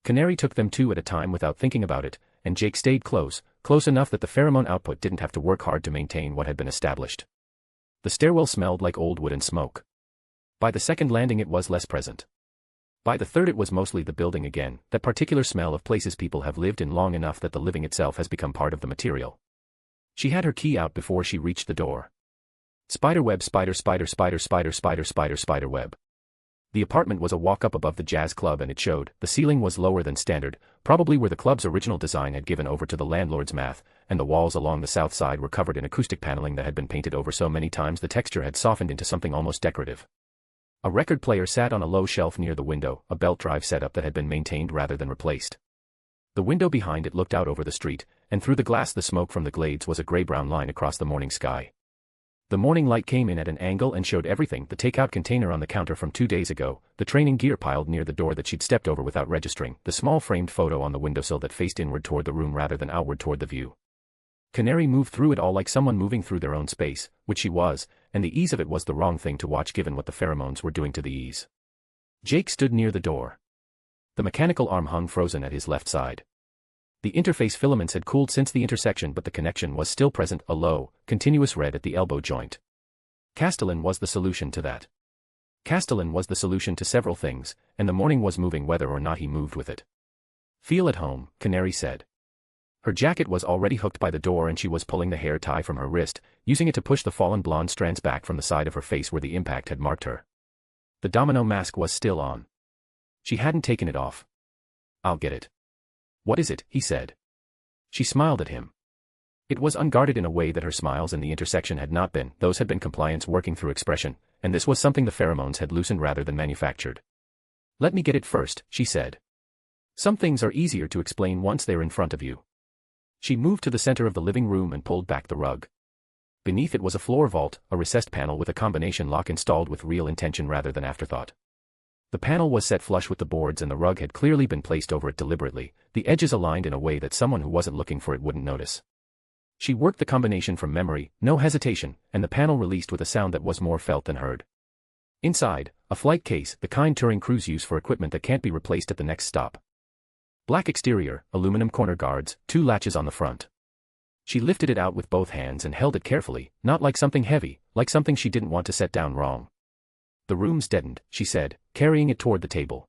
Canary took them 2 at a time without thinking about it, and Jake stayed close enough that the pheromone output didn't have to work hard to maintain what had been established. The stairwell smelled like old wood and smoke. By the second landing it was less present. By the third it was mostly the building again, that particular smell of places people have lived in long enough that the living itself has become part of the material. She had her key out before she reached the door. Spiderweb, spiderweb. The apartment was a walk up above the jazz club and it showed, the ceiling was lower than standard, probably where the club's original design had given over to the landlord's math, and the walls along the south side were covered in acoustic paneling that had been painted over so many times the texture had softened into something almost decorative. A record player sat on a low shelf near the window, a belt drive setup that had been maintained rather than replaced. The window behind it looked out over the street, and through the glass the smoke from the Glades was a gray-brown line across the morning sky. The morning light came in at an angle and showed everything, the takeout container on the counter from 2 days ago, the training gear piled near the door that she'd stepped over without registering, the small framed photo on the windowsill that faced inward toward the room rather than outward toward the view. Canary moved through it all like someone moving through their own space, which she was, and the ease of it was the wrong thing to watch given what the pheromones were doing to the ease. Jake stood near the door. The mechanical arm hung frozen at his left side. The interface filaments had cooled since the intersection but the connection was still present, a low, continuous red at the elbow joint. Castellan was the solution to that. Castellan was the solution to several things, and the morning was moving whether or not he moved with it. "Feel at home," Canary said. Her jacket was already hooked by the door and she was pulling the hair tie from her wrist, using it to push the fallen blonde strands back from the side of her face where the impact had marked her. The domino mask was still on. She hadn't taken it off. "I'll get it." "What is it?" he said. She smiled at him. It was unguarded in a way that her smiles in the intersection had not been. Those had been compliance working through expression, and this was something the pheromones had loosened rather than manufactured. "Let me get it first," she said. "Some things are easier to explain once they're in front of you." She moved to the center of the living room and pulled back the rug. Beneath it was a floor vault, a recessed panel with a combination lock installed with real intention rather than afterthought. The panel was set flush with the boards and the rug had clearly been placed over it deliberately, the edges aligned in a way that someone who wasn't looking for it wouldn't notice. She worked the combination from memory, no hesitation, and the panel released with a sound that was more felt than heard. Inside, a flight case, the kind touring crews use for equipment that can't be replaced at the next stop. Black exterior, aluminum corner guards, 2 latches on the front. She lifted it out with both hands and held it carefully, not like something heavy, like something she didn't want to set down wrong. "The room's deadened," she said, carrying it toward the table.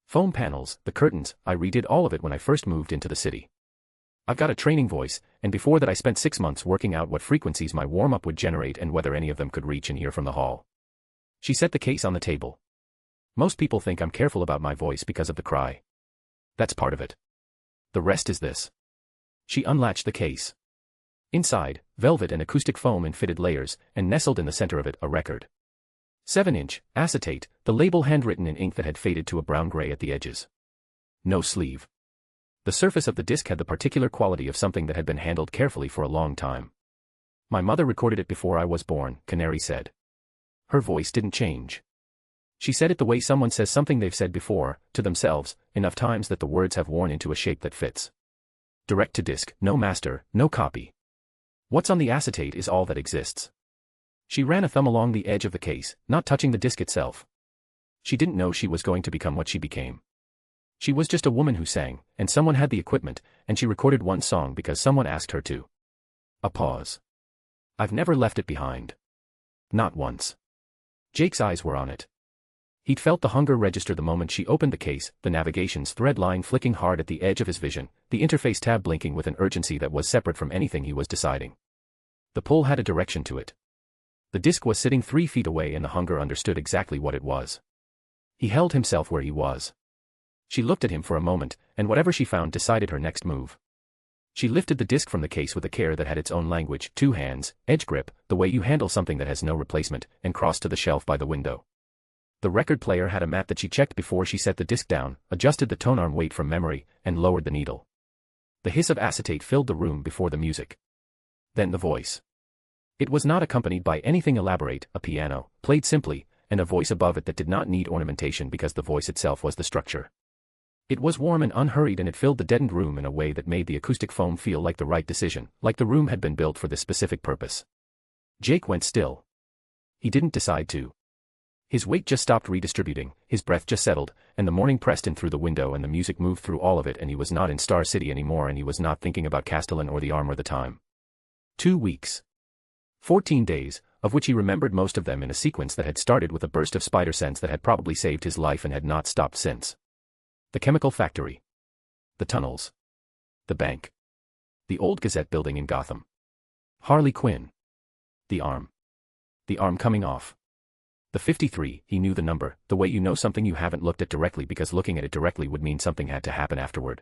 "Foam panels, the curtains, I redid all of it when I first moved into the city. I've got a training voice, and before that I spent 6 months working out what frequencies my warm-up would generate and whether any of them could reach and hear from the hall." She set the case on the table. "Most people think I'm careful about my voice because of the cry. That's part of it. The rest is this." She unlatched the case. Inside, velvet and acoustic foam in fitted layers, and nestled in the center of it, a record. 7-inch, acetate, the label handwritten in ink that had faded to a brown-gray at the edges. No sleeve. The surface of the disc had the particular quality of something that had been handled carefully for a long time. "My mother recorded it before I was born," Canary said. Her voice didn't change. She said it the way someone says something they've said before, to themselves, enough times that the words have worn into a shape that fits. Direct to disc, no master, no copy. What's on the acetate is all that exists. She ran a thumb along the edge of the case, not touching the disc itself. She didn't know she was going to become what she became. She was just a woman who sang, and someone had the equipment, and she recorded one song because someone asked her to. A pause. "I've never left it behind. Not once." Jake's eyes were on it. He'd felt the hunger register the moment she opened the case, the navigation's thread line flicking hard at the edge of his vision, the interface tab blinking with an urgency that was separate from anything he was deciding. The pull had a direction to it. The disc was sitting 3 feet away and the hunger understood exactly what it was. He held himself where he was. She looked at him for a moment, and whatever she found decided her next move. She lifted the disc from the case with a care that had its own language, 2 hands, edge grip, the way you handle something that has no replacement, and crossed to the shelf by the window. The record player had a map that she checked before she set the disc down, adjusted the tone arm weight from memory, and lowered the needle. The hiss of acetate filled the room before the music. Then the voice. It was not accompanied by anything elaborate, a piano, played simply, and a voice above it that did not need ornamentation because the voice itself was the structure. It was warm and unhurried and it filled the deadened room in a way that made the acoustic foam feel like the right decision, like the room had been built for this specific purpose. Jake went still. He didn't decide to. His weight just stopped redistributing, his breath just settled, and the morning pressed in through the window and the music moved through all of it and he was not in Star City anymore and he was not thinking about Castellan or the arm or the time. 2 weeks. 14 days, of which he remembered most of them in a sequence that had started with a burst of spider sense that had probably saved his life and had not stopped since. The chemical factory. The tunnels. The bank. The old Gazette building in Gotham. Harley Quinn. The arm. The arm coming off. The 53, he knew the number, the way you know something you haven't looked at directly because looking at it directly would mean something had to happen afterward.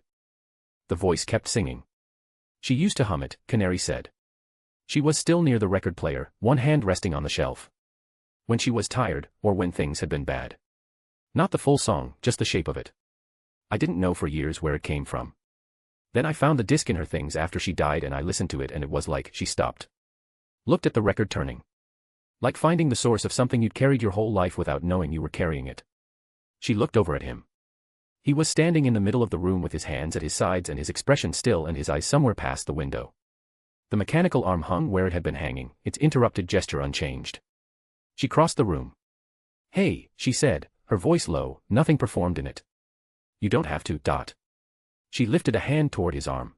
The voice kept singing. She used to hum it, Canary said. She was still near the record player, one hand resting on the shelf. When she was tired, or when things had been bad. Not the full song, just the shape of it. I didn't know for years where it came from. Then I found the disc in her things after she died and I listened to it and it was like she stopped. Looked at the record turning. Like finding the source of something you'd carried your whole life without knowing you were carrying it. She looked over at him. He was standing in the middle of the room with his hands at his sides and his expression still and his eyes somewhere past the window. The mechanical arm hung where it had been hanging, its interrupted gesture unchanged. She crossed the room. "Hey," she said, her voice low, nothing performed in it. "You don't have to, Dot." She lifted a hand toward his arm.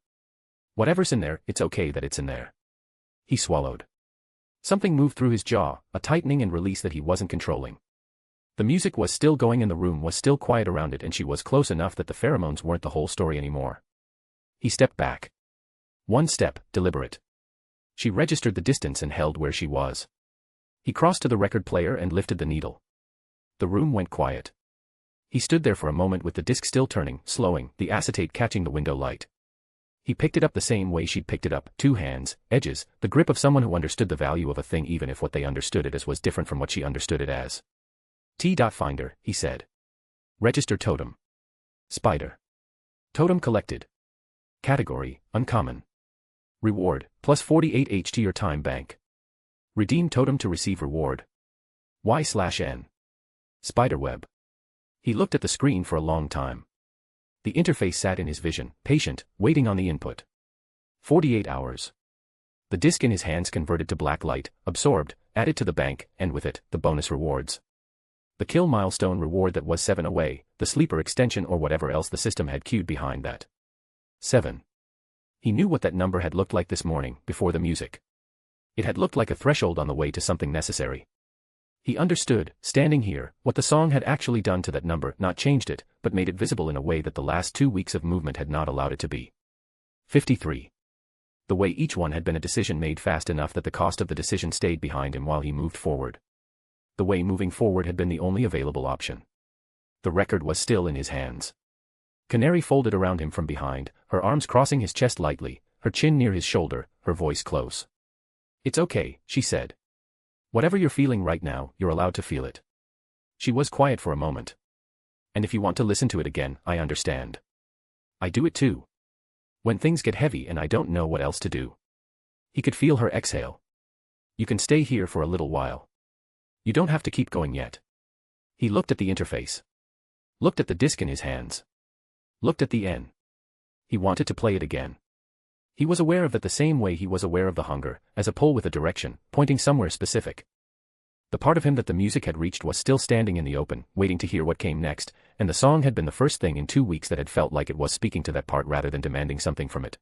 "Whatever's in there, it's okay that it's in there." He swallowed. Something moved through his jaw, a tightening and release that he wasn't controlling. The music was still going and the room was still quiet around it and she was close enough that the pheromones weren't the whole story anymore. He stepped back. One step, deliberate. She registered the distance and held where she was. He crossed to the record player and lifted the needle. The room went quiet. He stood there for a moment with the disc still turning, slowing, the acetate catching the window light. He picked it up the same way she'd picked it up, 2 hands, edges, the grip of someone who understood the value of a thing even if what they understood it as was different from what she understood it as. T.Finder, he said. Register totem. Spider. Totem collected. Category, uncommon. Reward, plus 48H to your time bank. Redeem totem to receive reward. Y/N. Spiderweb. He looked at the screen for a long time. The interface sat in his vision, patient, waiting on the input. 48 hours. The disk in his hands converted to black light, absorbed, added to the bank, and with it, the bonus rewards. The kill milestone reward that was 7 away, the sleeper extension or whatever else the system had queued behind that. 7. He knew what that number had looked like this morning, before the music. It had looked like a threshold on the way to something necessary. He understood, standing here, what the song had actually done to that number, not changed it, but made it visible in a way that the last 2 weeks of movement had not allowed it to be. 53. The way each one had been a decision made fast enough that the cost of the decision stayed behind him while he moved forward. The way moving forward had been the only available option. The record was still in his hands. Canary folded around him from behind, her arms crossing his chest lightly, her chin near his shoulder, her voice close. "It's okay," she said. "Whatever you're feeling right now, you're allowed to feel it." She was quiet for a moment. "And if you want to listen to it again, I understand. I do it too. When things get heavy and I don't know what else to do." He could feel her exhale. "You can stay here for a little while. You don't have to keep going yet." He looked at the interface. Looked at the disc in his hands. Looked at the N. He wanted to play it again. He was aware of that the same way he was aware of the hunger, as a pull with a direction, pointing somewhere specific. The part of him that the music had reached was still standing in the open, waiting to hear what came next, and the song had been the first thing in 2 weeks that had felt like it was speaking to that part rather than demanding something from it.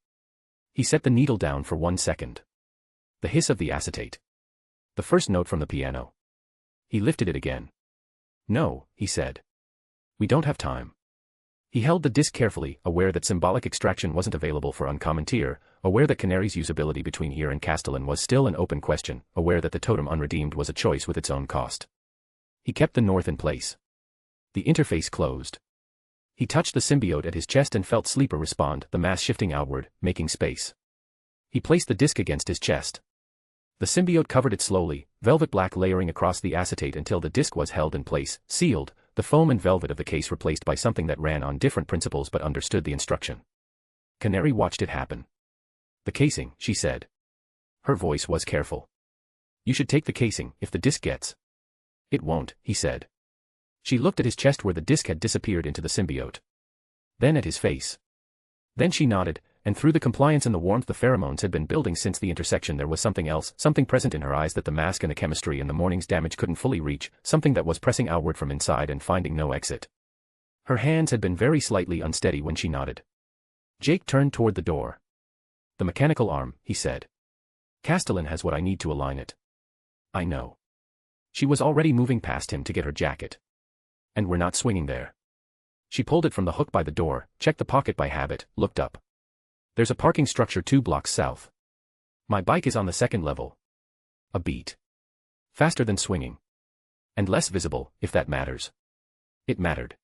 He set the needle down for 1 second. The hiss of the acetate. The first note from the piano. He lifted it again. "No," he said. "We don't have time." He held the disc carefully, aware that symbolic extraction wasn't available for uncommon tier, aware that Canary's usability between here and Castellan was still an open question, aware that the totem unredeemed was a choice with its own cost. He kept the north in place. The interface closed. He touched the symbiote at his chest and felt Sleeper respond, the mass shifting outward, making space. He placed the disc against his chest. The symbiote covered it slowly, velvet black layering across the acetate until the disc was held in place, sealed, the foam and velvet of the case replaced by something that ran on different principles but understood the instruction. Canary watched it happen. "The casing," she said. Her voice was careful. "You should take the casing, if the disc gets." "It won't," he said. She looked at his chest where the disc had disappeared into the symbiote. Then at his face. Then she nodded, and through the compliance and the warmth the pheromones had been building since the intersection there was something else, something present in her eyes that the mask and the chemistry and the morning's damage couldn't fully reach, something that was pressing outward from inside and finding no exit. Her hands had been very slightly unsteady when she nodded. Jake turned toward the door. "The mechanical arm," he said. "Castellan has what I need to align it." "I know." She was already moving past him to get her jacket. "And we're not swinging there." She pulled it from the hook by the door, checked the pocket by habit, looked up. "There's a parking structure 2 blocks south. My bike is on the 2nd level. A beat. Faster than swinging. And less visible, if that matters." It mattered.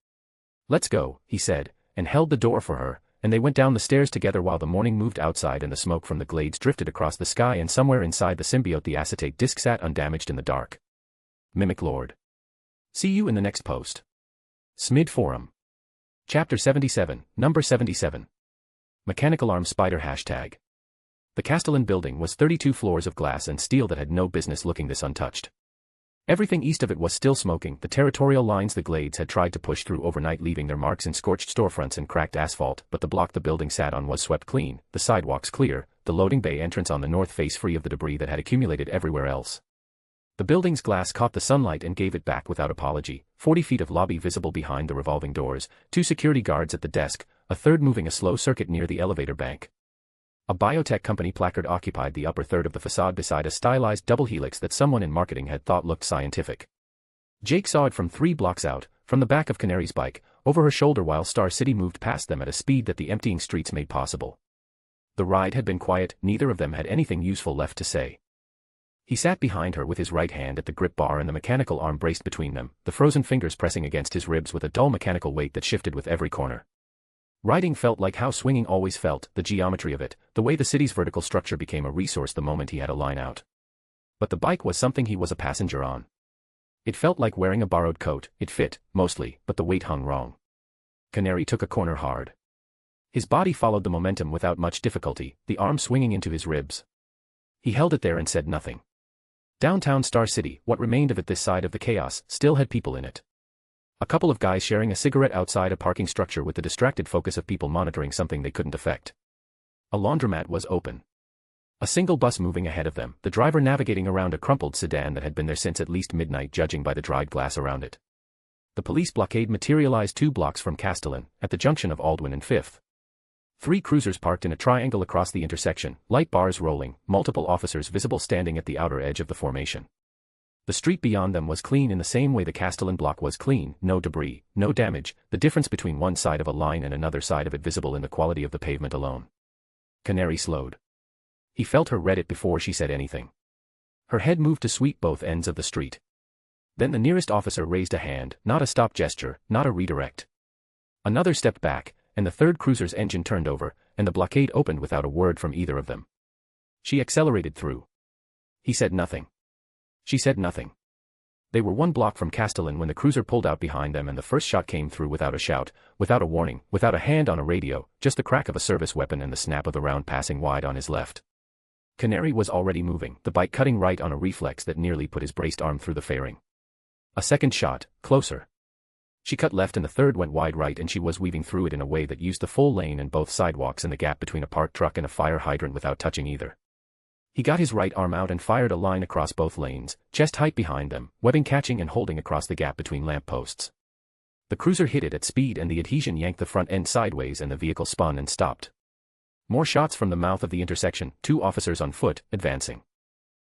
"Let's go," he said, and held the door for her, and they went down the stairs together while the morning moved outside and the smoke from the glades drifted across the sky and somewhere inside the symbiote the acetate disc sat undamaged in the dark. Mimic Lord. See you in the next post. Smid Forum. Chapter 77, Number 77. Mechanical Arm Spider #. The Castellan building was 32 floors of glass and steel that had no business looking this untouched. Everything east of it was still smoking, the territorial lines the glades had tried to push through overnight leaving their marks in scorched storefronts and cracked asphalt, but the block the building sat on was swept clean, the sidewalks clear, the loading bay entrance on the north face free of the debris that had accumulated everywhere else. The building's glass caught the sunlight and gave it back without apology, 40 feet of lobby visible behind the revolving doors, 2 security guards at the desk, a third moving a slow circuit near the elevator bank. A biotech company placard occupied the upper third of the facade beside a stylized double helix that someone in marketing had thought looked scientific. Jake saw it from 3 blocks out, from the back of Canary's bike, over her shoulder while Star City moved past them at a speed that the emptying streets made possible. The ride had been quiet, neither of them had anything useful left to say. He sat behind her with his right hand at the grip bar and the mechanical arm braced between them, the frozen fingers pressing against his ribs with a dull mechanical weight that shifted with every corner. Riding felt like how swinging always felt, the geometry of it, the way the city's vertical structure became a resource the moment he had a line out. But the bike was something he was a passenger on. It felt like wearing a borrowed coat, it fit, mostly, but the weight hung wrong. Canary took a corner hard. His body followed the momentum without much difficulty, the arm swinging into his ribs. He held it there and said nothing. Downtown Star City, what remained of it this side of the chaos, still had people in it. A couple of guys sharing a cigarette outside a parking structure with the distracted focus of people monitoring something they couldn't affect. A laundromat was open. A single bus moving ahead of them, the driver navigating around a crumpled sedan that had been there since at least midnight judging by the dried glass around it. The police blockade materialized 2 blocks from Castellan, at the junction of Aldwyn and 5th. 3 cruisers parked in a triangle across the intersection, light bars rolling, multiple officers visible standing at the outer edge of the formation. The street beyond them was clean in the same way the Castellan block was clean, no debris, no damage, the difference between one side of a line and another side of it visible in the quality of the pavement alone. Canary slowed. He felt her read it before she said anything. Her head moved to sweep both ends of the street. Then the nearest officer raised a hand, not a stop gesture, not a redirect. Another stepped back, and the 3rd cruiser's engine turned over, and the blockade opened without a word from either of them. She accelerated through. He said nothing. She said nothing. They were 1 block from Castellan when the cruiser pulled out behind them and the first shot came through without a shout, without a warning, without a hand on a radio, just the crack of a service weapon and the snap of the round passing wide on his left. Canary was already moving, the bike cutting right on a reflex that nearly put his braced arm through the fairing. A second shot, closer. She cut left and the 3rd went wide right and she was weaving through it in a way that used the full lane and both sidewalks and the gap between a parked truck and a fire hydrant without touching either. He got his right arm out and fired a line across both lanes, chest height behind them, webbing catching and holding across the gap between lamp posts. The cruiser hit it at speed and the adhesion yanked the front end sideways and the vehicle spun and stopped. More shots from the mouth of the intersection, 2 officers on foot, advancing.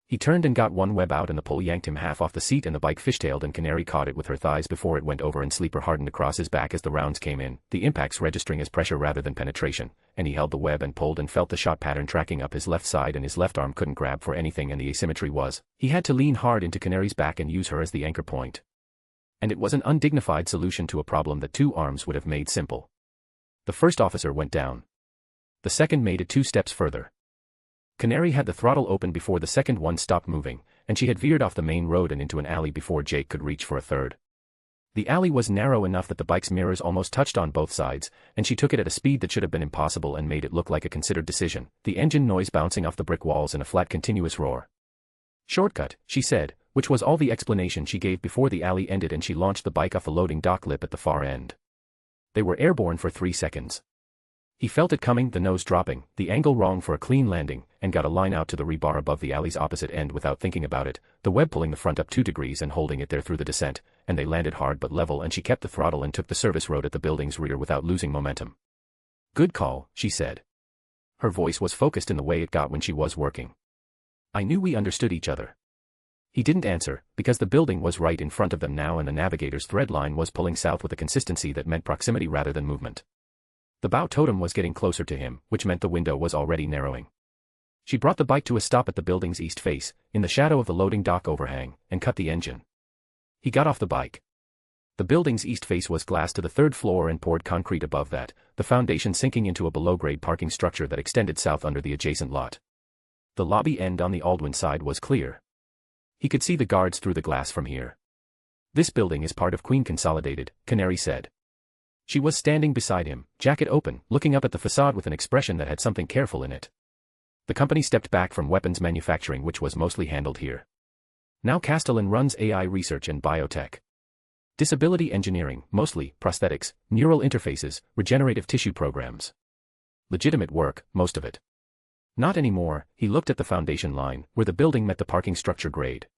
He turned and got one web out and the pull yanked him half off the seat and the bike fishtailed and Canary caught it with her thighs before it went over and sleeper hardened across his back as the rounds came in, the impacts registering as pressure rather than penetration, and he held the web and pulled and felt the shot pattern tracking up his left side and his left arm couldn't grab for anything and the asymmetry was, he had to lean hard into Canary's back and use her as the anchor point. And it was an undignified solution to a problem that 2 arms would have made simple. The first officer went down. The second made it 2 steps further. Canary had the throttle open before the second one stopped moving, and she had veered off the main road and into an alley before Jake could reach for a third. The alley was narrow enough that the bike's mirrors almost touched on both sides, and she took it at a speed that should have been impossible and made it look like a considered decision, the engine noise bouncing off the brick walls in a flat continuous roar. "Shortcut," she said, which was all the explanation she gave before the alley ended and she launched the bike off the loading dock lip at the far end. They were airborne for 3 seconds. He felt it coming, the nose dropping, the angle wrong for a clean landing, and got a line out to the rebar above the alley's opposite end without thinking about it, the web pulling the front up 2 degrees and holding it there through the descent, and they landed hard but level and she kept the throttle and took the service road at the building's rear without losing momentum. "Good call," she said. Her voice was focused in the way it got when she was working. "I knew we understood each other." He didn't answer, because the building was right in front of them now and the navigator's thread line was pulling south with a consistency that meant proximity rather than movement. The bow totem was getting closer to him, which meant the window was already narrowing. She brought the bike to a stop at the building's east face, in the shadow of the loading dock overhang, and cut the engine. He got off the bike. The building's east face was glass to the 3rd floor and poured concrete above that, the foundation sinking into a below-grade parking structure that extended south under the adjacent lot. The lobby end on the Aldwyn side was clear. He could see the guards through the glass from here. "This building is part of Queen Consolidated," Canary said. She was standing beside him, jacket open, looking up at the facade with an expression that had something careful in it. The company stepped back from weapons manufacturing which was mostly handled here. Now Castellan runs AI research and biotech. Disability engineering, mostly, prosthetics, neural interfaces, regenerative tissue programs. Legitimate work, most of it. Not anymore, he looked at the foundation line, where the building met the parking structure grade.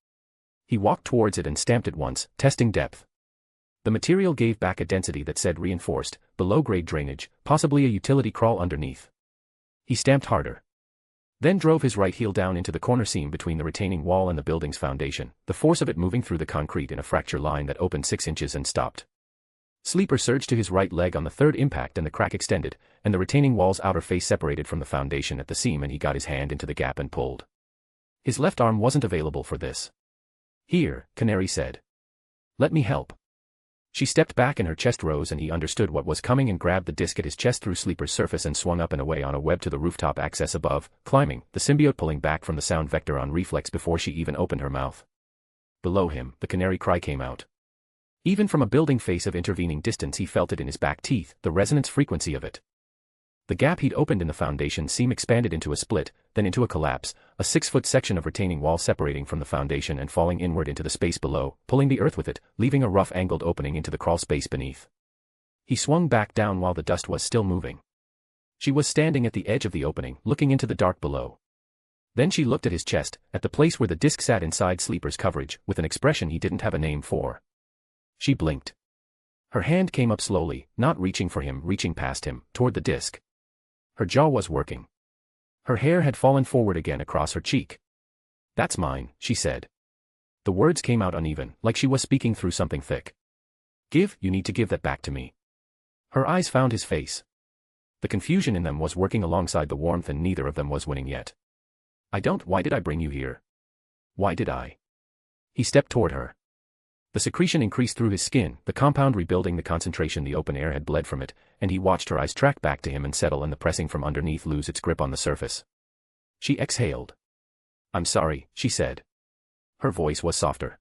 He walked towards it and stamped it once, testing depth. The material gave back a density that said reinforced, below-grade drainage, possibly a utility crawl underneath. He stamped harder. Then drove his right heel down into the corner seam between the retaining wall and the building's foundation, the force of it moving through the concrete in a fracture line that opened 6 inches and stopped. Sleeper surged to his right leg on the third impact and the crack extended, and the retaining wall's outer face separated from the foundation at the seam and he got his hand into the gap and pulled. His left arm wasn't available for this. "Here," Canary said. "Let me help." She stepped back and her chest rose and he understood what was coming and grabbed the disc at his chest through Sleeper's surface and swung up and away on a web to the rooftop access above, climbing, the symbiote pulling back from the sound vector on reflex before she even opened her mouth. Below him, the canary cry came out. Even from a building face of intervening distance he felt it in his back teeth, the resonance frequency of it. The gap he'd opened in the foundation seam expanded into a split, then into a collapse, a 6-foot section of retaining wall separating from the foundation and falling inward into the space below, pulling the earth with it, leaving a rough angled opening into the crawl space beneath. He swung back down while the dust was still moving. She was standing at the edge of the opening, looking into the dark below. Then she looked at his chest, at the place where the disc sat inside Sleeper's coverage, with an expression he didn't have a name for. She blinked. Her hand came up slowly, not reaching for him, reaching past him, toward the disc. Her jaw was working. Her hair had fallen forward again across her cheek. "That's mine," she said. The words came out uneven, like she was speaking through something thick. You need to give that back to me." Her eyes found his face. The confusion in them was working alongside the warmth and neither of them was winning yet. Why did I bring you here? Why did I?" He stepped toward her. The secretion increased through his skin, the compound rebuilding the concentration the open air had bled from it, and he watched her eyes track back to him and settle and the pressing from underneath lose its grip on the surface. She exhaled. "I'm sorry," she said. Her voice was softer.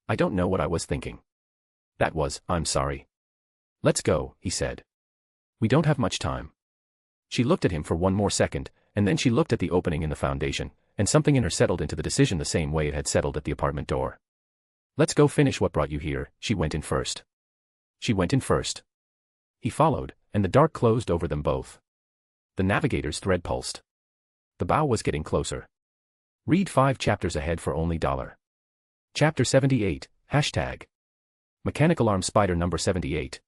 "I don't know what I was thinking." "I'm sorry." "Let's go," he said. "We don't have much time." She looked at him for one more second, and then she looked at the opening in the foundation, and something in her settled into the decision the same way it had settled at the apartment door. "Let's go finish what brought you here." She went in first. He followed, and the dark closed over them both. The navigator's thread pulsed. The bow was getting closer. Read 5 chapters ahead for only $. Chapter 78, #. Mechanical Arm Spider number 78.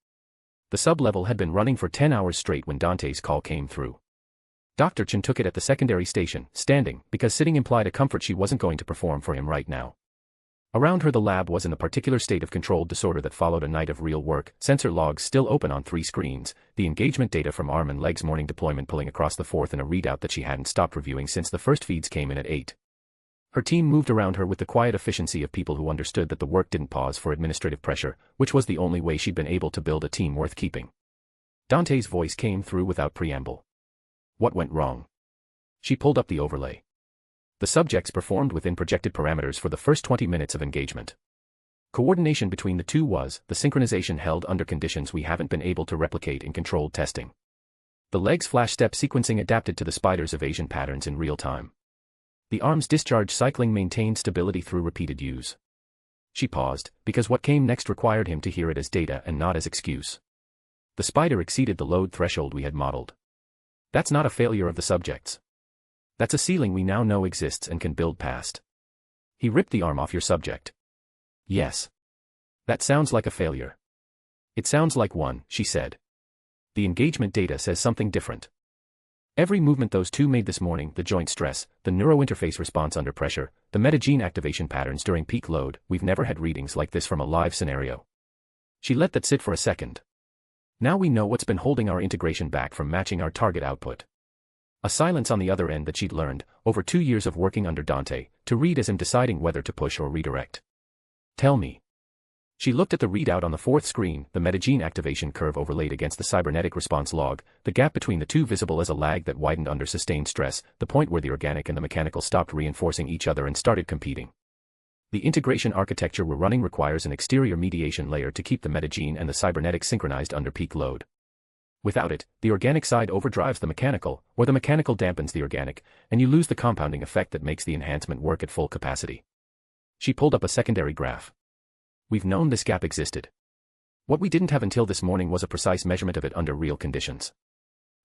The sub-level had been running for 10 hours straight when Dante's call came through. Dr. Chen took it at the secondary station, standing, because sitting implied a comfort she wasn't going to perform for him right now. Around her the lab was in the particular state of controlled disorder that followed a night of real work, sensor logs still open on 3 screens, the engagement data from arm and legs morning deployment pulling across the 4th and a readout that she hadn't stopped reviewing since the first feeds came in at 8. Her team moved around her with the quiet efficiency of people who understood that the work didn't pause for administrative pressure, which was the only way she'd been able to build a team worth keeping. Dante's voice came through without preamble. "What went wrong?" She pulled up the overlay. The subjects performed within projected parameters for the first 20 minutes of engagement. Coordination between the two was, the synchronization held under conditions we haven't been able to replicate in controlled testing. The legs flash step sequencing adapted to the spider's evasion patterns in real time. The arm's discharge cycling maintained stability through repeated use. She paused, because what came next required him to hear it as data and not as excuse. The spider exceeded the load threshold we had modeled. That's not a failure of the subjects. That's a ceiling we now know exists and can build past. He ripped the arm off your subject. Yes. That sounds like a failure. It sounds like one, she said. The engagement data says something different. Every movement those two made this morning, the joint stress, the neurointerface response under pressure, the metagene activation patterns during peak load, we've never had readings like this from a live scenario. She let that sit for a second. Now we know what's been holding our integration back from matching our target output. A silence on the other end that she'd learned, over 2 years of working under Dante, to read as him deciding whether to push or redirect. Tell me. She looked at the readout on the 4th screen, the metagene activation curve overlaid against the cybernetic response log, the gap between the two visible as a lag that widened under sustained stress, the point where the organic and the mechanical stopped reinforcing each other and started competing. The integration architecture we're running requires an exterior mediation layer to keep the metagene and the cybernetic synchronized under peak load. Without it, the organic side overdrives the mechanical, or the mechanical dampens the organic, and you lose the compounding effect that makes the enhancement work at full capacity. She pulled up a secondary graph. We've known this gap existed. What we didn't have until this morning was a precise measurement of it under real conditions.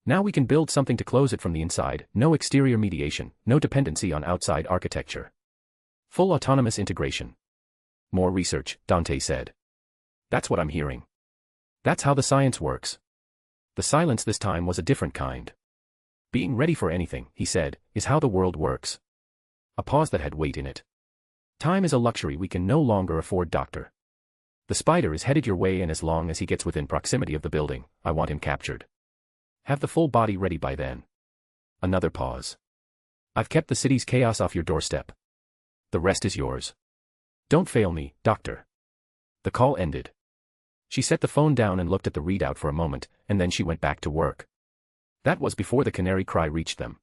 Now we can build something to close it from the inside, no exterior mediation, no dependency on outside architecture. Full autonomous integration. More research, Dante said. That's what I'm hearing. That's how the science works. The silence this time was a different kind. Being ready for anything, he said, is how the world works. A pause that had weight in it. Time is a luxury we can no longer afford, Doctor. The The spider is headed your way, and as long as he gets within proximity of the building, I want him captured. Have the full body ready by then. Another pause. I've kept the city's chaos off your doorstep. The rest is yours. Don't fail me, Doctor. The call ended. She set the phone down and looked at the readout for a moment, and then she went back to work. That was before the canary cry reached them.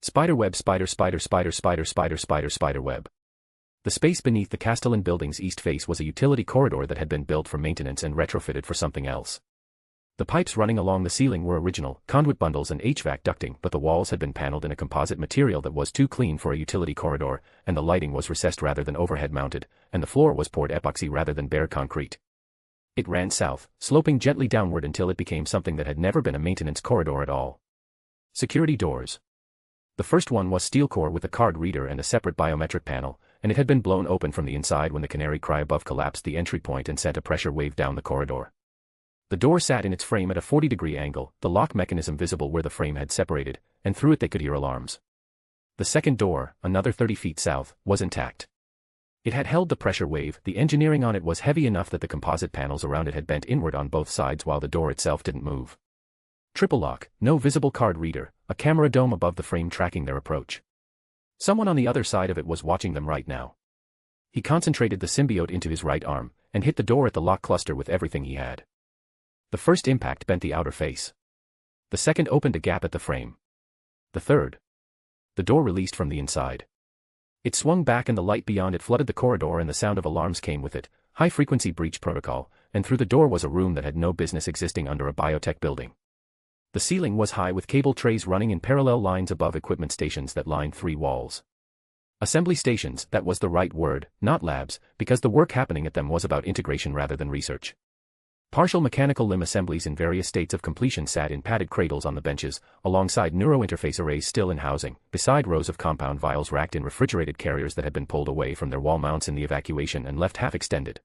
Spiderweb, spider, spider, spider, spider, spider, spider, spiderweb. The space beneath the Castellan building's east face was a utility corridor that had been built for maintenance and retrofitted for something else. The pipes running along the ceiling were original, conduit bundles and HVAC ducting, but the walls had been paneled in a composite material that was too clean for a utility corridor, and the lighting was recessed rather than overhead mounted, and the floor was poured epoxy rather than bare concrete. It ran south, sloping gently downward until it became something that had never been a maintenance corridor at all. Security doors. The first one was steel core with a card reader and a separate biometric panel, and it had been blown open from the inside when the canary cry above collapsed the entry point and sent a pressure wave down the corridor. The door sat in its frame at a 40-degree angle, the lock mechanism visible where the frame had separated, and through it they could hear alarms. The second door, another 30 feet south, was intact. It had held the pressure wave. The engineering on it was heavy enough that the composite panels around it had bent inward on both sides while the door itself didn't move. Triple lock, no visible card reader, a camera dome above the frame tracking their approach. Someone on the other side of it was watching them right now. He concentrated the symbiote into his right arm, and hit the door at the lock cluster with everything he had. The first impact bent the outer face. The second opened a gap at the frame. The third. The door released from the inside. It swung back and the light beyond it flooded the corridor and the sound of alarms came with it, high-frequency breach protocol, and through the door was a room that had no business existing under a biotech building. The ceiling was high with cable trays running in parallel lines above equipment stations that lined 3 walls. Assembly stations, that was the right word, not labs, because the work happening at them was about integration rather than research. Partial mechanical limb assemblies in various states of completion sat in padded cradles on the benches, alongside neurointerface arrays still in housing, beside rows of compound vials racked in refrigerated carriers that had been pulled away from their wall mounts in the evacuation and left half extended.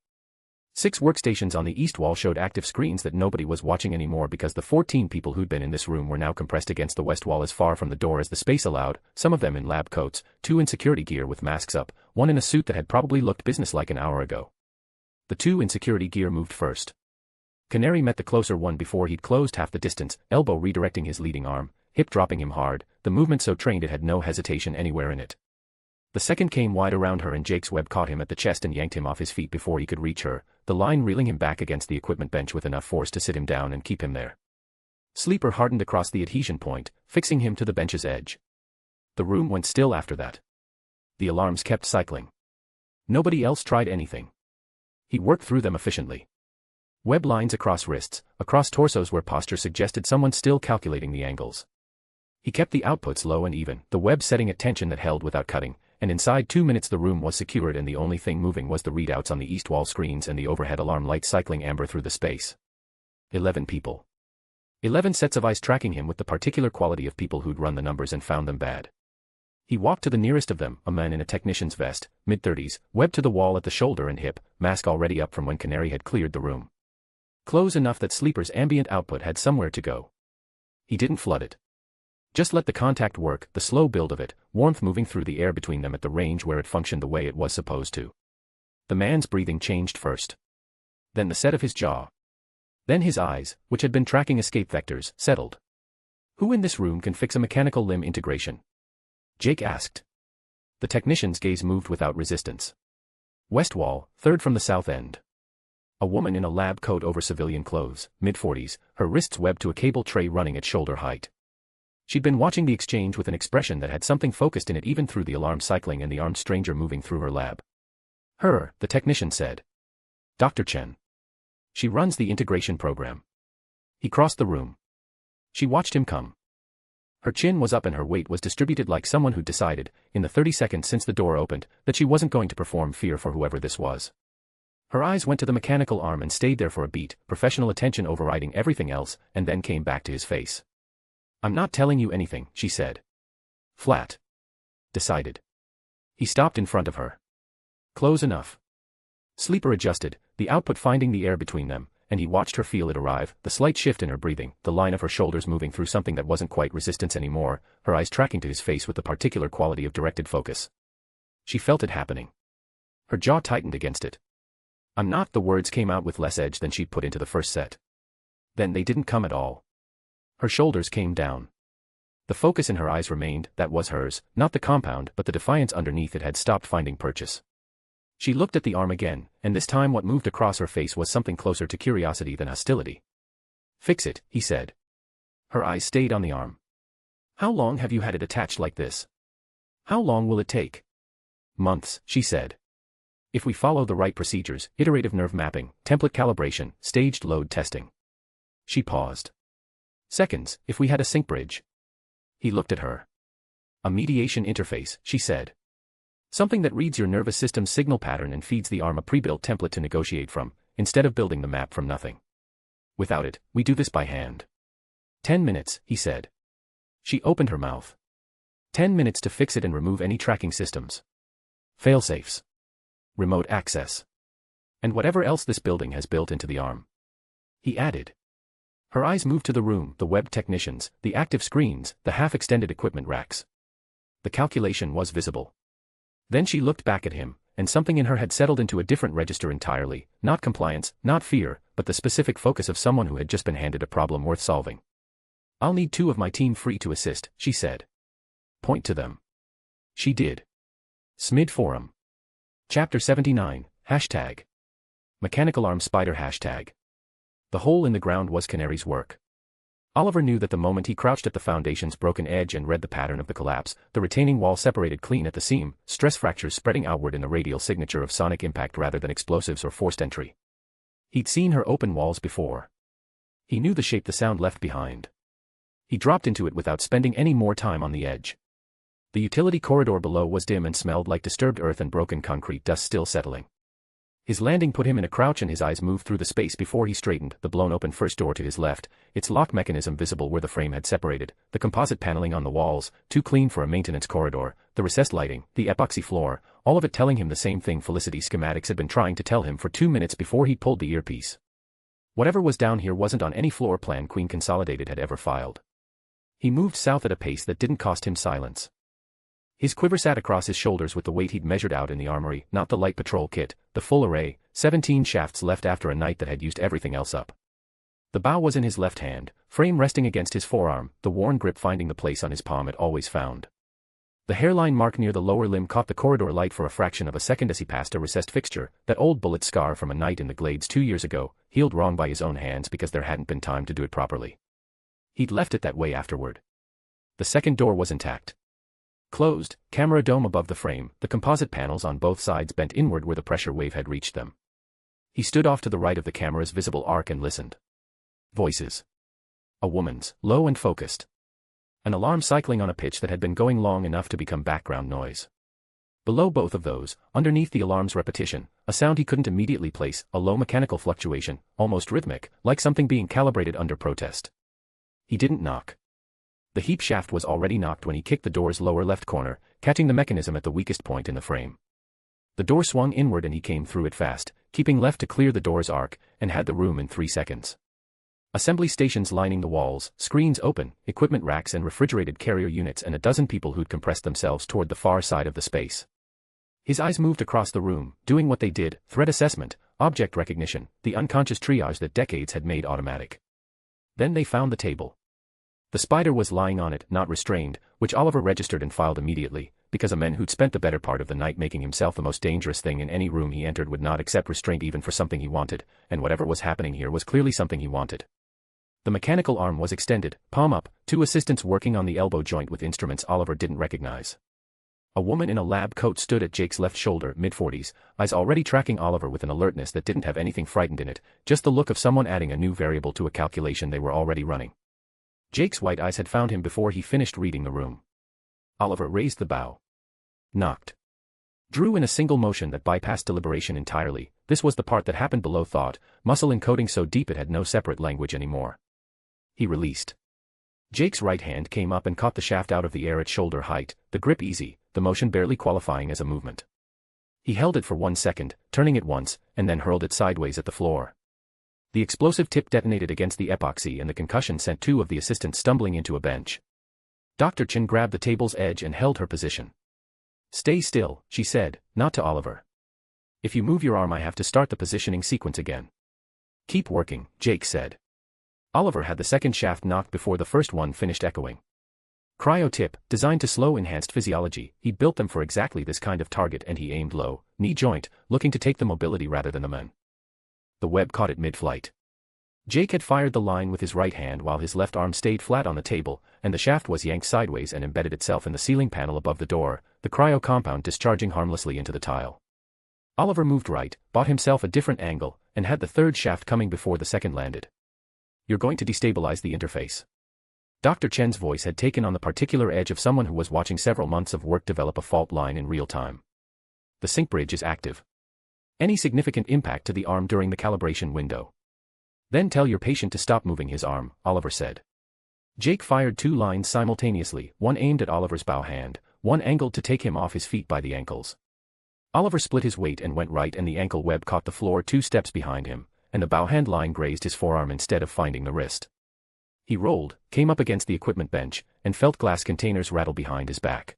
6 workstations on the east wall showed active screens that nobody was watching anymore because the 14 people who'd been in this room were now compressed against the west wall as far from the door as the space allowed, some of them in lab coats, 2 in security gear with masks up, 1 in a suit that had probably looked businesslike an hour ago. The 2 in security gear moved first. Canary met the closer one before he'd closed half the distance, elbow redirecting his leading arm, hip dropping him hard, the movement so trained it had no hesitation anywhere in it. The second came wide around her and Jake's web caught him at the chest and yanked him off his feet before he could reach her, the line reeling him back against the equipment bench with enough force to sit him down and keep him there. Sleeper hardened across the adhesion point, fixing him to the bench's edge. The room went still after that. The alarms kept cycling. Nobody else tried anything. He worked through them efficiently. Web lines across wrists, across torsos where posture suggested someone still calculating the angles. He kept the outputs low and even, the web setting at tension that held without cutting, and inside 2 minutes the room was secured and the only thing moving was the readouts on the east wall screens and the overhead alarm light cycling amber through the space. 11 people. 11 sets of eyes tracking him with the particular quality of people who'd run the numbers and found them bad. He walked to the nearest of them, a man in a technician's vest, mid-30s, web to the wall at the shoulder and hip, mask already up from when Canary had cleared the room. Close enough that Sleeper's ambient output had somewhere to go. He didn't flood it. Just let the contact work, the slow build of it, warmth moving through the air between them at the range where it functioned the way it was supposed to. The man's breathing changed first. Then the set of his jaw. Then his eyes, which had been tracking escape vectors, settled. Who in this room can fix a mechanical limb integration? Jake asked. The technician's gaze moved without resistance. West wall, third from the south end. A woman in a lab coat over civilian clothes, mid-40s, her wrists webbed to a cable tray running at shoulder height. She'd been watching the exchange with an expression that had something focused in it even through the alarm cycling and the armed stranger moving through her lab. Her, the technician said. Dr. Chen. She runs the integration program. He crossed the room. She watched him come. Her chin was up and her weight was distributed like someone who decided, in the 30 seconds since the door opened, that she wasn't going to perform fear for whoever this was. Her eyes went to the mechanical arm and stayed there for a beat, professional attention overriding everything else, and then came back to his face. I'm not telling you anything, she said. Flat. Decided. He stopped in front of her. Close enough. Sleeper adjusted, the output finding the air between them, and he watched her feel it arrive, the slight shift in her breathing, the line of her shoulders moving through something that wasn't quite resistance anymore, her eyes tracking to his face with the particular quality of directed focus. She felt it happening. Her jaw tightened against it. I'm not. The words came out with less edge than she'd put into the first set. Then they didn't come at all. Her shoulders came down. The focus in her eyes remained. That was hers, not the compound, but the defiance underneath it had stopped finding purchase. She looked at the arm again, and this time what moved across her face was something closer to curiosity than hostility. Fix it, he said. Her eyes stayed on the arm. How long have you had it attached like this? How long will it take? Months, she said. If we follow the right procedures, iterative nerve mapping, template calibration, staged load testing. She paused. Seconds, if we had a sync bridge. He looked at her. A mediation interface, she said. Something that reads your nervous system's signal pattern and feeds the arm a pre-built template to negotiate from, instead of building the map from nothing. Without it, we do this by hand. 10 minutes, he said. She opened her mouth. 10 minutes to fix it and remove any tracking systems. Failsafes. Remote access. And whatever else this building has built into the arm. He added. Her eyes moved to the room, the web technicians, the active screens, the half-extended equipment racks. The calculation was visible. Then she looked back at him, and something in her had settled into a different register entirely, not compliance, not fear, but the specific focus of someone who had just been handed a problem worth solving. I'll need 2 of my team free to assist, she said. Point to them. She did. SMID Forum. Chapter 79, Hashtag. Mechanical Arm Spider Hashtag. The hole in the ground was Canary's work. Oliver knew that the moment he crouched at the foundation's broken edge and read the pattern of the collapse, the retaining wall separated clean at the seam, stress fractures spreading outward in a radial signature of sonic impact rather than explosives or forced entry. He'd seen her open walls before. He knew the shape the sound left behind. He dropped into it without spending any more time on the edge. The utility corridor below was dim and smelled like disturbed earth and broken concrete dust still settling. His landing put him in a crouch and his eyes moved through the space before he straightened. The blown open first door to his left, its lock mechanism visible where the frame had separated, the composite paneling on the walls, too clean for a maintenance corridor, the recessed lighting, the epoxy floor, all of it telling him the same thing Felicity schematics had been trying to tell him for 2 minutes before he pulled the earpiece. Whatever was down here wasn't on any floor plan Queen Consolidated had ever filed. He moved south at a pace that didn't cost him silence. His quiver sat across his shoulders with the weight he'd measured out in the armory, not the light patrol kit, the full array, 17 shafts left after a night that had used everything else up. The bow was in his left hand, frame resting against his forearm, the worn grip finding the place on his palm it always found. The hairline mark near the lower limb caught the corridor light for a fraction of a second as he passed a recessed fixture, that old bullet scar from a night in the glades 2 years ago, healed wrong by his own hands because there hadn't been time to do it properly. He'd left it that way afterward. The second door was intact. Closed, camera dome above the frame, the composite panels on both sides bent inward where the pressure wave had reached them. He stood off to the right of the camera's visible arc and listened. Voices. A woman's, low and focused. An alarm cycling on a pitch that had been going long enough to become background noise. Below both of those, underneath the alarm's repetition, a sound he couldn't immediately place, a low mechanical fluctuation, almost rhythmic, like something being calibrated under protest. He didn't knock. The heap shaft was already knocked when he kicked the door's lower left corner, catching the mechanism at the weakest point in the frame. The door swung inward and he came through it fast, keeping left to clear the door's arc, and had the room in 3 seconds. Assembly stations lining the walls, screens open, equipment racks and refrigerated carrier units and a dozen people who'd compressed themselves toward the far side of the space. His eyes moved across the room, doing what they did, threat assessment, object recognition, the unconscious triage that decades had made automatic. Then they found the table. The spider was lying on it, not restrained, which Oliver registered and filed immediately, because a man who'd spent the better part of the night making himself the most dangerous thing in any room he entered would not accept restraint even for something he wanted, and whatever was happening here was clearly something he wanted. The mechanical arm was extended, palm up, 2 assistants working on the elbow joint with instruments Oliver didn't recognize. A woman in a lab coat stood at Jake's left shoulder, mid-40s, eyes already tracking Oliver with an alertness that didn't have anything frightened in it, just the look of someone adding a new variable to a calculation they were already running. Jake's white eyes had found him before he finished reading the room. Oliver raised the bow. Knocked. Drew in a single motion that bypassed deliberation entirely. This was the part that happened below thought, muscle encoding so deep it had no separate language anymore. He released. Jake's right hand came up and caught the shaft out of the air at shoulder height, the grip easy, the motion barely qualifying as a movement. He held it for 1 second, turning it once, and then hurled it sideways at the floor. The explosive tip detonated against the epoxy and the concussion sent 2 of the assistants stumbling into a bench. Dr. Chin grabbed the table's edge and held her position. Stay still, she said, not to Oliver. If you move your arm I have to start the positioning sequence again. Keep working, Jake said. Oliver had the second shaft knocked before the first one finished echoing. Cryo tip, designed to slow enhanced physiology, he built them for exactly this kind of target and he aimed low, knee joint, looking to take the mobility rather than the man. The web caught it mid-flight. Jake had fired the line with his right hand while his left arm stayed flat on the table, and the shaft was yanked sideways and embedded itself in the ceiling panel above the door, the cryo compound discharging harmlessly into the tile. Oliver moved right, bought himself a different angle, and had the third shaft coming before the second landed. You're going to destabilize the interface. Dr. Chen's voice had taken on the particular edge of someone who was watching several months of work develop a fault line in real time. The sync bridge is active. Any significant impact to the arm during the calibration window. Then tell your patient to stop moving his arm, Oliver said. Jake fired 2 lines simultaneously, one aimed at Oliver's bow hand, one angled to take him off his feet by the ankles. Oliver split his weight and went right and the ankle web caught the floor 2 steps behind him, and the bow hand line grazed his forearm instead of finding the wrist. He rolled, came up against the equipment bench, and felt glass containers rattle behind his back.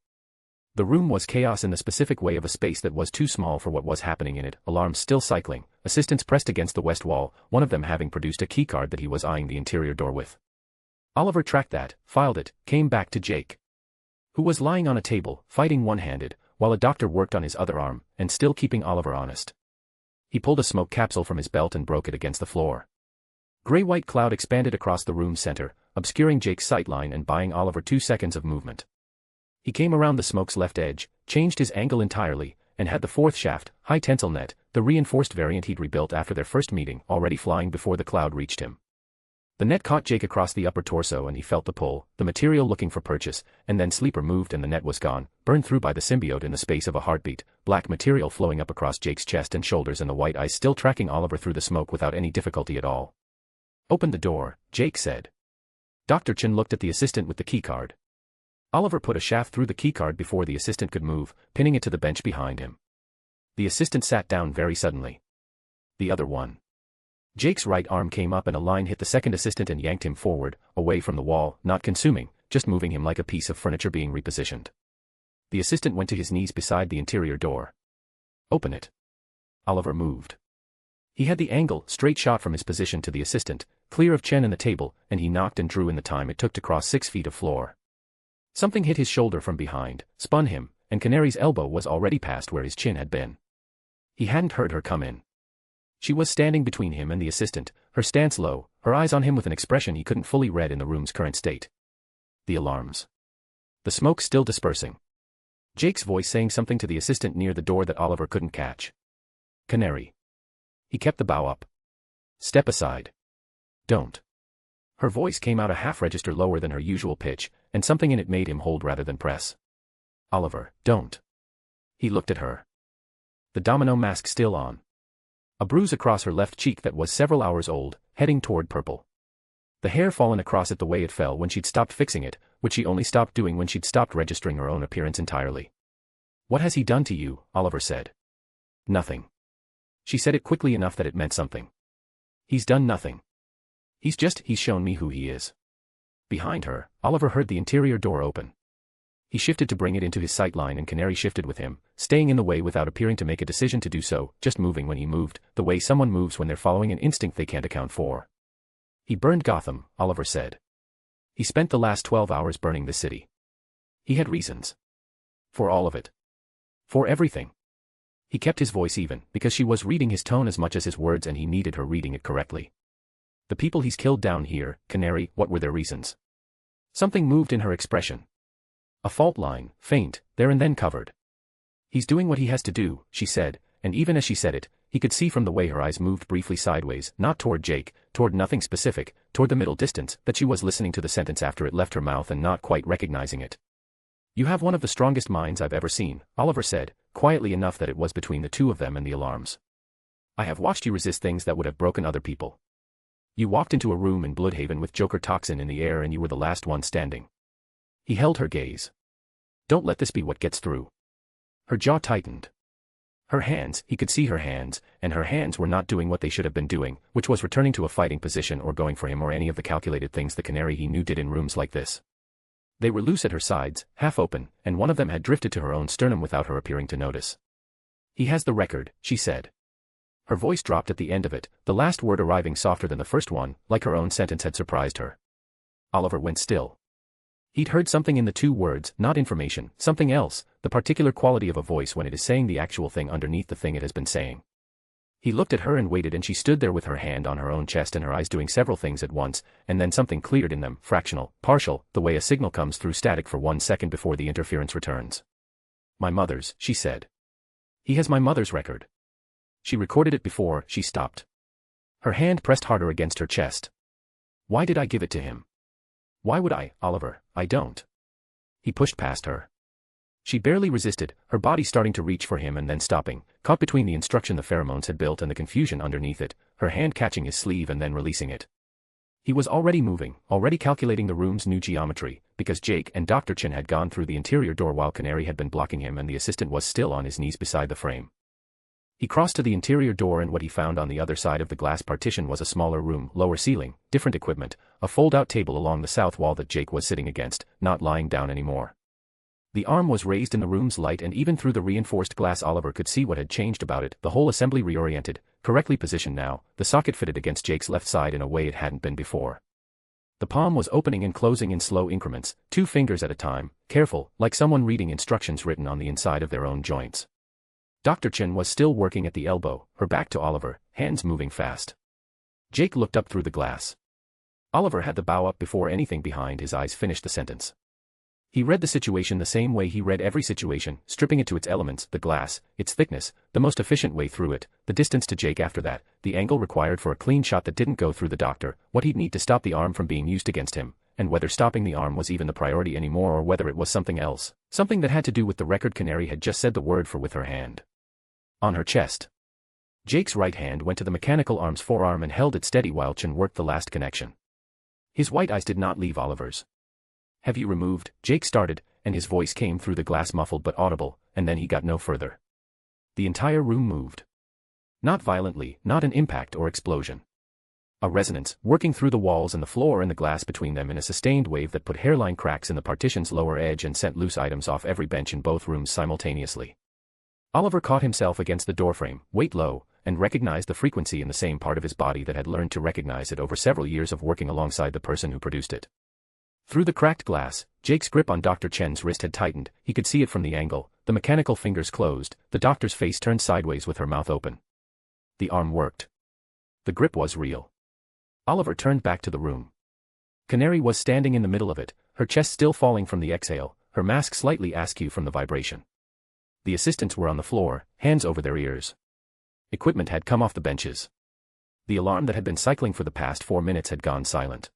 The room was chaos in the specific way of a space that was too small for what was happening in it, alarms still cycling, assistants pressed against the west wall, one of them having produced a keycard that he was eyeing the interior door with. Oliver tracked that, filed it, came back to Jake, who was lying on a table, fighting one-handed, while a doctor worked on his other arm, and still keeping Oliver honest. He pulled a smoke capsule from his belt and broke it against the floor. Gray-white cloud expanded across the room's center, obscuring Jake's sightline and buying Oliver 2 seconds of movement. He came around the smoke's left edge, changed his angle entirely, and had the 4th shaft, high-tensile net, the reinforced variant he'd rebuilt after their first meeting, already flying before the cloud reached him. The net caught Jake across the upper torso and he felt the pull, the material looking for purchase, and then Sleeper moved and the net was gone, burned through by the symbiote in the space of a heartbeat, black material flowing up across Jake's chest and shoulders and the white eyes still tracking Oliver through the smoke without any difficulty at all. Open the door, Jake said. Dr. Chen looked at the assistant with the keycard. Oliver put a shaft through the keycard before the assistant could move, pinning it to the bench behind him. The assistant sat down very suddenly. The other one. Jake's right arm came up and a line hit the second assistant and yanked him forward, away from the wall, not consuming, just moving him like a piece of furniture being repositioned. The assistant went to his knees beside the interior door. Open it. Oliver moved. He had the angle, straight shot from his position to the assistant, clear of Chen and the table, and he knocked and drew in the time it took to cross 6 feet of floor. Something hit his shoulder from behind, spun him, and Canary's elbow was already past where his chin had been. He hadn't heard her come in. She was standing between him and the assistant, her stance low, her eyes on him with an expression he couldn't fully read in the room's current state. The alarms. The smoke still dispersing. Jake's voice saying something to the assistant near the door that Oliver couldn't catch. Canary. He kept the bow up. Step aside. Don't. Her voice came out a half-register lower than her usual pitch, and something in it made him hold rather than press. Oliver, don't. He looked at her. The domino mask still on. A bruise across her left cheek that was several hours old, heading toward purple. The hair fallen across it the way it fell when she'd stopped fixing it, which she only stopped doing when she'd stopped registering her own appearance entirely. What has he done to you? Oliver said. Nothing. She said it quickly enough that it meant something. He's done nothing. He's shown me who he is. Behind her, Oliver heard the interior door open. He shifted to bring it into his sight line and Canary shifted with him, staying in the way without appearing to make a decision to do so, just moving when he moved, the way someone moves when they're following an instinct they can't account for. He burned Gotham, Oliver said. He spent the last 12 hours burning the city. He had reasons. For all of it. For everything. He kept his voice even, because she was reading his tone as much as his words and he needed her reading it correctly. The people he's killed down here, Canary, what were their reasons? Something moved in her expression. A fault line, faint, there and then covered. He's doing what he has to do, she said, and even as she said it, he could see from the way her eyes moved briefly sideways, not toward Jake, toward nothing specific, toward the middle distance, that she was listening to the sentence after it left her mouth and not quite recognizing it. You have one of the strongest minds I've ever seen, Oliver said, quietly enough that it was between the two of them and the alarms. I have watched you resist things that would have broken other people. You walked into a room in Bloodhaven with Joker toxin in the air and you were the last one standing. He held her gaze. Don't let this be what gets through. Her jaw tightened. Her hands, he could see her hands, and her hands were not doing what they should have been doing, which was returning to a fighting position or going for him or any of the calculated things the Canary he knew did in rooms like this. They were loose at her sides, half open, and one of them had drifted to her own sternum without her appearing to notice. He has the record, she said. Her voice dropped at the end of it, the last word arriving softer than the first one, like her own sentence had surprised her. Oliver went still. He'd heard something in the two words, not information, something else, the particular quality of a voice when it is saying the actual thing underneath the thing it has been saying. He looked at her and waited, and she stood there with her hand on her own chest and her eyes doing several things at once, and then something cleared in them, fractional, partial, the way a signal comes through static for 1 second before the interference returns. My mother's, she said. He has my mother's record. She recorded it before. She stopped. Her hand pressed harder against her chest. Why did I give it to him? Why would I, Oliver? I don't. He pushed past her. She barely resisted, her body starting to reach for him and then stopping, caught between the instruction the pheromones had built and the confusion underneath it, her hand catching his sleeve and then releasing it. He was already moving, already calculating the room's new geometry, because Jake and Dr. Chen had gone through the interior door while Canary had been blocking him and the assistant was still on his knees beside the frame. He crossed to the interior door, and what he found on the other side of the glass partition was a smaller room, lower ceiling, different equipment, a fold-out table along the south wall that Jake was sitting against, not lying down anymore. The arm was raised in the room's light, and even through the reinforced glass Oliver could see what had changed about it, the whole assembly reoriented, correctly positioned now, the socket fitted against Jake's left side in a way it hadn't been before. The palm was opening and closing in slow increments, 2 fingers at a time, careful, like someone reading instructions written on the inside of their own joints. Dr. Chen was still working at the elbow, her back to Oliver, hands moving fast. Jake looked up through the glass. Oliver had the bow up before anything behind his eyes finished the sentence. He read the situation the same way he read every situation, stripping it to its elements, the glass, its thickness, the most efficient way through it, the distance to Jake after that, the angle required for a clean shot that didn't go through the doctor, what he'd need to stop the arm from being used against him, and whether stopping the arm was even the priority anymore or whether it was something else, something that had to do with the record Canary had just said the word for with her hand. On her chest. Jake's right hand went to the mechanical arm's forearm and held it steady while Chen worked the last connection. His white eyes did not leave Oliver's. Have you removed? Jake started, and his voice came through the glass muffled but audible, and then he got no further. The entire room moved. Not violently, not an impact or explosion. A resonance, working through the walls and the floor and the glass between them in a sustained wave that put hairline cracks in the partition's lower edge and sent loose items off every bench in both rooms simultaneously. Oliver caught himself against the doorframe, weight low, and recognized the frequency in the same part of his body that had learned to recognize it over several years of working alongside the person who produced it. Through the cracked glass, Jake's grip on Dr. Chen's wrist had tightened, he could see it from the angle, the mechanical fingers closed, the doctor's face turned sideways with her mouth open. The arm worked. The grip was real. Oliver turned back to the room. Canary was standing in the middle of it, her chest still falling from the exhale, her mask slightly askew from the vibration. The assistants were on the floor, hands over their ears. Equipment had come off the benches. The alarm that had been cycling for the past 4 minutes had gone silent.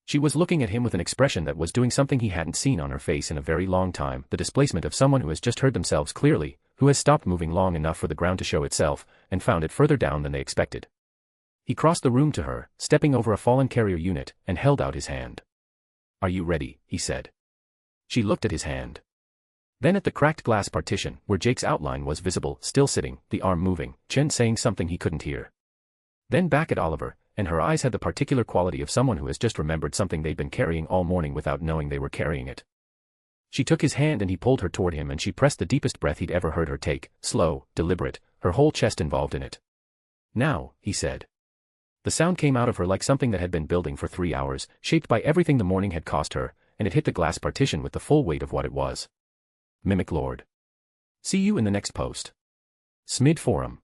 She was looking at him with an expression that was doing something he hadn't seen on her face in a very long time, the displacement of someone who has just heard themselves clearly, who has stopped moving long enough for the ground to show itself, and found it further down than they expected. He crossed the room to her, stepping over a fallen carrier unit, and held out his hand. Are you ready? He said. She looked at his hand. Then at the cracked glass partition, where Jake's outline was visible, still sitting, the arm moving, Chen saying something he couldn't hear. Then back at Oliver, and her eyes had the particular quality of someone who has just remembered something they'd been carrying all morning without knowing they were carrying it. She took his hand and he pulled her toward him, and she pressed the deepest breath he'd ever heard her take, slow, deliberate, her whole chest involved in it. Now, he said. The sound came out of her like something that had been building for 3 hours, shaped by everything the morning had cost her, and it hit the glass partition with the full weight of what it was. Mimic Lord. See you in the next post. Smid Forum.